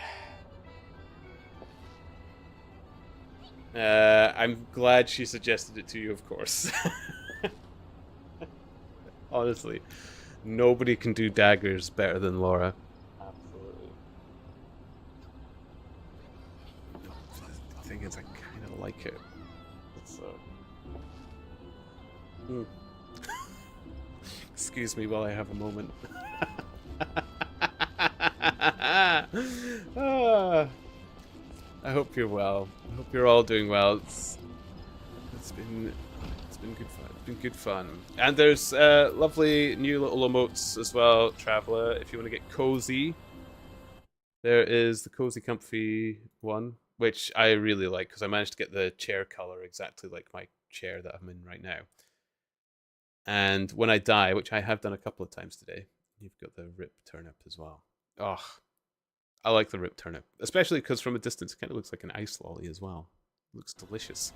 I'm glad she suggested it to you, of course. Honestly, nobody can do daggers better than Laura. Absolutely. The thing is, I kind of like it. So. Excuse me while I have a moment. I hope you're well. I hope you're all doing well. It's been good fun. It's been good fun. And there's lovely new little emotes as well, Traveller. If you want to get cozy, there is the cozy, comfy one, which I really like because I managed to get the chair color exactly like my chair that I'm in right now. And when I die, which I have done a couple of times today, you've got the rip turnip as well. Oh, I like the rip turnip, especially because from a distance it kind of looks like an ice lolly as well. It looks delicious.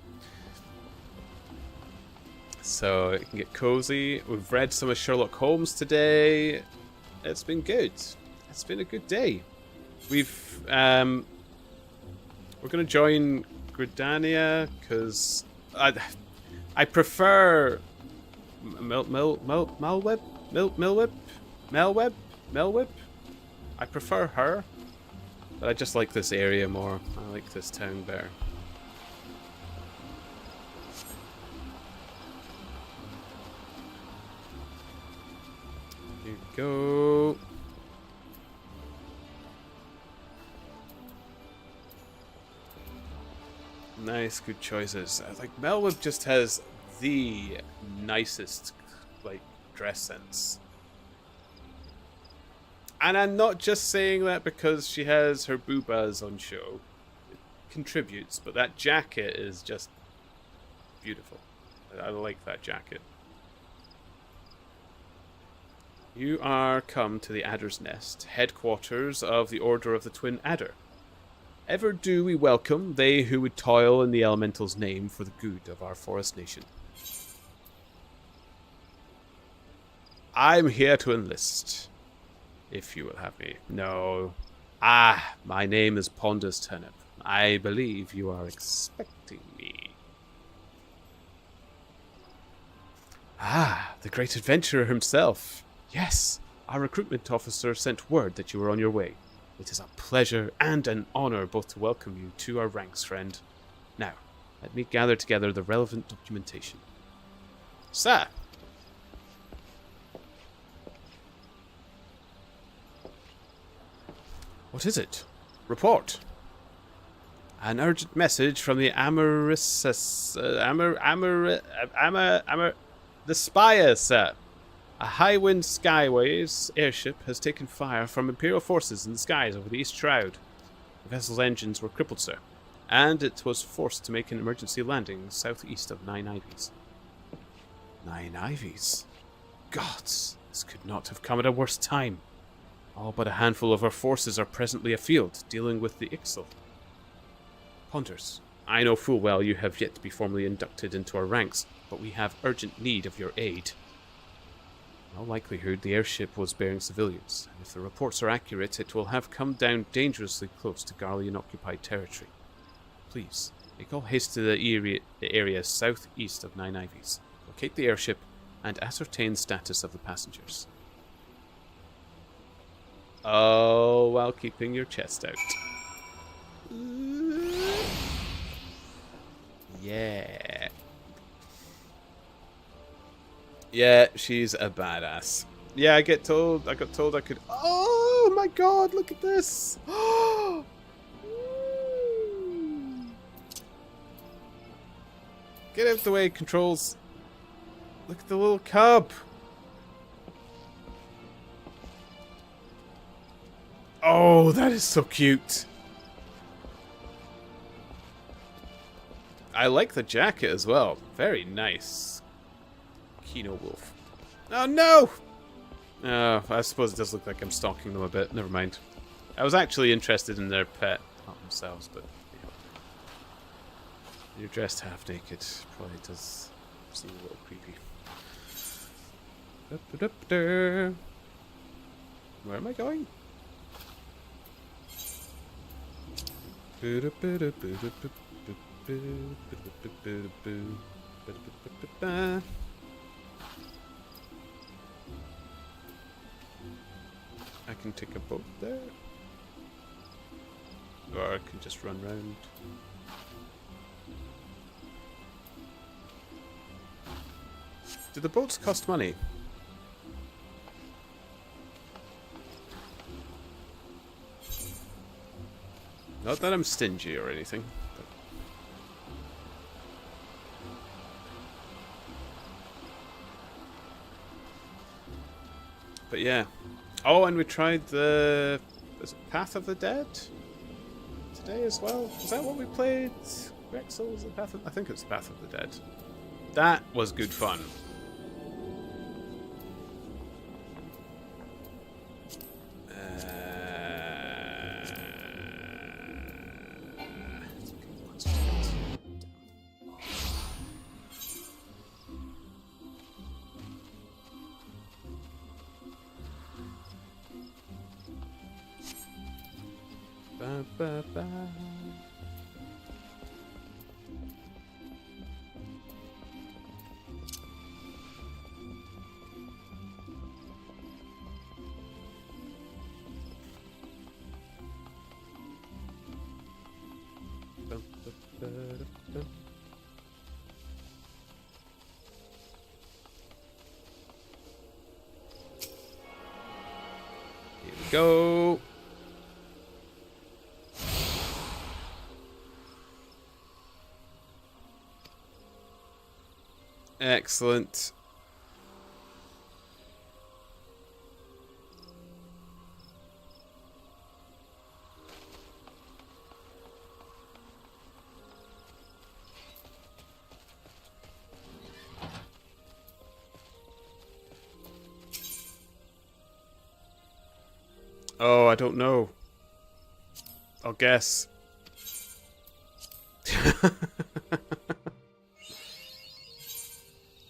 So you can get cozy. We've read some of Sherlock Holmes today. It's been good. It's been a good day. We're going to join Gridania because I prefer Melweb. I prefer her, but I just like this area more. I like this town better. Here we go. Nice, good choices. Like Melweb just has the nicest like dress sense. And I'm not just saying that because she has her boobas on show. It contributes, but that jacket is just beautiful. I like that jacket. You are come to the Adder's Nest, headquarters of the Order of the Twin Adder. Ever do we welcome they who would toil in the Elemental's name for the good of our forest nation. I'm here to enlist, if you will have me. No. Ah, my name is Ponder's Turnip. I believe you are expecting me. Ah, the great adventurer himself. Yes, our recruitment officer sent word that you were on your way. It is a pleasure and an honor both to welcome you to our ranks, friend. Now, let me gather together the relevant documentation. Sir! What is it? Report. An urgent message from the the Spire, sir. A high-wind skyways airship has taken fire from Imperial forces in the skies over the East Shroud. The vessel's engines were crippled, sir, and it was forced to make an emergency landing southeast of Nine Ivies. Nine Ivies? Gods, this could not have come at a worse time. All but a handful of our forces are presently afield, dealing with the Ixal. Ponders, I know full well you have yet to be formally inducted into our ranks, but we have urgent need of your aid. In all likelihood, the airship was bearing civilians, and if the reports are accurate, it will have come down dangerously close to Garlean-occupied territory. Please, make all haste to the area southeast of Nine Ivies. Locate the airship and ascertain status of the passengers. Oh, while keeping your chest out. Yeah. Yeah, she's a badass. Yeah, I got told I could... Oh my god, look at this! Get out of the way, controls. Look at the little cub. Oh, that is so cute. I like the jacket as well. Very nice. Kino Wolf. Oh no! I suppose it does look like I'm stalking them a bit. Never mind. I was actually interested in their pet, not themselves, but you know. You're dressed half naked. Probably does seem a little creepy. Where am I going? I can take a boat there, or I can just run round. Do the boats cost money? Not that I'm stingy or anything. But yeah. Oh, and we tried the... Was it Path of the Dead? Today as well? Is that what we played? Rexel? Was it Path of... I think it's Path of the Dead. That was good fun. Here we go. Excellent. Oh, I don't know. I'll guess.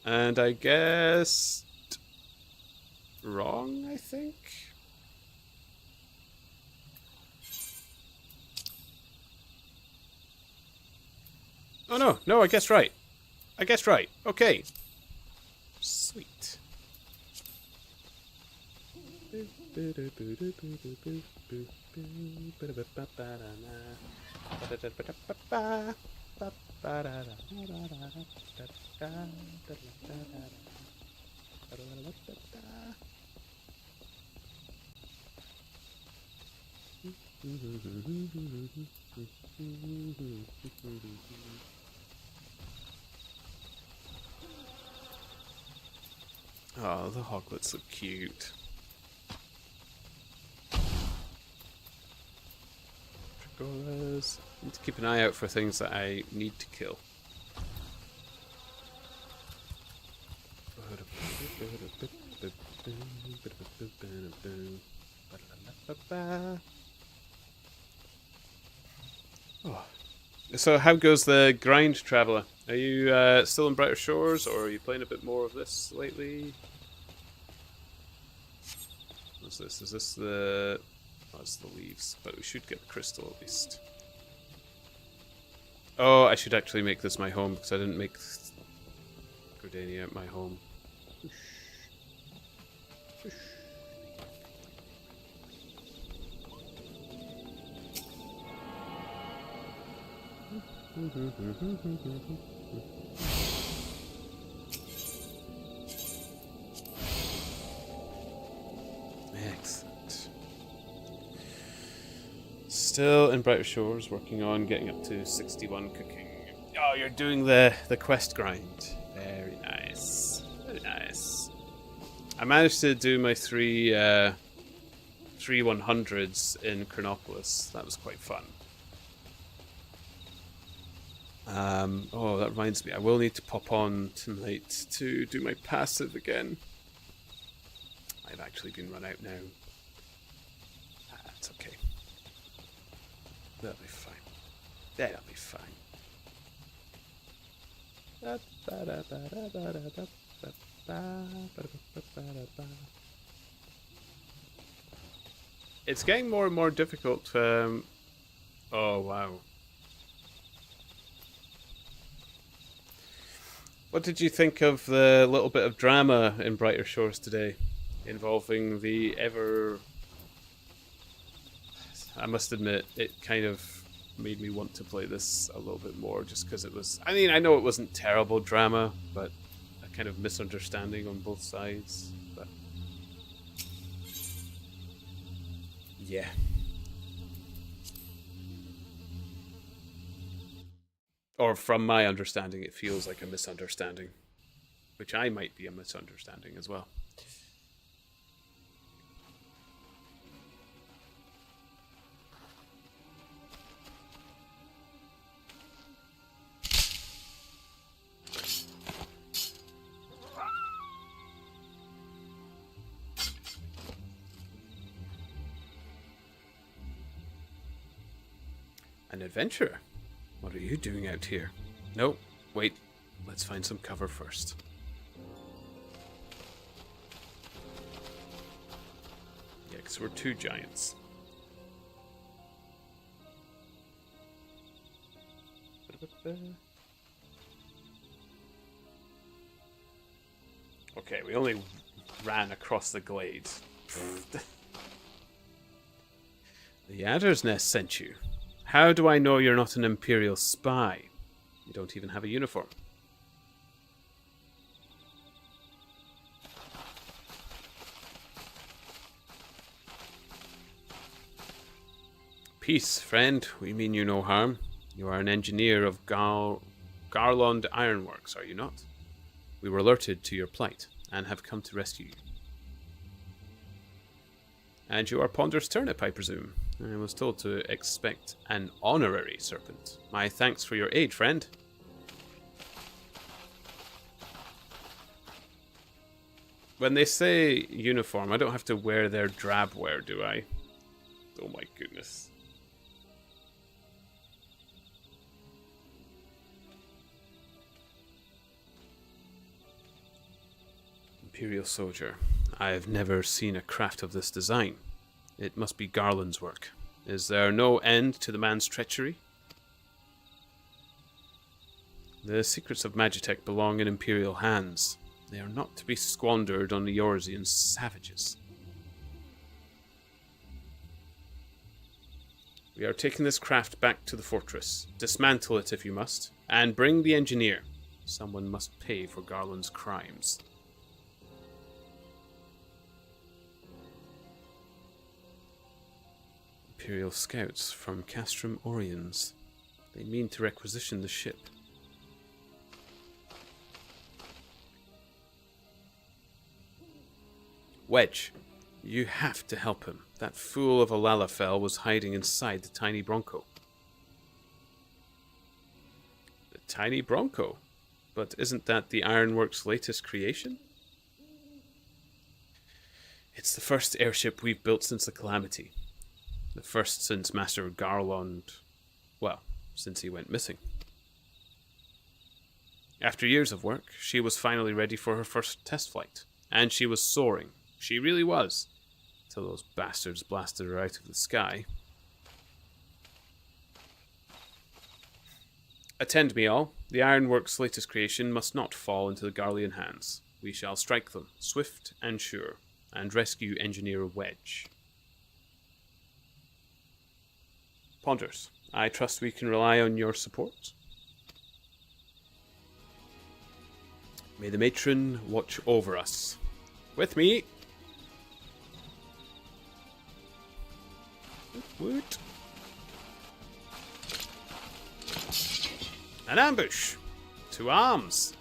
And I guessed wrong, I think. Oh no, no, I guessed right. I guessed right. Okay. Sweet. Oh, the hoglets look cute. Trigoras. Need to keep an eye out for things that I need to kill. Oh. So how goes the grind, Traveller? Are you still in Brighter Shores, or are you playing a bit more of this lately? What's this? Is this the... Oh, it's the leaves, but we should get the crystal at least. Oh, I should actually make this my home, because I didn't make Gridania my home. Excellent. Still in Brighter Shores, working on getting up to 61 cooking. Oh, you're doing the quest grind. Very nice. Very nice. I managed to do my three 100s in Chronopolis. That was quite fun. Oh, that reminds me, I will need to pop on tonight to do my passive again. I've actually been run out now. That's okay. That'll be fine. That'll be fine. It's getting more and more difficult. Oh, wow. What did you think of the little bit of drama in Brighter Shores today, involving the ever... I must admit, it kind of made me want to play this a little bit more, just because it was... I mean, I know it wasn't terrible drama, but a kind of misunderstanding on both sides. But yeah. Or from my understanding, it feels like a misunderstanding. Which I might be a misunderstanding as well. An adventurer? What are you doing out here? No, wait. Let's find some cover first. Yeah, because we're two giants. Okay, we only ran across the glades. The Adder's Nest sent you. How do I know you're not an Imperial spy? You don't even have a uniform. Peace, friend. We mean you no harm. You are an engineer of Garlond Ironworks, are you not? We were alerted to your plight, and have come to rescue you. And you are Ponder's Turnip, I presume. I was told to expect an honorary serpent. My thanks for your aid, friend. When they say uniform, I don't have to wear their drab wear, do I? Oh my goodness. Imperial soldier. I've never seen a craft of this design. It must be Garland's work. Is there no end to the man's treachery? The secrets of Magitech belong in Imperial hands. They are not to be squandered on the Eorzean savages. We are taking this craft back to the fortress. Dismantle it if you must, and bring the engineer. Someone must pay for Garland's crimes. Imperial scouts from Castrum Oriens. They mean to requisition the ship. Wedge, you have to help him. That fool of a Lalafell was hiding inside the tiny Bronco. The tiny Bronco? But isn't that the Ironworks' latest creation? It's the first airship we've built since the Calamity. The first since Master Garland... well, since he went missing. After years of work, she was finally ready for her first test flight. And she was soaring. She really was. Till those bastards blasted her out of the sky. Attend me all. The Ironworks' latest creation must not fall into the Garlean hands. We shall strike them, swift and sure, and rescue Engineer Wedge. Ponders, I trust we can rely on your support. May the matron watch over us. With me! Woot. An ambush! To arms!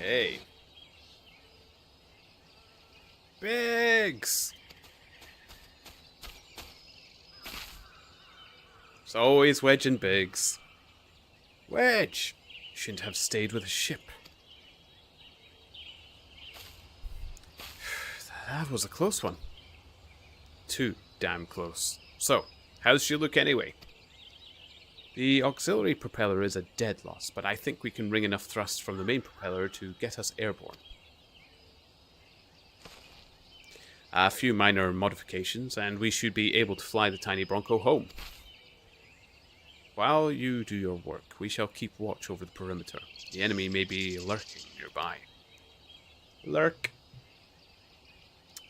Okay. Biggs! It's always Wedge and Biggs. Wedge! Shouldn't have stayed with the ship. That was a close one. Too damn close. So, how's she look anyway? The auxiliary propeller is a dead loss, but I think we can wring enough thrust from the main propeller to get us airborne. A few minor modifications, and we should be able to fly the tiny Bronco home. While you do your work, we shall keep watch over the perimeter. The enemy may be lurking nearby. Lurk.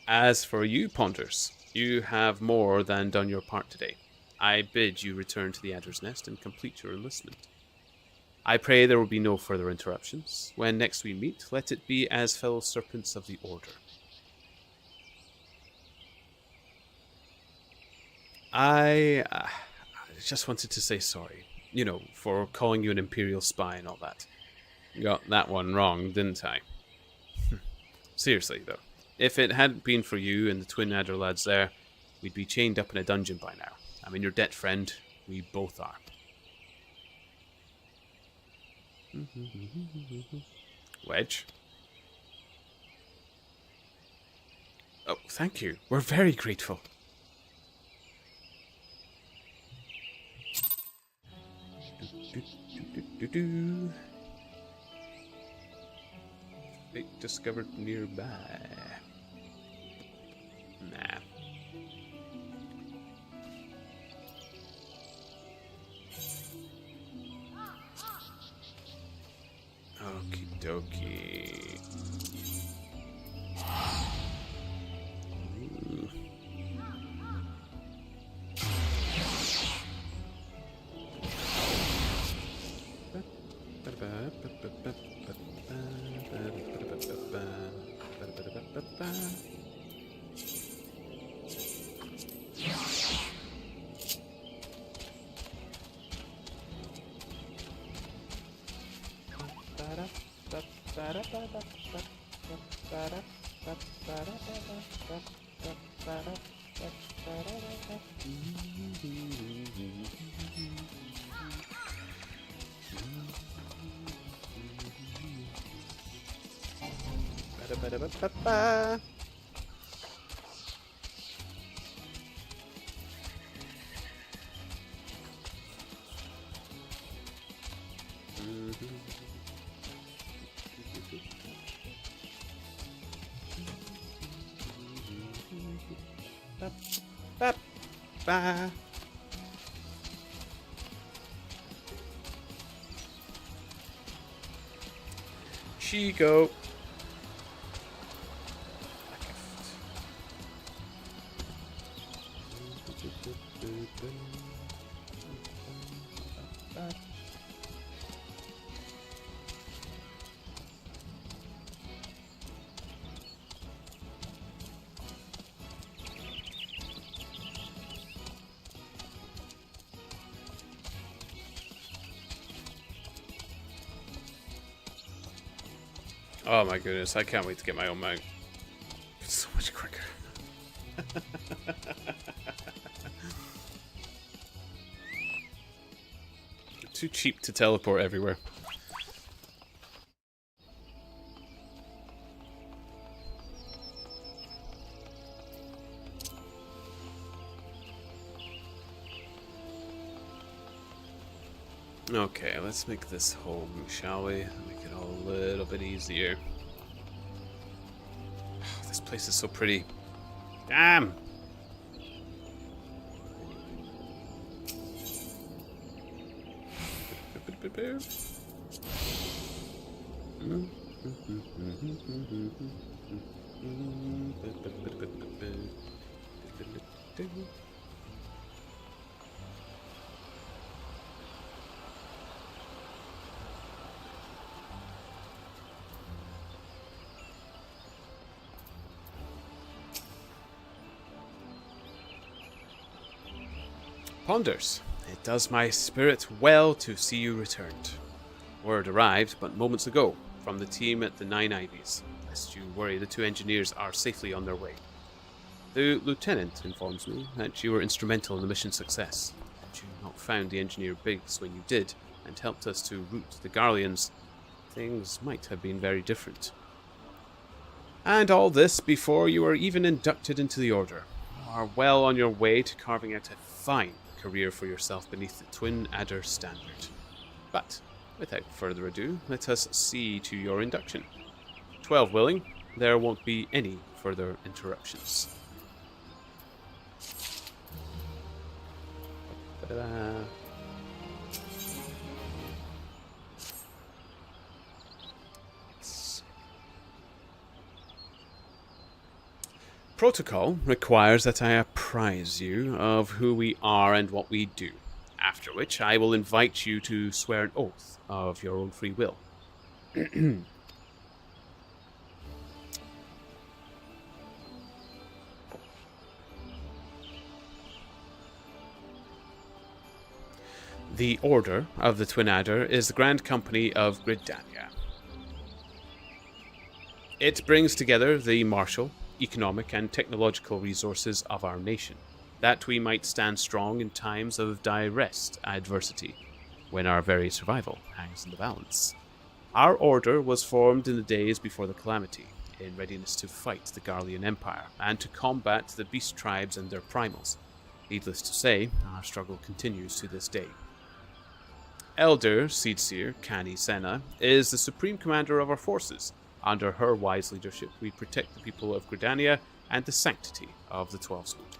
As for you, Ponders, you have more than done your part today. I bid you return to the Adder's Nest and complete your enlistment. I pray there will be no further interruptions. When next we meet, let it be as fellow serpents of the Order. I just wanted to say sorry. You know, for calling you an Imperial spy and all that. Got that one wrong, didn't I? Seriously, though. If it hadn't been for you and the twin Adder lads there, we'd be chained up in a dungeon by now. I'm in your debt, friend. We both are. Wedge? Oh, thank you. We're very grateful. Fate discovered nearby. Nah. Okie dokie. Ooh. Ba-da-ba-da-ba-ba-ba. Ba. She go. Oh my goodness, I can't wait to get my own mount. It's so much quicker. Too cheap to teleport everywhere. Okay, let's make this home, shall we? Make it all a little bit easier. Oh, this place is so pretty. Damn! Ponders, it does my spirit well to see you returned. Word arrived but moments ago from the team at the Nine Ivies. Lest you worry, the two engineers are safely on their way. The lieutenant informs me that you were instrumental in the mission's success. Had you not found the engineer Biggs when you did, and helped us to rout the Garleans, things might have been very different. And all this before you were even inducted into the Order. You are well on your way to carving out a fine career for yourself beneath the Twin Adder standard. But, without further ado, let us see to your induction. 12 willing, there won't be any further interruptions. Protocol requires that I apprise you of who we are and what we do, after which I will invite you to swear an oath of your own free will. The Order of the Twin Adder is the Grand Company of Gridania. It brings together the martial, economic, and technological resources of our nation, that we might stand strong in times of direst adversity, when our very survival hangs in the balance. Our order was formed in the days before the Calamity, in readiness to fight the Garlean Empire, and to combat the beast tribes and their primals. Needless to say, our struggle continues to this day. Elder Seedseer Kani Senna is the supreme commander of our forces. Under her wise leadership, we protect the people of Gridania and the sanctity of the 12 Wood.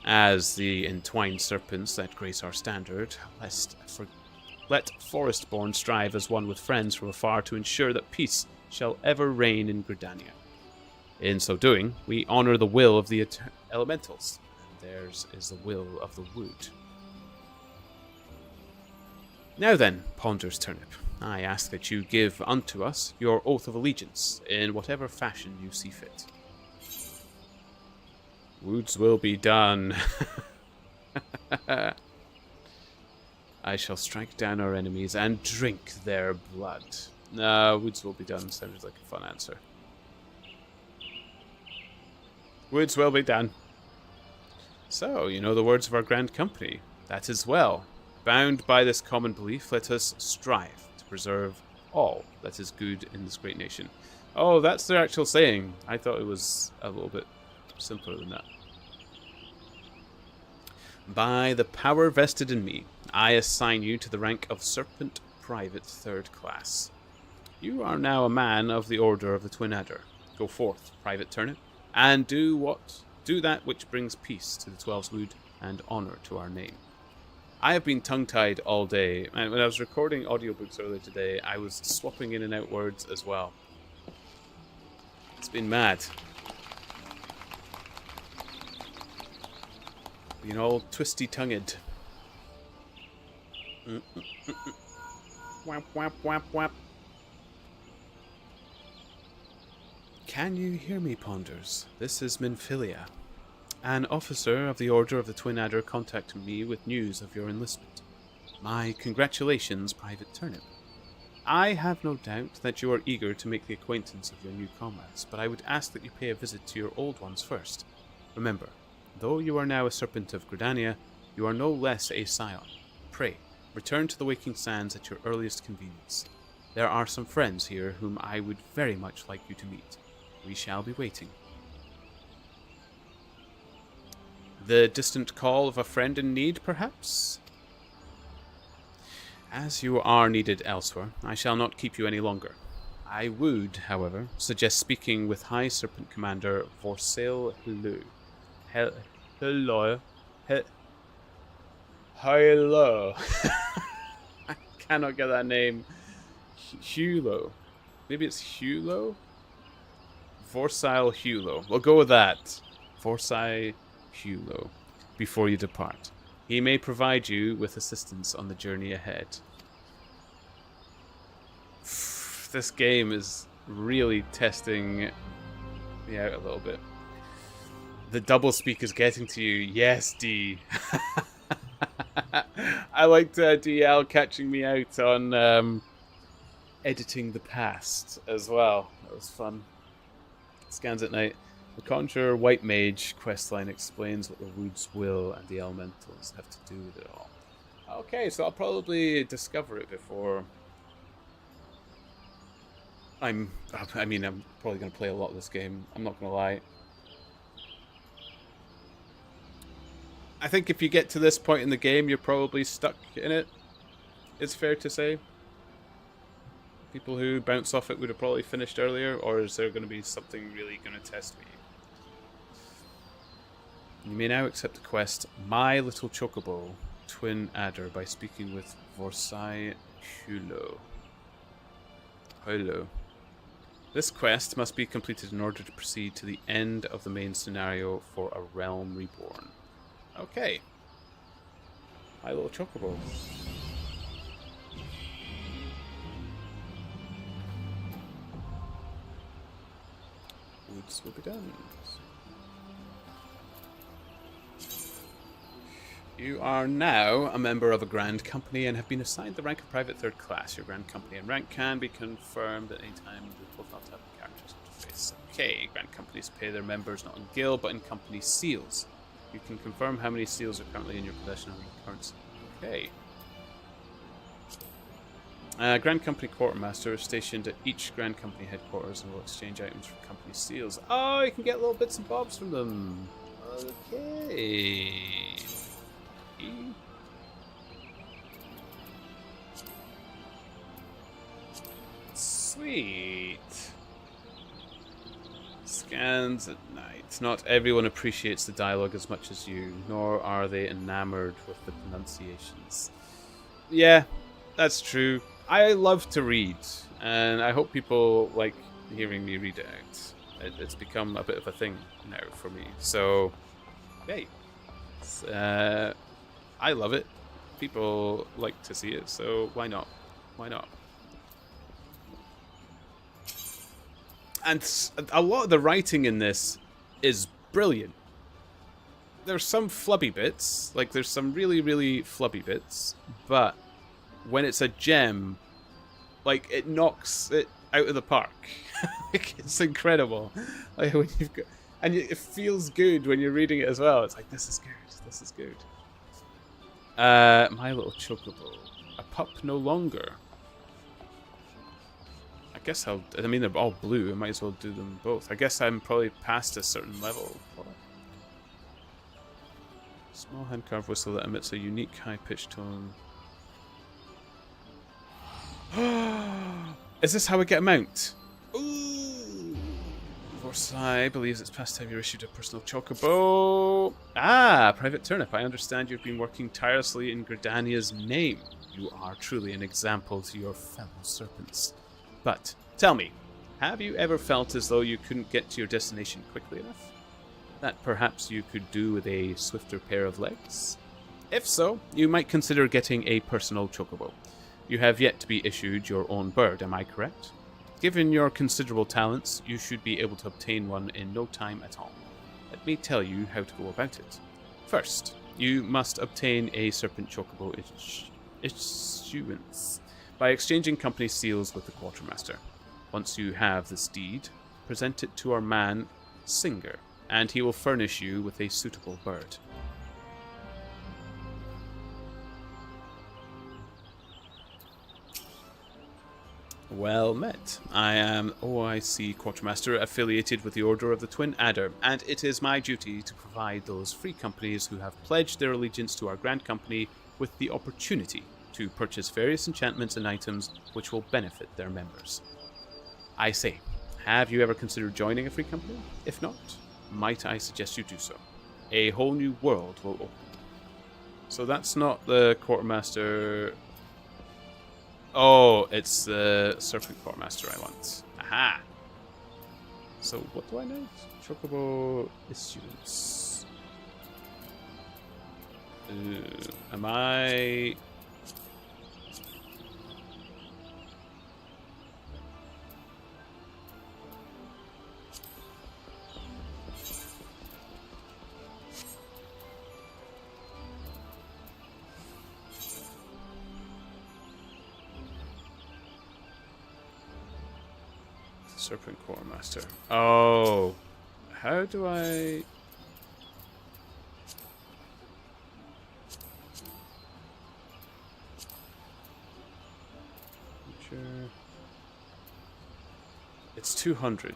As the entwined serpents that grace our standard, let Forestborn strive as one with friends from afar to ensure that peace shall ever reign in Gridania. In so doing, we honor the will of the elementals, and theirs is the will of the wood. Now then, Ponders Turnip, I ask that you give unto us your oath of allegiance in whatever fashion you see fit. Woods will be done. I shall strike down our enemies and drink their blood. Woods will be done sounds like a fun answer. Woods will be done. So, you know the words of our grand company. That is well. Bound by this common belief, let us strive to preserve all that is good in this great nation. Oh, that's their actual saying. I thought it was a little bit simpler than that. By the power vested in me, I assign you to the rank of Serpent Private 3rd Class. You are now a man of the Order of the Twin Adder. Go forth, Private Turnip, and do that which brings peace to the 12's Wood and honor to our name. I have been tongue-tied all day, and when I was recording audiobooks earlier today, I was swapping in and out words as well. It's been mad. Being all twisty-tongued. Whap, whap, whap, whap. Can you hear me, Ponders? This is Minfilia. An officer of the Order of the Twin Adder contacted me with news of your enlistment. My congratulations, Private Turnip. I have no doubt that you are eager to make the acquaintance of your new comrades, but I would ask that you pay a visit to your old ones first. Remember, though you are now a Serpent of Gridania, you are no less a Scion. Pray, return to the Waking Sands at your earliest convenience. There are some friends here whom I would very much like you to meet. We shall be waiting. The distant call of a friend in need, perhaps? As you are needed elsewhere, I shall not keep you any longer. I would, however, suggest speaking with High Serpent Commander Vorsail Hulu. Hello. Hello. I cannot get that name. Hulo. Maybe it's Hulo? Vorsail Hulo. We'll go with that. Vorsail Hulo, before you depart. He may provide you with assistance on the journey ahead. This game is really testing me out a little bit. The doublespeak is getting to you. Yes, D. I liked DL catching me out on editing the past as well. That was fun. Scans at night. The Conjurer White Mage questline explains what the Wood's will and the Elementals have to do with it all. Okay, so I'll probably discover it before I'm probably going to play a lot of this game. I'm not going to lie. I think if you get to this point in the game, you're probably stuck in it. It's fair to say. People who bounce off it would have probably finished earlier, or is there going to be something really going to test me? You may now accept the quest My Little Chocobo, Twin Adder, by speaking with Vorsail Hulo. Hello. This quest must be completed in order to proceed to the end of the main scenario for a realm reborn. Okay. My little chocobo. Woods will be done. You are now a member of a Grand Company and have been assigned the rank of Private Third Class. Your Grand Company and rank can be confirmed at any time with the profile tab of characters interface. Okay, Grand Companies pay their members not in guild but in company seals. You can confirm how many seals are currently in your possession on your currency. Okay. Grand Company Quartermaster is stationed at each Grand Company headquarters and will exchange items for company seals. Oh, you can get little bits and bobs from them. Okay. Sweet. Scans at night. Not everyone appreciates the dialogue as much as you, nor are they enamored with the pronunciations. Yeah, that's true. I love to read, and I hope people like hearing me read it out. It's become a bit of a thing now for me. So, hey. I love it. People like to see it, so why not? Why not? And a lot of the writing in this is brilliant. There's some flubby bits, like there's some really, really flubby bits, but when it's a gem, like it knocks it out of the park. Like, it's incredible. Like when you've got, and it feels good when you're reading it as well. It's like, this is good. This is good. My little chocobo. A pup no longer. I guess I mean, they're all blue. I might as well do them both. I guess I'm probably past a certain level. Small hand-carved whistle that emits a unique high-pitched tone. Is this how I get a mount? Ooh. Versailles believes it's past time you're issued a personal chocobo. Ah, Private Turnip, I understand you've been working tirelessly in Gridania's name. You are truly an example to your fellow serpents. But, tell me, have you ever felt as though you couldn't get to your destination quickly enough? That perhaps you could do with a swifter pair of legs? If so, you might consider getting a personal chocobo. You have yet to be issued your own bird, am I correct? Given your considerable talents, you should be able to obtain one in no time at all. Let me tell you how to go about it. First, you must obtain a serpent chocobo issuance by exchanging company seals with the quartermaster. Once you have this deed, present it to our man, Singer, and he will furnish you with a suitable bird. Well met. I am OIC Quartermaster affiliated with the Order of the Twin Adder, and it is my duty to provide those free companies who have pledged their allegiance to our Grand Company with the opportunity to purchase various enchantments and items which will benefit their members. I say, have you ever considered joining a free company? If not, might I suggest you do so? A whole new world will open. So that's not the Quartermaster. Oh, it's the Serpent Quartermaster I want. Aha! So what do I need? Chocobo issuance. Am I... Serpent Quartermaster. Oh, how do I? Sure. It's 200.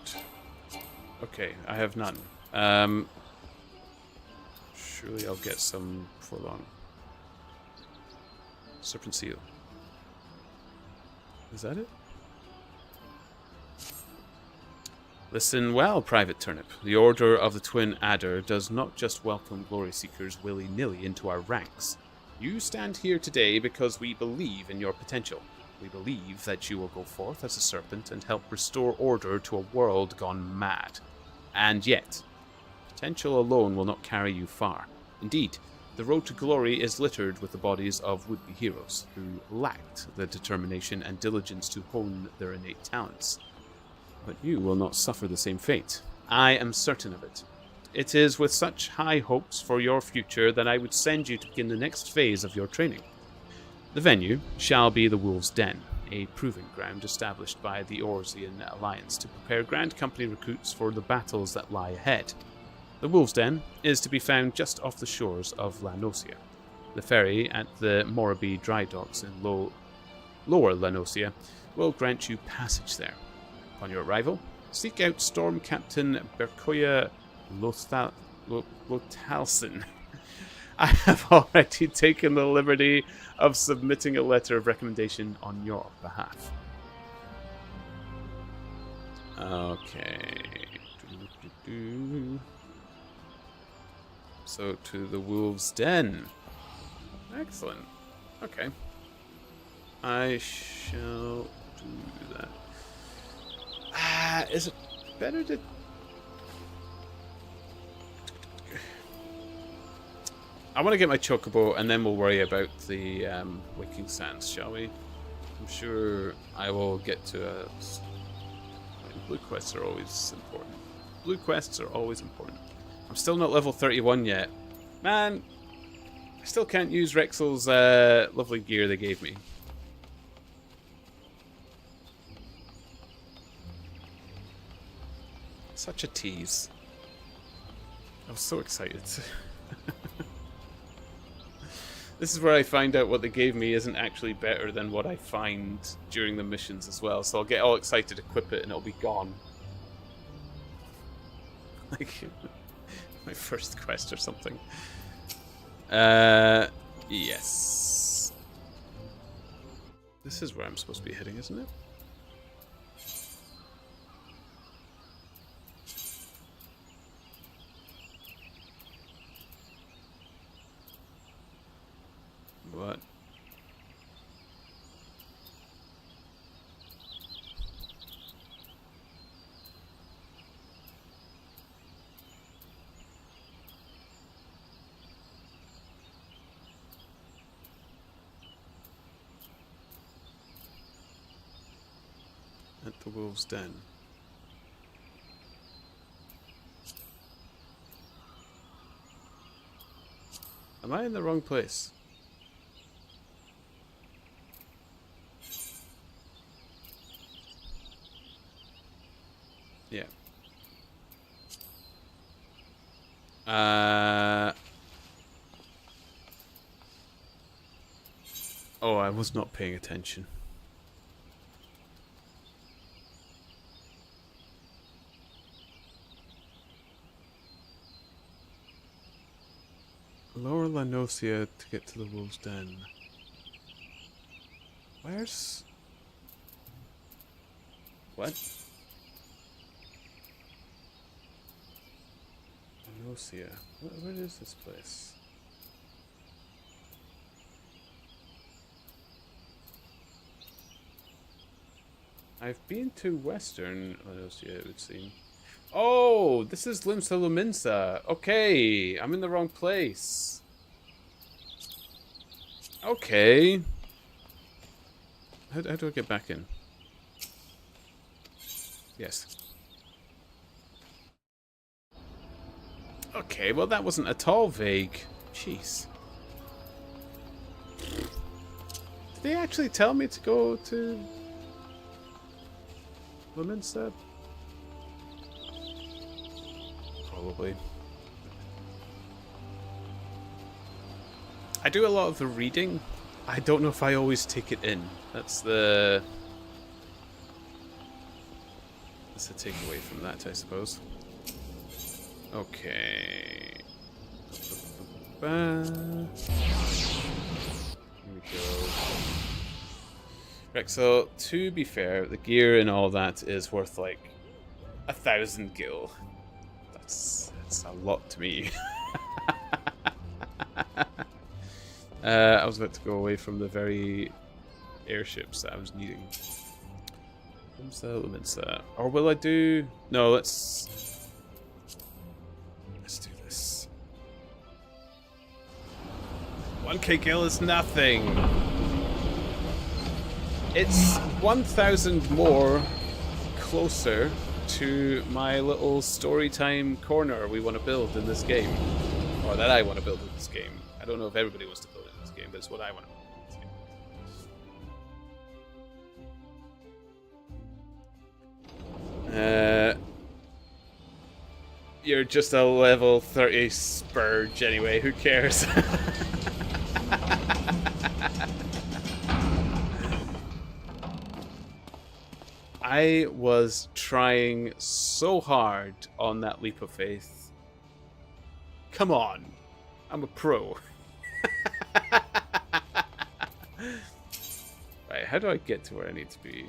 Okay, I have none. Surely I'll get some before long. Serpent Seal. Is that it? Listen well, Private Turnip. The Order of the Twin Adder does not just welcome glory seekers willy-nilly into our ranks. You stand here today because we believe in your potential. We believe that you will go forth as a serpent and help restore order to a world gone mad. And yet, potential alone will not carry you far. Indeed, the road to glory is littered with the bodies of would-be heroes who lacked the determination and diligence to hone their innate talents. But you will not suffer the same fate. I am certain of it. It is with such high hopes for your future that I would send you to begin the next phase of your training. The venue shall be the Wolves' Den, a proving ground established by the Orsian Alliance to prepare Grand Company recruits for the battles that lie ahead. The Wolves' Den is to be found just off the shores of Lanosia. The ferry at the Moraby dry docks in Lower Lanosia will grant you passage there. Upon your arrival, seek out Storm Captain Berkoya Lotalson. I have already taken the liberty of submitting a letter of recommendation on your behalf. Okay. So to the Wolves' Den. Excellent. Okay. I shall do that. Is it better to... I want to get my chocobo, and then we'll worry about the Waking Sands, shall we? I'm sure I will get to a... Blue quests are always important. Blue quests are always important. I'm still not level 31 yet. Man, I still can't use Rexel's lovely gear they gave me. Such a tease. I was so excited. This is where I find out what they gave me isn't actually better than what I find during the missions as well. So I'll get all excited, equip it, and it'll be gone. Like my first quest or something. Yes. This is where I'm supposed to be heading, isn't it? What? At the Wolves' Den. Am I in the wrong place? Yeah. Oh, I was not paying attention. Lower Lanosia to get to the Wolves' Den. Where's... What? Lanosia. Where is this place? I've been to Western Lanosia, it would seem. Oh, this is Limsa Luminsa. Okay, I'm in the wrong place. Okay. How do I get back in? Yes. Okay, well that wasn't at all vague. Jeez. Did they actually tell me to go to Luminsa? Probably. I do a lot of the reading. I don't know if I always take it in. That's the takeaway from that, I suppose. Okay. Here we go. Right, so to be fair, the gear and all that is worth like 1,000 gil. That's a lot to me. I was about to go away from the very airships that I was needing. Or will I do... No, let's do this. 1k kill is nothing. It's 1,000 more closer to my little Storytime corner we want to build in this game. Or that I want to build in this game. I don't know if everybody wants to build it in this game, but it's what I want to build in this game. You're just a level 30 Spurge anyway, who cares? I was trying so hard on that leap of faith. Come on, I'm a pro. Right, how do I get to where I need to be?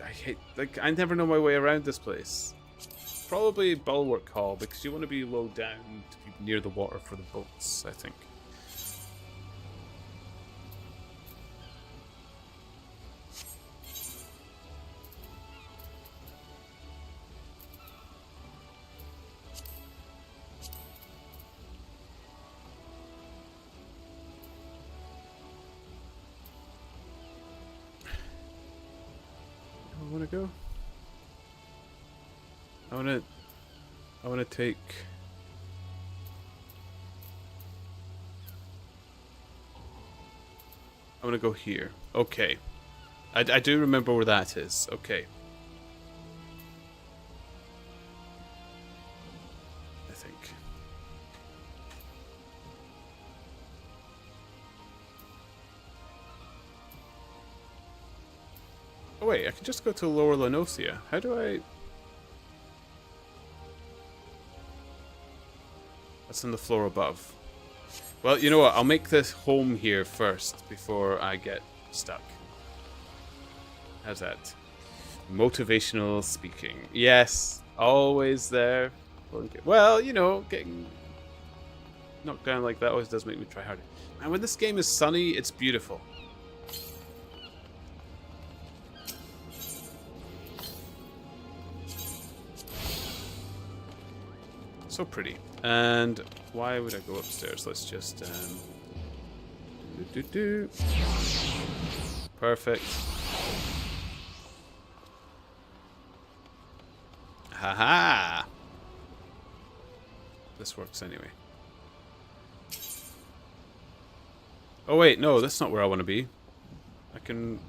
I hate, like, I never know my way around this place. Probably Bulwark Hall, because you want to be low down to be near the water for the boats, I think. I want to go. I want to take. I want to go here. Okay. I do remember where that is. Okay. I think. Oh wait, I can just go to Lower Lenosia. How do I... That's on the floor above. Well, you know what? I'll make this home here first before I get stuck. How's that? Motivational speaking. Yes, always there. Well, you know, getting knocked down like that always does make me try harder. And when this game is sunny, it's beautiful. So pretty. And why would I go upstairs? Let's just Perfect. Haha. This works anyway. Oh wait, no, that's not where I want to be. I can...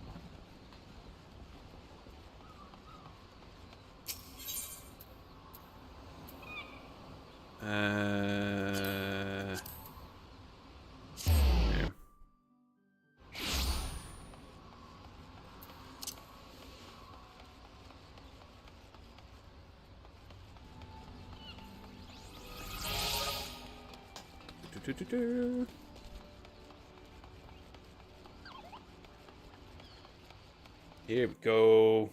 Yeah. Here we go.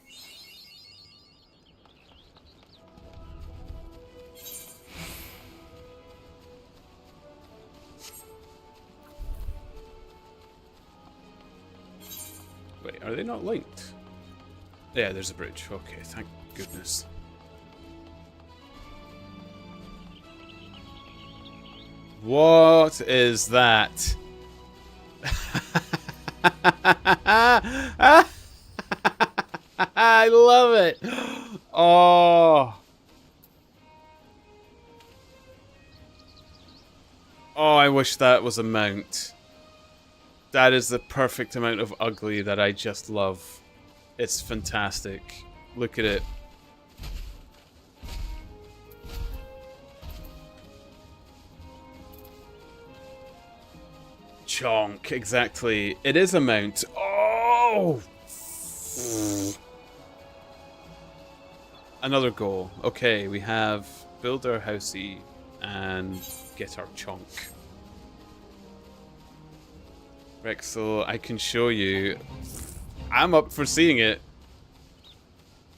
Wait, are they not linked? Yeah, there's a bridge. Okay, thank goodness. What is that? I love it. Oh. Oh, I wish that was a mount. That is the perfect amount of ugly that I just love. It's fantastic. Look at it. Chonk, exactly. It is a mount. Oh! Another goal. Okay, we have build our housey and get our chonk. Rexel, I can show you. I'm up for seeing it.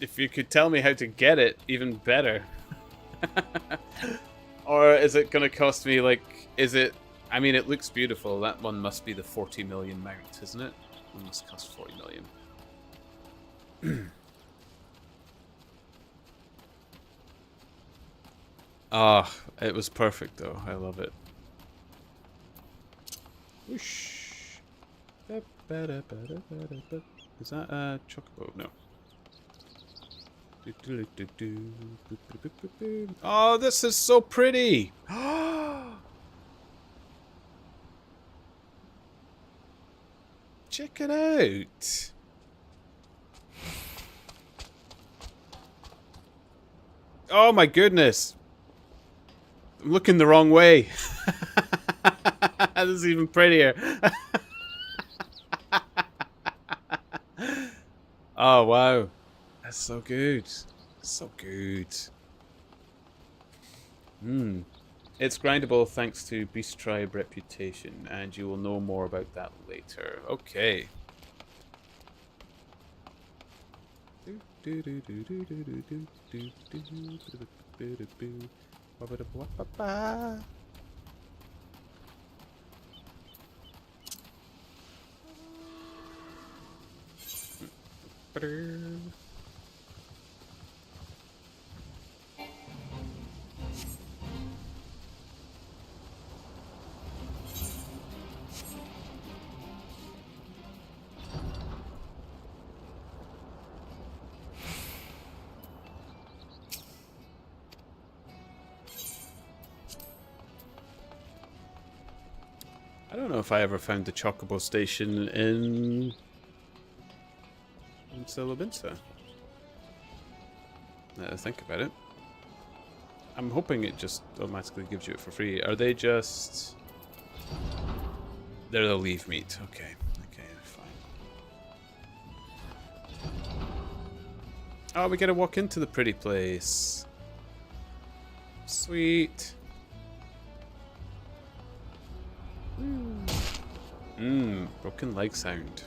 If you could tell me how to get it, even better. Or is it gonna cost me, like, is it I mean, it looks beautiful. That one must be the 40 million mount, isn't it? It must cost 40 million. Ah, it was perfect though. I love it. Whoosh. Is that a chocobo? No. Oh, this is so pretty! Check it out! Oh my goodness! I'm looking the wrong way. This is even prettier. Oh wow. That's so good. So good. It's grindable thanks to Beast Tribe reputation, and you will know more about that later. Okay. I don't know if I ever found the Chocobo Station in Silabinsa. Now that I think about it. I'm hoping it just automatically gives you it for free. Are they just... They're the leaf meat. Okay. Okay, fine. Oh, we gotta walk into the pretty place. Sweet. Broken leg sound.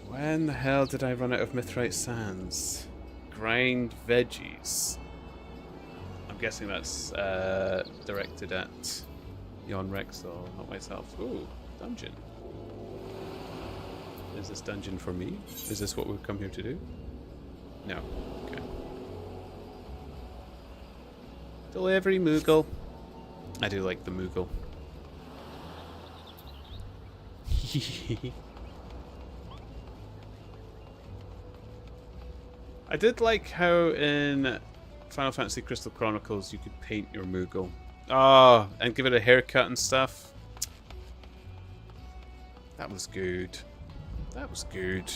When the hell did I run out of mithrite sands? Grind veggies. I'm guessing that's directed at Jon Rexel, not myself. Ooh, dungeon. Is this dungeon for me? Is this what we've come here to do? No. Okay. Delivery Moogle. I do like the Moogle. I did like how in Final Fantasy Crystal Chronicles you could paint your Moogle. Oh, and give it a haircut and stuff. That was good. That was good.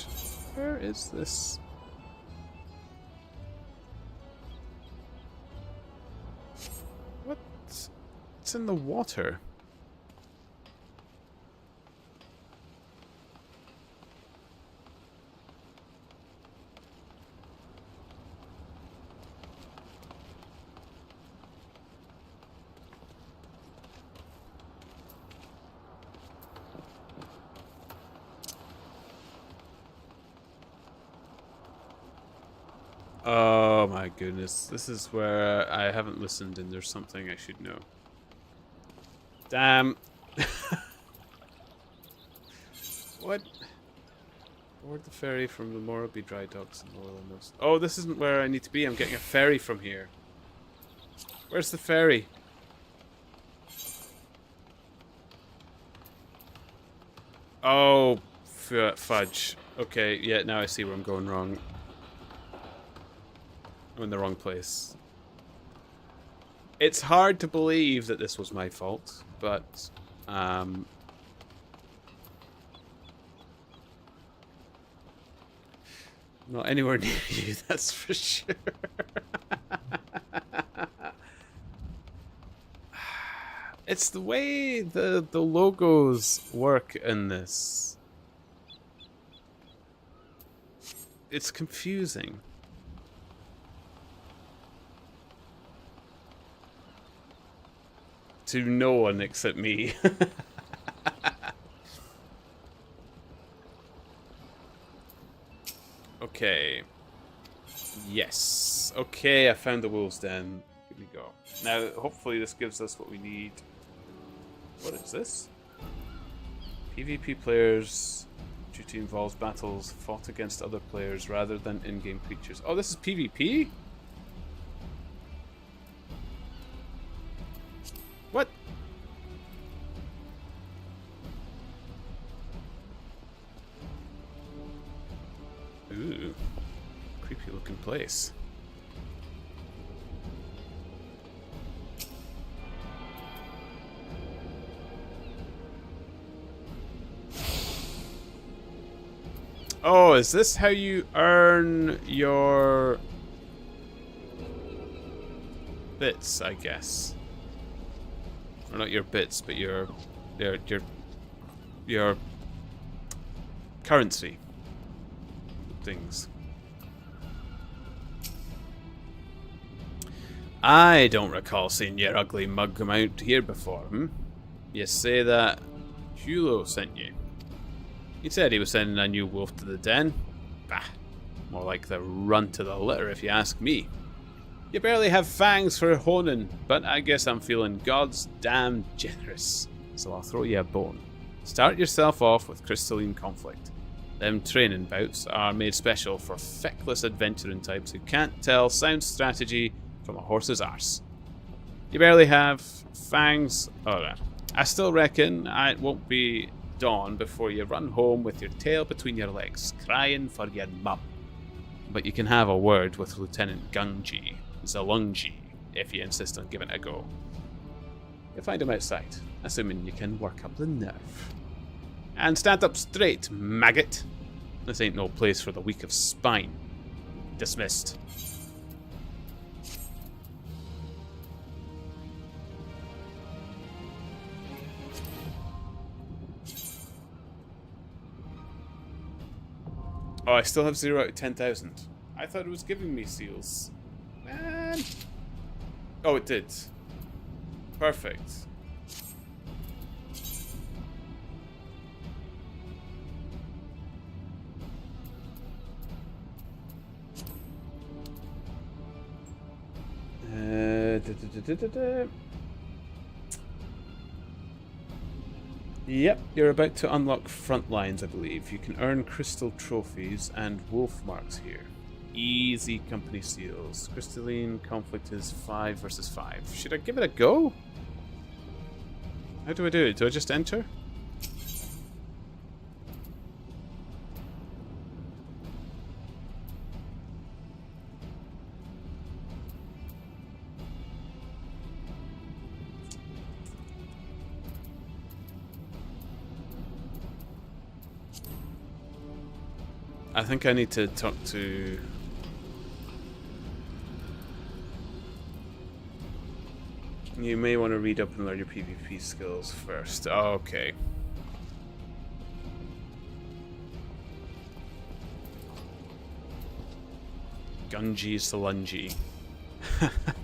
Where is this? What? It's in the water. Oh my goodness, this is where I haven't listened and there's something I should know. Damn. What? Board the ferry from the Morrowby Dry Docks in Loyalmost. Oh, this isn't where I need to be. I'm getting a ferry from here. Where's the ferry? Oh, fudge. Okay, yeah, now I see where I'm going wrong. I'm in the wrong place. It's hard to believe that this was my fault, but not anywhere near you, that's for sure. It's the way the logos work in this. It's confusing. To no one except me. Okay. Yes. Okay, I found the wolves den. Here we go. Now, hopefully this gives us what we need. What is this? PvP players. Duty involves battles fought against other players rather than in-game creatures. Oh, this is PvP? What? Ooh. Creepy looking place. Oh, is this how you earn your bits, I guess? Or not your bits, but your currency things. I don't recall seeing your ugly mug come out here before, hmm? You say that Hulo sent you? He said he was sending a new wolf to the den. Bah, more like the runt to the litter if you ask me. You barely have fangs for honing, but I guess I'm feeling God's damn generous, so I'll throw you a bone. Start yourself off with Crystalline Conflict. Them training bouts are made special for feckless adventuring types who can't tell sound strategy from a horse's arse. You barely have fangs. Alright. I still reckon it won't be dawn before you run home with your tail between your legs, crying for your mum. But you can have a word with Lieutenant Gunji, Zalungji, if you insist on giving it a go. You'll find him outside, assuming you can work up the nerve. And stand up straight, maggot. This ain't no place for the weak of spine. Dismissed. Oh, I still have 0 out of 10,000. I thought it was giving me seals. Man. Oh, it did. Perfect. Yep, you're about to unlock front lines, I believe. You can earn crystal trophies and wolf marks here. Easy company seals. Crystalline Conflict is 5 versus 5. Should I give it a go? How do I do it? Do I just enter? I think I need to talk to... You may want to read up and learn your PvP skills first. Oh, okay. Gunji Salunji.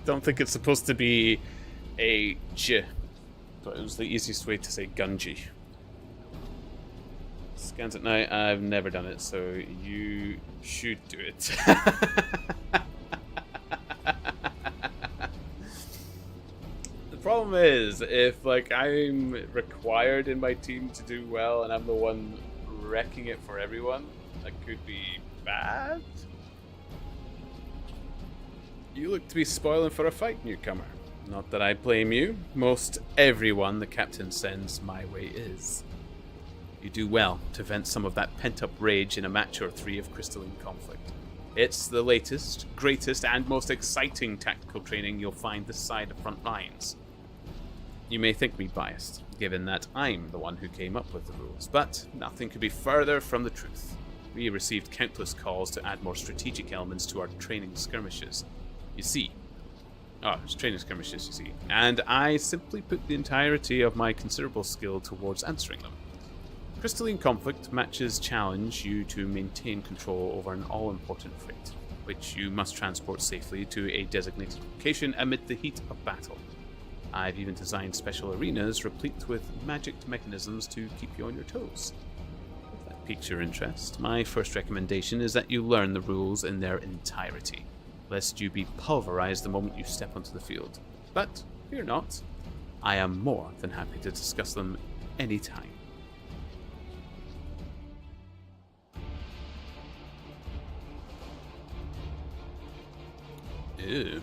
Don't think it's supposed to be a J, but it was the easiest way to say Gunji. Scans at night, I've never done it, so you should do it. The problem is, if like I'm required in my team to do well and I'm the one wrecking it for everyone, that could be bad. You look to be spoiling for a fight, newcomer. Not that I blame you. Most everyone the captain sends my way is. You do well to vent some of that pent-up rage in a match or 3 of Crystalline Conflict. It's the latest, greatest, and most exciting tactical training you'll find this side of front lines. You may think me biased, given that I'm the one who came up with the rules, but nothing could be further from the truth. We received countless calls to add more strategic elements to our training skirmishes. You see. Oh, it's training skirmishes, you see. And I simply put the entirety of my considerable skill towards answering them. Crystalline Conflict matches challenge you to maintain control over an all-important freight, which you must transport safely to a designated location amid the heat of battle. I've even designed special arenas replete with magic mechanisms to keep you on your toes. If that piques your interest, my first recommendation is that you learn the rules in their entirety. lest you be pulverized the moment you step onto the field. But fear not, I am more than happy to discuss them anytime. Ew.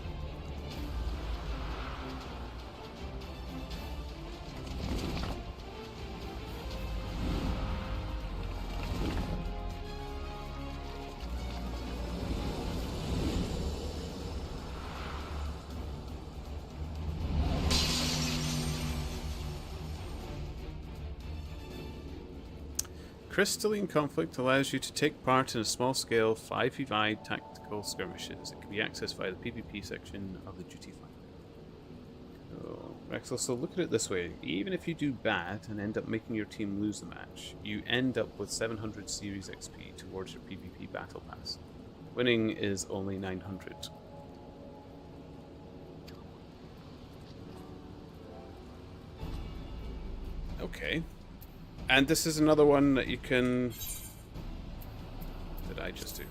Crystalline Conflict allows you to take part in a small-scale 5v5 tactical skirmishes. It can be accessed via the PvP section of the duty finder. Oh, Rexel, so look at it this way. Even if you do bad and end up making your team lose the match, you end up with 700 series XP towards your PvP battle pass. Winning is only 900. Okay. And this is another one that you can... What did I just do?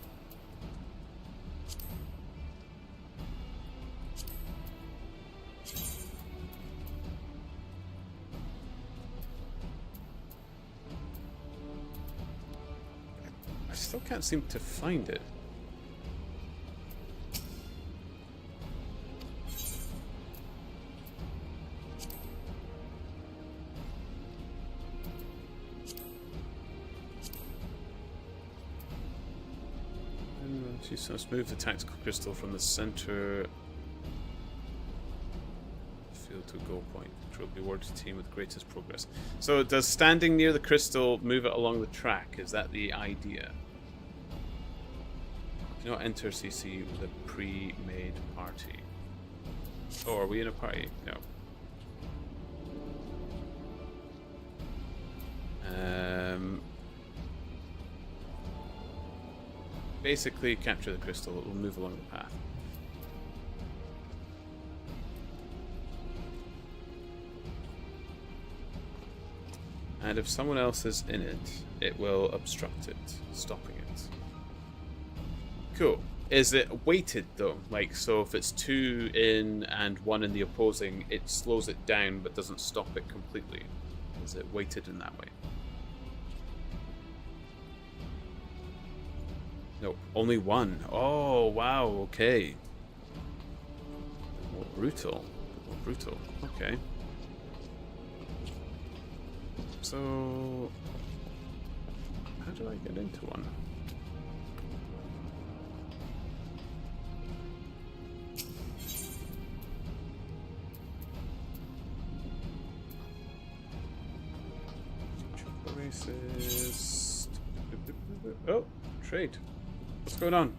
I still can't seem to find it. So let's move the tactical crystal from the center field to a goal point, which will be awarded to the team with greatest progress. So does standing near the crystal move it along the track? Is that the idea? Do not enter CC with a pre-made party. Oh, are we in a party? No. Basically, capture the crystal, it will move along the path. And if someone else is in it, it will obstruct it, stopping it. Cool. Is it weighted though? Like, so if it's 2 in and 1 in the opposing, it slows it down but doesn't stop it completely. Is it weighted in that way? No, only 1. Oh, wow, okay. More brutal. More brutal. Okay. So... how do I get into one? Races... oh, trade. What's going on?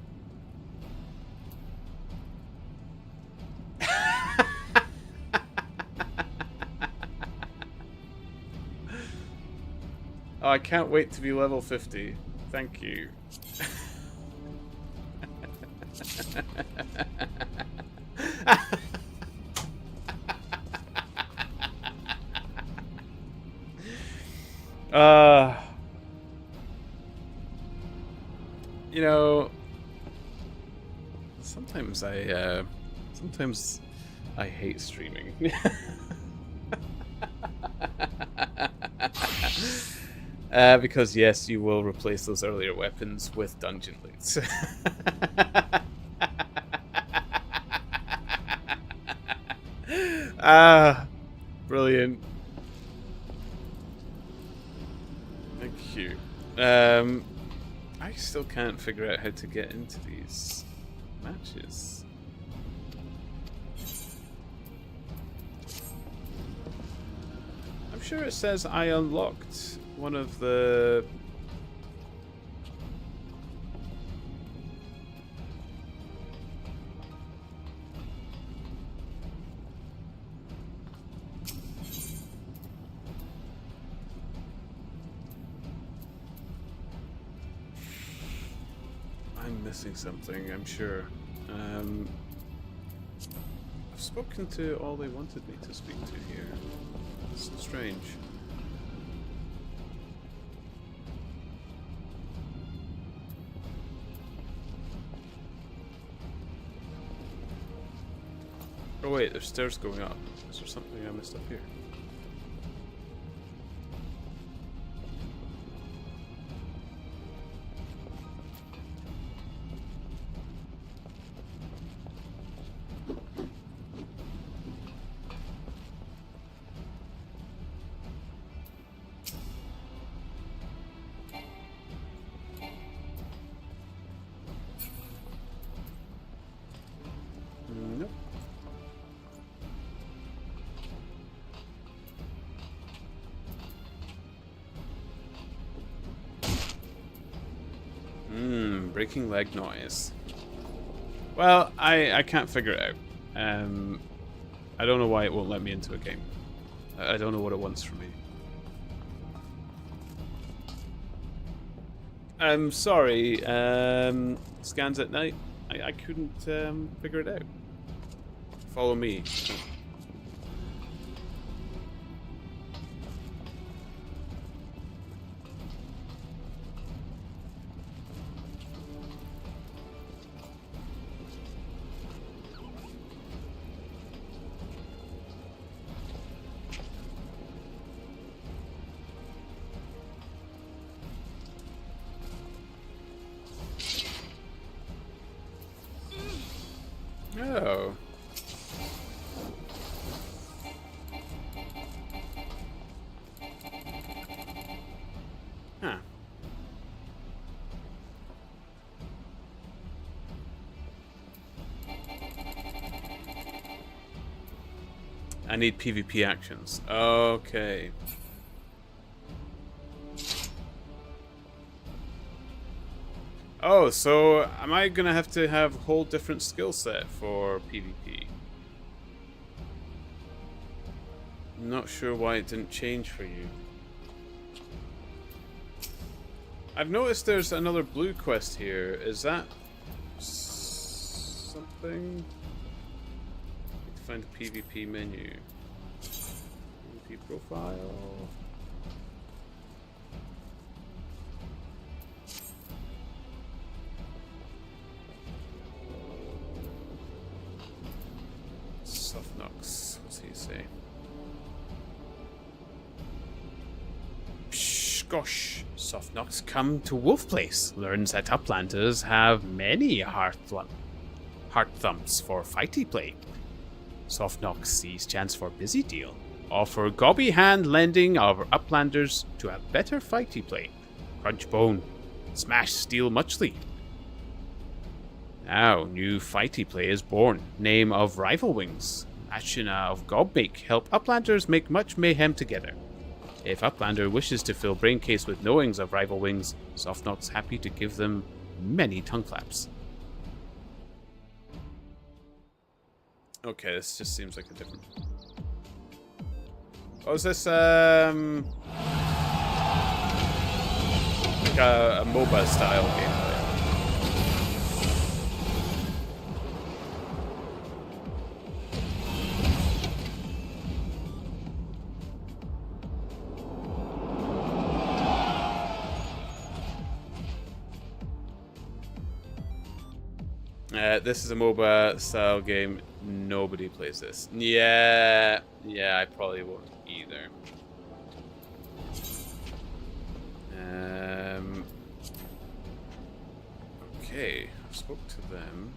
Oh, I can't wait to be level 50. Thank you. You know, sometimes I hate streaming. Because yes, you will replace those earlier weapons with dungeon loots. Brilliant. Thank you. I still can't figure out how to get into these matches. I'm sure it says I unlocked one of the... I'm missing something, I'm sure. I've spoken to all they wanted me to speak to here. It's strange. Oh wait, there's stairs going up. Is there something I missed up here? Nope. Breaking leg noise. Well, I can't figure it out. I don't know why it won't let me into a game. I don't know what it wants from me. I'm sorry, scans at night. I couldn't figure it out. Follow me. Oh. Huh. I need PvP actions. Okay. Oh, so am I gonna have to have a whole different skill set for PvP? I'm not sure why it didn't change for you. I've noticed there's another blue quest here. Is that something? Need to find the PvP menu. PvP profile. Softnox. What's he say? Psh, gosh. Softnox come to Wolf Place. Learns that Uplanders have many heart thumps for fighty play. Softnox sees chance for busy deal. Offer gobby hand lending of Uplanders to have better fighty play. Crunch bone. Smash steel muchly. Now, new fighty play is born. Name of Rival Wings. Ashina of Gobmake help Uplanders make much mayhem together. If Uplander wishes to fill brain case with knowings of Rival Wings, Softnox happy to give them many tongue flaps. Okay, this just seems like a different... Oh, is this, like a MOBA style gameplay? This is a MOBA style game. Nobody plays this. Yeah, I probably won't either. Okay, I spoke to them.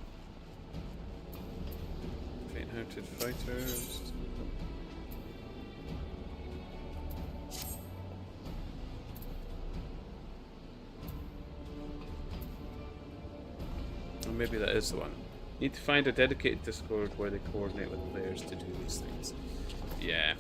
Faint-hearted fighters. Or maybe that is the one. Need to find a dedicated Discord where they coordinate with players to do these things. Yeah.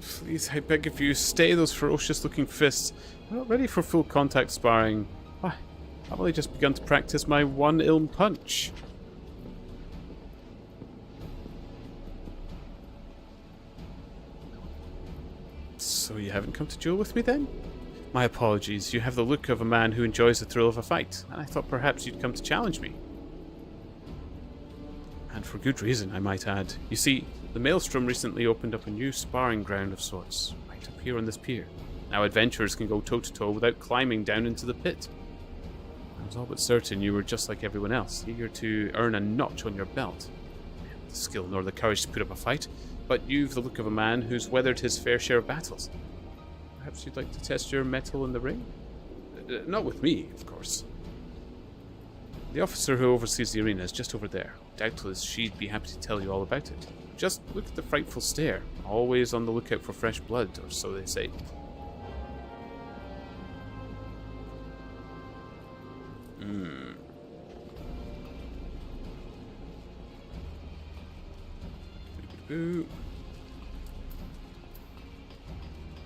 Please, I beg of you, stay those ferocious looking fists. I'm not ready for full contact sparring. Why? I've only just begun to practice my one ilm punch. So you haven't come to duel with me then? My apologies, you have the look of a man who enjoys the thrill of a fight, and I thought perhaps you'd come to challenge me. And for good reason, I might add. You see, the Maelstrom recently opened up a new sparring ground of sorts, right up here on this pier. Now adventurers can go toe-to-toe without climbing down into the pit. I was all but certain you were just like everyone else, eager to earn a notch on your belt. The skill nor the courage to put up a fight, but you've the look of a man who's weathered his fair share of battles. Perhaps you'd like to test your mettle in the ring? Not with me, of course. The officer who oversees the arena is just over there. Doubtless she'd be happy to tell you all about it. Just look at the frightful stare. Always on the lookout for fresh blood, or so they say.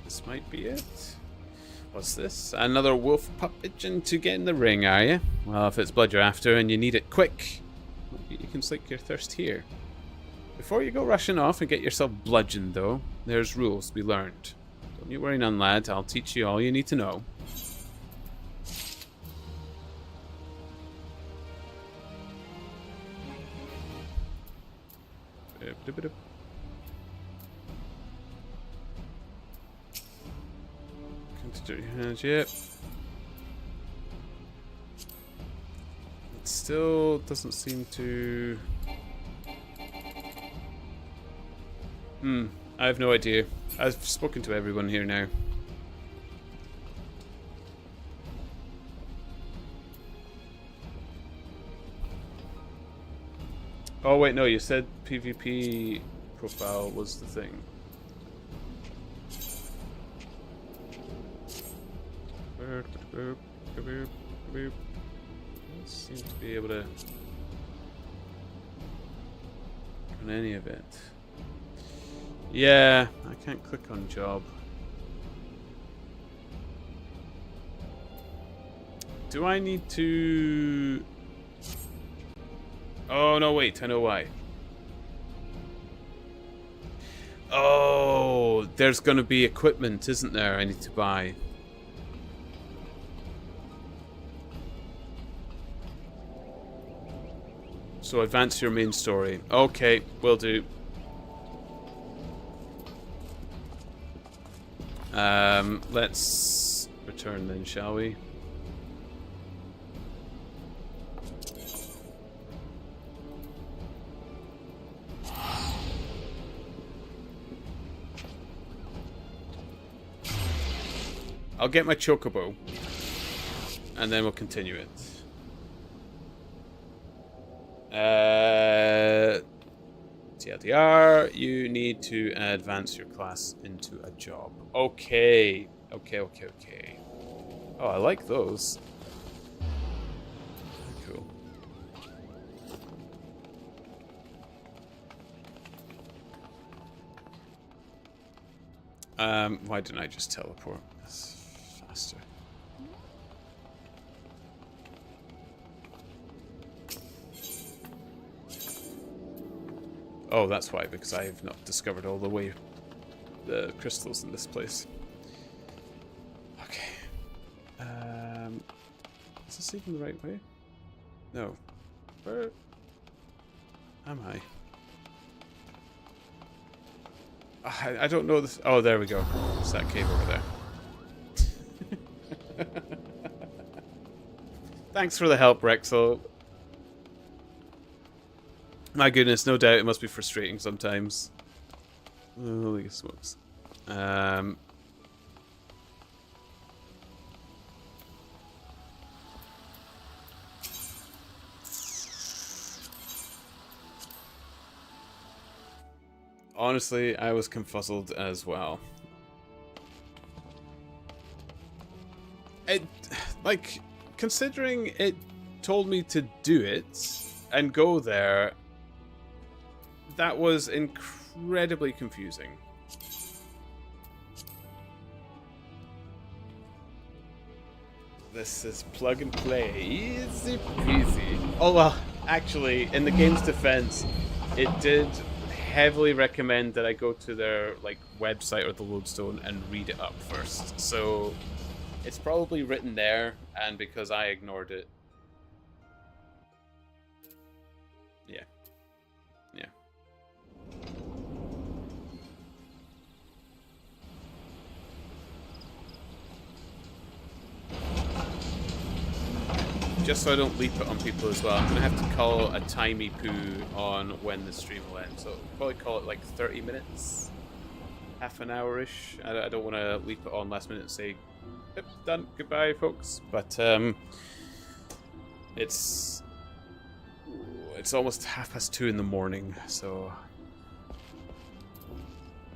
This might be it. What's this? Another wolf pup itching to get in the ring, are you? Well, if it's blood you're after and you need it quick, maybe you can slake your thirst here. Before you go rushing off and get yourself bludgeoned, though, there's rules to be learned. Don't you worry none, lad. I'll teach you all you need to know. Consider your hands, yep. It still doesn't seem to... I have no idea. I've spoken to everyone here now. Oh wait, no, you said PvP profile was the thing. Don't seem to be able to run any of it. Yeah, I can't click on job. Do I need to... Oh, no, wait, I know why. Oh, there's going to be equipment, isn't there, I need to buy. So advance your main story. Okay, will do. Let's return then, shall we? I'll get my chocobo, and then we'll continue it. TLDR, you need to advance your class into a job. Okay. Okay. Oh, I like those. Cool. Why didn't I just teleport? That's faster. Oh, that's why, because I have not discovered all the crystals in this place. Okay. Is this even the right way? No. Where am I? I don't know this. Oh, there we go. It's that cave over there. Thanks for the help, Rexel. My goodness, no doubt it must be frustrating sometimes. Holy smokes. Honestly, I was confuzzled as well. It, like, considering it told me to do it and go there, that was incredibly confusing. This is plug and play. Easy peasy. Oh well, actually, in the game's defense, it did heavily recommend that I go to their website or the lodestone and read it up first. So it's probably written there, and because I ignored it. Yeah. just so I don't leap it on people as well, I'm going to have to call a timey poo on when the stream will end. So probably call it like 30 minutes, half an hour-ish. I don't want to leap it on last minute and say, yep, done, goodbye, folks. But it's almost 2:30 in the morning, so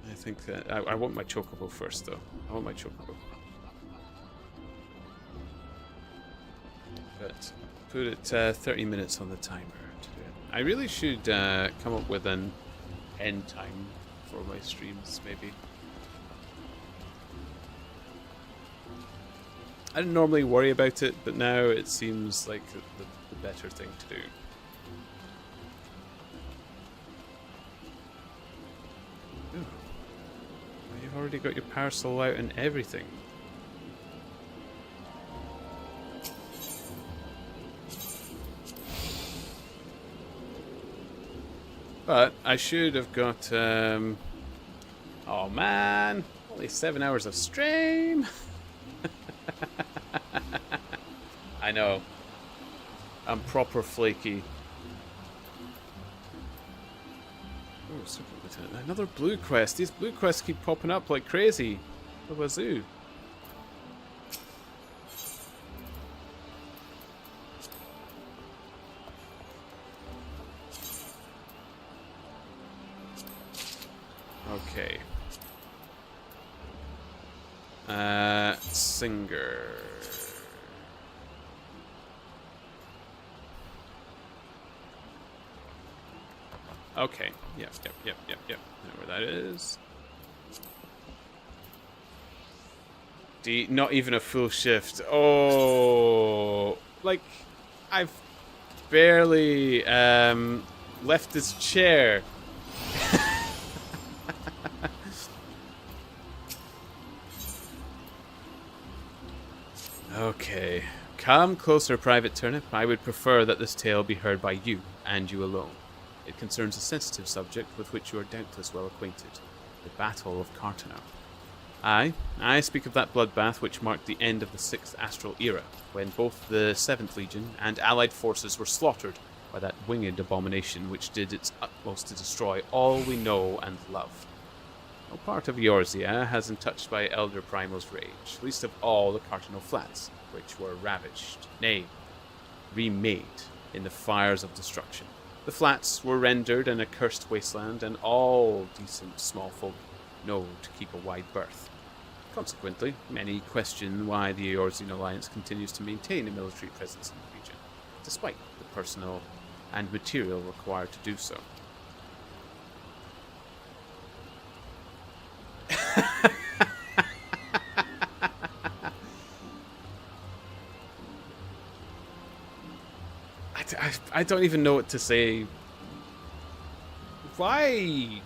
I think that I want my chocobo first, though. I want my chocobo. But put it 30 minutes on the timer to do it. I really should come up with an end time for my streams, maybe. I didn't normally worry about it, but now it seems like the better thing to do. Ooh. You've already got your parasol out and everything. But I should have got, oh man, only 7 hours of stream. I know. I'm proper flaky. Oh, Super Lieutenant. Another blue quest. These blue quests keep popping up like crazy. The wazoo. Okay. Singer. Okay. Yep. Know where that is. Not even a full shift. Oh, like I've barely left this chair. Okay. Come closer, Private Turnip. I would prefer that this tale be heard by you, and you alone. It concerns a sensitive subject with which you are doubtless well acquainted. The Battle of Cartano. I speak of that bloodbath which marked the end of the 6th Astral Era, when both the 7th Legion and allied forces were slaughtered by that winged abomination which did its utmost to destroy all we know and love. No part of Eorzea has been touched by Elder Primal's rage, least of all the Cartano Flats, which were ravaged, nay, remade in the fires of destruction. The flats were rendered an accursed wasteland, and all decent small folk know to keep a wide berth. Consequently, many question why the Eorzean Alliance continues to maintain a military presence in the region, despite the personnel and material required to do so. I don't even know what to say. Why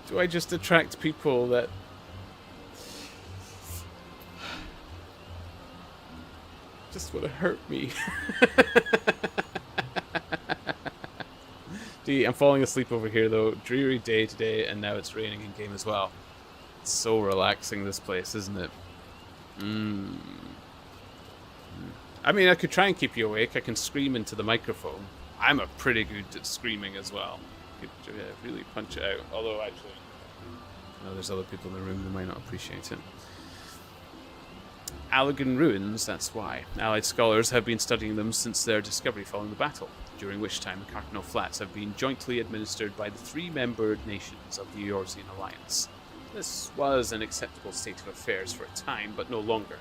do I just attract people that just want to hurt me? I'm falling asleep over here though. Dreary day today, and now it's raining in game as well. It's so relaxing, this place, isn't it? I mean, I could try and keep you awake. I can scream into the microphone. I'm a pretty good at screaming as well. I could really punch it out. Although, actually, no, there's other people in the room who might not appreciate it. Allegan Ruins, that's why. Allied scholars have been studying them since their discovery following the battle, during which time the Cartano Flats have been jointly administered by the 3-membered nations of the Eorzean Alliance. This was an acceptable state of affairs for a time, but no longer.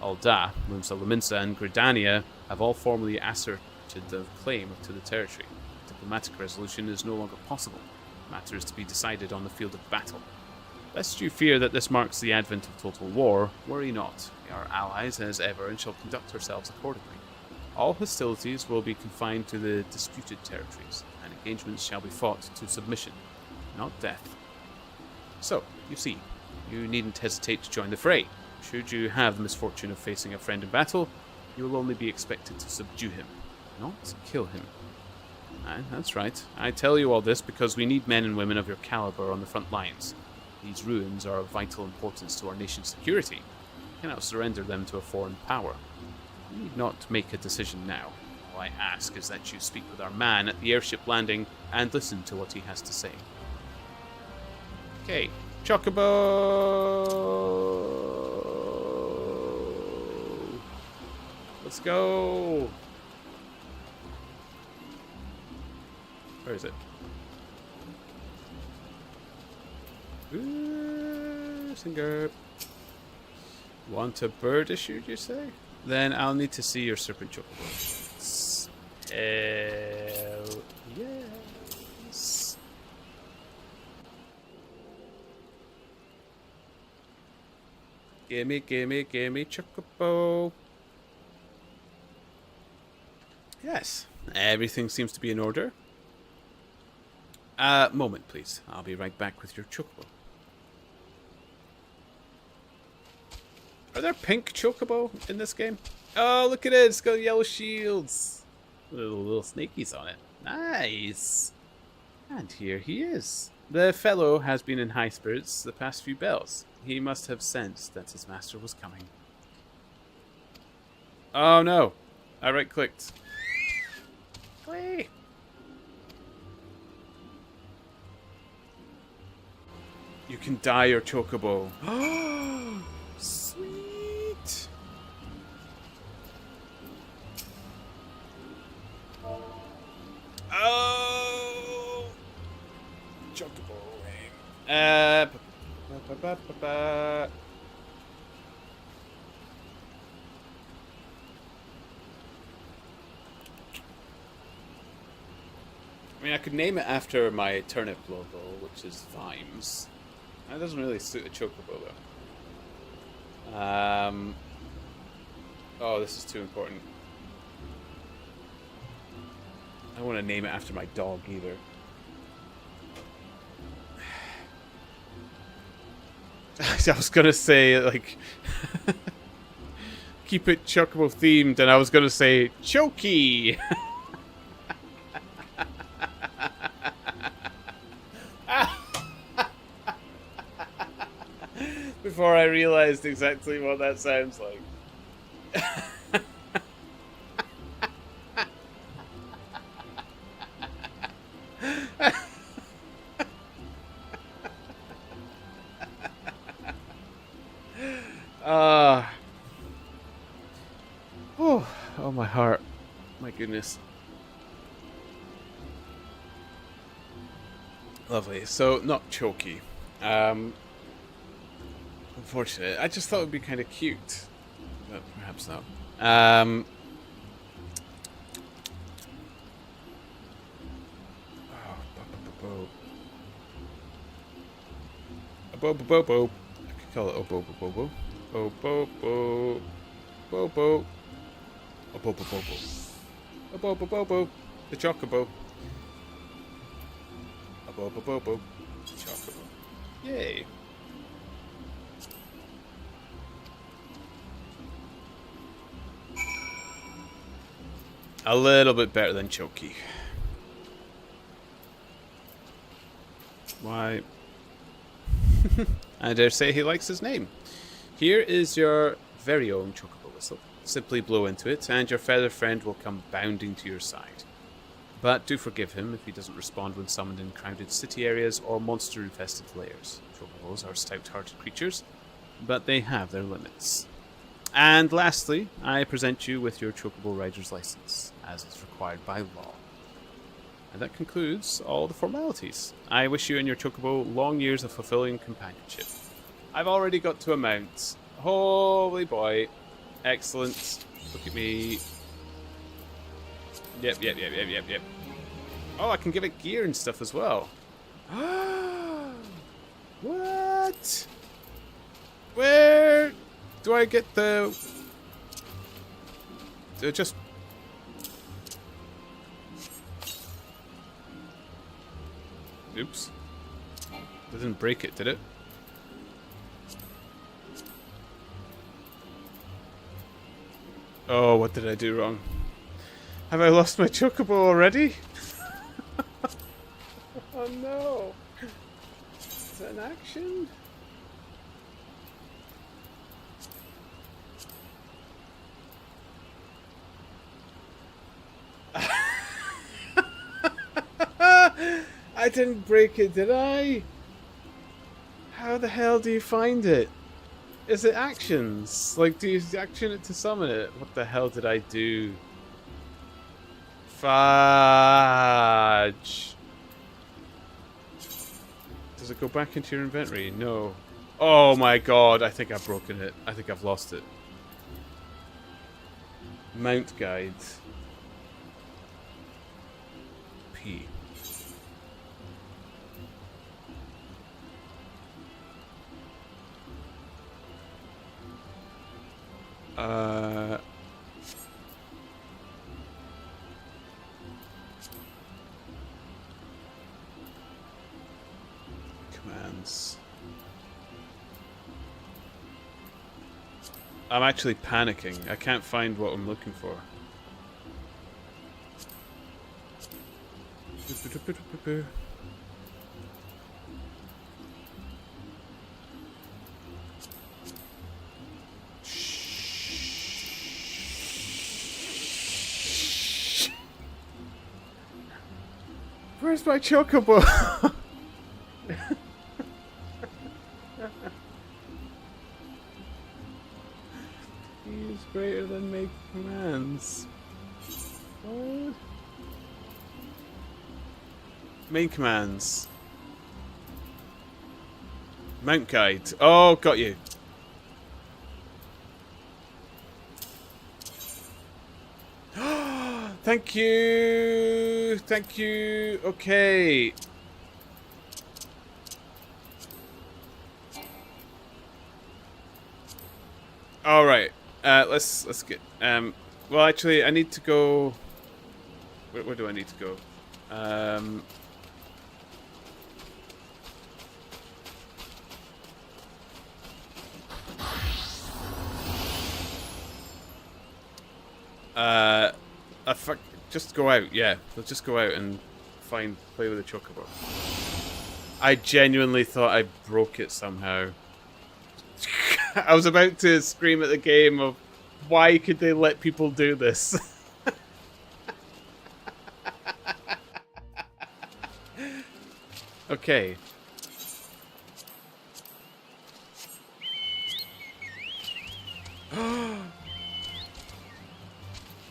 Alda, Munsa Laminsa, and Gridania have all formally asserted the claim to the territory. Diplomatic resolution is no longer possible. Matters to be decided on the field of battle. Lest you fear that this marks the advent of total war, worry not. We are allies as ever and shall conduct ourselves accordingly. All hostilities will be confined to the disputed territories, and engagements shall be fought to submission, not death. So, you see, you needn't hesitate to join the fray. Should you have the misfortune of facing a friend in battle, you will only be expected to subdue him, not kill him. Aye, that's right. I tell you all this because we need men and women of your caliber on the front lines. These ruins are of vital importance to our nation's security. We cannot surrender them to a foreign power. You need not make a decision now. All I ask is that you speak with our man at the airship landing and listen to what he has to say. Okay, Chocobo! Let's go! Where is it? Ooh, Singer. Want a bird issued, you say? Then I'll need to see your serpent chocobo. Hell yes. Gimme chocobo. Yes, everything seems to be in order. Moment, please. I'll be right back with your chocobo. Are there pink chocobo in this game? Oh, look at it. It's got yellow shields. Little snakies on it. Nice. And here he is. The fellow has been in high spirits the past few bells. He must have sensed that his master was coming. Oh no. I right-clicked. Whee! You can dye your chocobo. Sweet. Oh. Chocobo. I mean, I could name it after my Turnip logo, which is Vimes. That doesn't really suit a chocobo, though. Oh, this is too important. I don't want to name it after my dog, either. I was going to say, like... keep it chocobo themed, and I was going to say, Chokey! Before I realized exactly what that sounds like. Oh, my heart. My goodness. Lovely. So, not Chokey. Unfortunate. I just thought it would be kind of cute. But perhaps not. Obobobo. I could call it Obobobo. Obobo. Bobo. Obobobo. Obobobo. The Chocobo. Obobobo. Chocobo. Yay. A little bit better than Chokey. Why? I dare say he likes his name. Here is your very own chocobo whistle. Simply blow into it, and your feather friend will come bounding to your side. But do forgive him if he doesn't respond when summoned in crowded city areas or monster-infested lairs. Chocobos are stout-hearted creatures, but they have their limits. And lastly, I present you with your Chocobo Rider's license, as is required by law. And that concludes all the formalities. I wish you and your Chocobo long years of fulfilling companionship. I've already got to a mount. Holy boy. Excellent. Look at me. Yep. Oh, I can give it gear and stuff as well. What? Where do I get the... just... Oops. Didn't break it, did it? Oh, what did I do wrong? Have I lost my Chocobo already? Oh no! Is that an action? I didn't break it, did I? How the hell do you find it? Is it actions? Like, do you action it to summon it? What the hell did I do? Fudge. Does it go back into your inventory? No. Oh my god, I think I've broken it. I think I've lost it. Mount guide. P. Commands. I'm actually panicking. I can't find what I'm looking for. Where's my chocobo? He's greater than make commands. What? Main commands. Mount guide. Oh, got you. Thank you. Thank you. Okay. All right. Let's get. Well, actually, I need to go. Where do I need to go? Just go out, yeah. Let's just go out and play with the chocobo. I genuinely thought I broke it somehow. I was about to scream at the game of, why could they let people do this? Okay.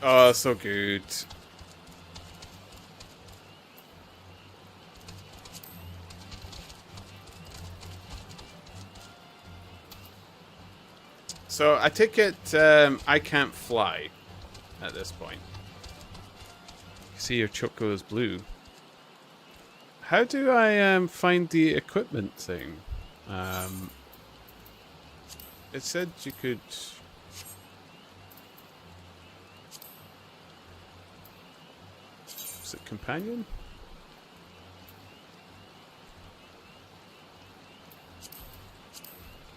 Oh, so good. So I take it I can't fly at this point. See, your choco is blue. How do I find the equipment thing? It said you could. Is it companion?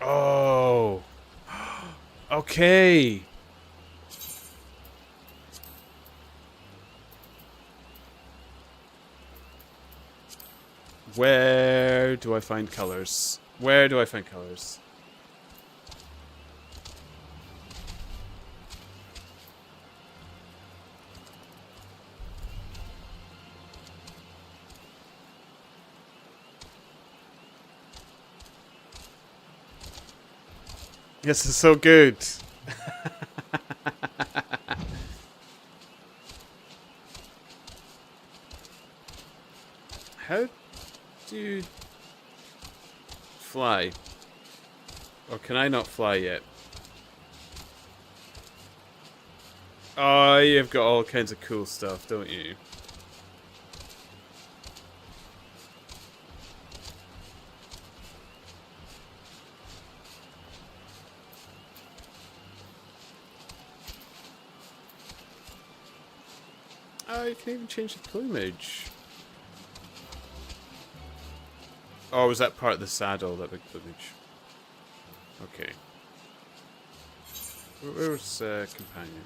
Oh. Okay. Where do I find colors? Where do I find colors? This is so good. How do you fly? Or can I not fly yet? Oh, you've got all kinds of cool stuff, don't you? Oh, you can even change the plumage. Oh, was that part of the saddle, that big plumage? Okay. Where's companion?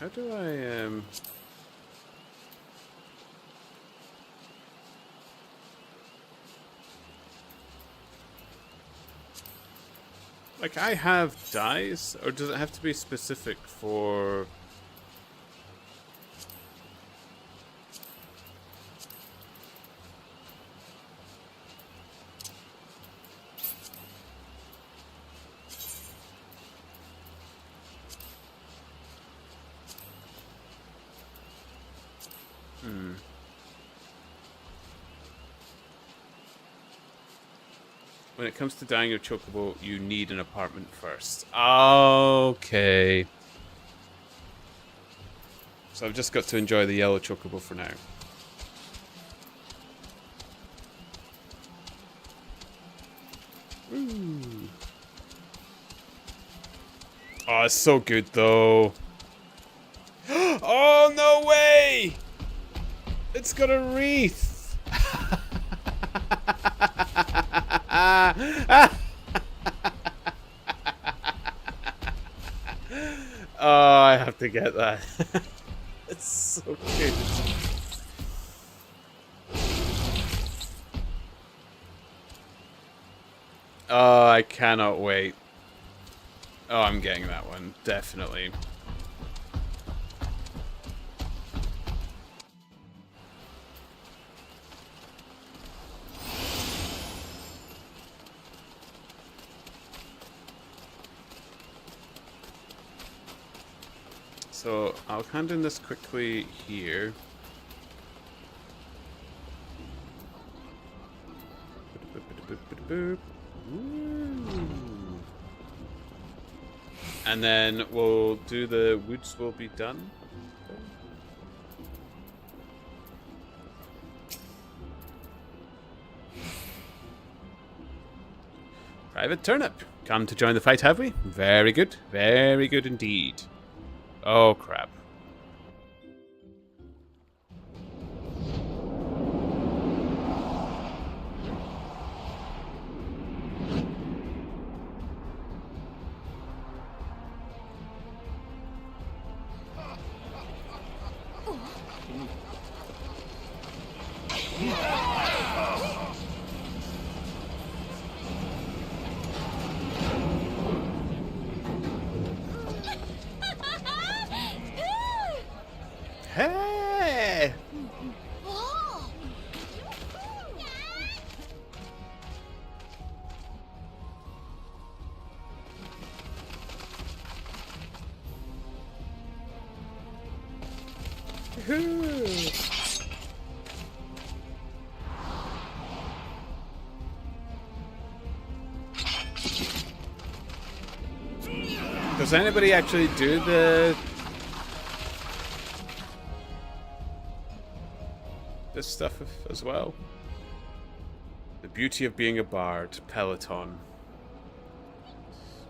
How do I Like, I have dyes, or does it have to be specific for... When it comes to dyeing your chocobo, you need an apartment first. Okay. So I've just got to enjoy the yellow chocobo for now. Ooh. Oh, it's so good though. Oh, no way! It's got a wreath. Oh, I have to get that. It's so good. Oh, I cannot wait. Oh, I'm getting that one, definitely. So I'll hand in this quickly here. And then we'll do the woods will be done. Private Turnip, come to join the fight, have we? Very good indeed. Oh, crap. Hey! Does anybody actually do this stuff as well? The beauty of being a bard, Peloton.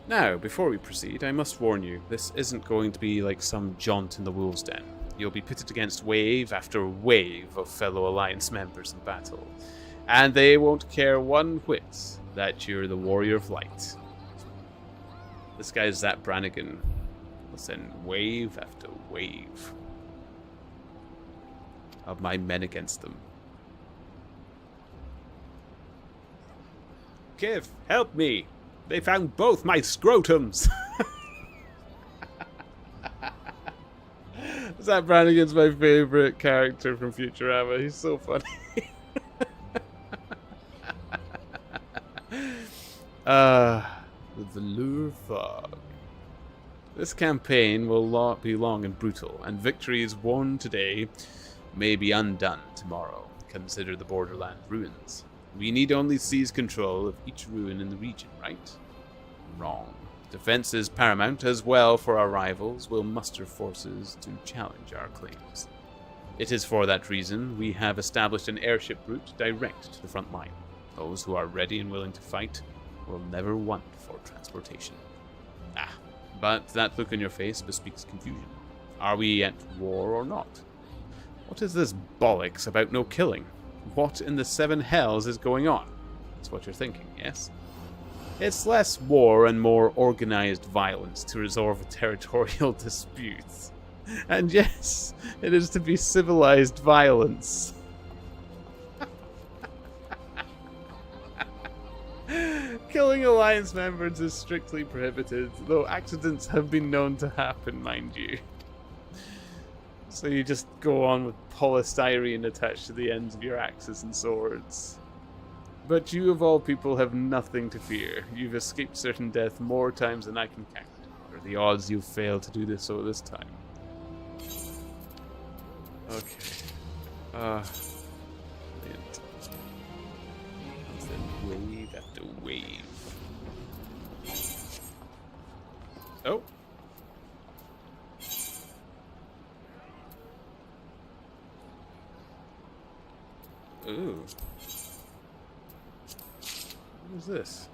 Now, before we proceed, I must warn you, this isn't going to be like some jaunt in the Wolves' Den. You'll be pitted against wave after wave of fellow Alliance members in battle, and they won't care one whit that you're the Warrior of Light. This guy's Zap Brannigan. Will send wave after wave of my men against them. Kiv, help me! They found both my scrotums! Zap Brannigan's my favorite character from Futurama. He's so funny. The Velour Fog. This campaign will be long and brutal, and victories won today may be undone tomorrow. Consider the borderland ruins. We need only seize control of each ruin in the region, right? Wrong. Defense is paramount as well, for our rivals will muster forces to challenge our claims. It is for that reason we have established an airship route direct to the front line. Those who are ready and willing to fight will never want for transportation. But that look on your face bespeaks confusion. Are we at war or not? What is this bollocks about no killing? What in the seven hells is going on? That's what you're thinking, yes? It's less war and more organized violence to resolve territorial disputes. And yes, it is to be civilized violence. Kill Killing Alliance members is strictly prohibited, though accidents have been known to happen, mind you. So you just go on with polystyrene attached to the ends of your axes and swords. But you, of all people, have nothing to fear. You've escaped certain death more times than I can count. What are the odds you'll fail to do this so this time? Okay. Brilliant. And then wave after wave. Oh. Ooh. What is this?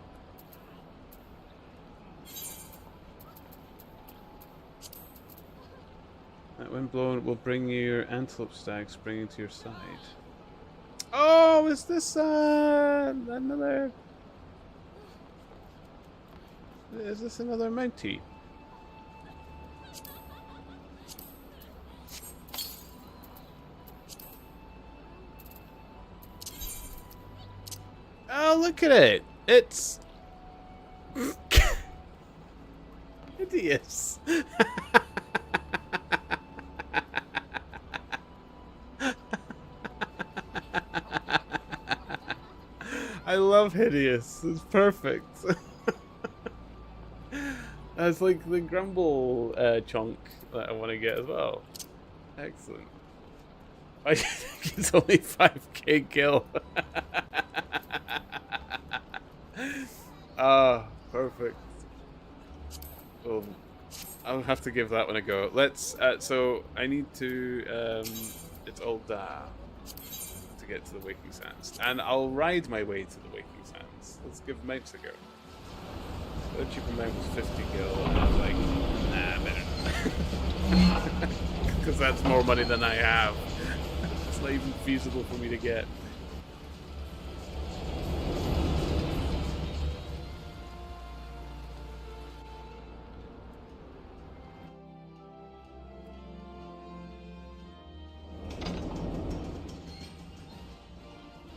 That wind blown will bring your antelope stag springing to your side. Oh, is this another? Is this another Mountie? Oh, look at it! It's hideous. I love hideous. It's perfect. That's like the grumble chunk that I want to get as well. Excellent. I think it's only 5k kill. Ah, perfect. Well, I'll have to give that one a go. Let's. So I need to. It's all da to get to the Waking Sands, and I'll ride my way to the Waking Sands. Let's give mounts a go. The cheaper mount was 50 gil, and I was like, nah, better. Because that's more money than I have. It's not even feasible for me to get.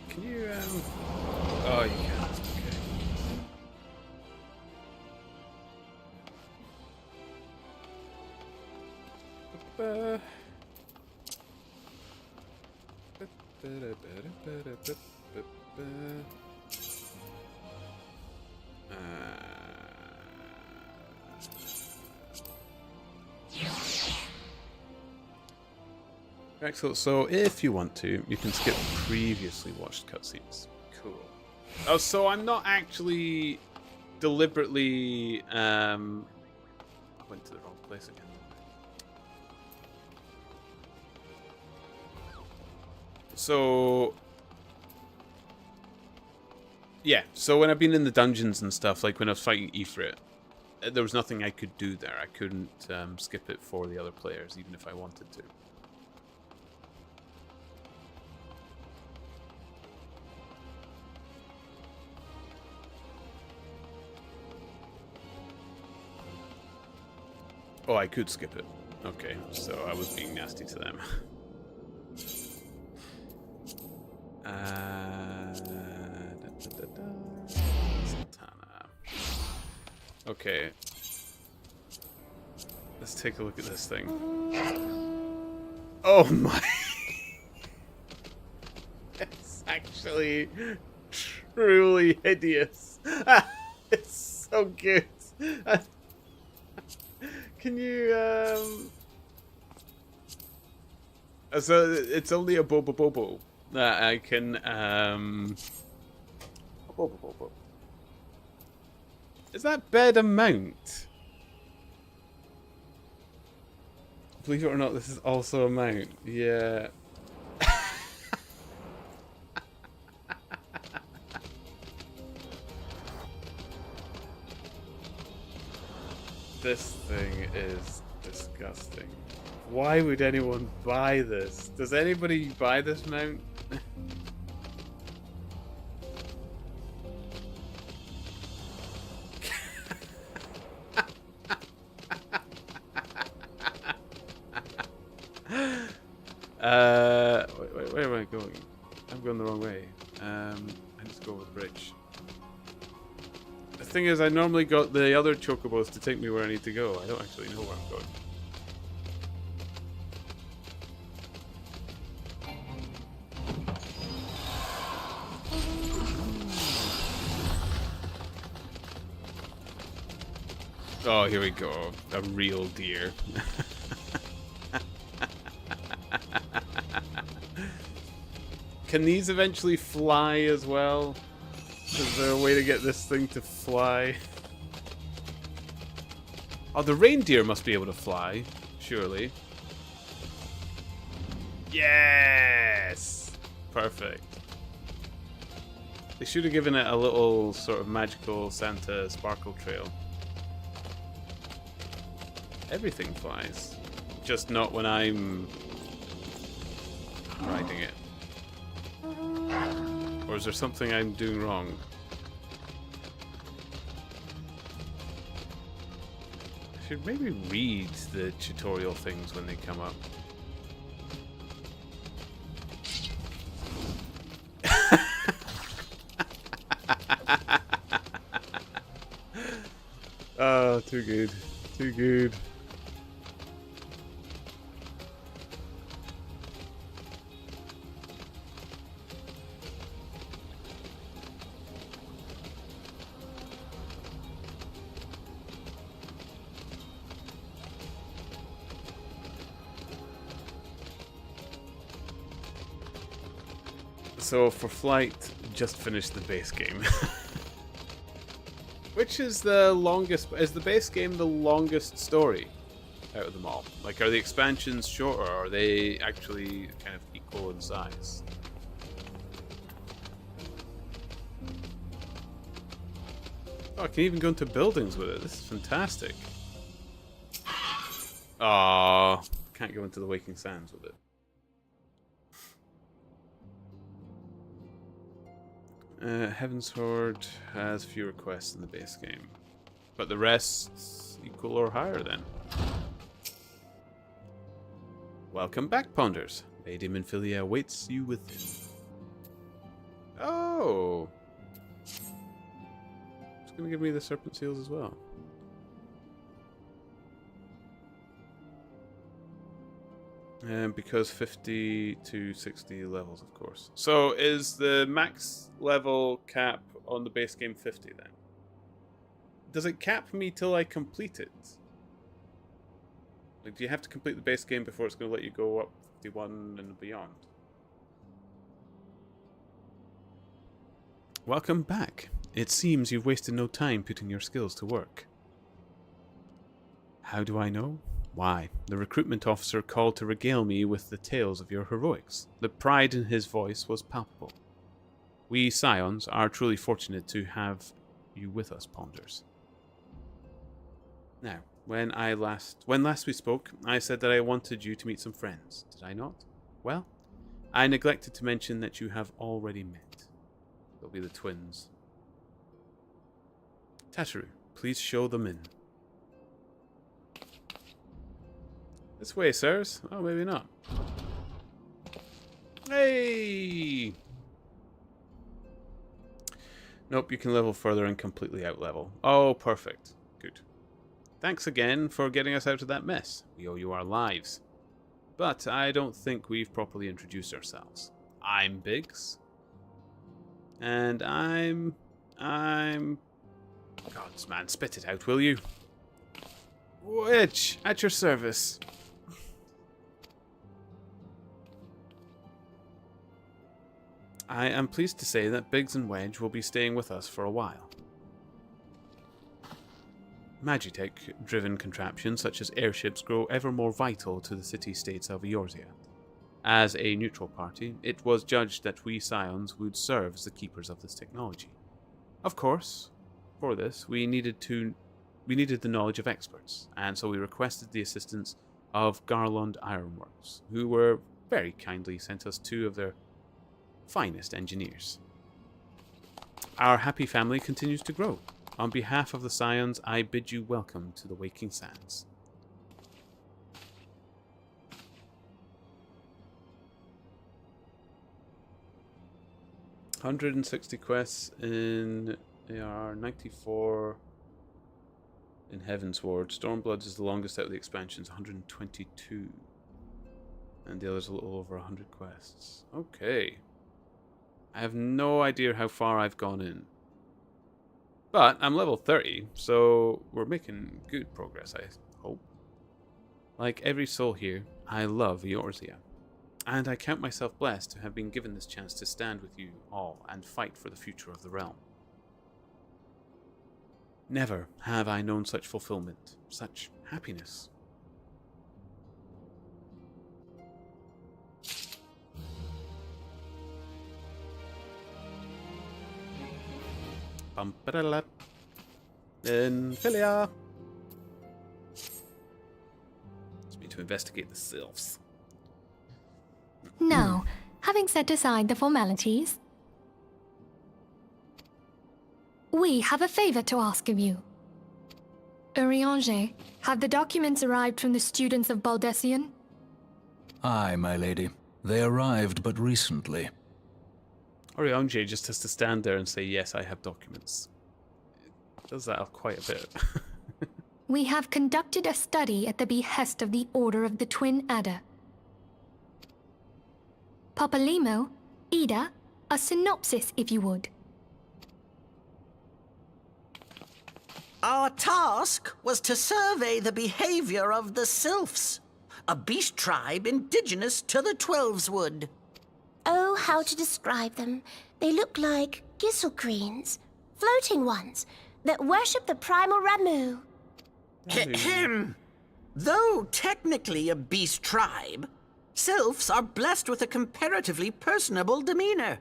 Can you, oh, you can't. Okay. Excellent. So if you want to, you can skip previously watched cutscenes. Cool. Oh, so I'm not actually deliberately I went to the wrong place again. So yeah, so when I've been in the dungeons and stuff, like when I was fighting Ifrit, there was nothing I could do there. I couldn't skip it for the other players, even if I wanted to. Oh, I could skip it. Okay, so I was being nasty to them. Sultana. Okay. Let's take a look at this thing. Oh my! It's actually truly hideous. It's so good. Can you, so it's only a Bobo that I can, Is that bed a mount? Believe it or not, this is also a mount. Yeah. This thing is disgusting. Why would anyone buy this? Does anybody buy this mount? Wait, where am I going? I'm going the wrong way. I need to go over the bridge. thing is, I normally got the other chocobos to take me where I need to go. I don't actually know where I'm going. Oh, here we go. A real deer. Can these eventually fly as well? Is there a way to get this thing to fly? Oh, the reindeer must be able to fly, surely. Yes! Perfect. They should have given it a little sort of magical Santa sparkle trail. Everything flies. Just not when I'm riding it. Or is there something I'm doing wrong? I should maybe read the tutorial things when they come up. Oh, too good. Too good. So for flight, just finished the base game. Which is the longest? Is the base game the longest story out of them all? Like, are the expansions shorter, or are they actually kind of equal in size? Oh, I can even go into buildings with it. This is fantastic. Oh, can't go into the Waking Sands with it. Heaven's Horde has fewer quests in the base game, but the rest equal or higher then. Welcome back, Ponders. Lady Minfilia awaits you within. Oh! It's gonna give me the Serpent Seals as well. Because 50 to 60 levels, of course. So is the max level cap on the base game 50 then? Does it cap me till I complete it? Like, do you have to complete the base game before it's going to let you go up 51 and beyond? Welcome back. It seems you've wasted no time putting your skills to work. How do I know? Why, the recruitment officer called to regale me with the tales of your heroics. The pride in his voice was palpable. We Scions are truly fortunate to have you with us, Ponders. Now, when last we spoke, I said that I wanted you to meet some friends, did I not? Well, I neglected to mention that you have already met. They'll be the twins. Tataru, please show them in. This way, sirs. Oh, maybe not. Hey! Nope, you can level further and completely out-level. Oh, perfect. Good. Thanks again for getting us out of that mess. We owe you our lives. But I don't think we've properly introduced ourselves. I'm Biggs. And I'm... Gods, man, spit it out, will you? Which? At your service. I am pleased to say that Biggs and Wedge will be staying with us for a while. Magitech-driven contraptions such as airships grow ever more vital to the city-states of Eorzea. As a neutral party, it was judged that we Scions would serve as the keepers of this technology. Of course, for this, we needed the knowledge of experts, and so we requested the assistance of Garland Ironworks, who were very kindly sent us 2 of their finest engineers. Our happy family continues to grow. On behalf of the Scions, I bid you welcome to the Waking Sands. $160 quests in They are 94 in Heavensward. Stormblood is the longest out of the expansions, 122. And the others a little over 100 quests. Okay. I have no idea how far I've gone in. But I'm level 30, so we're making good progress, I hope. Like every soul here, I love Eorzea. And I count myself blessed to have been given this chance to stand with you all and fight for the future of the realm. Never have I known such fulfillment, such happiness. Bum-ba-da-la. Infilia. It's me to investigate the sylphs. Now, having set aside the formalities, we have a favor to ask of you. Urianger, have the documents arrived from the students of Baldessian? Aye, my lady. They arrived but recently. Urianger just has to stand there and say, yes, I have documents. It does that quite a bit. We have conducted a study at the behest of the Order of the Twin Adder. Papalimo, Ida, a synopsis if you would. Our task was to survey the behavior of the Sylphs, a beast tribe indigenous to the Twelveswood. Oh, how to describe them. They look like Gisselcreens, floating ones, that worship the primal Ramu. Ahem. Though technically a beast tribe, Sylphs are blessed with a comparatively personable demeanor,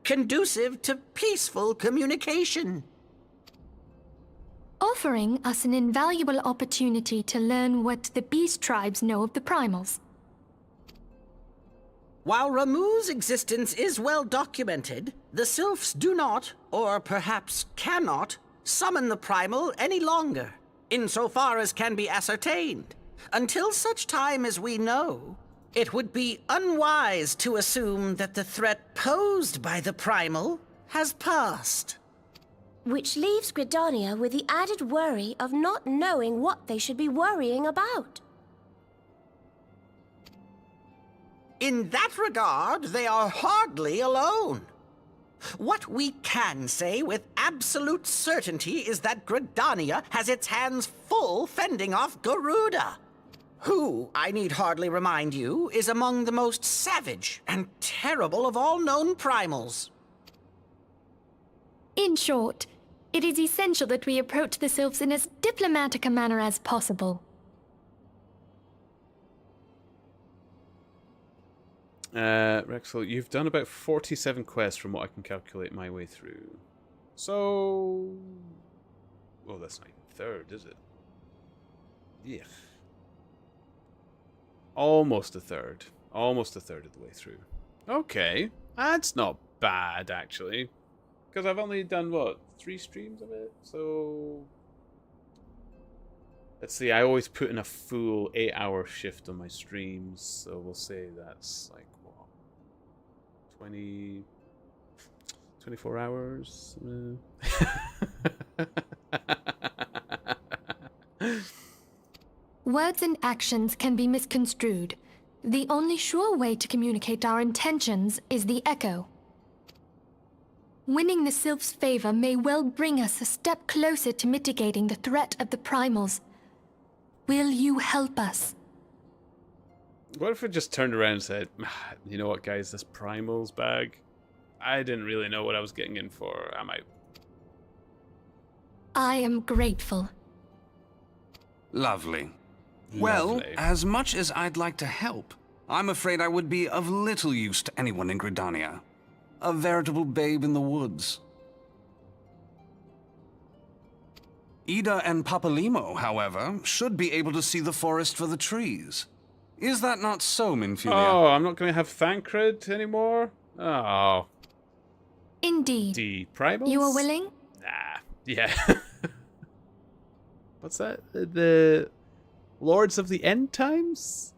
conducive to peaceful communication. Offering us an invaluable opportunity to learn what the beast tribes know of the primals. While Ramu's existence is well documented, the Sylphs do not, or perhaps cannot, summon the primal any longer, insofar as can be ascertained. Until such time as we know, it would be unwise to assume that the threat posed by the primal has passed. Which leaves Gridania with the added worry of not knowing what they should be worrying about. In that regard, they are hardly alone. What we can say with absolute certainty is that Gridania has its hands full fending off Garuda, who, I need hardly remind you, is among the most savage and terrible of all known primals. In short, it is essential that we approach the Sylphs in as diplomatic a manner as possible. Rexel, you've done about 47 quests from what I can calculate my way through. So... Oh, that's not even third, is it? Yeah. Almost a third. Almost a third of the way through. Okay. That's not bad, actually. Because I've only done, what, 3 streams of it? So... Let's see, I always put in a full 8-hour shift on my streams. So we'll say that's like, what? 24 hours? Words and actions can be misconstrued. The only sure way to communicate our intentions is the echo. Winning the Sylph's favor may well bring us a step closer to mitigating the threat of the primals. Will you help us? What if we just turned around and said, you know what, guys, this primals bag, I didn't really know what I was getting in for. I'm out. I am grateful. Lovely. Well, Lovely. as much as I'd like to help, I'm afraid I would be of little use to anyone in Gridania. A veritable babe in the woods. Ida and Papalimo, however, should be able to see the forest for the trees. Is that not so, Minfilia? Oh, I'm not going to have Thancred anymore? Oh. Indeed. The primals? You are willing? Nah. Yeah. What's that? The Lords of the End Times?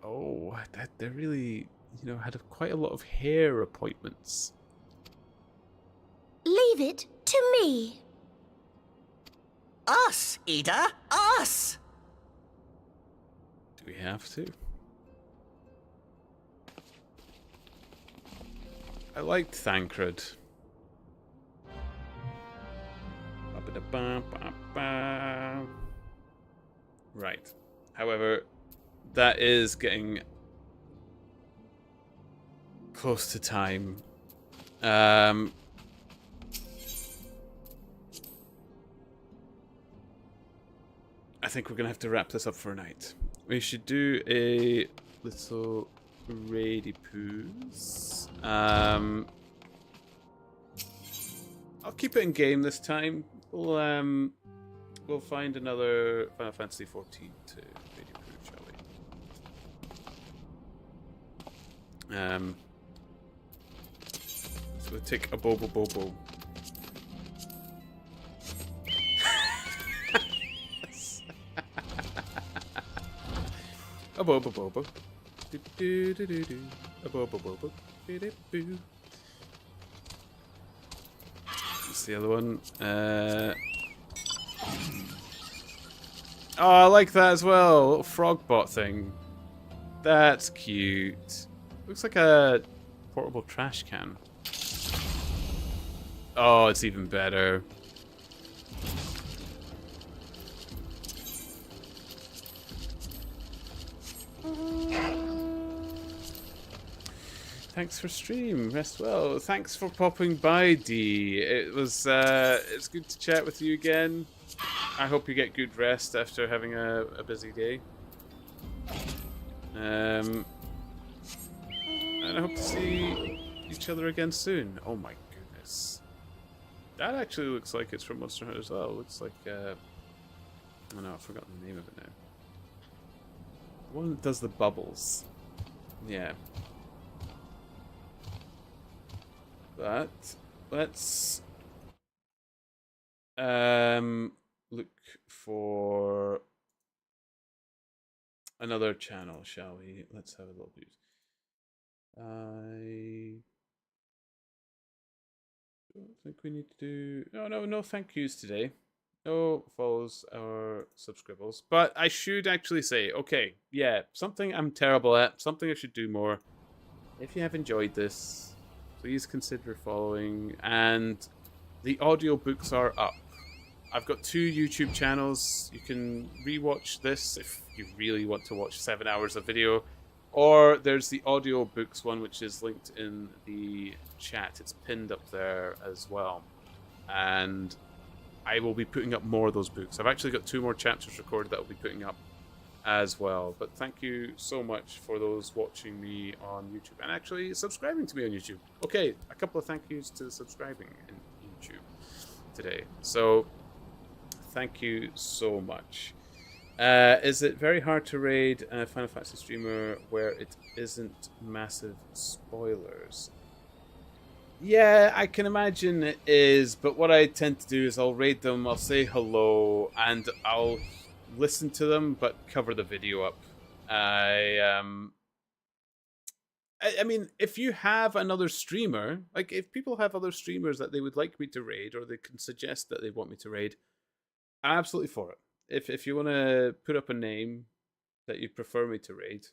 Oh, they're really you know, had quite a lot of hair appointments. Leave it to me. Us, Ida, us! Do we have to? I liked Thancred. Right. However, that is getting close to time. I think we're going to have to wrap this up for a night. We should do a little raidy poos. I'll keep it in game this time. We'll find another Final Fantasy 14 to raidy poo, shall we? So we'll take a bobo. A bobo. Do. A bobo. Boo. What's the other one? Oh, I like that as well. Little frog bot thing. That's cute. Looks like a portable trash can. Oh, it's even better. Thanks for stream. Rest well. Thanks for popping by, D. It's good to chat with you again. I hope you get good rest after having a busy day. And I hope to see each other again soon. Oh my goodness. That actually looks like it's from Monster Hunter as well. It looks like oh no, I've forgotten the name of it now. The one that does the bubbles. Yeah. But let's look for another channel, shall we? Let's have a little bit. I don't think we need to do no thank yous today. No follows or subscribbles. But I should actually say, okay, yeah, something I'm terrible at, something I should do more. If you have enjoyed this, please consider following, and the audiobooks are up. I've got 2 YouTube channels. You can rewatch this if you really want to watch 7 hours of video, or there's the audiobooks one, which is linked in the chat. It's pinned up there as well, and I will be putting up more of those books. I've actually got 2 more chapters recorded that I'll be putting up as well. But thank you so much for those watching me on YouTube and actually subscribing to me on YouTube. Okay, a couple of thank yous to subscribing in YouTube today. So thank you so much. Is it very hard to raid a Final Fantasy streamer where it isn't massive spoilers? Yeah, I can imagine it is, but what I tend to do is I'll raid them, I'll say hello, and I'll listen to them, but cover the video up. I mean, if you have another streamer, like if people have other streamers that they would like me to raid, or they can suggest that they want me to raid, I'm absolutely for it. If you want to put up a name that you prefer me to raid,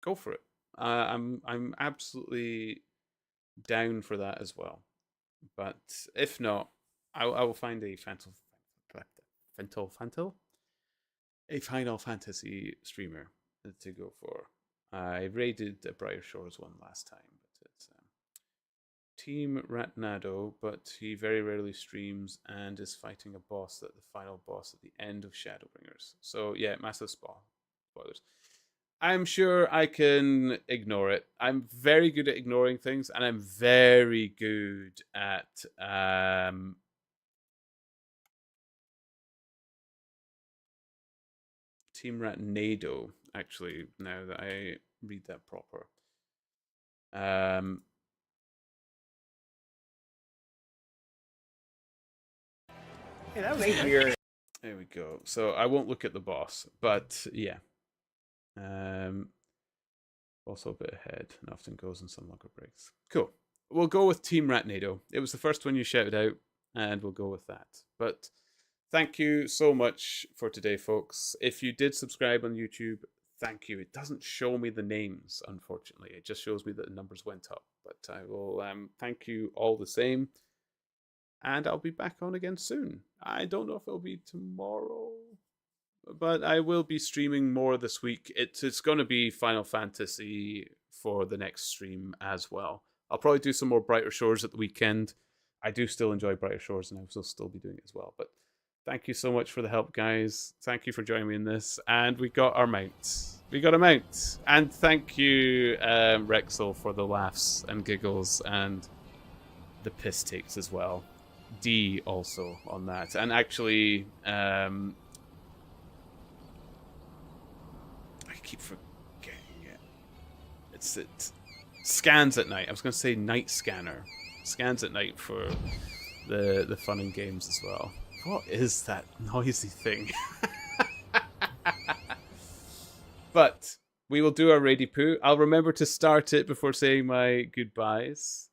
go for it. I'm absolutely down for that as well. But if not, I will find a Final Fantasy streamer to go for. I raided a Briar Shores one last time, but it's Team Ratnado, but he very rarely streams and is fighting a boss at the final boss at the end of Shadowbringers. So yeah, massive spoilers. I'm sure I can ignore it. I'm very good at ignoring things, and I'm very good at Team Ratnado, actually, now that I read that proper. Hey, that was weird. There we go. So I won't look at the boss, but yeah. Also a bit ahead and often goes in some longer breaks. Cool. We'll go with Team Ratnado. It was the first one you shouted out, and we'll go with that. But thank you so much for today, folks. If you did subscribe on YouTube, thank you. It doesn't show me the names, unfortunately. It just shows me that the numbers went up. But I will thank you all the same. And I'll be back on again soon. I don't know if it'll be tomorrow, but I will be streaming more this week. It's going to be Final Fantasy for the next stream as well. I'll probably do some more Brighter Shores at the weekend. I do still enjoy Brighter Shores, and I will still be doing it as well. But thank you so much for the help, guys. Thank you for joining me in this. And we got our mount. We got a mount. And thank you, Rexel, for the laughs and giggles and the piss takes as well. D also on that. And actually, I keep forgetting it. It's Scans at Night. I was going to say Night Scanner. Scans at Night for the fun and games as well. What is that noisy thing? But we will do our Rady Poo. I'll remember to start it before saying my goodbyes.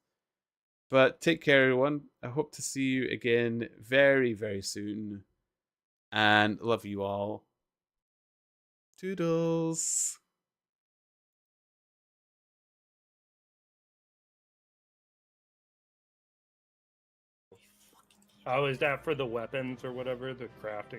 But take care, everyone. I hope to see you again very, very soon. And love you all. Toodles. Oh, is that for the weapons or whatever, the crafting?